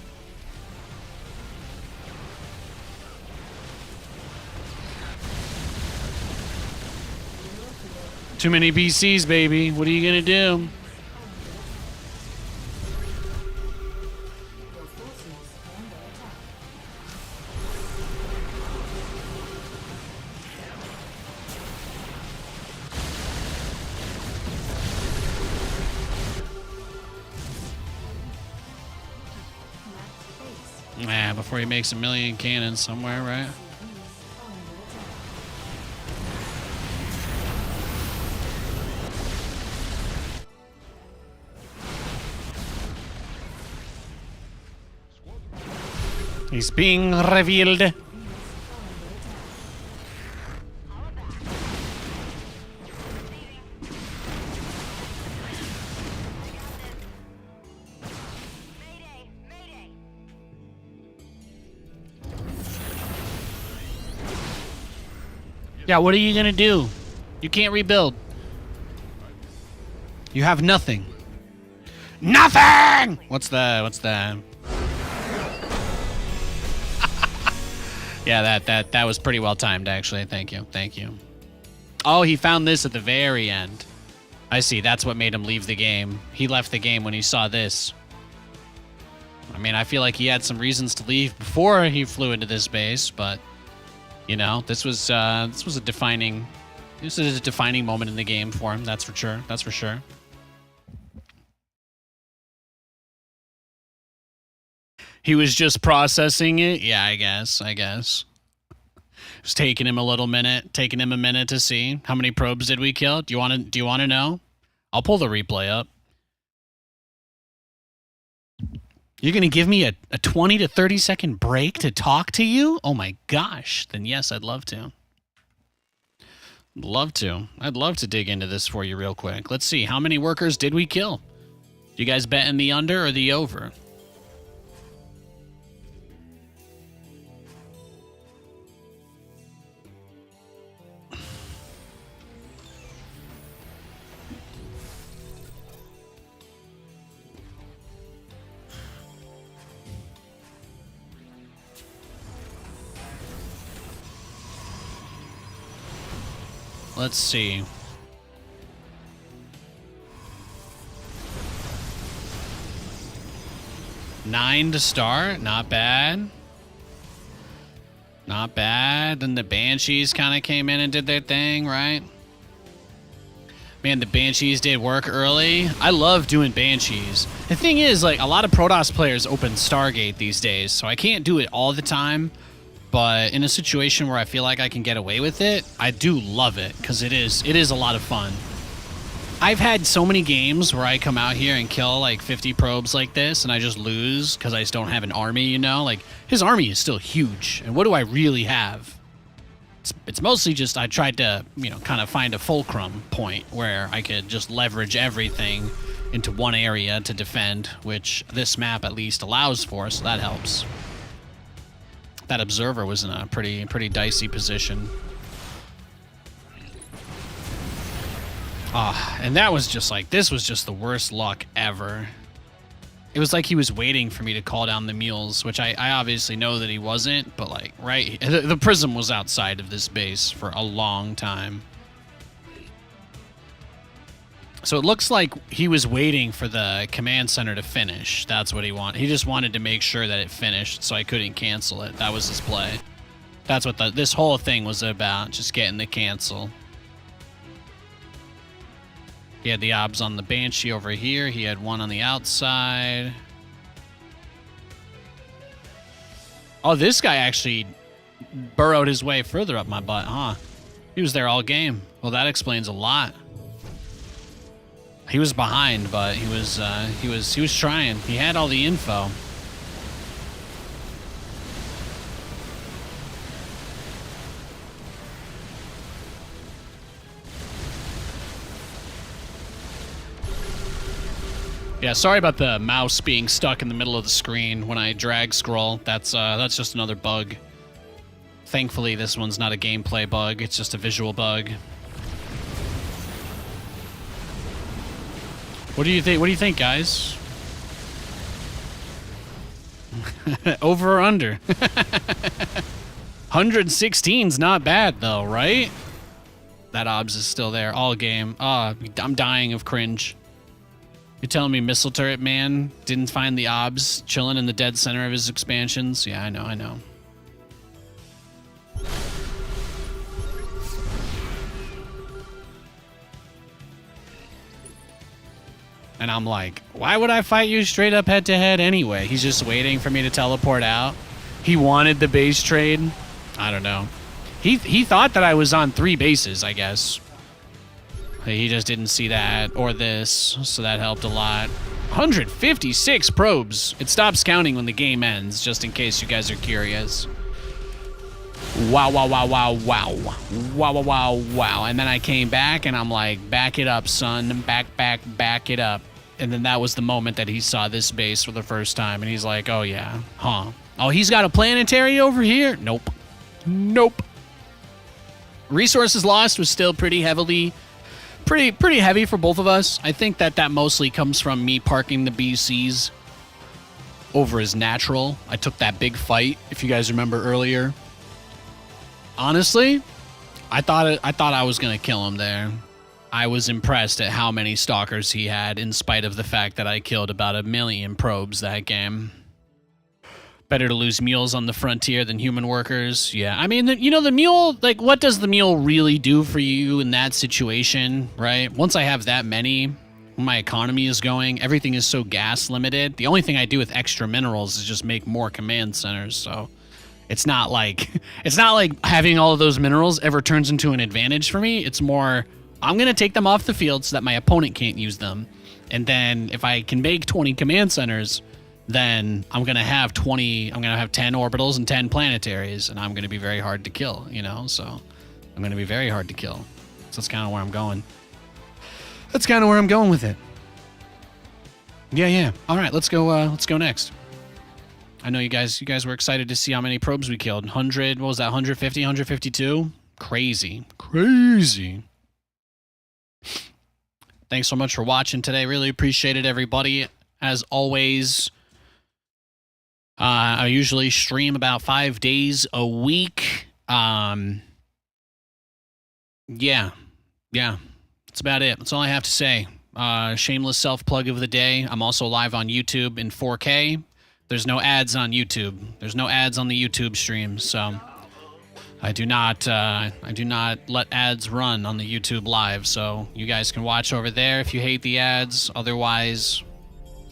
Too many BCs, baby. What are you gonna do? Your forces are under attack. Command base. Nah, before he makes a million cannons somewhere, right? SCVs are under attack. He's being revealed. SCVs are under attack. Mayday! Mayday! Yeah, what are you gonna do? You can't rebuild. You have nothing. Nothing! What's that? Yeah, that was pretty well timed, actually. Thank you. Oh, he found this at the very end. I see. That's what made him leave the game. He left the game when he saw this. I mean, I feel like he had some reasons to leave before he flew into this base, but you know, this was a defining moment in the game for him. That's for sure. He was just processing it. Yeah, I guess. It was taking him a minute to see how many probes did we kill. Do you want to know? I'll pull the replay up. You're going to give me a 20 to 30 second break to talk to you? Oh my gosh. Then yes, I'd love to. Love to. I'd love to dig into this for you real quick. Let's see. How many workers did we kill? You guys betting the under or the over? Let's see. Nine to start. Not bad. Not bad. Then the Banshees kind of came in and did their thing, right? Man, the Banshees did work early. I love doing Banshees. The thing is, like, a lot of Protoss players open Stargate these days, so I can't do it all the time. But in a situation where I feel like I can get away with it, I do love it, because it is a lot of fun. I've had so many games where I come out here and kill like 50 probes like this, and I just lose because I just don't have an army, you know? Like, his army is still huge, and what do I really have? It's mostly just I tried to, you know, kind of find a fulcrum point where I could just leverage everything into one area to defend, which this map at least allows for, so that helps. That observer was in a pretty dicey position. Ah, and that was just like, this was just the worst luck ever. It was like he was waiting for me to call down the mules, which I obviously know that he wasn't, but like, right, the prism was outside of this base for a long time. So it looks like he was waiting for the command center to finish. That's what he wanted. He just wanted to make sure that it finished so I couldn't cancel it. That was his play. That's what this whole thing was about, just getting the cancel. He had the obs on the Banshee over here. He had one on the outside. Oh, this guy actually burrowed his way further up my butt, huh? He was there all game. Well, that explains a lot. He was behind, but he was trying. He had all the info. Yeah, sorry about the mouse being stuck in the middle of the screen when I drag scroll. That's just another bug. Thankfully, this one's not a gameplay bug. It's just a visual bug. What do you think? What do you think, guys? Over or under? 116's not bad though, right? That obs is still there all game. I'm dying of cringe. You're telling me Missile Turret Man didn't find the obs chilling in the dead center of his expansions? Yeah, I know. And I'm like, why would I fight you straight up head to head anyway? He's just waiting for me to teleport out. He wanted the base trade. I don't know. He thought that I was on 3 bases, I guess. He just didn't see that or this, so that helped a lot. 156 probes. It stops counting when the game ends, just in case you guys are curious. Wow, wow, wow, wow, wow. Wow, wow, wow, wow. And then I came back and I'm like, back it up, son. Back it up. And then that was the moment that he saw this base for the first time. And he's like, oh, yeah. Huh. Oh, he's got a planetary over here? Nope. Resources lost was still pretty heavy for both of us. I think that mostly comes from me parking the BCs over as natural. I took that big fight, if you guys remember earlier. Honestly, I thought I was gonna kill him there. I was impressed at how many stalkers he had, in spite of the fact that I killed about 1 million probes that game. Better to lose mules on the frontier than human workers. Yeah, I mean, the mule, like, what does the mule really do for you in that situation, right? Once I have that many, my economy is going, everything is so gas limited. The only thing I do with extra minerals is just make more command centers, so it's not like having all of those minerals ever turns into an advantage for me. It's more, I'm going to take them off the field so that my opponent can't use them. And then if I can make 20 command centers, then I'm going to have 10 orbitals and 10 planetaries, and I'm going to be very hard to kill, you know? So I'm going to be very hard to kill. So that's kind of where I'm going. That's kind of where I'm going with it. Yeah. All right, let's go. Let's go next. I know you guys were excited to see how many probes we killed. 100. What was that? 150, 152. Crazy. Thanks so much for watching today. Really appreciate it, everybody. As always, I usually stream about 5 days a week. Yeah. That's about it. That's all I have to say. Shameless self-plug of the day. I'm also live on YouTube in 4K. There's no ads on YouTube. There's no ads on the YouTube stream, so I do not let ads run on the YouTube live. So you guys can watch over there if you hate the ads. Otherwise,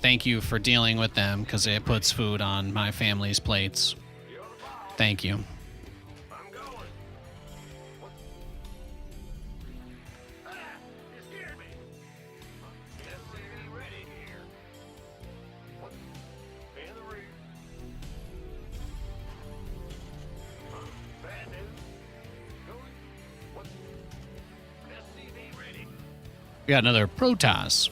thank you for dealing with them because it puts food on my family's plates. Thank you. I'm going. You scared me. SCV ready here. In the rear. Bad news. Going. SCV ready. We got another Protoss.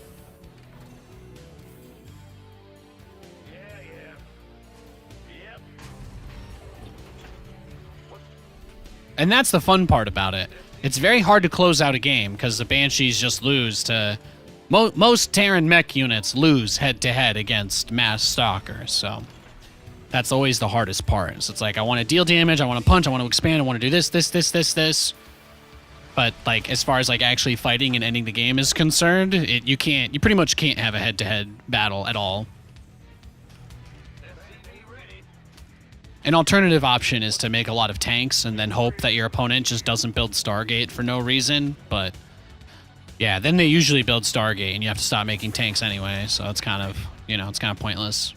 Yep. And that's the fun part about it. It's very hard to close out a game because the Banshees just lose to... most Terran mech units lose head-to-head against mass stalkers, so... That's always the hardest part. So it's like, I want to deal damage, I want to punch, I want to expand, I want to do this. But, like, as far as, like, actually fighting and ending the game is concerned, you pretty much can't have a head-to-head battle at all. An alternative option is to make a lot of tanks and then hope that your opponent just doesn't build Stargate for no reason, but yeah, then they usually build Stargate and you have to stop making tanks anyway, so it's kind of, it's kind of pointless.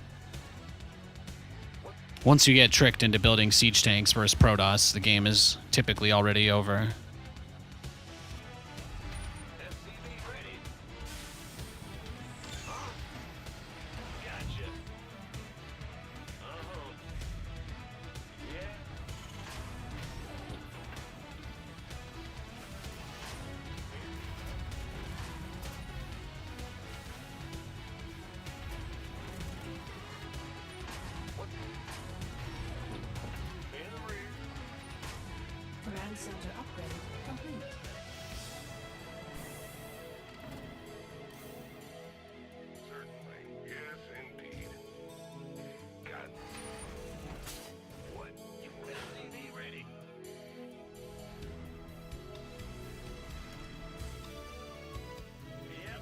Once you get tricked into building siege tanks versus Protoss, the game is typically already over. Command center upgrade complete. Certainly. Yes, indeed. God. What? You SCV ready? Yep.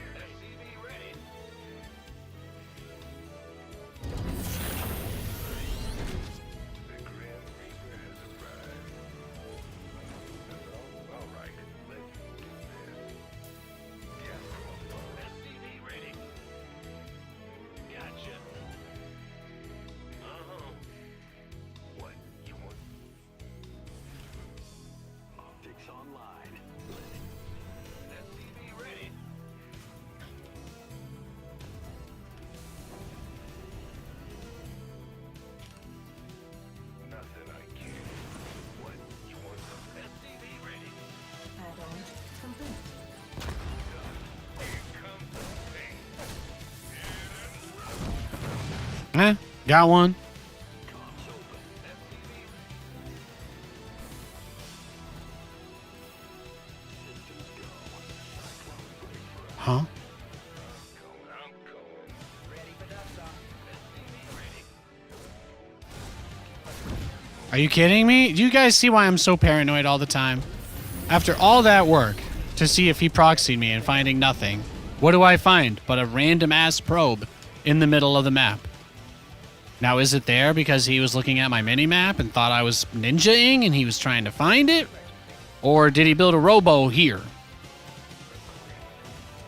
SCV ready. The Grand Reaper has arrived. All right, let's do this. Yeah, SCV ready. Gotcha. What you want? Optics online. SCV ready. Nothing I can't. What you want? SCV ready. Add-on complete. Here comes the thing. Got one. Comms open. SCV. Systems go. Cyclones ready for us. Huh? I'm going. Ready for dust off. SCV ready. Are you kidding me? Do you guys see why I'm so paranoid all the time? After all that work to see if he proxied me and finding nothing, what do I find but a random-ass probe in the middle of the map? Now, is it there because he was looking at my mini-map and thought I was ninja-ing and he was trying to find it? Or did he build a robo here?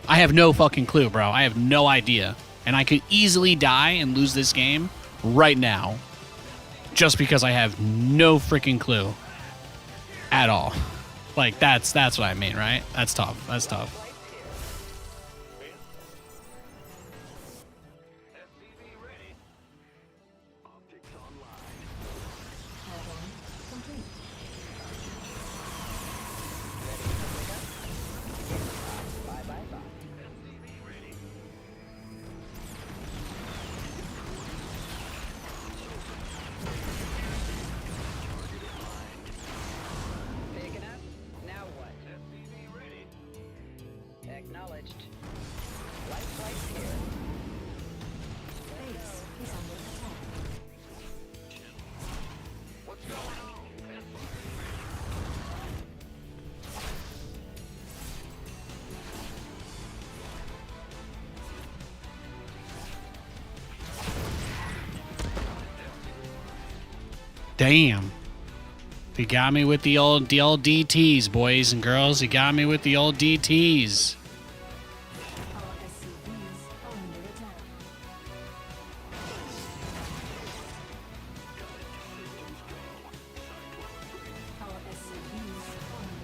I have no fucking clue, bro. I have no idea. And I could easily die and lose this game right now. Just because I have no freaking clue. At all. Like, that's what I mean, right? That's tough. That's tough. SCV ready. Optics online. Add-on ice here. Base is under attack. What's going on? Damn. He got me with the old DTs, boys and girls. He got me with the old DTs. Our SCVs are under attack. Our SCVs are under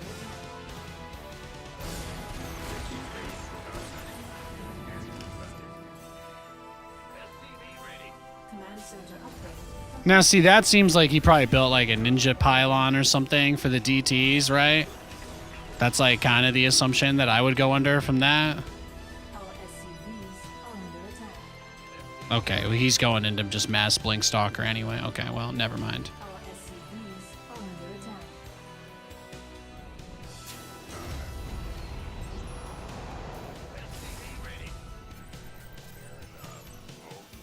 attack. Command center upgrade. Now, see, that seems like he probably built like a ninja pylon or something for the DTs, right? That's like kind of the assumption that I would go under from that. Our SCVs are under attack. Okay, well, he's going into just mass blink stalker anyway. Okay, well, never mind. Our SCVs are under attack.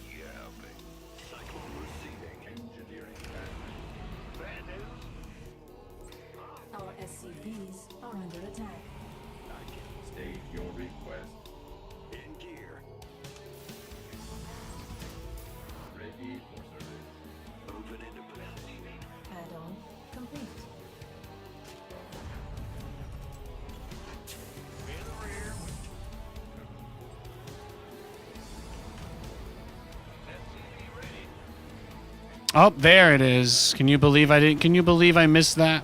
Yeah, baby. Cyclone receiving. Engineering bad news? Our SCVs are under attack. State your request. In gear. Ready for service. Moving into position. Add-on complete. In the rear. SCV ready. Oh, there it is. Can you believe I didn't? Can you believe I missed that?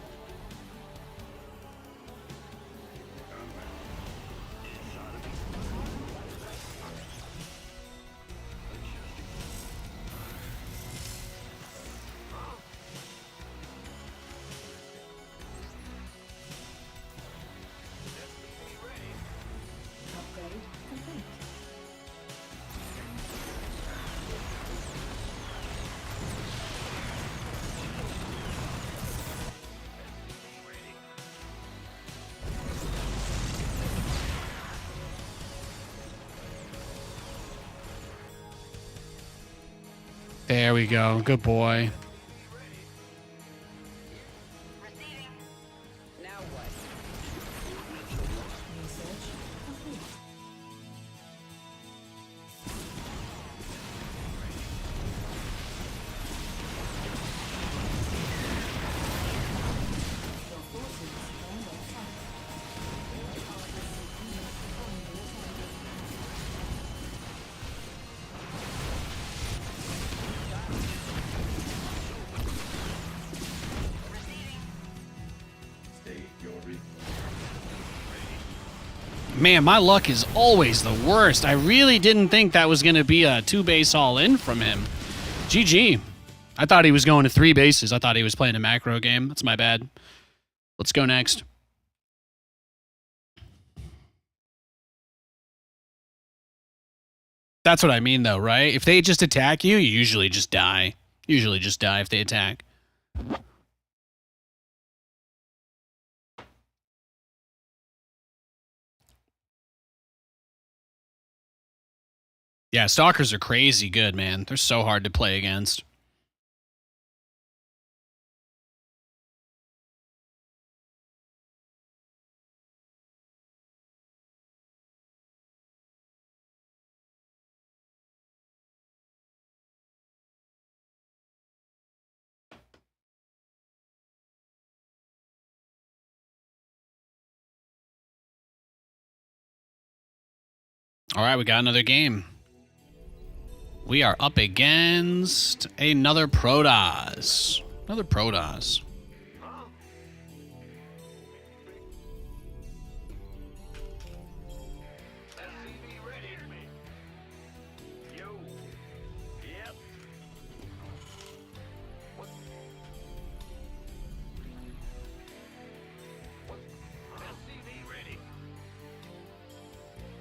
Upgrade complete. There we go. Good boy. Now what? Research complete. Your forces are under attack. Our SCVs are under attack. State your request. Man, my luck is always the worst. I really didn't think that was going to be a 2-base all-in from him. GG. I thought he was going to 3 bases. I thought he was playing a macro game. That's my bad. Let's go next. That's what I mean, though, right? If they just attack you, you usually just die. Usually just die if they attack. Yeah, stalkers are crazy good, man. They're so hard to play against. All right, we got another game. We are up against another Protoss. Another Protoss. SCV ready. Yo. Yep. What? SCV ready.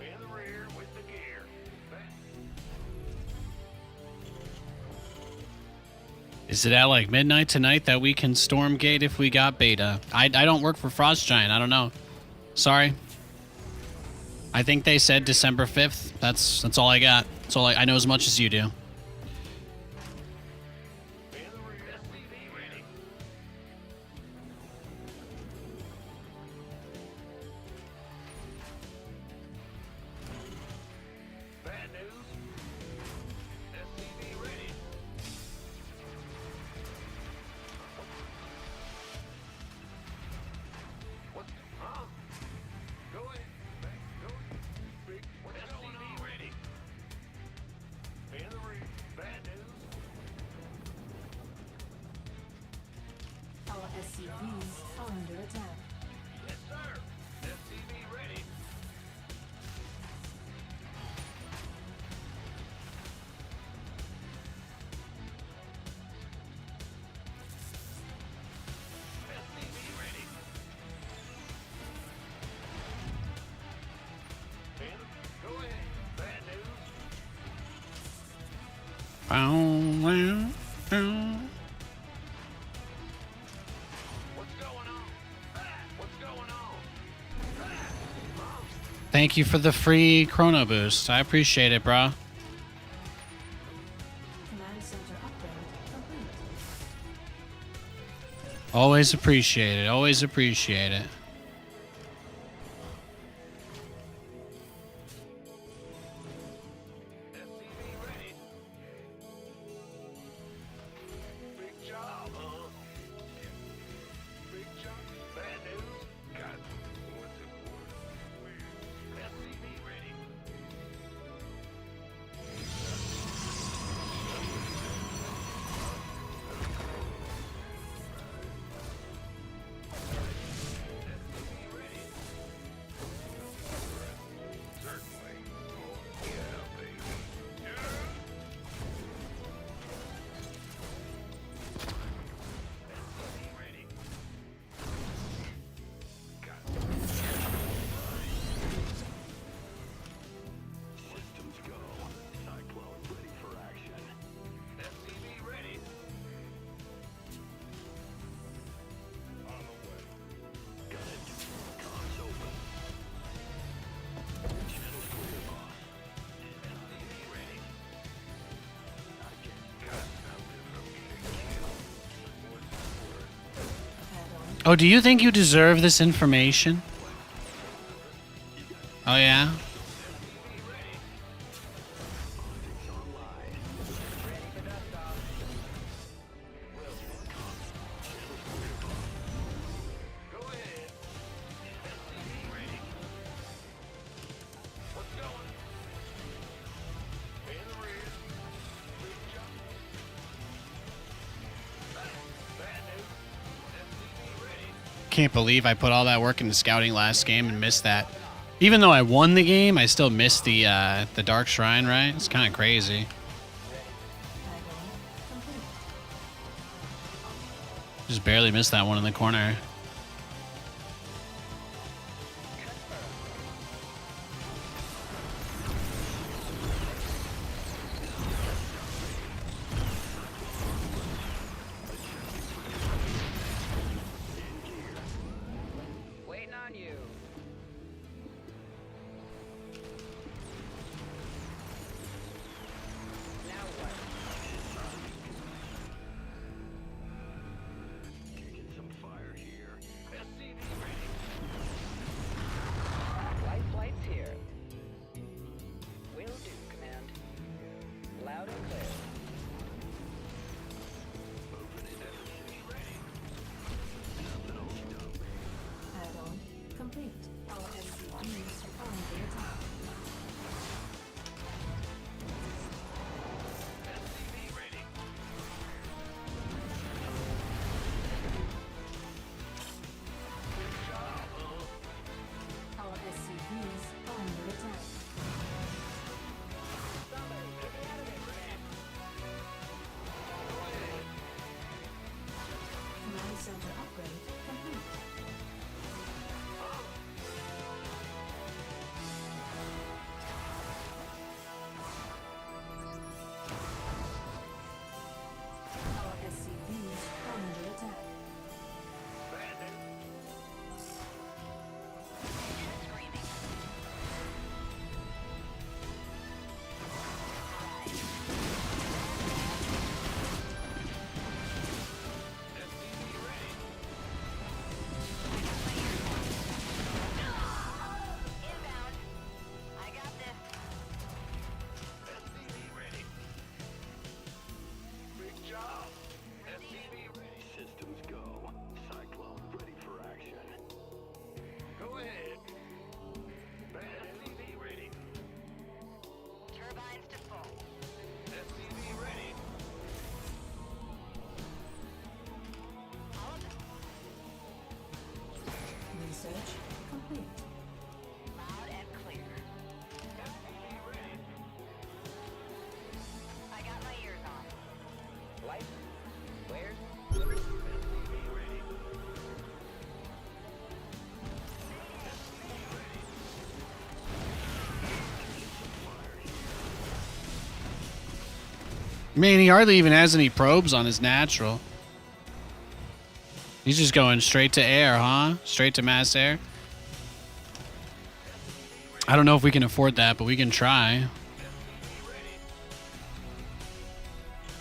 In the rear with the gear. Is it at like midnight tonight that we can Stormgate if we got beta? I don't work for Frost Giant. I don't know. Sorry. I think they said December 5th. That's all I got. That's all I know as much as you do. Bad news. SCV ready. What? Huh? Go ahead. Go. Big. What's going on? Ready. In the ring. Bad news. Our SCVs are under attack. Yes, sir. SCV ready. SCV ready. Go ahead. Bad news. What's going on? What's going on? Thank you for the free chrono boost. I appreciate it, bro. Command center upgrade complete. Always appreciate it. Always appreciate it. SCV ready. Big job, huh? Big job. Bad news. Got it. What's it worth? SCV ready. SCV ready. Certainly. Oh, yeah, baby. Yeah. SCV ready. Got it. Systems go. Cyclone ready for action. SCV ready. On the way. Got it. Comms open. Channels clear, boss. SCV ready. I got something for me to kill. What's the word? Add-on. Oh, do you think you deserve this information? Oh, yeah? Go ahead. SCV ready. What's going? In the rear. Big jump. Bad news. SCV ready. Can't believe I put all that work into scouting last game and missed that. Even though I won the game, I still missed the Dark Shrine, right? It's kind of crazy. Add-on complete. Just barely missed that one in the corner. Waiting on you. Now what? Kicking some fire here. Man, he hardly even has any probes on his natural. He's just going straight to air, huh? Straight to mass air. I don't know if we can afford that, but we can try.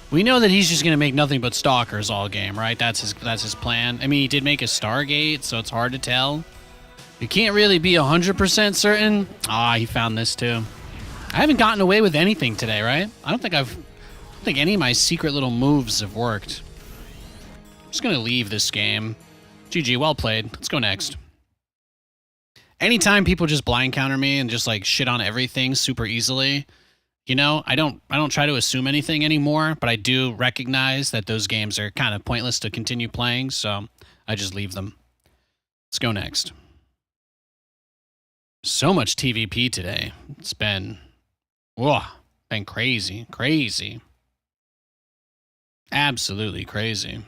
We know that he's just going to make nothing but stalkers all game, right? That's his plan. I mean, he did make a Stargate, so it's hard to tell. You can't really be 100% certain. Ah, he found this too. I haven't gotten away with anything today, right? I don't think any of my secret little moves have worked. I'm just going to leave this game. GG, well played. Let's go next. Anytime people just blind counter me and just like shit on everything super easily, you know, I don't try to assume anything anymore, but I do recognize that those games are kind of pointless to continue playing, so I just leave them. Let's go next. So much TVP today. It's been crazy, crazy. Absolutely crazy.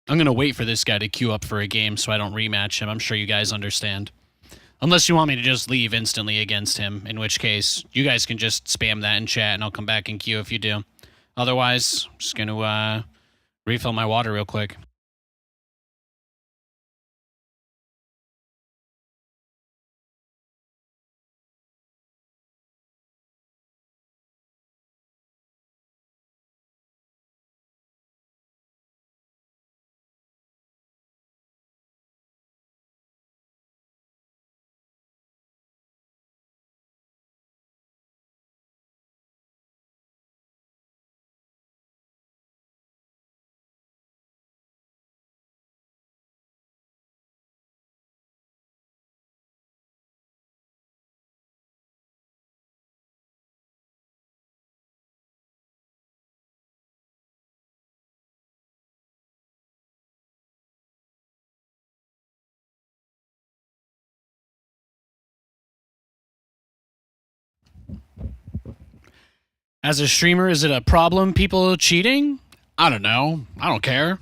I'm going to wait for this guy to queue up for a game so I don't rematch him. I'm sure you guys understand. Unless you want me to just leave instantly against him, in which case you guys can just spam that in chat and I'll come back and queue if you do. Otherwise, I'm just going to refill my water real quick. As a streamer, is it a problem people cheating? I don't know. I don't care.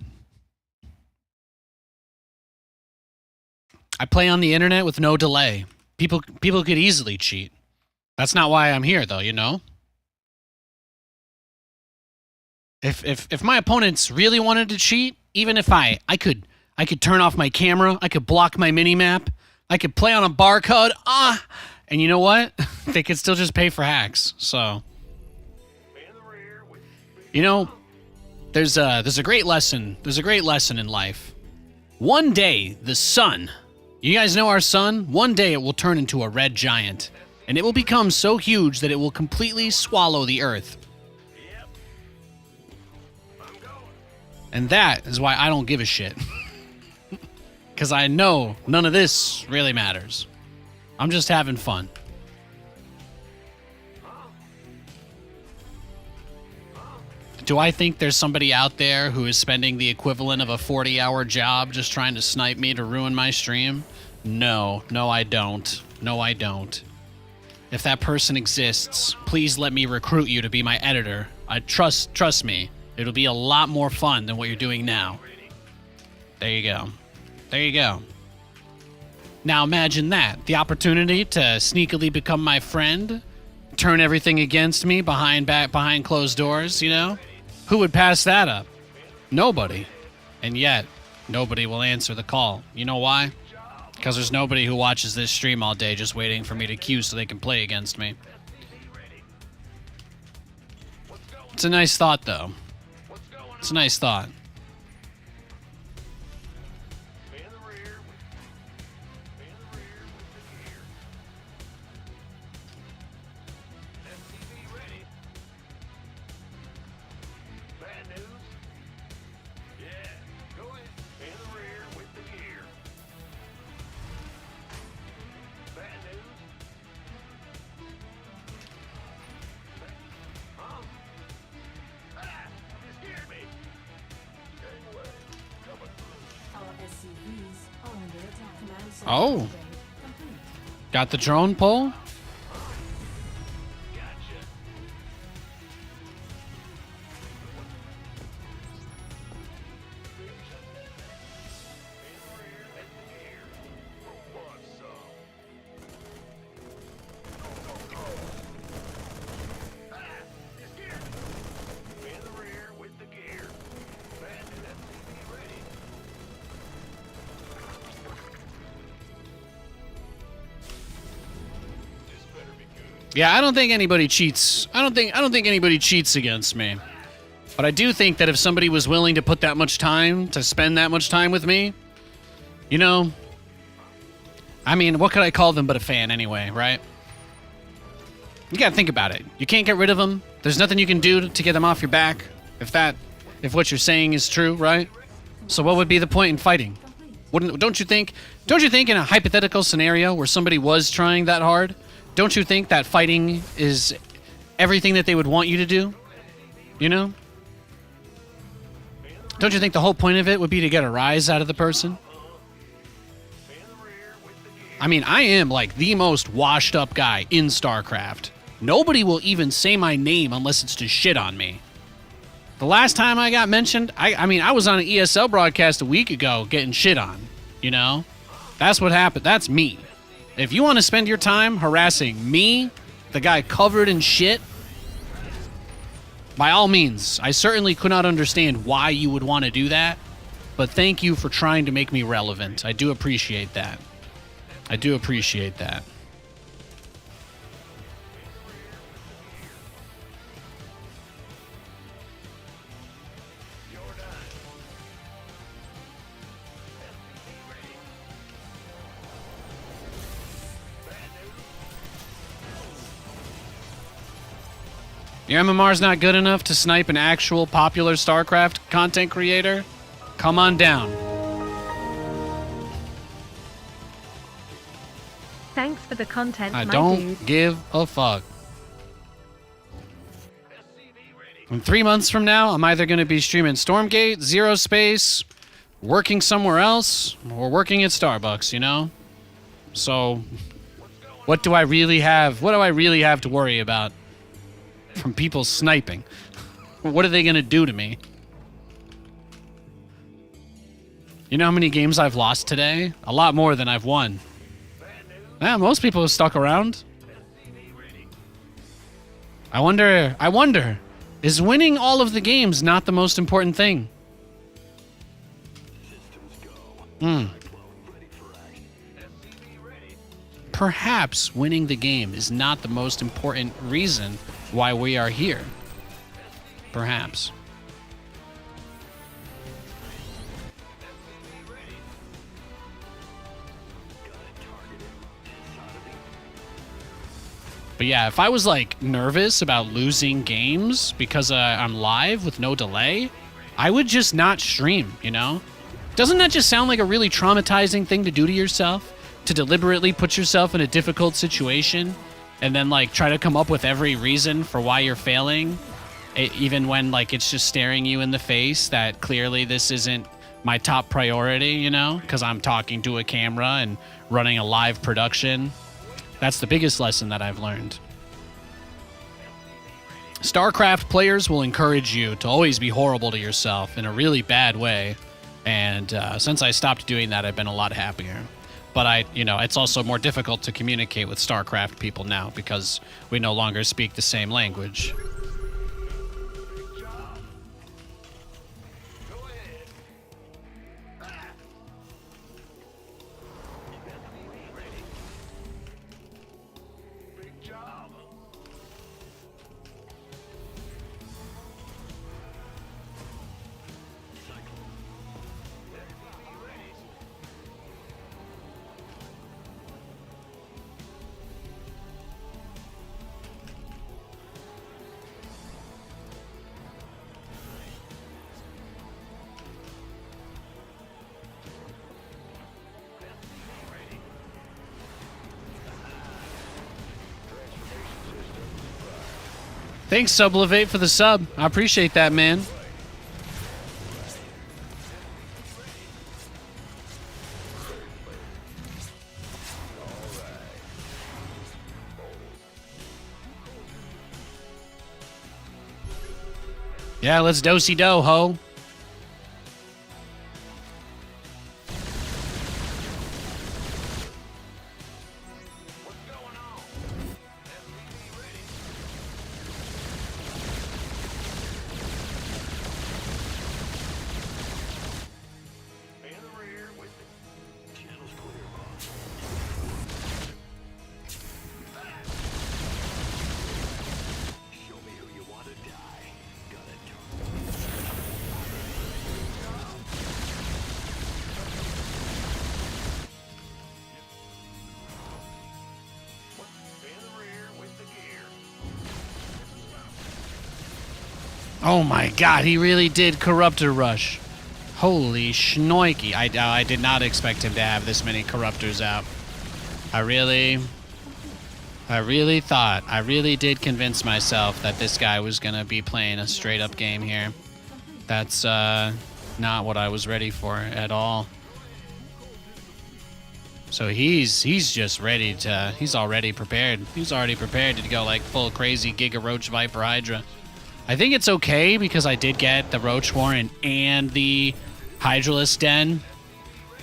I play on the internet with no delay. People could easily cheat. That's not why I'm here though, you know? If my opponents really wanted to cheat, even if I could turn off my camera, I could block my minimap, I could play on a barcode, and you know what? They could still just pay for hacks. So, you know, there's a great lesson. There's a great lesson in life. One day, the sun, you guys know our sun? One day it will turn into a red giant, and it will become so huge that it will completely swallow the earth. And that is why I don't give a shit. Because I know none of this really matters. I'm just having fun. Do I think there's somebody out there who is spending the equivalent of a 40-hour job just trying to snipe me to ruin my stream? No. No, I don't. No, I don't. If that person exists, please let me recruit you to be my editor. Trust me. It'll be a lot more fun than what you're doing now. There you go. There you go. Now imagine that. The opportunity to sneakily become my friend, turn everything against me behind closed doors, you know? Who would pass that up? Nobody. And yet, nobody will answer the call. You know why? Because there's nobody who watches this stream all day just waiting for me to queue so they can play against me. It's a nice thought, though. It's a nice thought. Oh. Got the drone pull? Yeah, I don't think anybody cheats. I don't think anybody cheats against me. But I do think that if somebody was willing to put that much time, to spend that much time with me, you know, I mean, what could I call them but a fan anyway, right? You gotta think about it. You can't get rid of them. There's nothing you can do to get them off your back, if what you're saying is true, right? So what would be the point in fighting? Don't you think in a hypothetical scenario where somebody was trying that hard, don't you think that fighting is everything that they would want you to do? You know? Don't you think the whole point of it would be to get a rise out of the person? I mean, I am like the most washed up guy in StarCraft. Nobody will even say my name unless it's to shit on me. The last time I got mentioned, I mean, I was on an ESL broadcast a week ago getting shit on, you know? That's what happened. That's me. If you want to spend your time harassing me, the guy covered in shit, by all means, I certainly could not understand why you would want to do that, but thank you for trying to make me relevant. I do appreciate that. I do appreciate that. Your MMR's not good enough to snipe an actual popular StarCraft content creator? Come on down. Thanks for the content, I my don't dude. give a fuck. In 3 months from now, I'm either going to be streaming Stormgate, Zero Space, working somewhere else, or working at Starbucks, you know? So, what do I really have to worry about from people sniping? What are they going to do to me? You know how many games I've lost today? A lot more than I've won. Yeah, most people have stuck around. I wonder, is winning all of the games not the most important thing? Perhaps winning the game is not the most important reason why we are here. Perhaps. But yeah, if I was like nervous about losing games because I'm live with no delay, I would just not stream, you know? Doesn't that just sound like a really traumatizing thing to do to yourself? To deliberately put yourself in a difficult situation and then like try to come up with every reason for why you're failing, even when like it's just staring you in the face that clearly this isn't my top priority, you know? Because I'm talking to a camera and running a live production. That's the biggest lesson that I've learned. StarCraft players will encourage you to always be horrible to yourself in a really bad way. And since I stopped doing that, I've been a lot happier. But it's also more difficult to communicate with StarCraft people now because we no longer speak the same language. Thanks, Sublevate, for the sub. I appreciate that, man. Yeah, let's do-si-do, ho. Oh my god, he really did Corruptor Rush. Holy schnoikey. I did not expect him to have this many Corruptors out. I really did convince myself that this guy was going to be playing a straight up game here. That's not what I was ready for at all. So he's just ready to, he's already prepared. He's already prepared to go like full crazy Giga Roach Viper Hydra. I think it's okay because I did get the Roach Warren and the Hydralisk Den.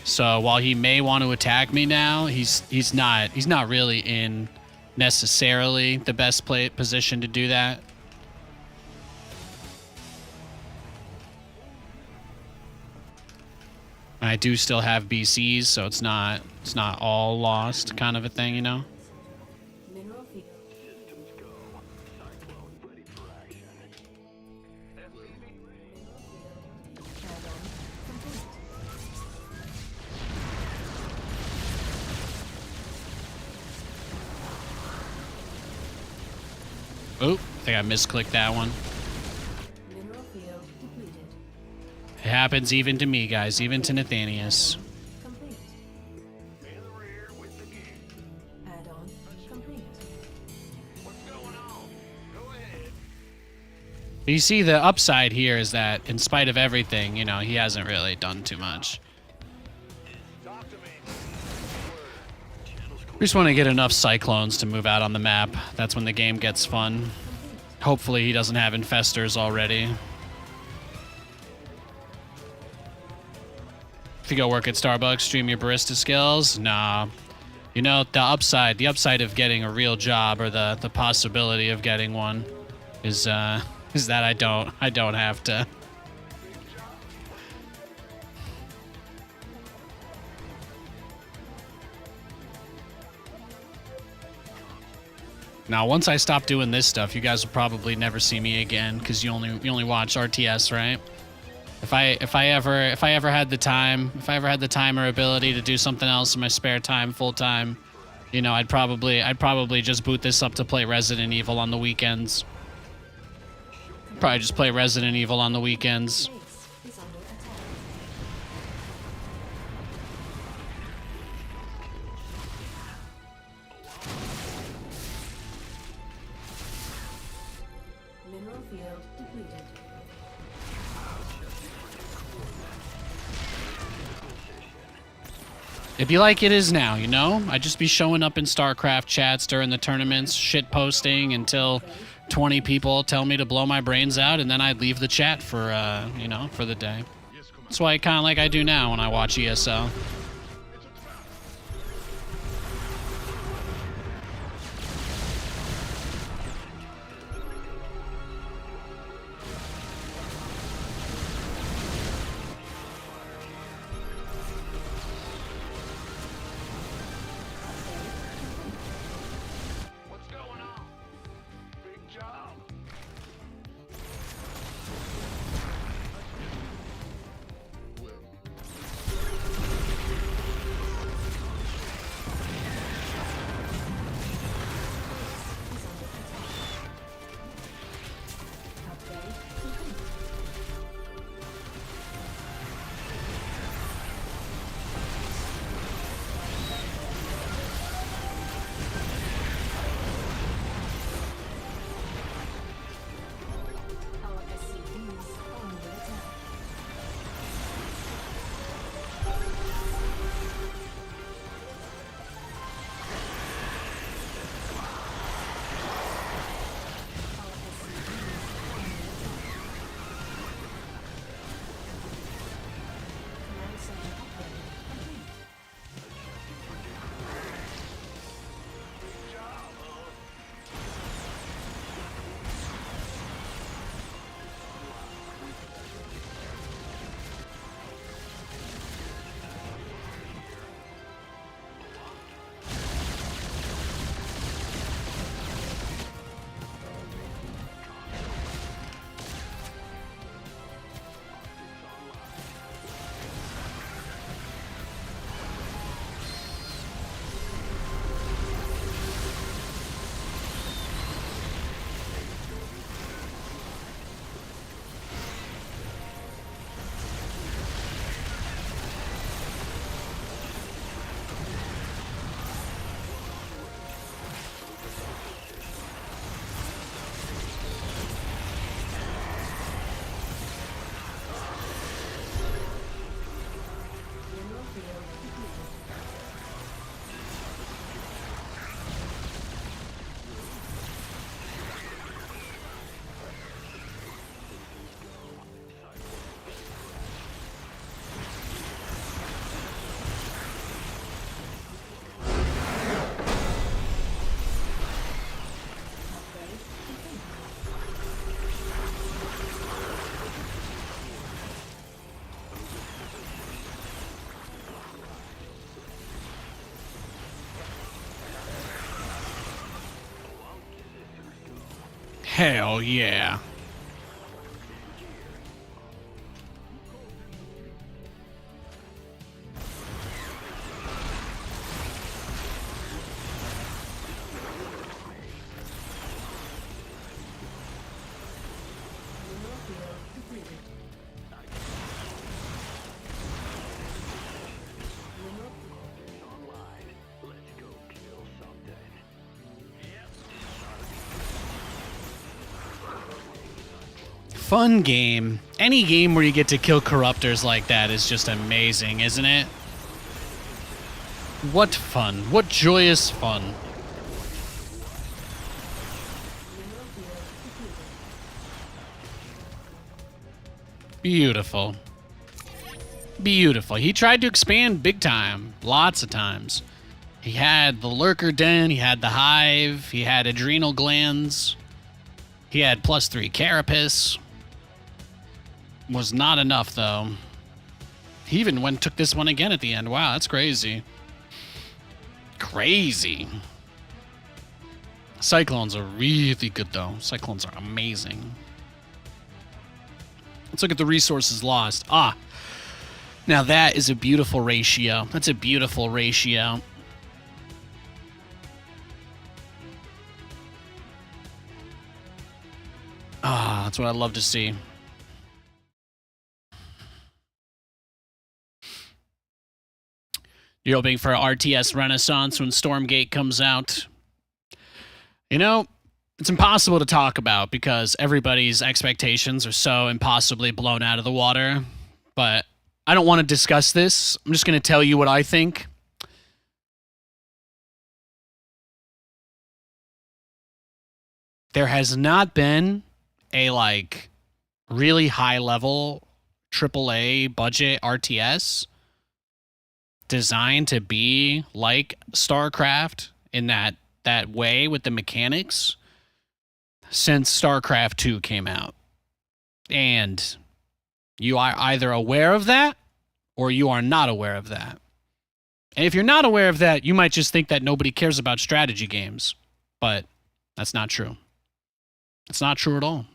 So while he may want to attack me now, he's not really in necessarily the best position to do that. I do still have BCs, so it's not all lost kind of a thing, you know? Mineral field. Systems go. Cyclones ready for action. Add-on complete. Oop, I think I misclicked that one. Mineral field depleted. It happens even to me, guys, even to Nathanias. Complete. In the rear with the gear. Add-on complete. What's going on? Go ahead. But you see, the upside here is that in spite of everything, you know, he hasn't really done too much. Talk to me. We just want to get enough Cyclones to move out on the map. That's when the game gets fun. Hopefully he doesn't have Infestors already. If you go work at Starbucks, stream your barista skills? Nah. You know, the upside of getting a real job, or the possibility of getting one, is that I don't have to. Now, once I stop doing this stuff, you guys will probably never see me again because you only watch RTS, right? If I ever had the time or ability to do something else in my spare time, full time, you know, I'd probably just boot this up to play Resident Evil on the weekends. Probably just play Resident Evil on the weekends. Base is under attack. Mineral field depleted. It'd be like it is now, you know? I'd just be showing up in StarCraft chats during the tournaments, shit posting until 20 people tell me to blow my brains out, and then I'd leave the chat for, you know, for the day. That's why kind of like I do now when I watch ESL. What's going on? Big job. Hell yeah. Online. Let's go kill something. Fun game. Any game where you get to kill corruptors like that is just amazing, isn't it? What fun. What joyous fun. Beautiful. Beautiful. He tried to expand big time. Lots of times. He had the lurker den, he had the hive, he had adrenal glands, he had +3 carapace. Was not enough, though. He even went and took this one again at the end. Wow, that's crazy. Crazy. Cyclones are really good, though. Cyclones are amazing. Let's look at the resources lost. Ah. Now that is a beautiful ratio. That's a beautiful ratio. Ah, that's what I love to see. You're hoping for RTS Renaissance when Stormgate comes out. You know, it's impossible to talk about because everybody's expectations are so impossibly blown out of the water. But I don't want to discuss this. I'm just going to tell you what I think. There has not been a, like, really high-level AAA budget RTS designed to be like StarCraft in that way with the mechanics since StarCraft 2 came out. And you are either aware of that or you are not aware of that. And if you're not aware of that, you might just think that nobody cares about strategy games. But that's not true. It's not true at all.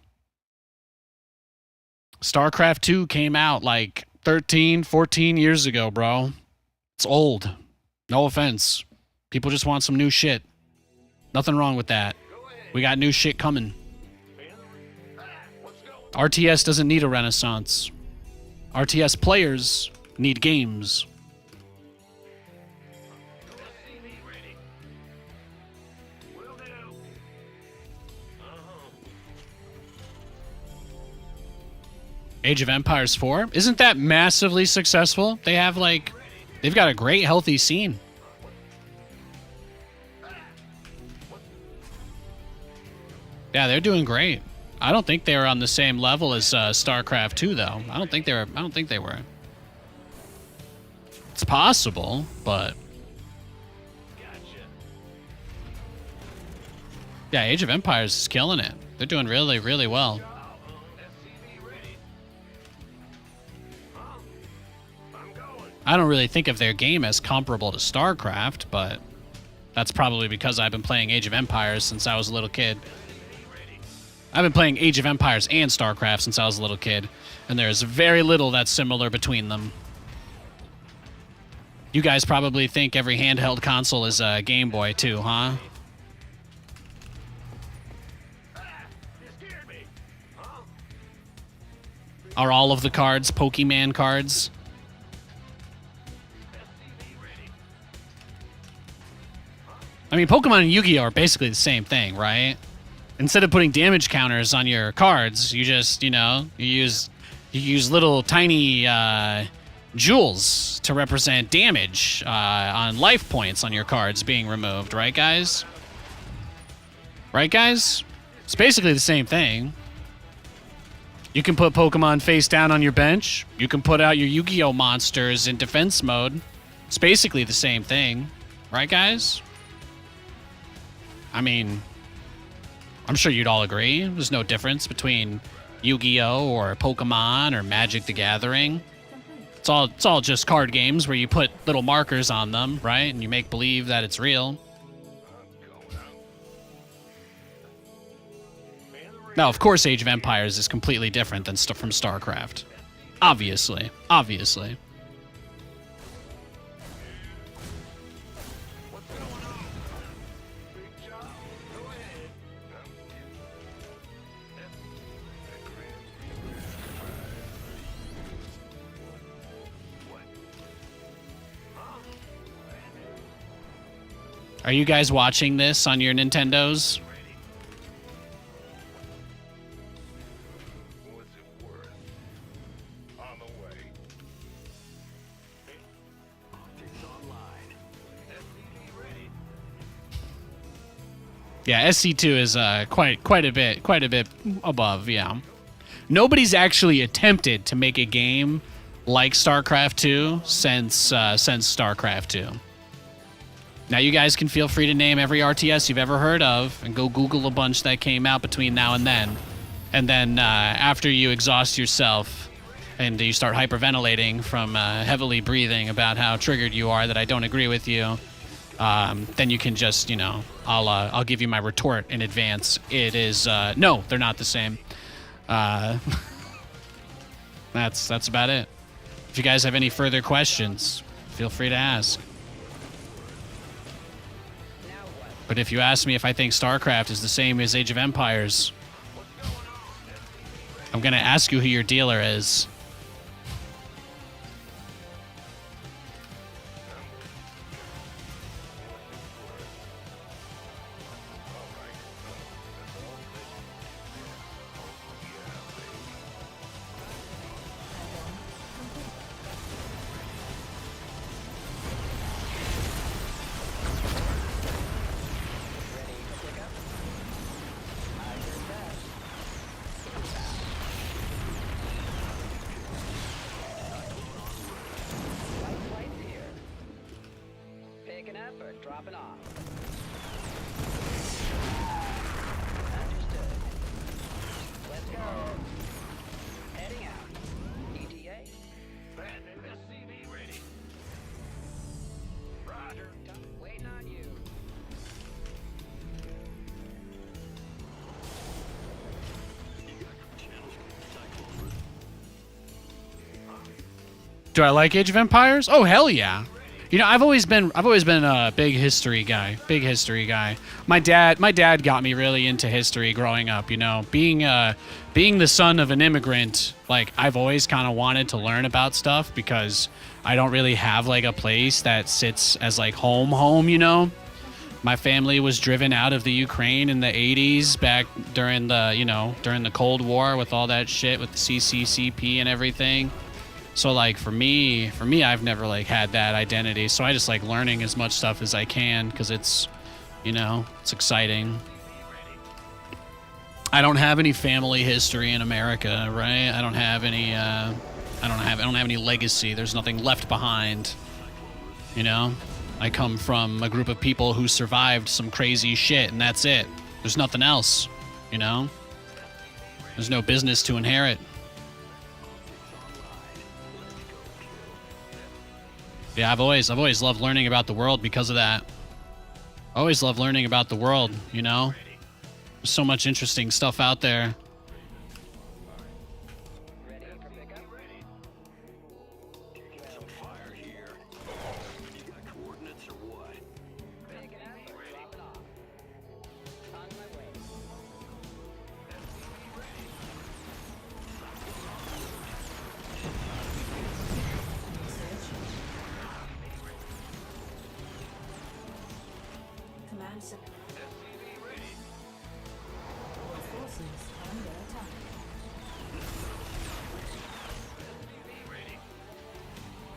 StarCraft 2 came out like 13, 14 years ago, bro. It's old. No offense. People just want some new shit. Nothing wrong with that. We got new shit coming. RTS doesn't need a renaissance. RTS players need games. Age of Empires 4? Isn't that massively successful? They have like... They've got a great, healthy scene. Yeah, they're doing great. I don't think they were on the same level as StarCraft 2, though. I don't think they were. It's possible, but... Yeah, Age of Empires is killing it. They're doing really, really well. I don't really think of their game as comparable to StarCraft, but that's probably because I've been playing Age of Empires since I was a little kid. I've been playing Age of Empires and StarCraft since I was a little kid, and there's very little that's similar between them. You guys probably think every handheld console is a Game Boy too, huh? Are all of the cards Pokemon cards? I mean, Pokemon and Yu-Gi-Oh! Are basically the same thing, right? Instead of putting damage counters on your cards, you just, you use little tiny jewels to represent damage on life points on your cards being removed, right, guys? Right, guys? It's basically the same thing. You can put Pokemon face down on your bench. You can put out your Yu-Gi-Oh! Monsters in defense mode. It's basically the same thing. Right, guys? I mean, I'm sure you'd all agree. There's no difference between Yu-Gi-Oh! Or Pokemon or Magic the Gathering. It's all just card games where you put little markers on them, right? And you make believe that it's real. Now, of course, Age of Empires is completely different than stuff from StarCraft. Obviously. Obviously. What's going on? Big job. Go ahead. Are you guys watching this on your Nintendos? What's it worth? On the way. Optics online. SCV ready. Yeah, SC2 is quite a bit above, yeah. Nobody's actually attempted to make a game like StarCraft 2 since StarCraft 2. Now you guys can feel free to name every RTS you've ever heard of and go Google a bunch that came out between now and then. And then after you exhaust yourself and you start hyperventilating from heavily breathing about how triggered you are that I don't agree with you, then you can just, you know, I'll give you my retort in advance. It is no, they're not the same. That's about it. If you guys have any further questions, feel free to ask. But if you ask me if I think StarCraft is the same as Age of Empires, I'm going to ask you who your dealer is. Picking up or dropping off? Understood. Let's go. Heading out. ETA? SCV ready. Roger. Waiting on you. Do I like Age of Empires? Oh, hell yeah. You know, I've always been a big history guy. My dad got me really into history growing up, you know. Being the son of an immigrant, like I've always kind of wanted to learn about stuff because I don't really have like a place that sits as like home, you know. My family was driven out of the Ukraine in the 80s back during the Cold War with all that shit with the CCCP and everything. So like for me, I've never like had that identity. So I just like learning as much stuff as I can because it's, you know, it's exciting. I don't have any family history in America, right? I don't have any legacy. There's nothing left behind. You know? I come from a group of people who survived some crazy shit and that's it. There's nothing else, you know? There's no business to inherit. Yeah, I've always loved learning about the world because of that. I always love learning about the world, you know? There's so much interesting stuff out there. Ready for pickup? Some fire here. You got coordinates or what? Picking up or dropping off? On my way. Command center. Forces under attack.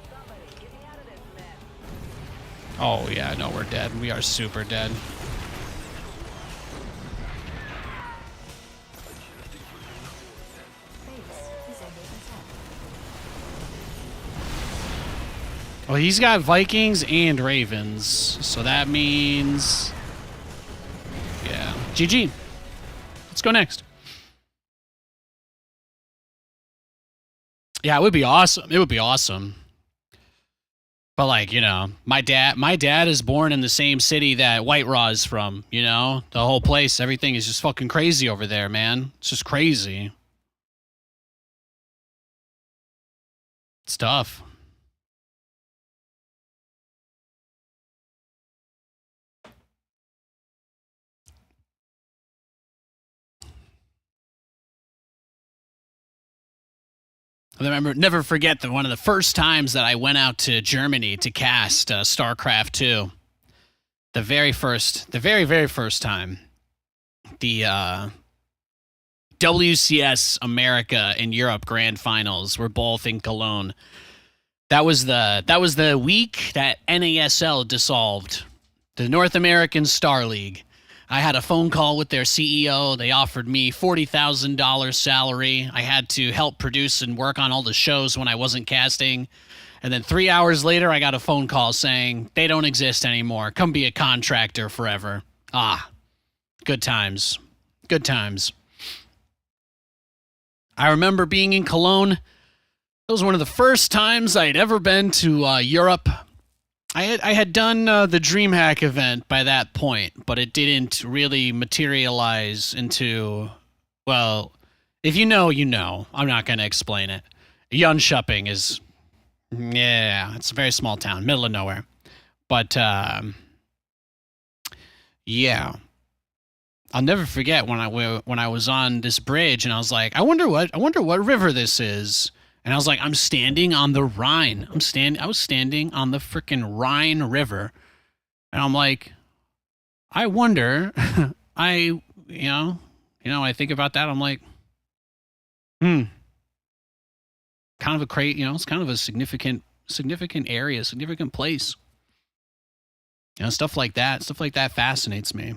Somebody, get me out of this mess. Oh yeah, no, we're dead. We are super dead. Base is under attack. Well, he's got Vikings and Ravens, so that means, yeah, GG. Let's go next. Yeah, it would be awesome. It would be awesome. But like, you know, my dad is born in the same city that White Raw is from, you know? The whole place, everything is just fucking crazy over there, man. It's just crazy. It's tough. I remember, never forget that one of the first times that I went out to Germany to cast StarCraft 2. The very very first time. The WCS America and Europe Grand Finals were both in Cologne. That was the week that NASL dissolved, the North American Star League. I had a phone call with their CEO. They offered me $40,000 salary. I had to help produce and work on all the shows when I wasn't casting. And then 3 hours later, I got a phone call saying, they don't exist anymore. Come be a contractor forever. Ah, good times. Good times. I remember being in Cologne. It was one of the first times I'd ever been to Europe. I had done the DreamHack event by that point, but it didn't really materialize into, well, if you know, you know. I'm not going to explain it. Jönköping is, yeah, it's a very small town, middle of nowhere. But, yeah. I'll never forget when I was on this bridge and I was like, I wonder what river this is. And I was like, I'm standing on the Rhine. I was standing on the freaking Rhine River. And I'm like, I wonder, I think about that. I'm like, kind of a it's kind of a significant area, significant place. You know, stuff like that fascinates me.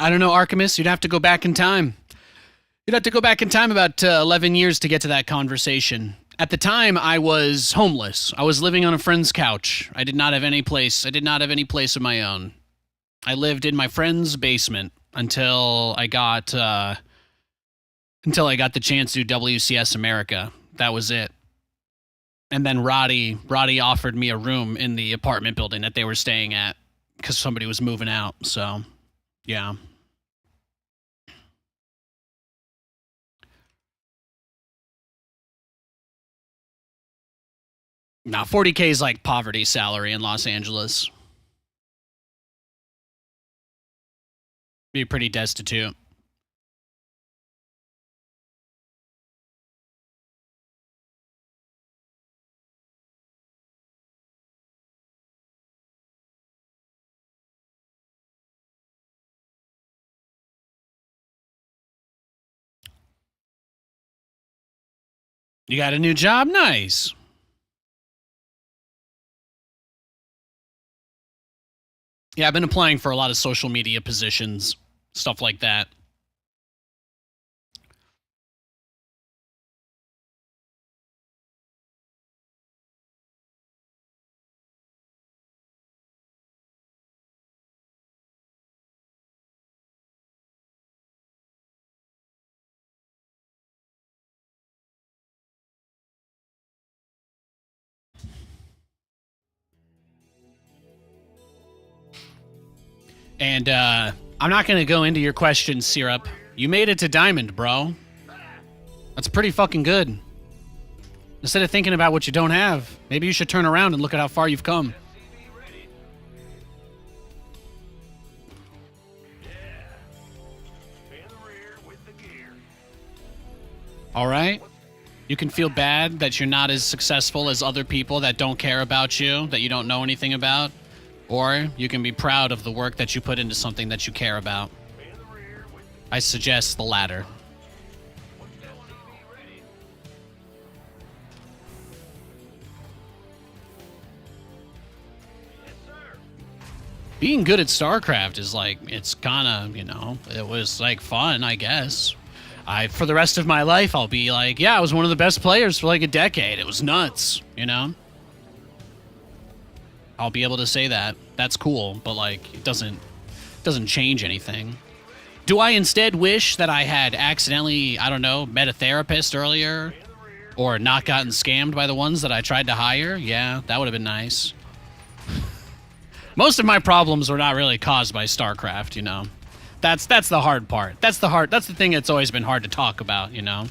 I don't know, Archimus. You'd have to go back in time. You'd have to go back in time about 11 years to get to that conversation. At the time, I was homeless. I was living on a friend's couch. I did not have any place. I did not have any place of my own. I lived in my friend's basement until I got the chance to do WCS America. That was it. And then Roddy offered me a room in the apartment building that they were staying at because somebody was moving out. So, yeah. Nah, 40K is like poverty salary in Los Angeles. Be pretty destitute. You got a new job? Nice. Yeah, I've been applying for a lot of social media positions, stuff like that. And I'm not going to go into your question, Syrup. You made it to Diamond, bro. That's pretty fucking good. Instead of thinking about what you don't have, maybe you should turn around and look at how far you've come. All right? You can feel bad that you're not as successful as other people that don't care about you, that you don't know anything about. Or you can be proud of the work that you put into something that you care about. I suggest the latter. being good at StarCraft is like, it's kind of, you know, it was like fun, I guess. For the rest of my life, I'll be like, yeah, I was one of the best players for like a decade. It was nuts, you know? I'll be able to say that. That's cool, but like, it doesn't change anything. Do I instead wish that I had accidentally, I don't know, met a therapist earlier? Or not gotten scammed by the ones that I tried to hire? Yeah, that would have been nice. Most of my problems were not really caused by StarCraft, you know? That's the hard part. That's the thing that's always been hard to talk about, you know?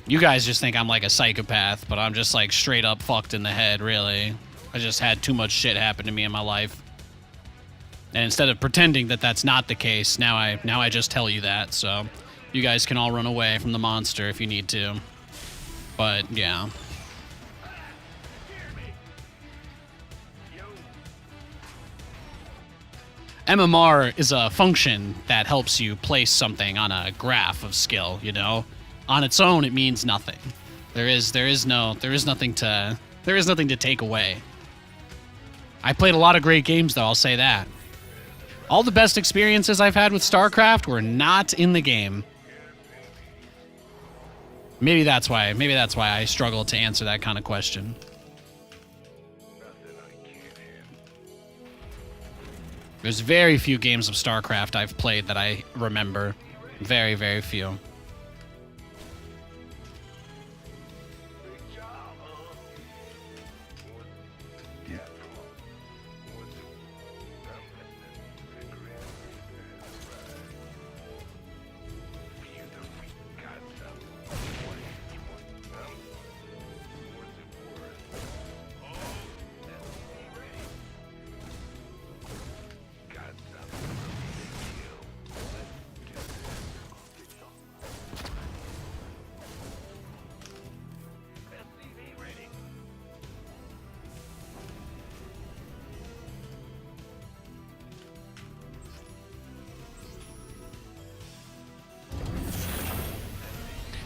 You guys just think I'm like a psychopath, but I'm just like straight up fucked in the head, really. I just had too much shit happen to me in my life. And instead of pretending that that's not the case, now I just tell you that, so you guys can all run away from the monster if you need to. But, yeah. MMR is a function that helps you place something on a graph of skill, you know? On its own, it means nothing. There is nothing to take away. I played a lot of great games, though, I'll say that. All the best experiences I've had with StarCraft were not in the game. Maybe that's why I struggle to answer that kind of question. There's very few games of StarCraft I've played that I remember. Very, very few.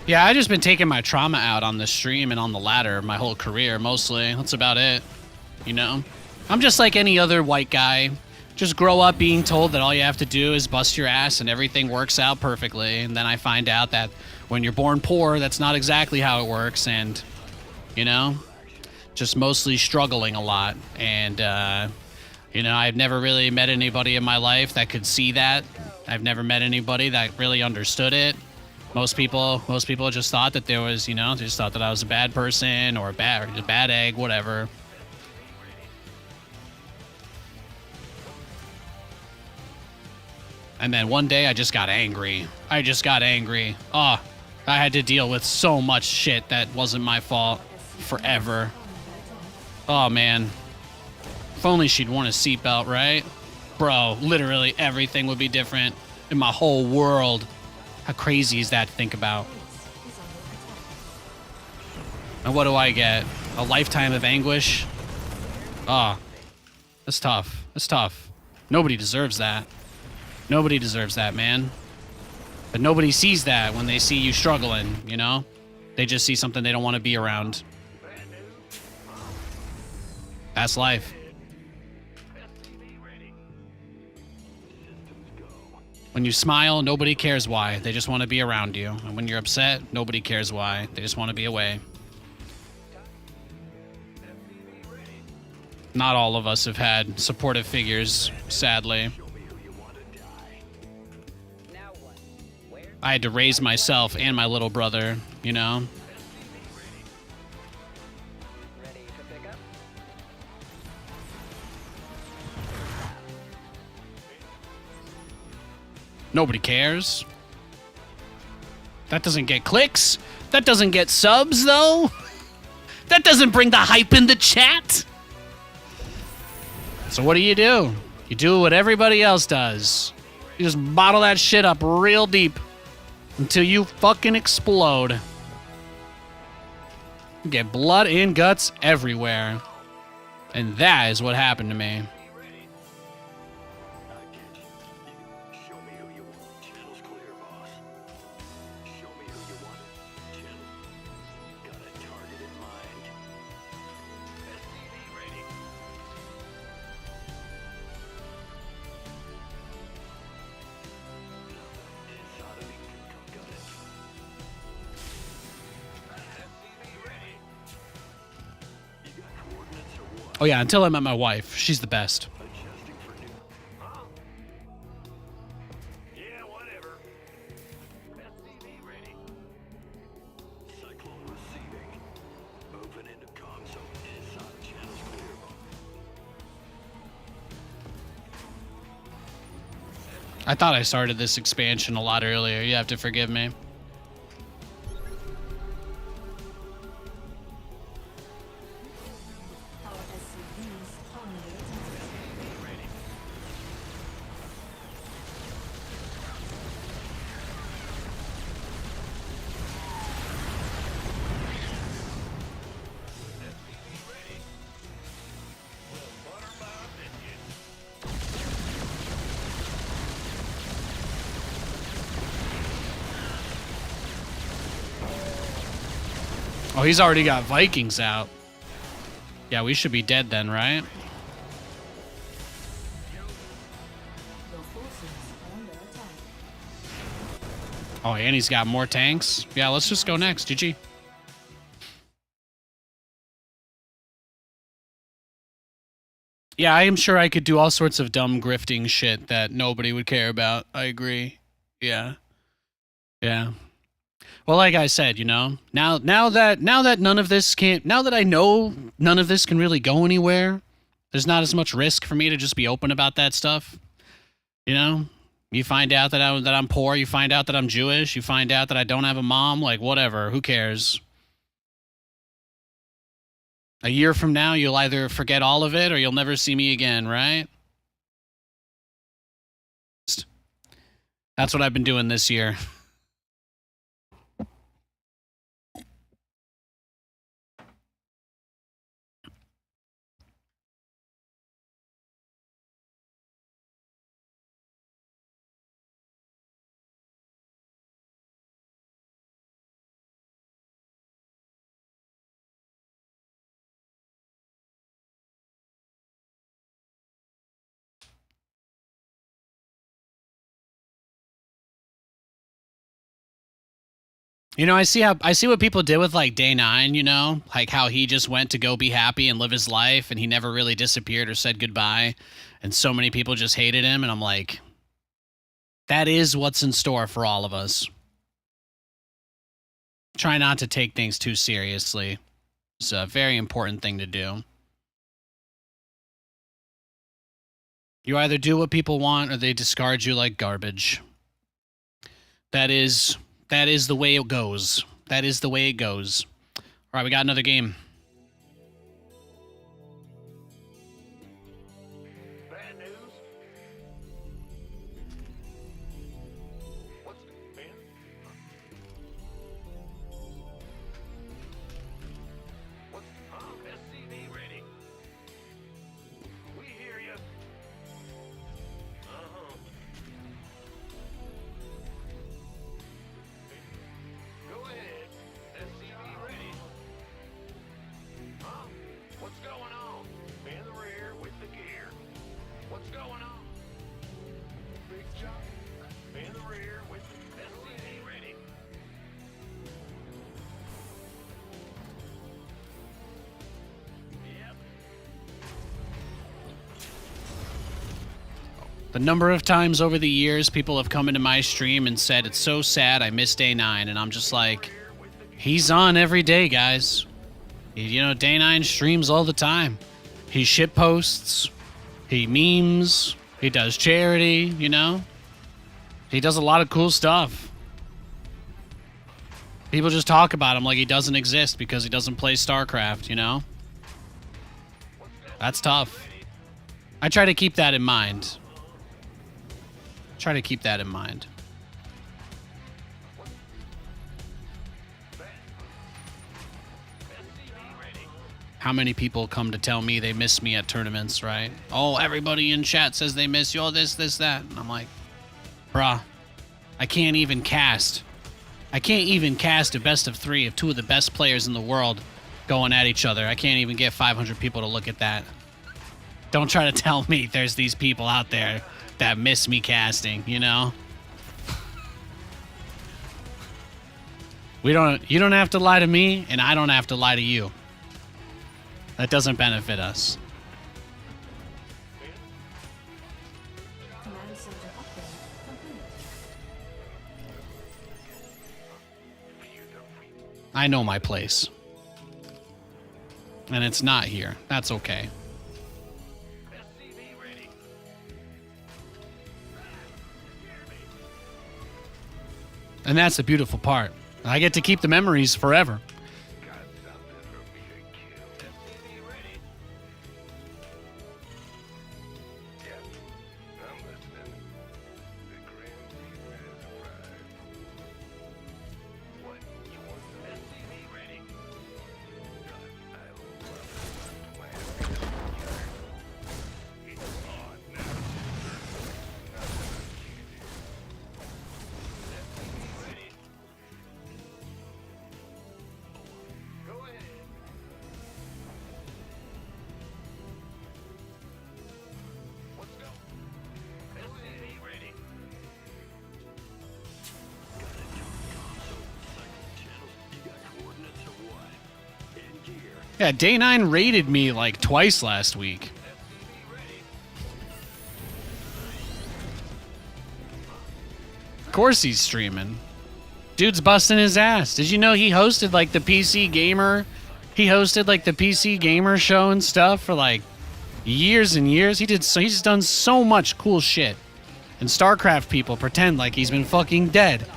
Yeah, I've just been taking my trauma out on the stream and on the ladder my whole career, mostly. That's about it, you know? I'm just like any other white guy. Just grow up being told that all you have to do is bust your ass and everything works out perfectly. And then I find out that when you're born poor, that's not exactly how it works. And, you know, just mostly struggling a lot. And, you know, I've never really met anybody in my life that could see that. I've never met anybody that really understood it. Most people just thought that there was, you know, they just thought that I was a bad person or a bad egg, whatever. And then one day I just got angry. Oh, I had to deal with so much shit that wasn't my fault forever. Oh, man. If only she'd worn a seatbelt, right? Bro, literally everything would be different in my whole world. How crazy is that to think about? And what do I get? A lifetime of anguish? Oh, that's tough. That's tough. Nobody deserves that. Nobody deserves that, man. But nobody sees that when they see you struggling, you know? They just see something they don't want to be around. That's life. When you smile, nobody cares why. They just want to be around you. And when you're upset, nobody cares why. They just want to be away. Not all of us have had supportive figures, sadly. I had to raise myself and my little brother, you know? Ready to pick up? Nobody cares. That doesn't get clicks. That doesn't get subs, though. That doesn't bring the hype in the chat. So what do? You do what everybody else does. You just bottle that shit up real deep until you fucking explode. You get blood and guts everywhere. And that is what happened to me. Oh yeah, until I met my wife. She's the best. Adjusting for new. Huh? Yeah, whatever. SCV ready. Cyclone receiving. Open into console. Inside channels clear. I thought I started this expansion a lot earlier. You have to forgive me. Our SCVs under attack. Oh, he's already got Vikings out. Yeah, we should be dead then, right? Your forces under attack. Oh, and he's got more tanks. Yeah, let's just go next. GG. Yeah, I am sure I could do all sorts of dumb grifting shit that nobody would care about. I agree. Yeah. Yeah. Well, like I said, you know, now that none of this can, now that I know none of this can really go anywhere, there's not as much risk for me to just be open about that stuff. You know, you find out that I'm poor, you find out that I'm Jewish, you find out that I don't have a mom, like whatever, who cares? A year from now, you'll either forget all of it or you'll never see me again, right? That's what I've been doing this year. You know, I see what people did with like Day 9, you know, like how he just went to go be happy and live his life and he never really disappeared or said goodbye. And so many people just hated him. And I'm like, that is what's in store for all of us. Try not to take things too seriously. It's a very important thing to do. You either do what people want or they discard you like garbage. That is the way it goes. That is the way it goes. All right, we got another game. Bad news? What's Ben? What's SCV ready? We hear you. Go ahead. SCV ready. Huh? What's going on? In the rear with the gear. What's going on? Big job. In the rear with the SCV ready. Yep. The number of times over the years people have come into my stream and said, it's so sad I missed Day 9. And I'm just like, he's on every day, guys. You know, Day 9 streams all the time. He shit posts. He memes. He does charity, you know? He does a lot of cool stuff. People just talk about him like he doesn't exist because he doesn't play StarCraft, you know? That's tough. I try to keep that in mind. Try to keep that in mind. How many people come to tell me they miss me at tournaments, right? Oh, everybody in chat says they miss you. Oh, this, that. And I'm like, bruh, I can't even cast. I can't even cast a best of 3 of 2 of the best players in the world going at each other. I can't even get 500 people to look at that. Don't try to tell me there's these people out there that miss me casting, you know? You don't have to lie to me, and I don't have to lie to you. That doesn't benefit us. I know my place. And it's not here. That's okay. SCV ready. And that's the beautiful part. I get to keep the memories forever. Got something for me to kill. SCV ready. Yep, I'm listening. The Grand Reaper has arrived. What? You want some SCV ready? I love my plan. It's on now. Nothing I can't do. SCV ready. Go ahead. Let's go. SCV ready. Got a console, cycle channels. You got coordinates or what? In gear. Yeah, Day 9 raided me like twice last week. SCV ready. Of course he's streaming. Dude's busting his ass. Did you know he hosted like the PC Gamer? He hosted like the PC Gamer show and stuff for like years and years. He's done so much cool shit. And StarCraft people pretend like he's been fucking dead.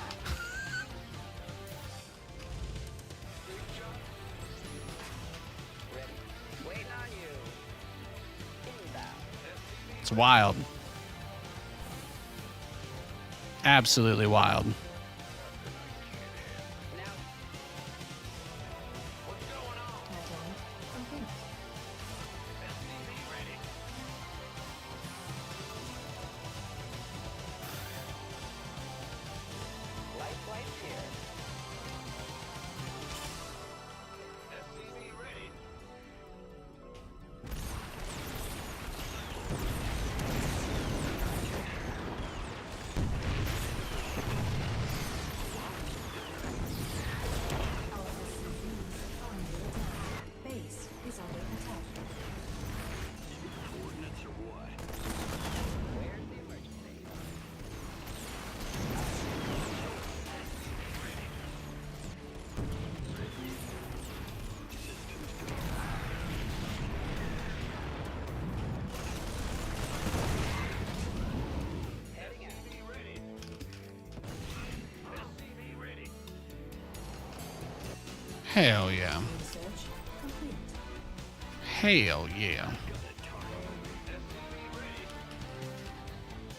Ready. Waiting on you. Inbound. It's wild. Absolutely wild. Now. What's going on? Countdown complete. SCV ready. Light flights here. SCV ready. Our SCVs are under attack. Base is under attack. Coordinates or what? Where's the emergency? Heading out. SCV ready. SCV ready. Hell yeah. Research complete. Hell yeah. SCV ready.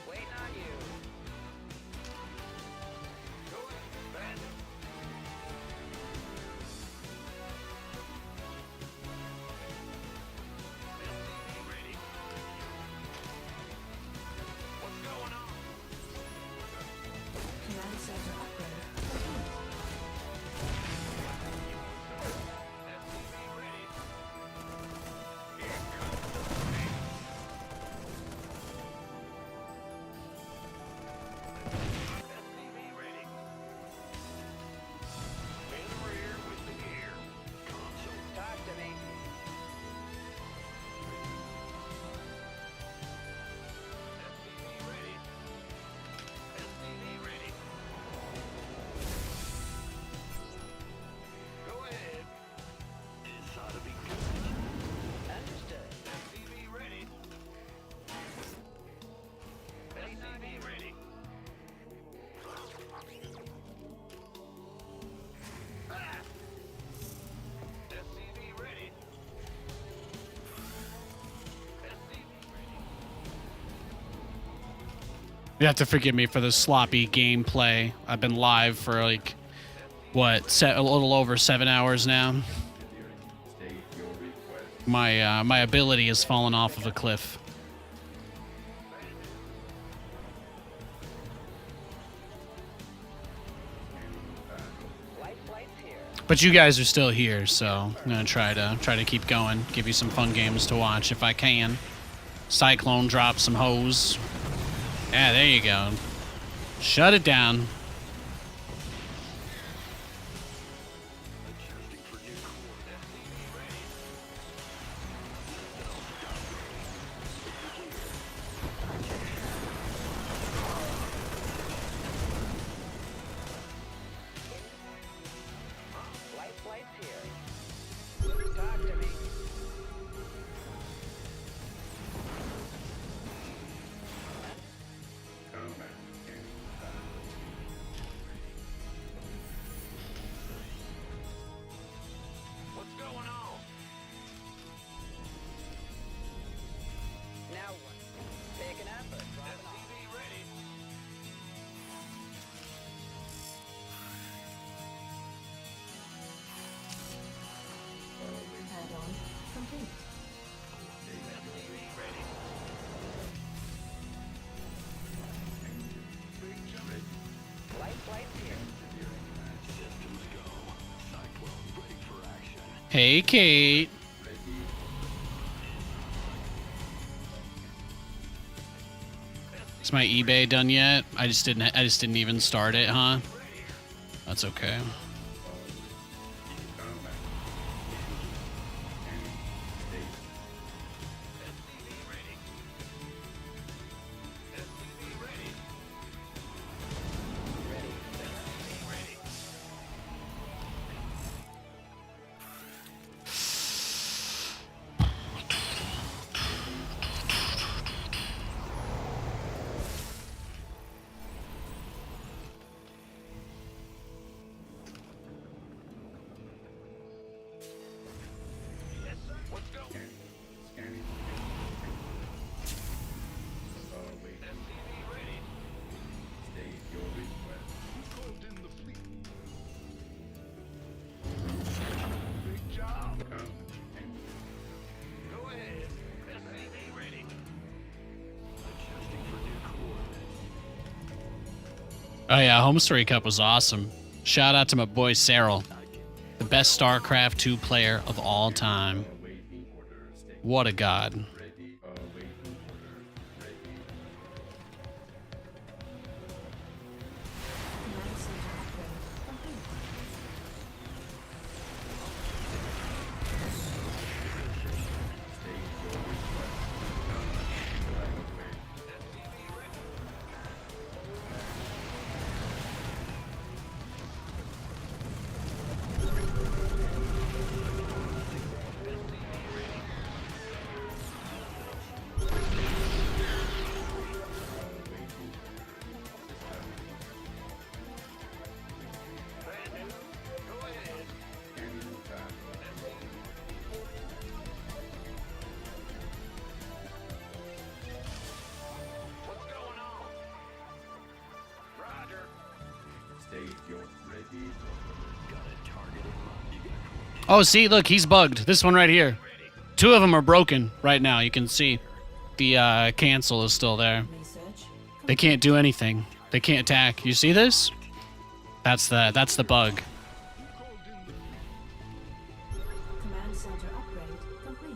Waiting on you. Go ahead. SCV ready. What's going on? Command center upgrade complete. SCV ready. SCV ready. In the rear with the gear. Console. Talk to me. SCV ready. SCV ready. Go ahead. This ought to be good. Understood. SCV ready. SCV ready. Ah! SCV ready. SCV ready. You have to forgive me for the sloppy gameplay. I've been live for like, what, a little over 7 hours now. State your request. My ability has fallen off of a cliff. Light flights here. But you guys are still here, so I'm gonna try to keep going, give you some fun games to watch if I can. Cyclone drop some hose. Yeah, there you go. Shut it down. Adjusting for new coordinates. SCV ready. Light Hey, Kate. Is my eBay done yet? I just didn't even start it, huh? That's okay. Oh yeah, Home Story Cup was awesome. Shout out to my boy Cyril, the best StarCraft 2 player of all time. What a god. Command center upgrade complete. Oh, see, look, he's bugged. This one right here. Two of them are broken right now. You can see the cancel is still there. Research. They can't do anything. They can't attack. You see this? That's the bug. Command center upgrade complete.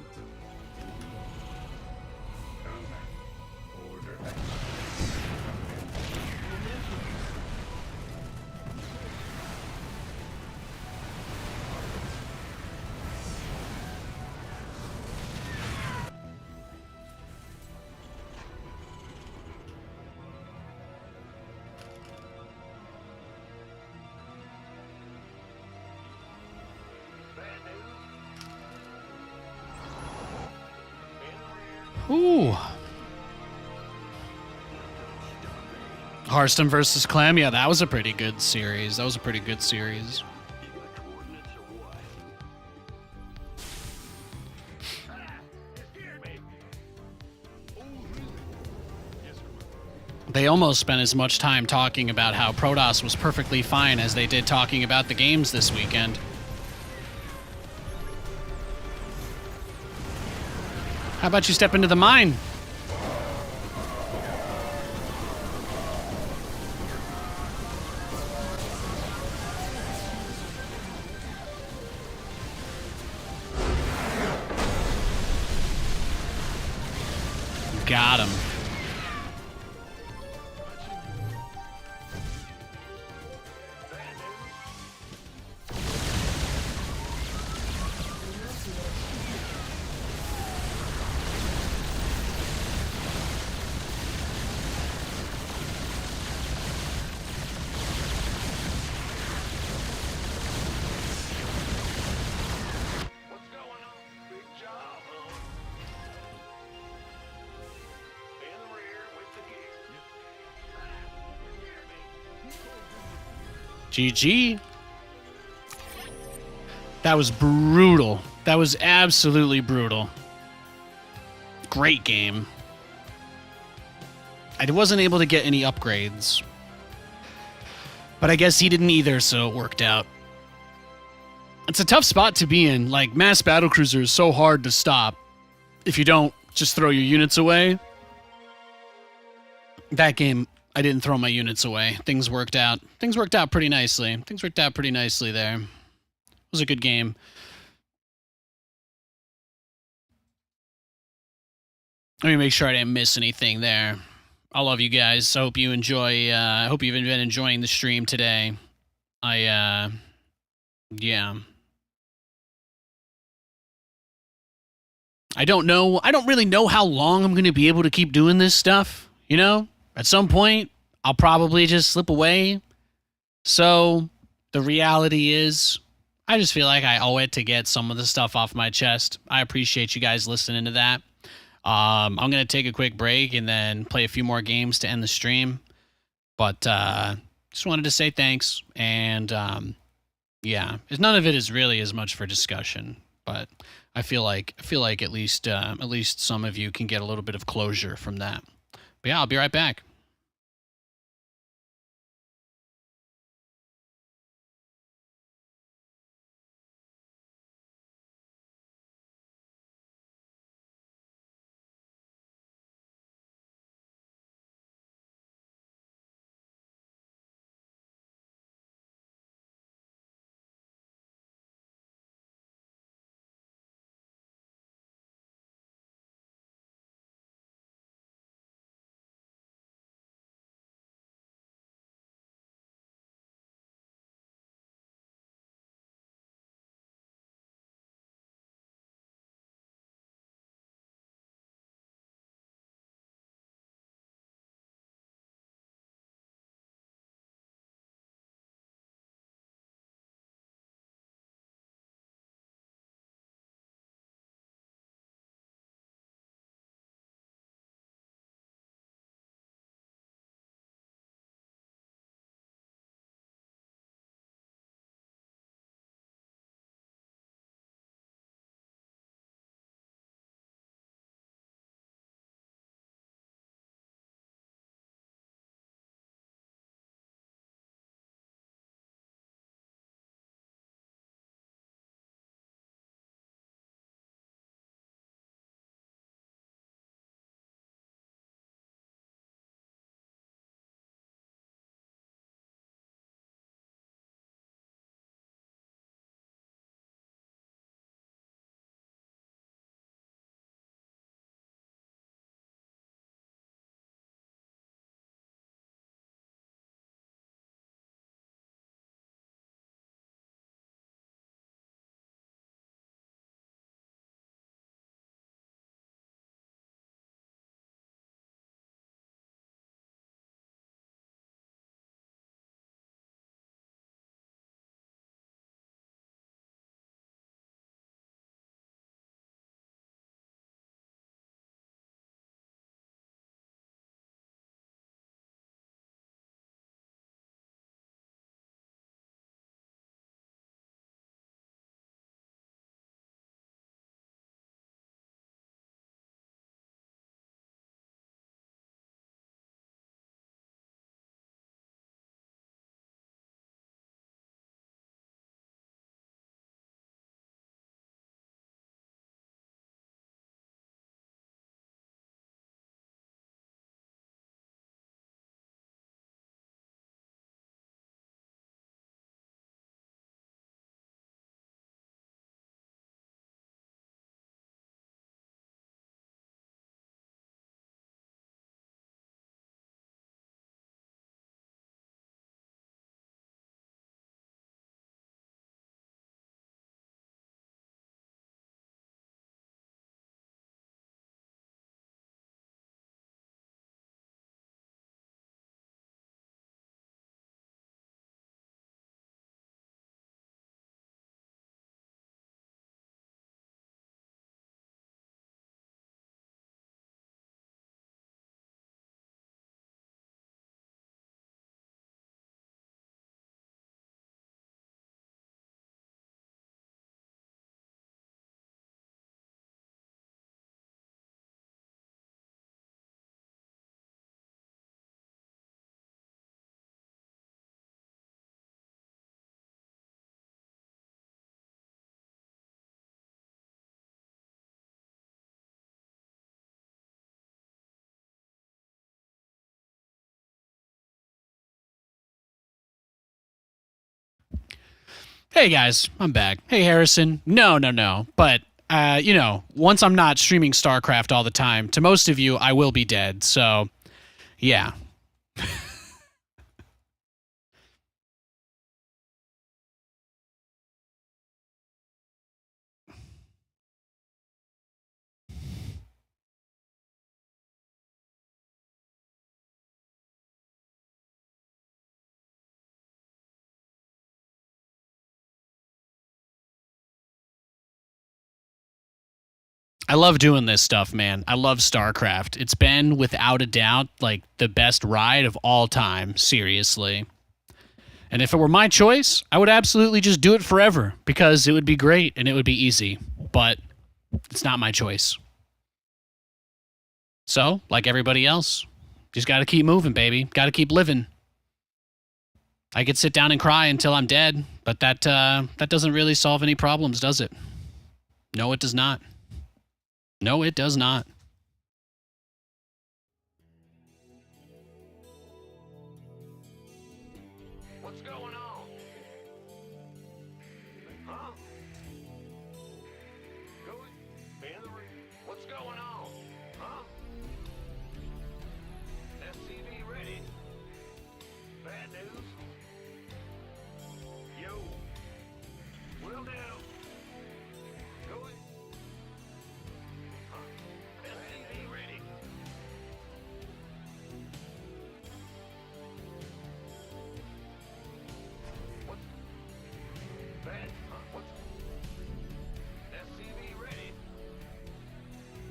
Ooh. Hearthstone versus Clem. Yeah, that was a pretty good series. That was a pretty good series. They almost spent as much time talking about how Protoss was perfectly fine as they did talking about the games this weekend. How about you step into the mine? Got him. What's going on? Big job, huh? In the rear with the gear. GG. That was brutal. That was absolutely brutal. Great game. I wasn't able to get any upgrades. But I guess he didn't either, so it worked out. It's a tough spot to be in. Like, mass battlecruiser is so hard to stop if you don't just throw your units away. That game, I didn't throw my units away. Things worked out. Things worked out pretty nicely. Things worked out pretty nicely there. It was a good game. Let me make sure I didn't miss anything there. I love you guys. I hope you enjoy. I hope you've been enjoying the stream today. Yeah. I don't know. I don't really know how long I'm going to be able to keep doing this stuff. You know, at some point, I'll probably just slip away. So the reality is, I just feel like I owe it to get some of the stuff off my chest. I appreciate you guys listening to that. I'm going to take a quick break and then play a few more games to end the stream. But just wanted to say thanks. And yeah, none of it is really as much for discussion. But I feel like at least some of you can get a little bit of closure from that. But yeah, I'll be right back. Hey guys, I'm back. Hey Harrison. No. But you know, once I'm not streaming StarCraft all the time, to most of you, I will be dead. So, yeah. I love doing this stuff, man. I love StarCraft. It's been, without a doubt, like the best ride of all time, seriously. And if it were my choice, I would absolutely just do it forever because it would be great and it would be easy. But it's not my choice. So, like everybody else, just got to keep moving, baby. Got to keep living. I could sit down and cry until I'm dead, but that doesn't really solve any problems, does it? No, it does not. No, it does not. What's going on? Huh? Going? Man the ring. What's going on? Huh? SCV ready. Bad news. Yo. Will do. Going. Huh? SCV ready. What? Bad? What's... SCV ready.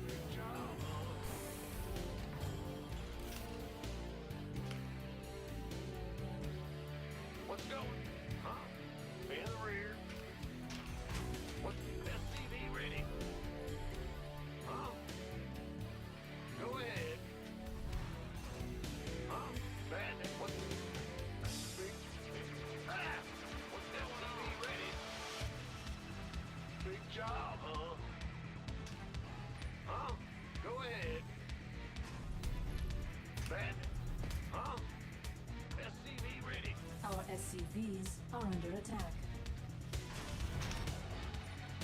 Good job. What's going? Huh? Man in the rear. What's SCV ready? Huh? Go ahead. Huh? Bad. What's... Ah! What's SCV ready? Big job, huh? Huh? Go ahead. Bad. Huh? SCV ready. Our SCVs are under attack.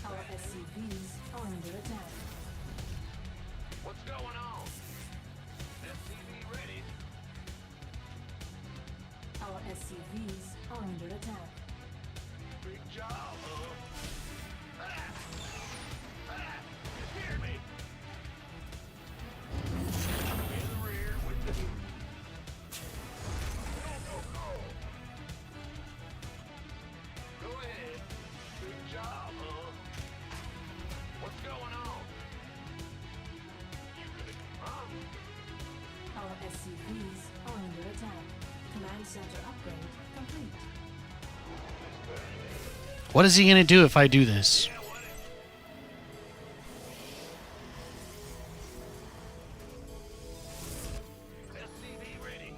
Our SCVs are under attack. What's going on? SCV ready. Our SCVs are under attack. Big job, huh? Ah! Ah! You hear me? In the rear with the... Go. Go ahead. Big job, huh? What's going on? Huh? Our SCVs are under attack. Command center upgrade complete. What is he going to do if I do this? SCV ready.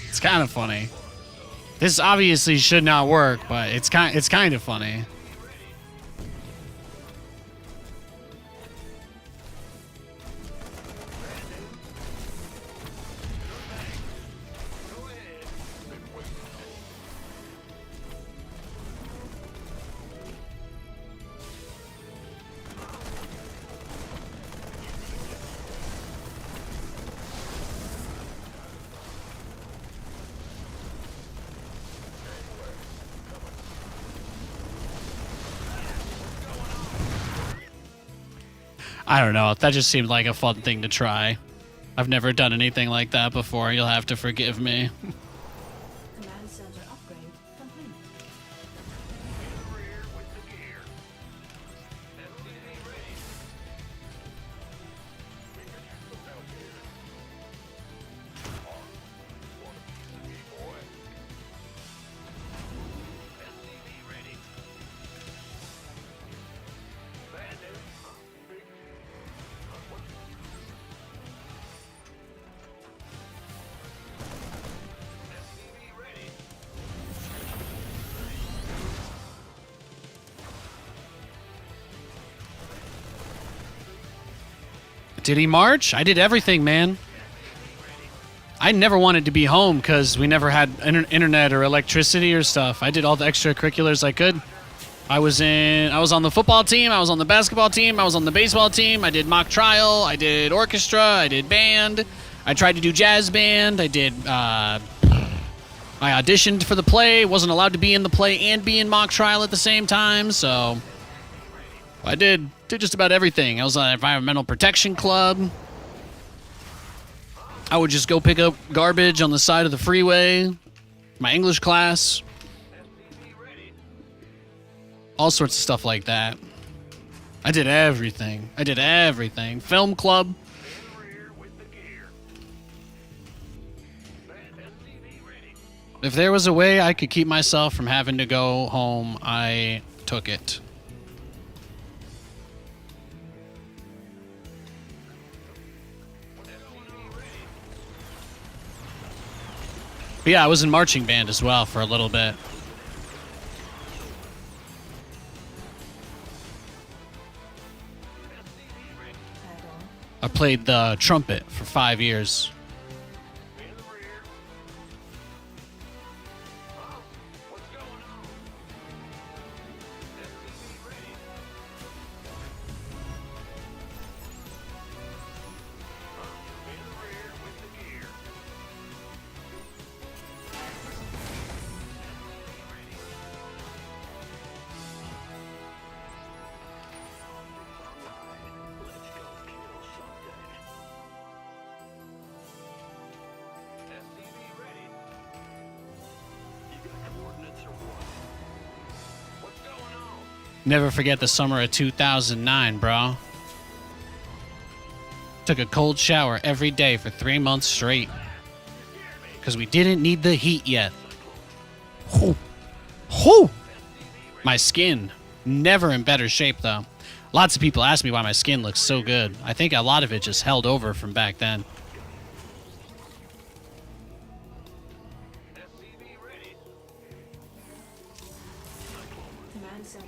It's kind of funny. This obviously should not work, but it's kind of funny. Go ahead. I don't know. That just seemed like a fun thing to try. I've never done anything like that before. You'll have to forgive me. Command center upgrade complete. In the rear with the gear. SCV ready. Out here. Want a piece of me, boy? SCV ready. Bad news. Big. What? SCV ready. Did he march? I did everything, man. I never wanted to be home because we never had internet or electricity or stuff. I did all the extracurriculars I could. I was on the football team. I was on the basketball team. I was on the baseball team. I did mock trial. I did orchestra. I did band. I tried to do jazz band. I did. I auditioned for the play. Wasn't allowed to be in the play and be in mock trial at the same time. So I did just about everything. I was on an environmental protection club. I would just go pick up garbage on the side of the freeway. My English class. All sorts of stuff like that. I did everything. Film club. If there was a way I could keep myself from having to go home, I took it. But yeah, I was in marching band as well for a little bit. I played the trumpet for 5 years. Never forget the summer of 2009, bro. Took a cold shower every day for 3 months straight. Because we didn't need the heat yet. Whew. Whew. My skin, never in better shape, though. Lots of people ask me why my skin looks so good. I think a lot of it just held over from back then. Command center.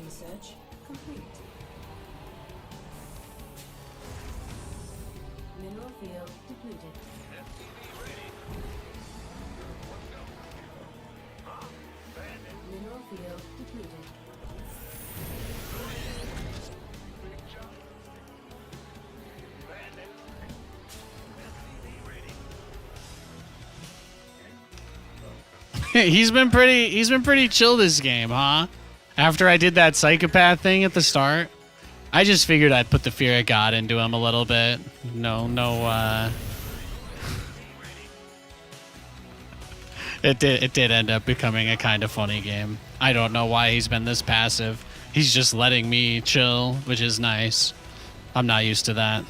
Research complete. Mineral field depleted. Mineral field depleted. He's been pretty chill this game, huh? After I did that psychopath thing at the start, I just figured I'd put the fear of God into him a little bit. It did end up becoming a kind of funny game. I don't know why he's been this passive. He's just letting me chill, which is nice. I'm not used to that.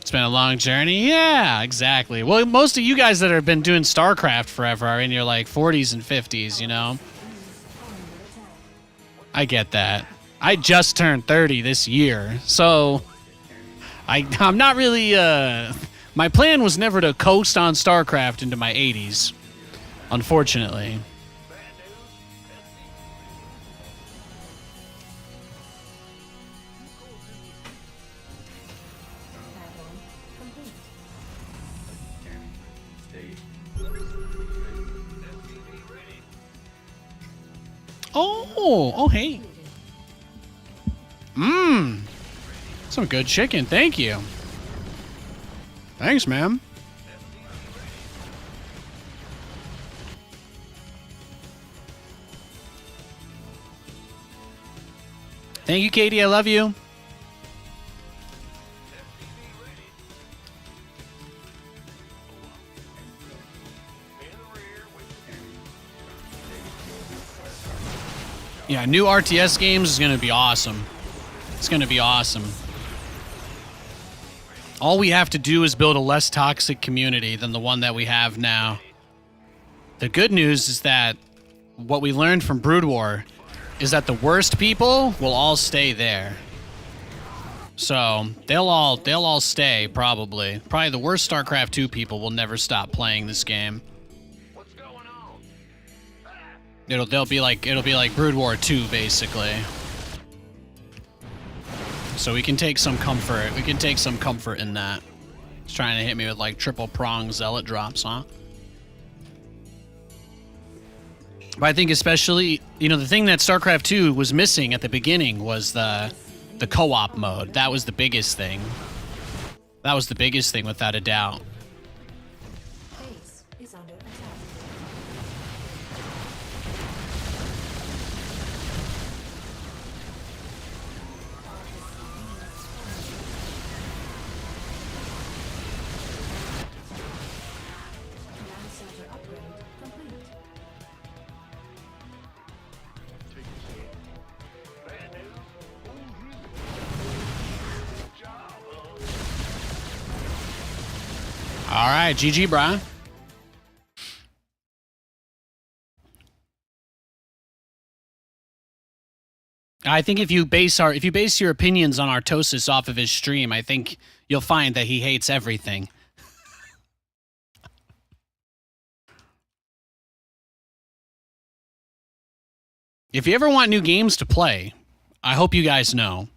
It's been a long journey. Yeah, exactly. Well, most of you guys that have been doing StarCraft forever are in your like 40s and 50s, you know? I get that. I just turned 30 this year, so I'm not really... my plan was never to coast on StarCraft into my 80s, unfortunately. Oh, hey. Some good chicken. Thank you. Thanks, ma'am. Thank you, Katie. I love you. Yeah, new RTS games is going to be awesome. It's going to be awesome. All we have to do is build a less toxic community than the one that we have now. The good news is that what we learned from Brood War is that the worst people will all stay there. So they'll all stay probably. Probably the worst StarCraft 2 people will never stop playing this game. What's going on? It'll be like Brood War 2 basically. So we can take some comfort. We can take some comfort in that. He's trying to hit me with like triple prong zealot drops, huh? But I think especially, you know, the thing that StarCraft 2 was missing at the beginning was the co-op mode. That was the biggest thing. That was the biggest thing without a doubt. Base is under attack. Command center upgrade complete. Bad news? Good job, All right, GG, brah. I think if you base your opinions on Artosis off of his stream, I think you'll find that he hates everything. If you ever want new games to play, I hope you guys know.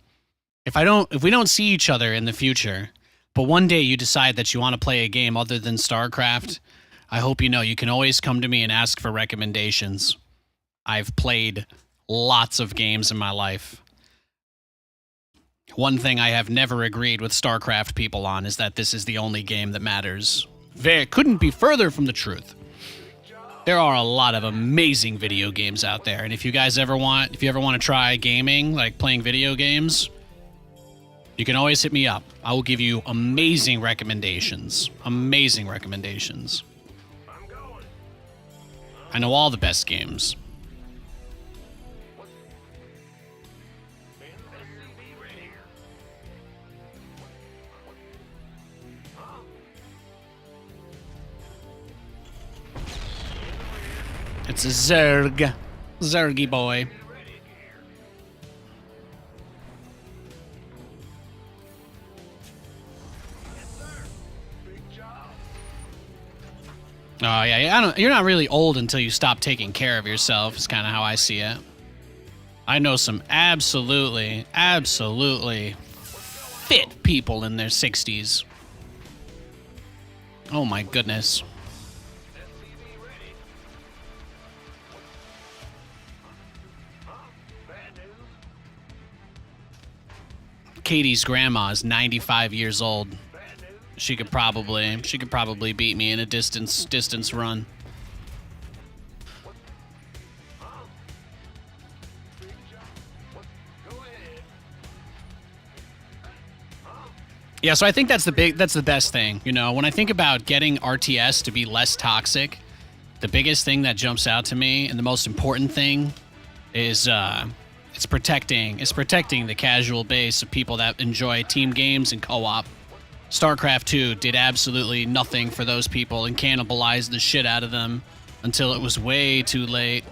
If we don't see each other in the future, but one day you decide that you want to play a game other than StarCraft, I hope you know you can always come to me and ask for recommendations. I've played lots of games in my life. One thing I have never agreed with StarCraft people on is that this is the only game that matters. It couldn't be further from the truth. There are a lot of amazing video games out there, and if you ever want to try gaming, like playing video games, you can always hit me up. I will give you amazing recommendations. Amazing recommendations. I'm going. I know all the best games. SCV ready. It's a Zerg. Zergy boy. Oh yeah. You're not really old until you stop taking care of yourself. Is kind of how I see it. I know some absolutely fit people in their 60s. Oh my goodness. Katie's grandma is 95 years old. She could probably beat me in a distance run. Yeah, so I think that's the best thing. You know, when I think about getting RTS to be less toxic, the biggest thing that jumps out to me and the most important thing is it's protecting the casual base of people that enjoy team games and co-op. StarCraft 2 did absolutely nothing for those people and cannibalized the shit out of them until it was way too late.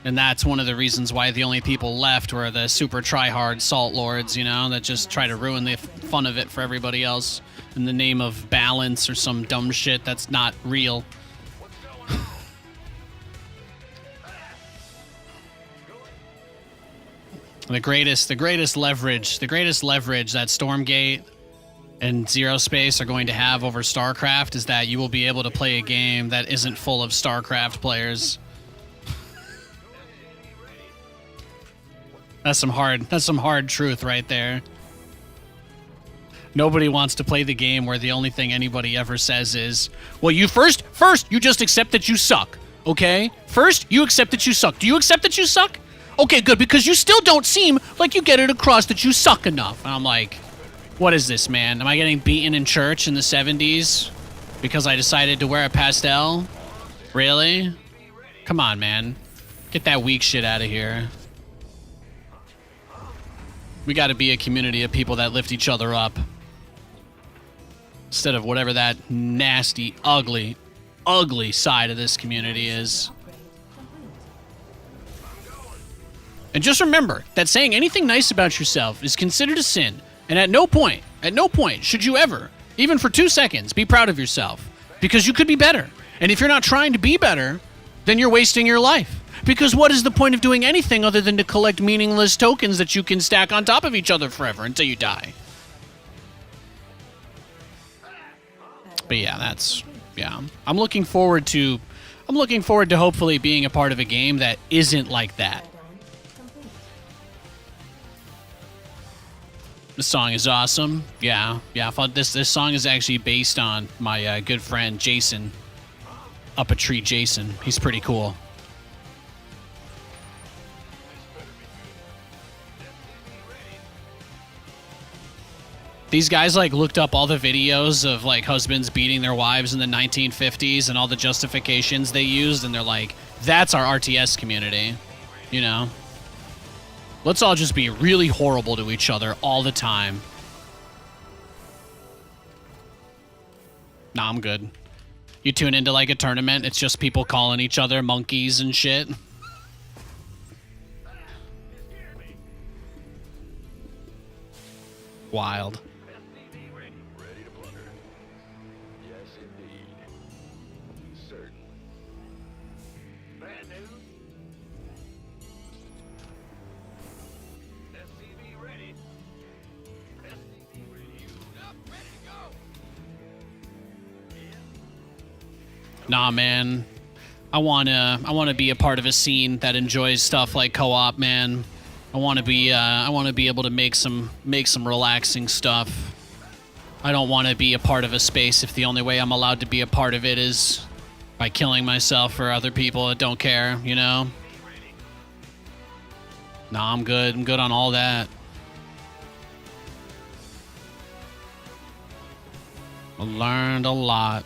And that's one of the reasons why the only people left were the super try-hard salt lords, you know, that just try to ruin the fun of it for everybody else in the name of balance or some dumb shit that's not real. The greatest leverage that Stormgate and Zero Space are going to have over StarCraft is that you will be able to play a game that isn't full of StarCraft players. That's some hard truth right there. Nobody wants to play the game where the only thing anybody ever says is, well, you first you just accept that you suck, okay? First, you accept that you suck. Do you accept that you suck? Okay, good, because you still don't seem like you get it across that you suck enough. And I'm like, what is this, man? Am I getting beaten in church in the 70s because I decided to wear a pastel? Really? Come on, man. Get that weak shit out of here. We gotta be a community of people that lift each other up. Instead of whatever that nasty, ugly side of this community is. And just remember that saying anything nice about yourself is considered a sin, And at no point should you ever, even for 2 seconds, be proud of yourself. Because you could be better. And if you're not trying to be better, then you're wasting your life. Because what is the point of doing anything other than to collect meaningless tokens that you can stack on top of each other forever until you die? But yeah, I'm looking forward to hopefully being a part of a game that isn't like that. The song is awesome. Yeah, I thought this song is actually based on my good friend Jason. Up a Tree Jason. He's pretty cool. These guys like looked up all the videos of like husbands beating their wives in the 1950s and all the justifications they used, and they're like, that's our RTS community, you know? Let's all just be really horrible to each other all the time. Nah, I'm good. You tune into like a tournament, it's just people calling each other monkeys and shit. Wild. Ready to plunder. Yes, indeed. Certainly. Bad news? SCV ready. SCV ready. You up, ready to go. Nah, man. I wanna be a part of a scene that enjoys stuff like co-op, man. I want to be able to make some relaxing stuff. I don't want to be a part of a space if the only way I'm allowed to be a part of it is by killing myself for other people that don't care, you know? Nah, I'm good. I'm good on all that. I learned a lot.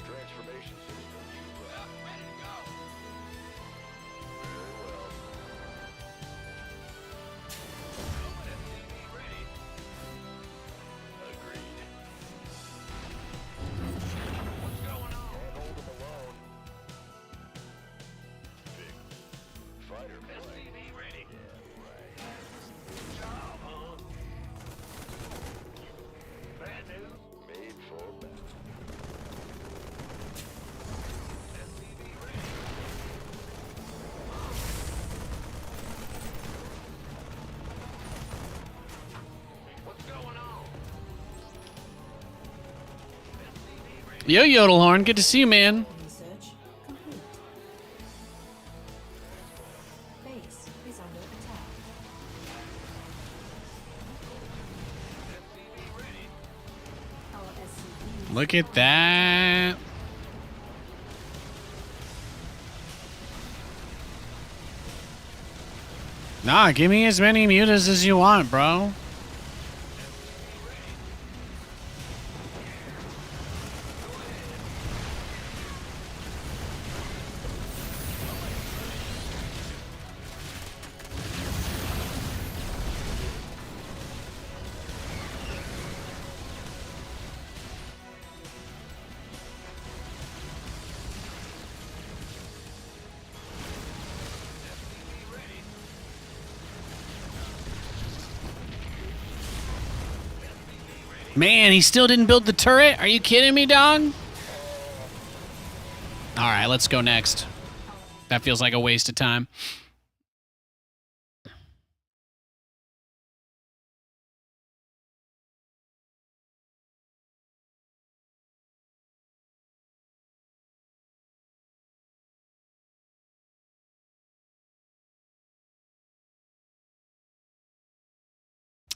Transformation system. Up, ready to go. Very well. SCV ready. Agreed. What's going on? Can't hold them alone. Big fighter plane. SCV ready. Yeah, right. Job, huh? Bad news? Made for battle. SCV ready. What's going on? SCV ready. Yo, Yodelhorn, good to see you, man. Research complete. Base is under attack. SCV ready. Our SCV Look at that. Nah, give me as many mutas as you want, bro. Man, he still didn't build the turret? Are you kidding me, dog? Alright, let's go next. That feels like a waste of time.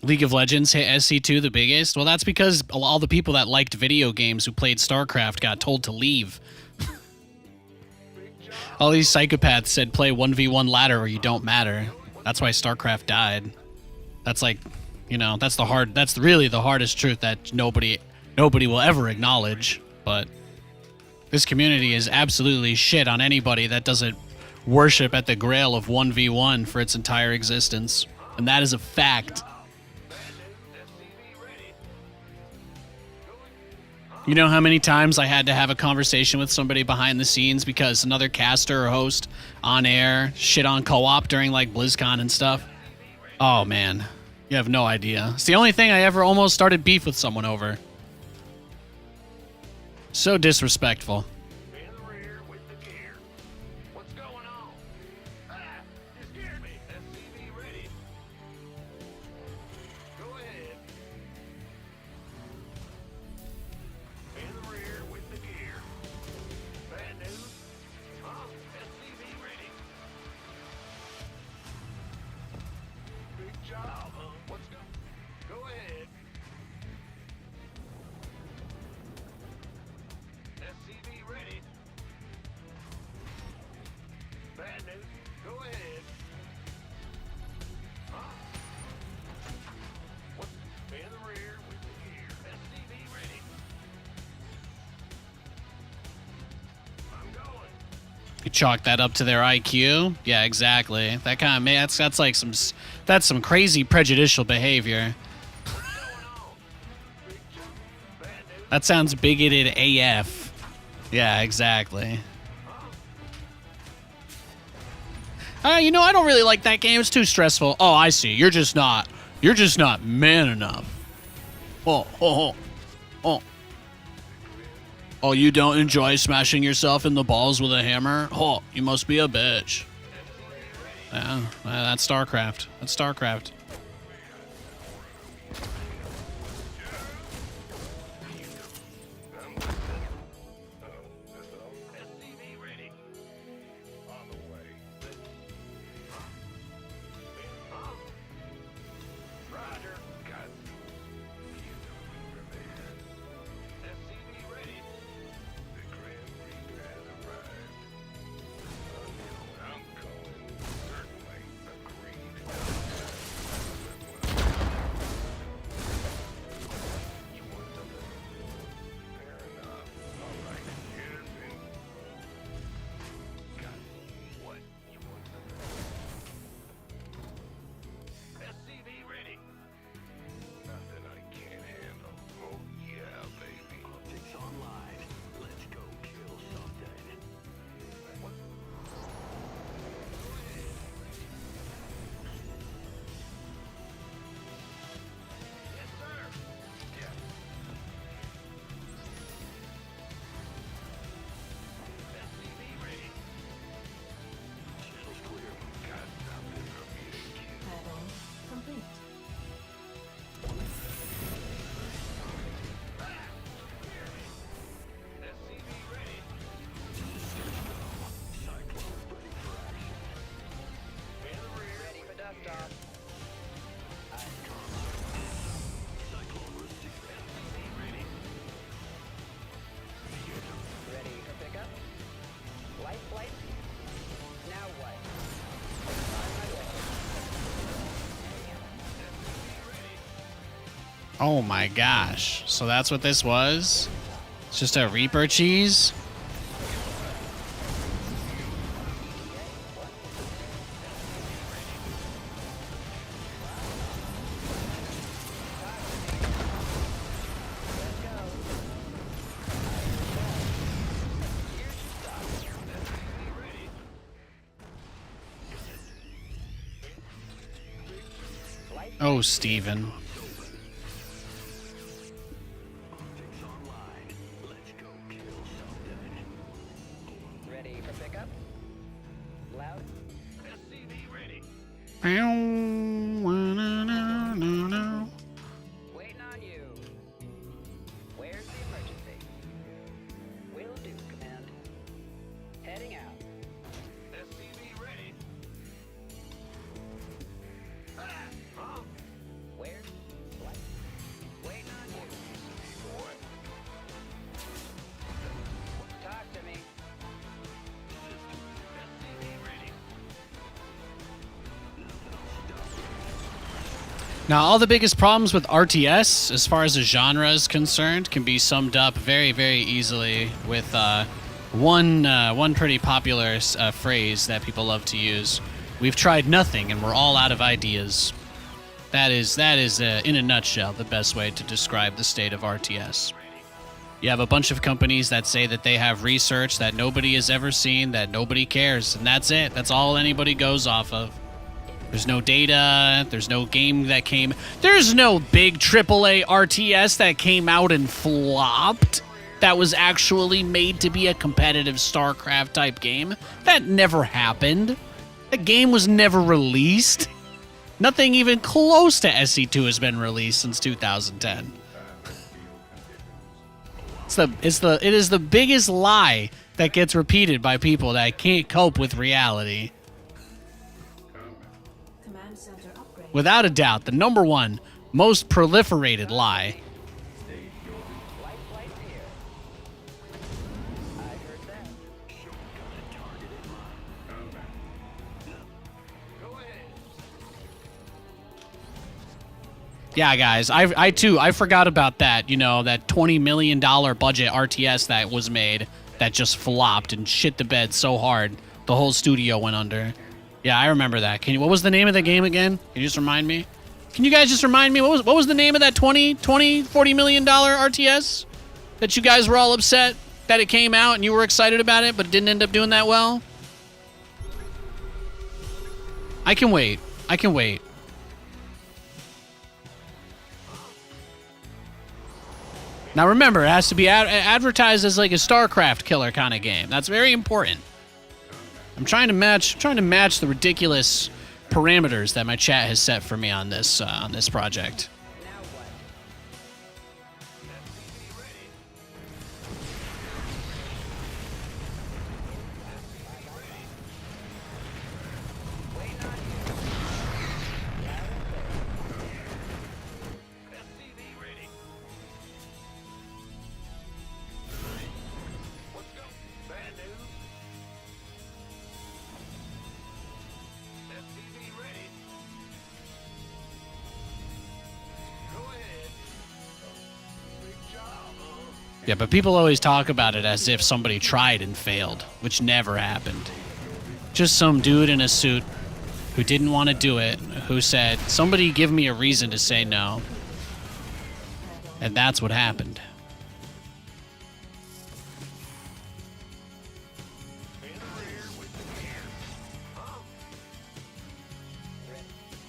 League of Legends hit SC2 the biggest? Well, that's because all the people that liked video games who played StarCraft got told to leave. All these psychopaths said play 1v1 ladder or you don't matter. That's why StarCraft died. That's like, you know, that's really the hardest truth that nobody will ever acknowledge, but This community is absolutely shit on anybody that doesn't worship at the grail of 1v1 for its entire existence. And that is a fact. You know how many times I had to have a conversation with somebody behind the scenes because another caster or host on air shit on co-op during like BlizzCon and stuff? Oh man, you have no idea. It's the only thing I ever almost started beef with someone over. So disrespectful. In the rear with the gear. What's going on? Ah, you scared me. SCV ready. Go ahead. In the rear with the gear. Bad news? Huh? SCV ready. Big job, huh? What's go ahead. SCV ready. Bad news. Go ahead. Huh? What's in the rear with the gear? SCV ready. I'm going. You chalk that up to their IQ? Yeah, exactly. That kind of that's like that's some crazy prejudicial behavior. That sounds bigoted AF. Yeah, exactly. You know, I don't really like that game. It's too stressful. Oh, I see. You're just not man enough. Oh. Oh, you don't enjoy smashing yourself in the balls with a hammer? Oh, you must be a bitch. Yeah, that's StarCraft. That's StarCraft. SCV ready. On the way. Roger. Got SCV ready. The Grand Reaper has arrived. I'm going. Certainly. Agreed. You want something? Fair enough. All right. Here's in. Got what? You want something? SCV ready. Nothing I can't handle. Oh yeah, baby. Optics online. Let's go kill something. What? Yes, sir. Yeah. SCV ready. Channel's clear. Got something from you. Add-on complete. SCV ready. Cyclones ready for action. In the rear. Ready for dust off. Cyclone received. SCV ready. Ready for pickup. Light flight. Now what? Oh my gosh. So that's what this was? It's just a Reaper cheese? Oh, Steven. Optics online. Let's go kill something. Ready for pickup. Loud. SCV ready. Waiting on you. Where's the emergency? Will do, Command. Heading out. SCV ready. Ah! Huh? Where's flight? Waiting on you. Boy. Talk to me. SCV ready. Now, all the biggest problems with RTS, as far as the genre is concerned, can be summed up very, very easily with one pretty popular phrase that people love to use. We've tried nothing and we're all out of ideas. That is in a nutshell the best way to describe the state of RTS. You have a bunch of companies that say that they have research that nobody has ever seen, that nobody cares, and that's it. That's all anybody goes off of. There's no data, there's no game that came... There's no big AAA RTS that came out and flopped that was actually made to be a competitive StarCraft type game. That never happened. The game was never released. Nothing even close to SC2 has been released since 2010. It is the biggest lie that gets repeated by people that can't cope with reality. Command center upgrade. Without a doubt, the number one most proliferated lie. Yeah, guys, I forgot about that, you know, that $20 million budget RTS that was made that just flopped and shit the bed so hard the whole studio went under. Yeah, I remember that. What was the name of the game again? Can you just remind me? Can you guys just remind me what was the name of that $40 million RTS that you guys were all upset that it came out and you were excited about it but it didn't end up doing that well? I can wait. Now remember, it has to be advertised as like a StarCraft killer kind of game. That's very important. I'm trying to match the ridiculous parameters that my chat has set for me on this project. Yeah, but people always talk about it as if somebody tried and failed, which never happened. Just some dude in a suit who didn't want to do it, who said, somebody give me a reason to say no. And that's what happened.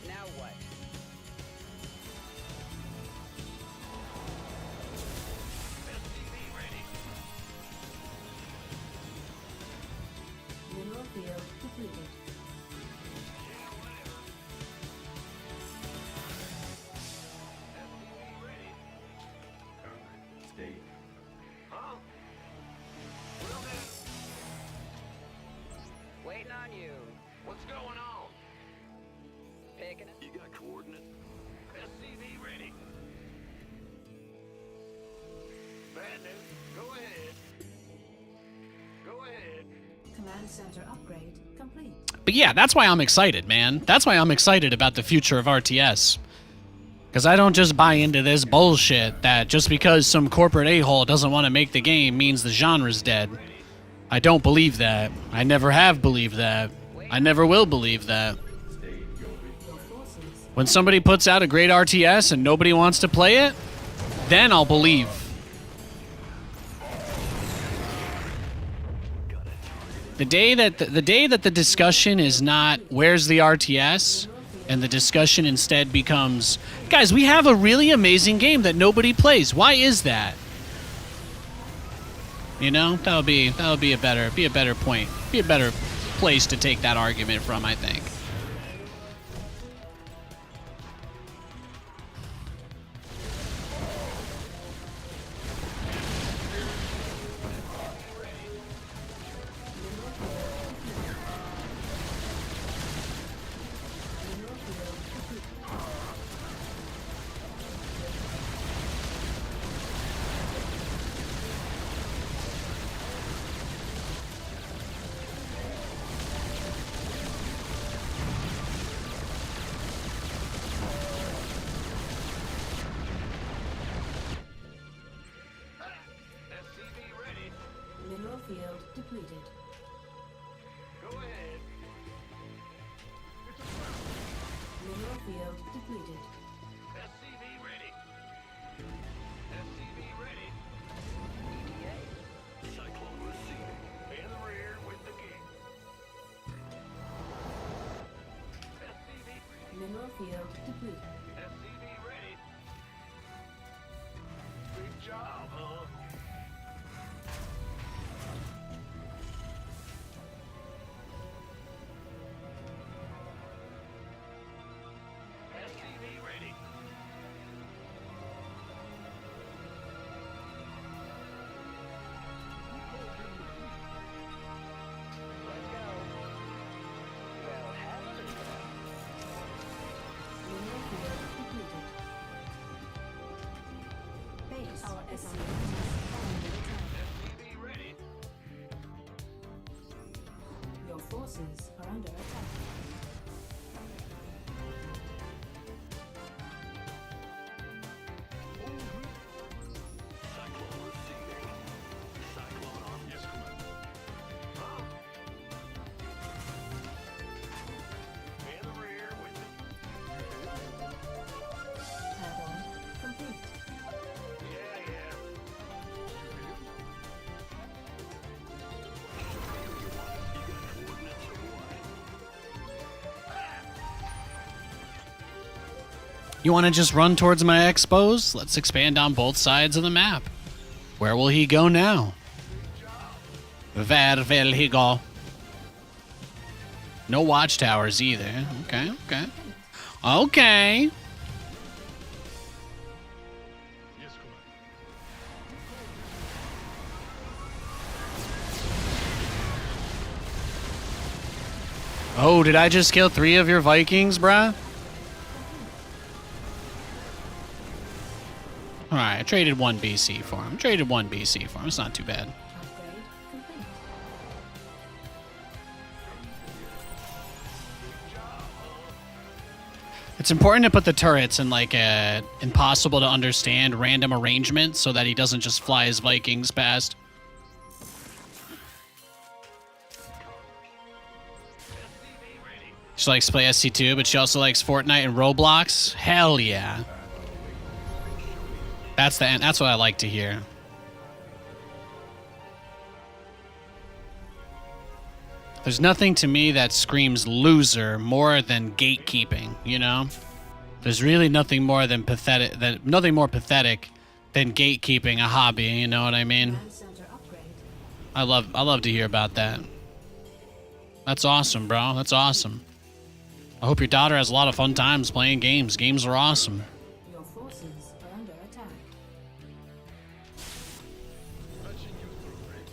Now what? Mineral field depleted. State. Waiting on you. What's going on? Picking it. You got coordinates? SCV ready. Bad news. Go ahead. Go ahead. Command center upgrade complete. But yeah, that's why I'm excited, man. That's why I'm excited about the future of RTS. Because I don't just buy into this bullshit that just because some corporate a-hole doesn't want to make the game means the genre's dead. I don't believe that. I never have believed that. I never will believe that. When somebody puts out a great RTS and nobody wants to play it, then I'll believe. The day that the discussion is not where's the RTS, and the discussion instead becomes, guys, we have a really amazing game that nobody plays. Why is that? You know, that would be a better point, be a better place to take that argument from, I think. field depleted. Go ahead. Mineral field depleted. SCV ready. SCV ready. ETA. Cyclone receiving. In the rear with the king. SCV ready. Mineral field depleted. SCV ready. Big job, huh? SCV ready. Let's go. Well, hallelujah. Mineral field depleted. Base is under attack. SCV ready. Your forces are under attack. Cyclone receiving. Cyclone on. Yes, Commander. Huh? In the rear with the... Add-on complete. Yeah, yeah. Coordinates or what? You want to just run towards my expos? Let's expand on both sides of the map. Where will he go now? Where will he go? No watchtowers either. Okay, okay. Okay. Yes, Commander. Oh, did I just kill 3 of your Vikings, bruh? Alright, I traded 1 BC for him. Traded 1 BC for him. It's not too bad. Upgrade complete. It's important to put the turrets in like a impossible to understand random arrangement so that he doesn't just fly his Vikings past. She likes to play SC2, but she also likes Fortnite and Roblox. Hell yeah. That's what I like to hear. There's nothing to me that screams loser more than gatekeeping, you know? There's really nothing more than nothing more pathetic than gatekeeping a hobby, you know what I mean? Command center upgrade. I love to hear about that. That's awesome, bro. That's awesome. I hope your daughter has a lot of fun times playing games. Games are awesome. Your forces are under attack.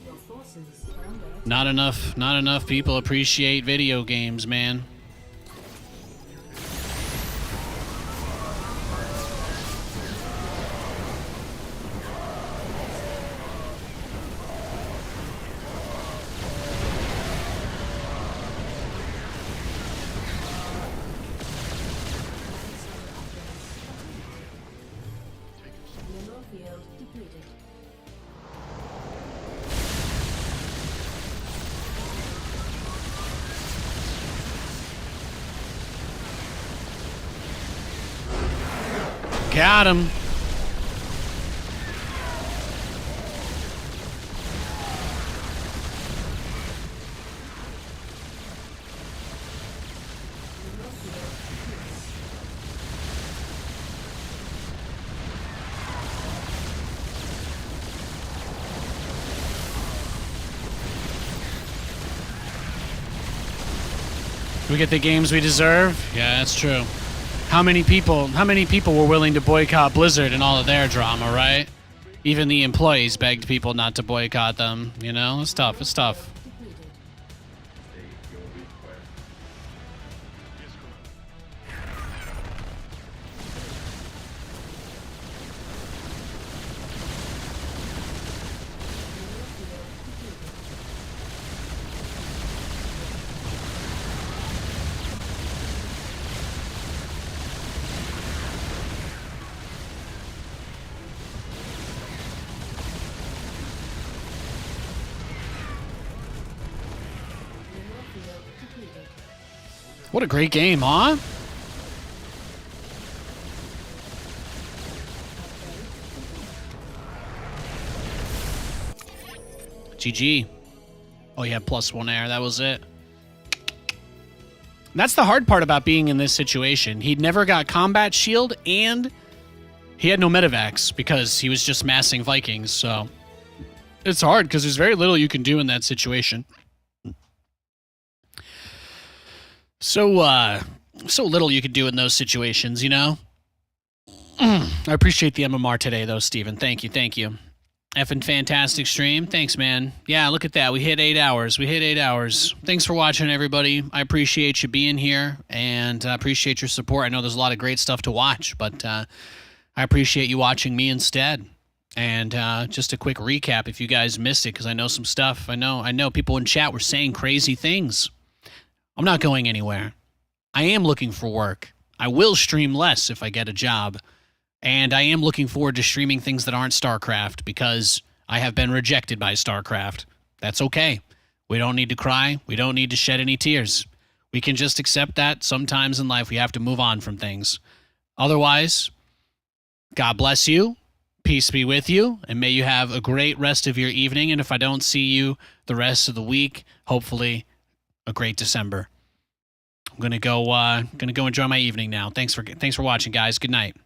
Your forces are under attack. Not enough people appreciate video games, man. Mineral field depleted. Got him. We get the games we deserve? Yeah, that's true. How many people were willing to boycott Blizzard and all of their drama, right? Even the employees begged people not to boycott them, you know? It's tough, it's tough. Depleted. State your request. Yes, Commander. concluded. What a great game, huh? GG. Oh, yeah, +1 air. That was it. That's the hard part about being in this situation. He never got combat shield, and he had no medevacs because he was just massing Vikings, so it's hard because there's very little you can do in that situation. So little you can do in those situations, you know? I appreciate the MMR today, though, Steven. Thank you, thank you. Effing fantastic stream. Thanks, man. Yeah, look at that. We hit 8 hours. Thanks for watching, everybody. I appreciate you being here, and I appreciate your support. I know there's a lot of great stuff to watch, but I appreciate you watching me instead. And just a quick recap if you guys missed it, because I know some stuff. I know people in chat were saying crazy things. I'm not going anywhere. I am looking for work. I will stream less if I get a job. And I am looking forward to streaming things that aren't StarCraft because I have been rejected by StarCraft. That's okay. We don't need to cry. We don't need to shed any tears. We can just accept that sometimes in life we have to move on from things. Otherwise, God bless you. Peace be with you. And may you have a great rest of your evening. And if I don't see you the rest of the week, hopefully a great December. I'm gonna go enjoy my evening now. Thanks for watching, guys. Good night.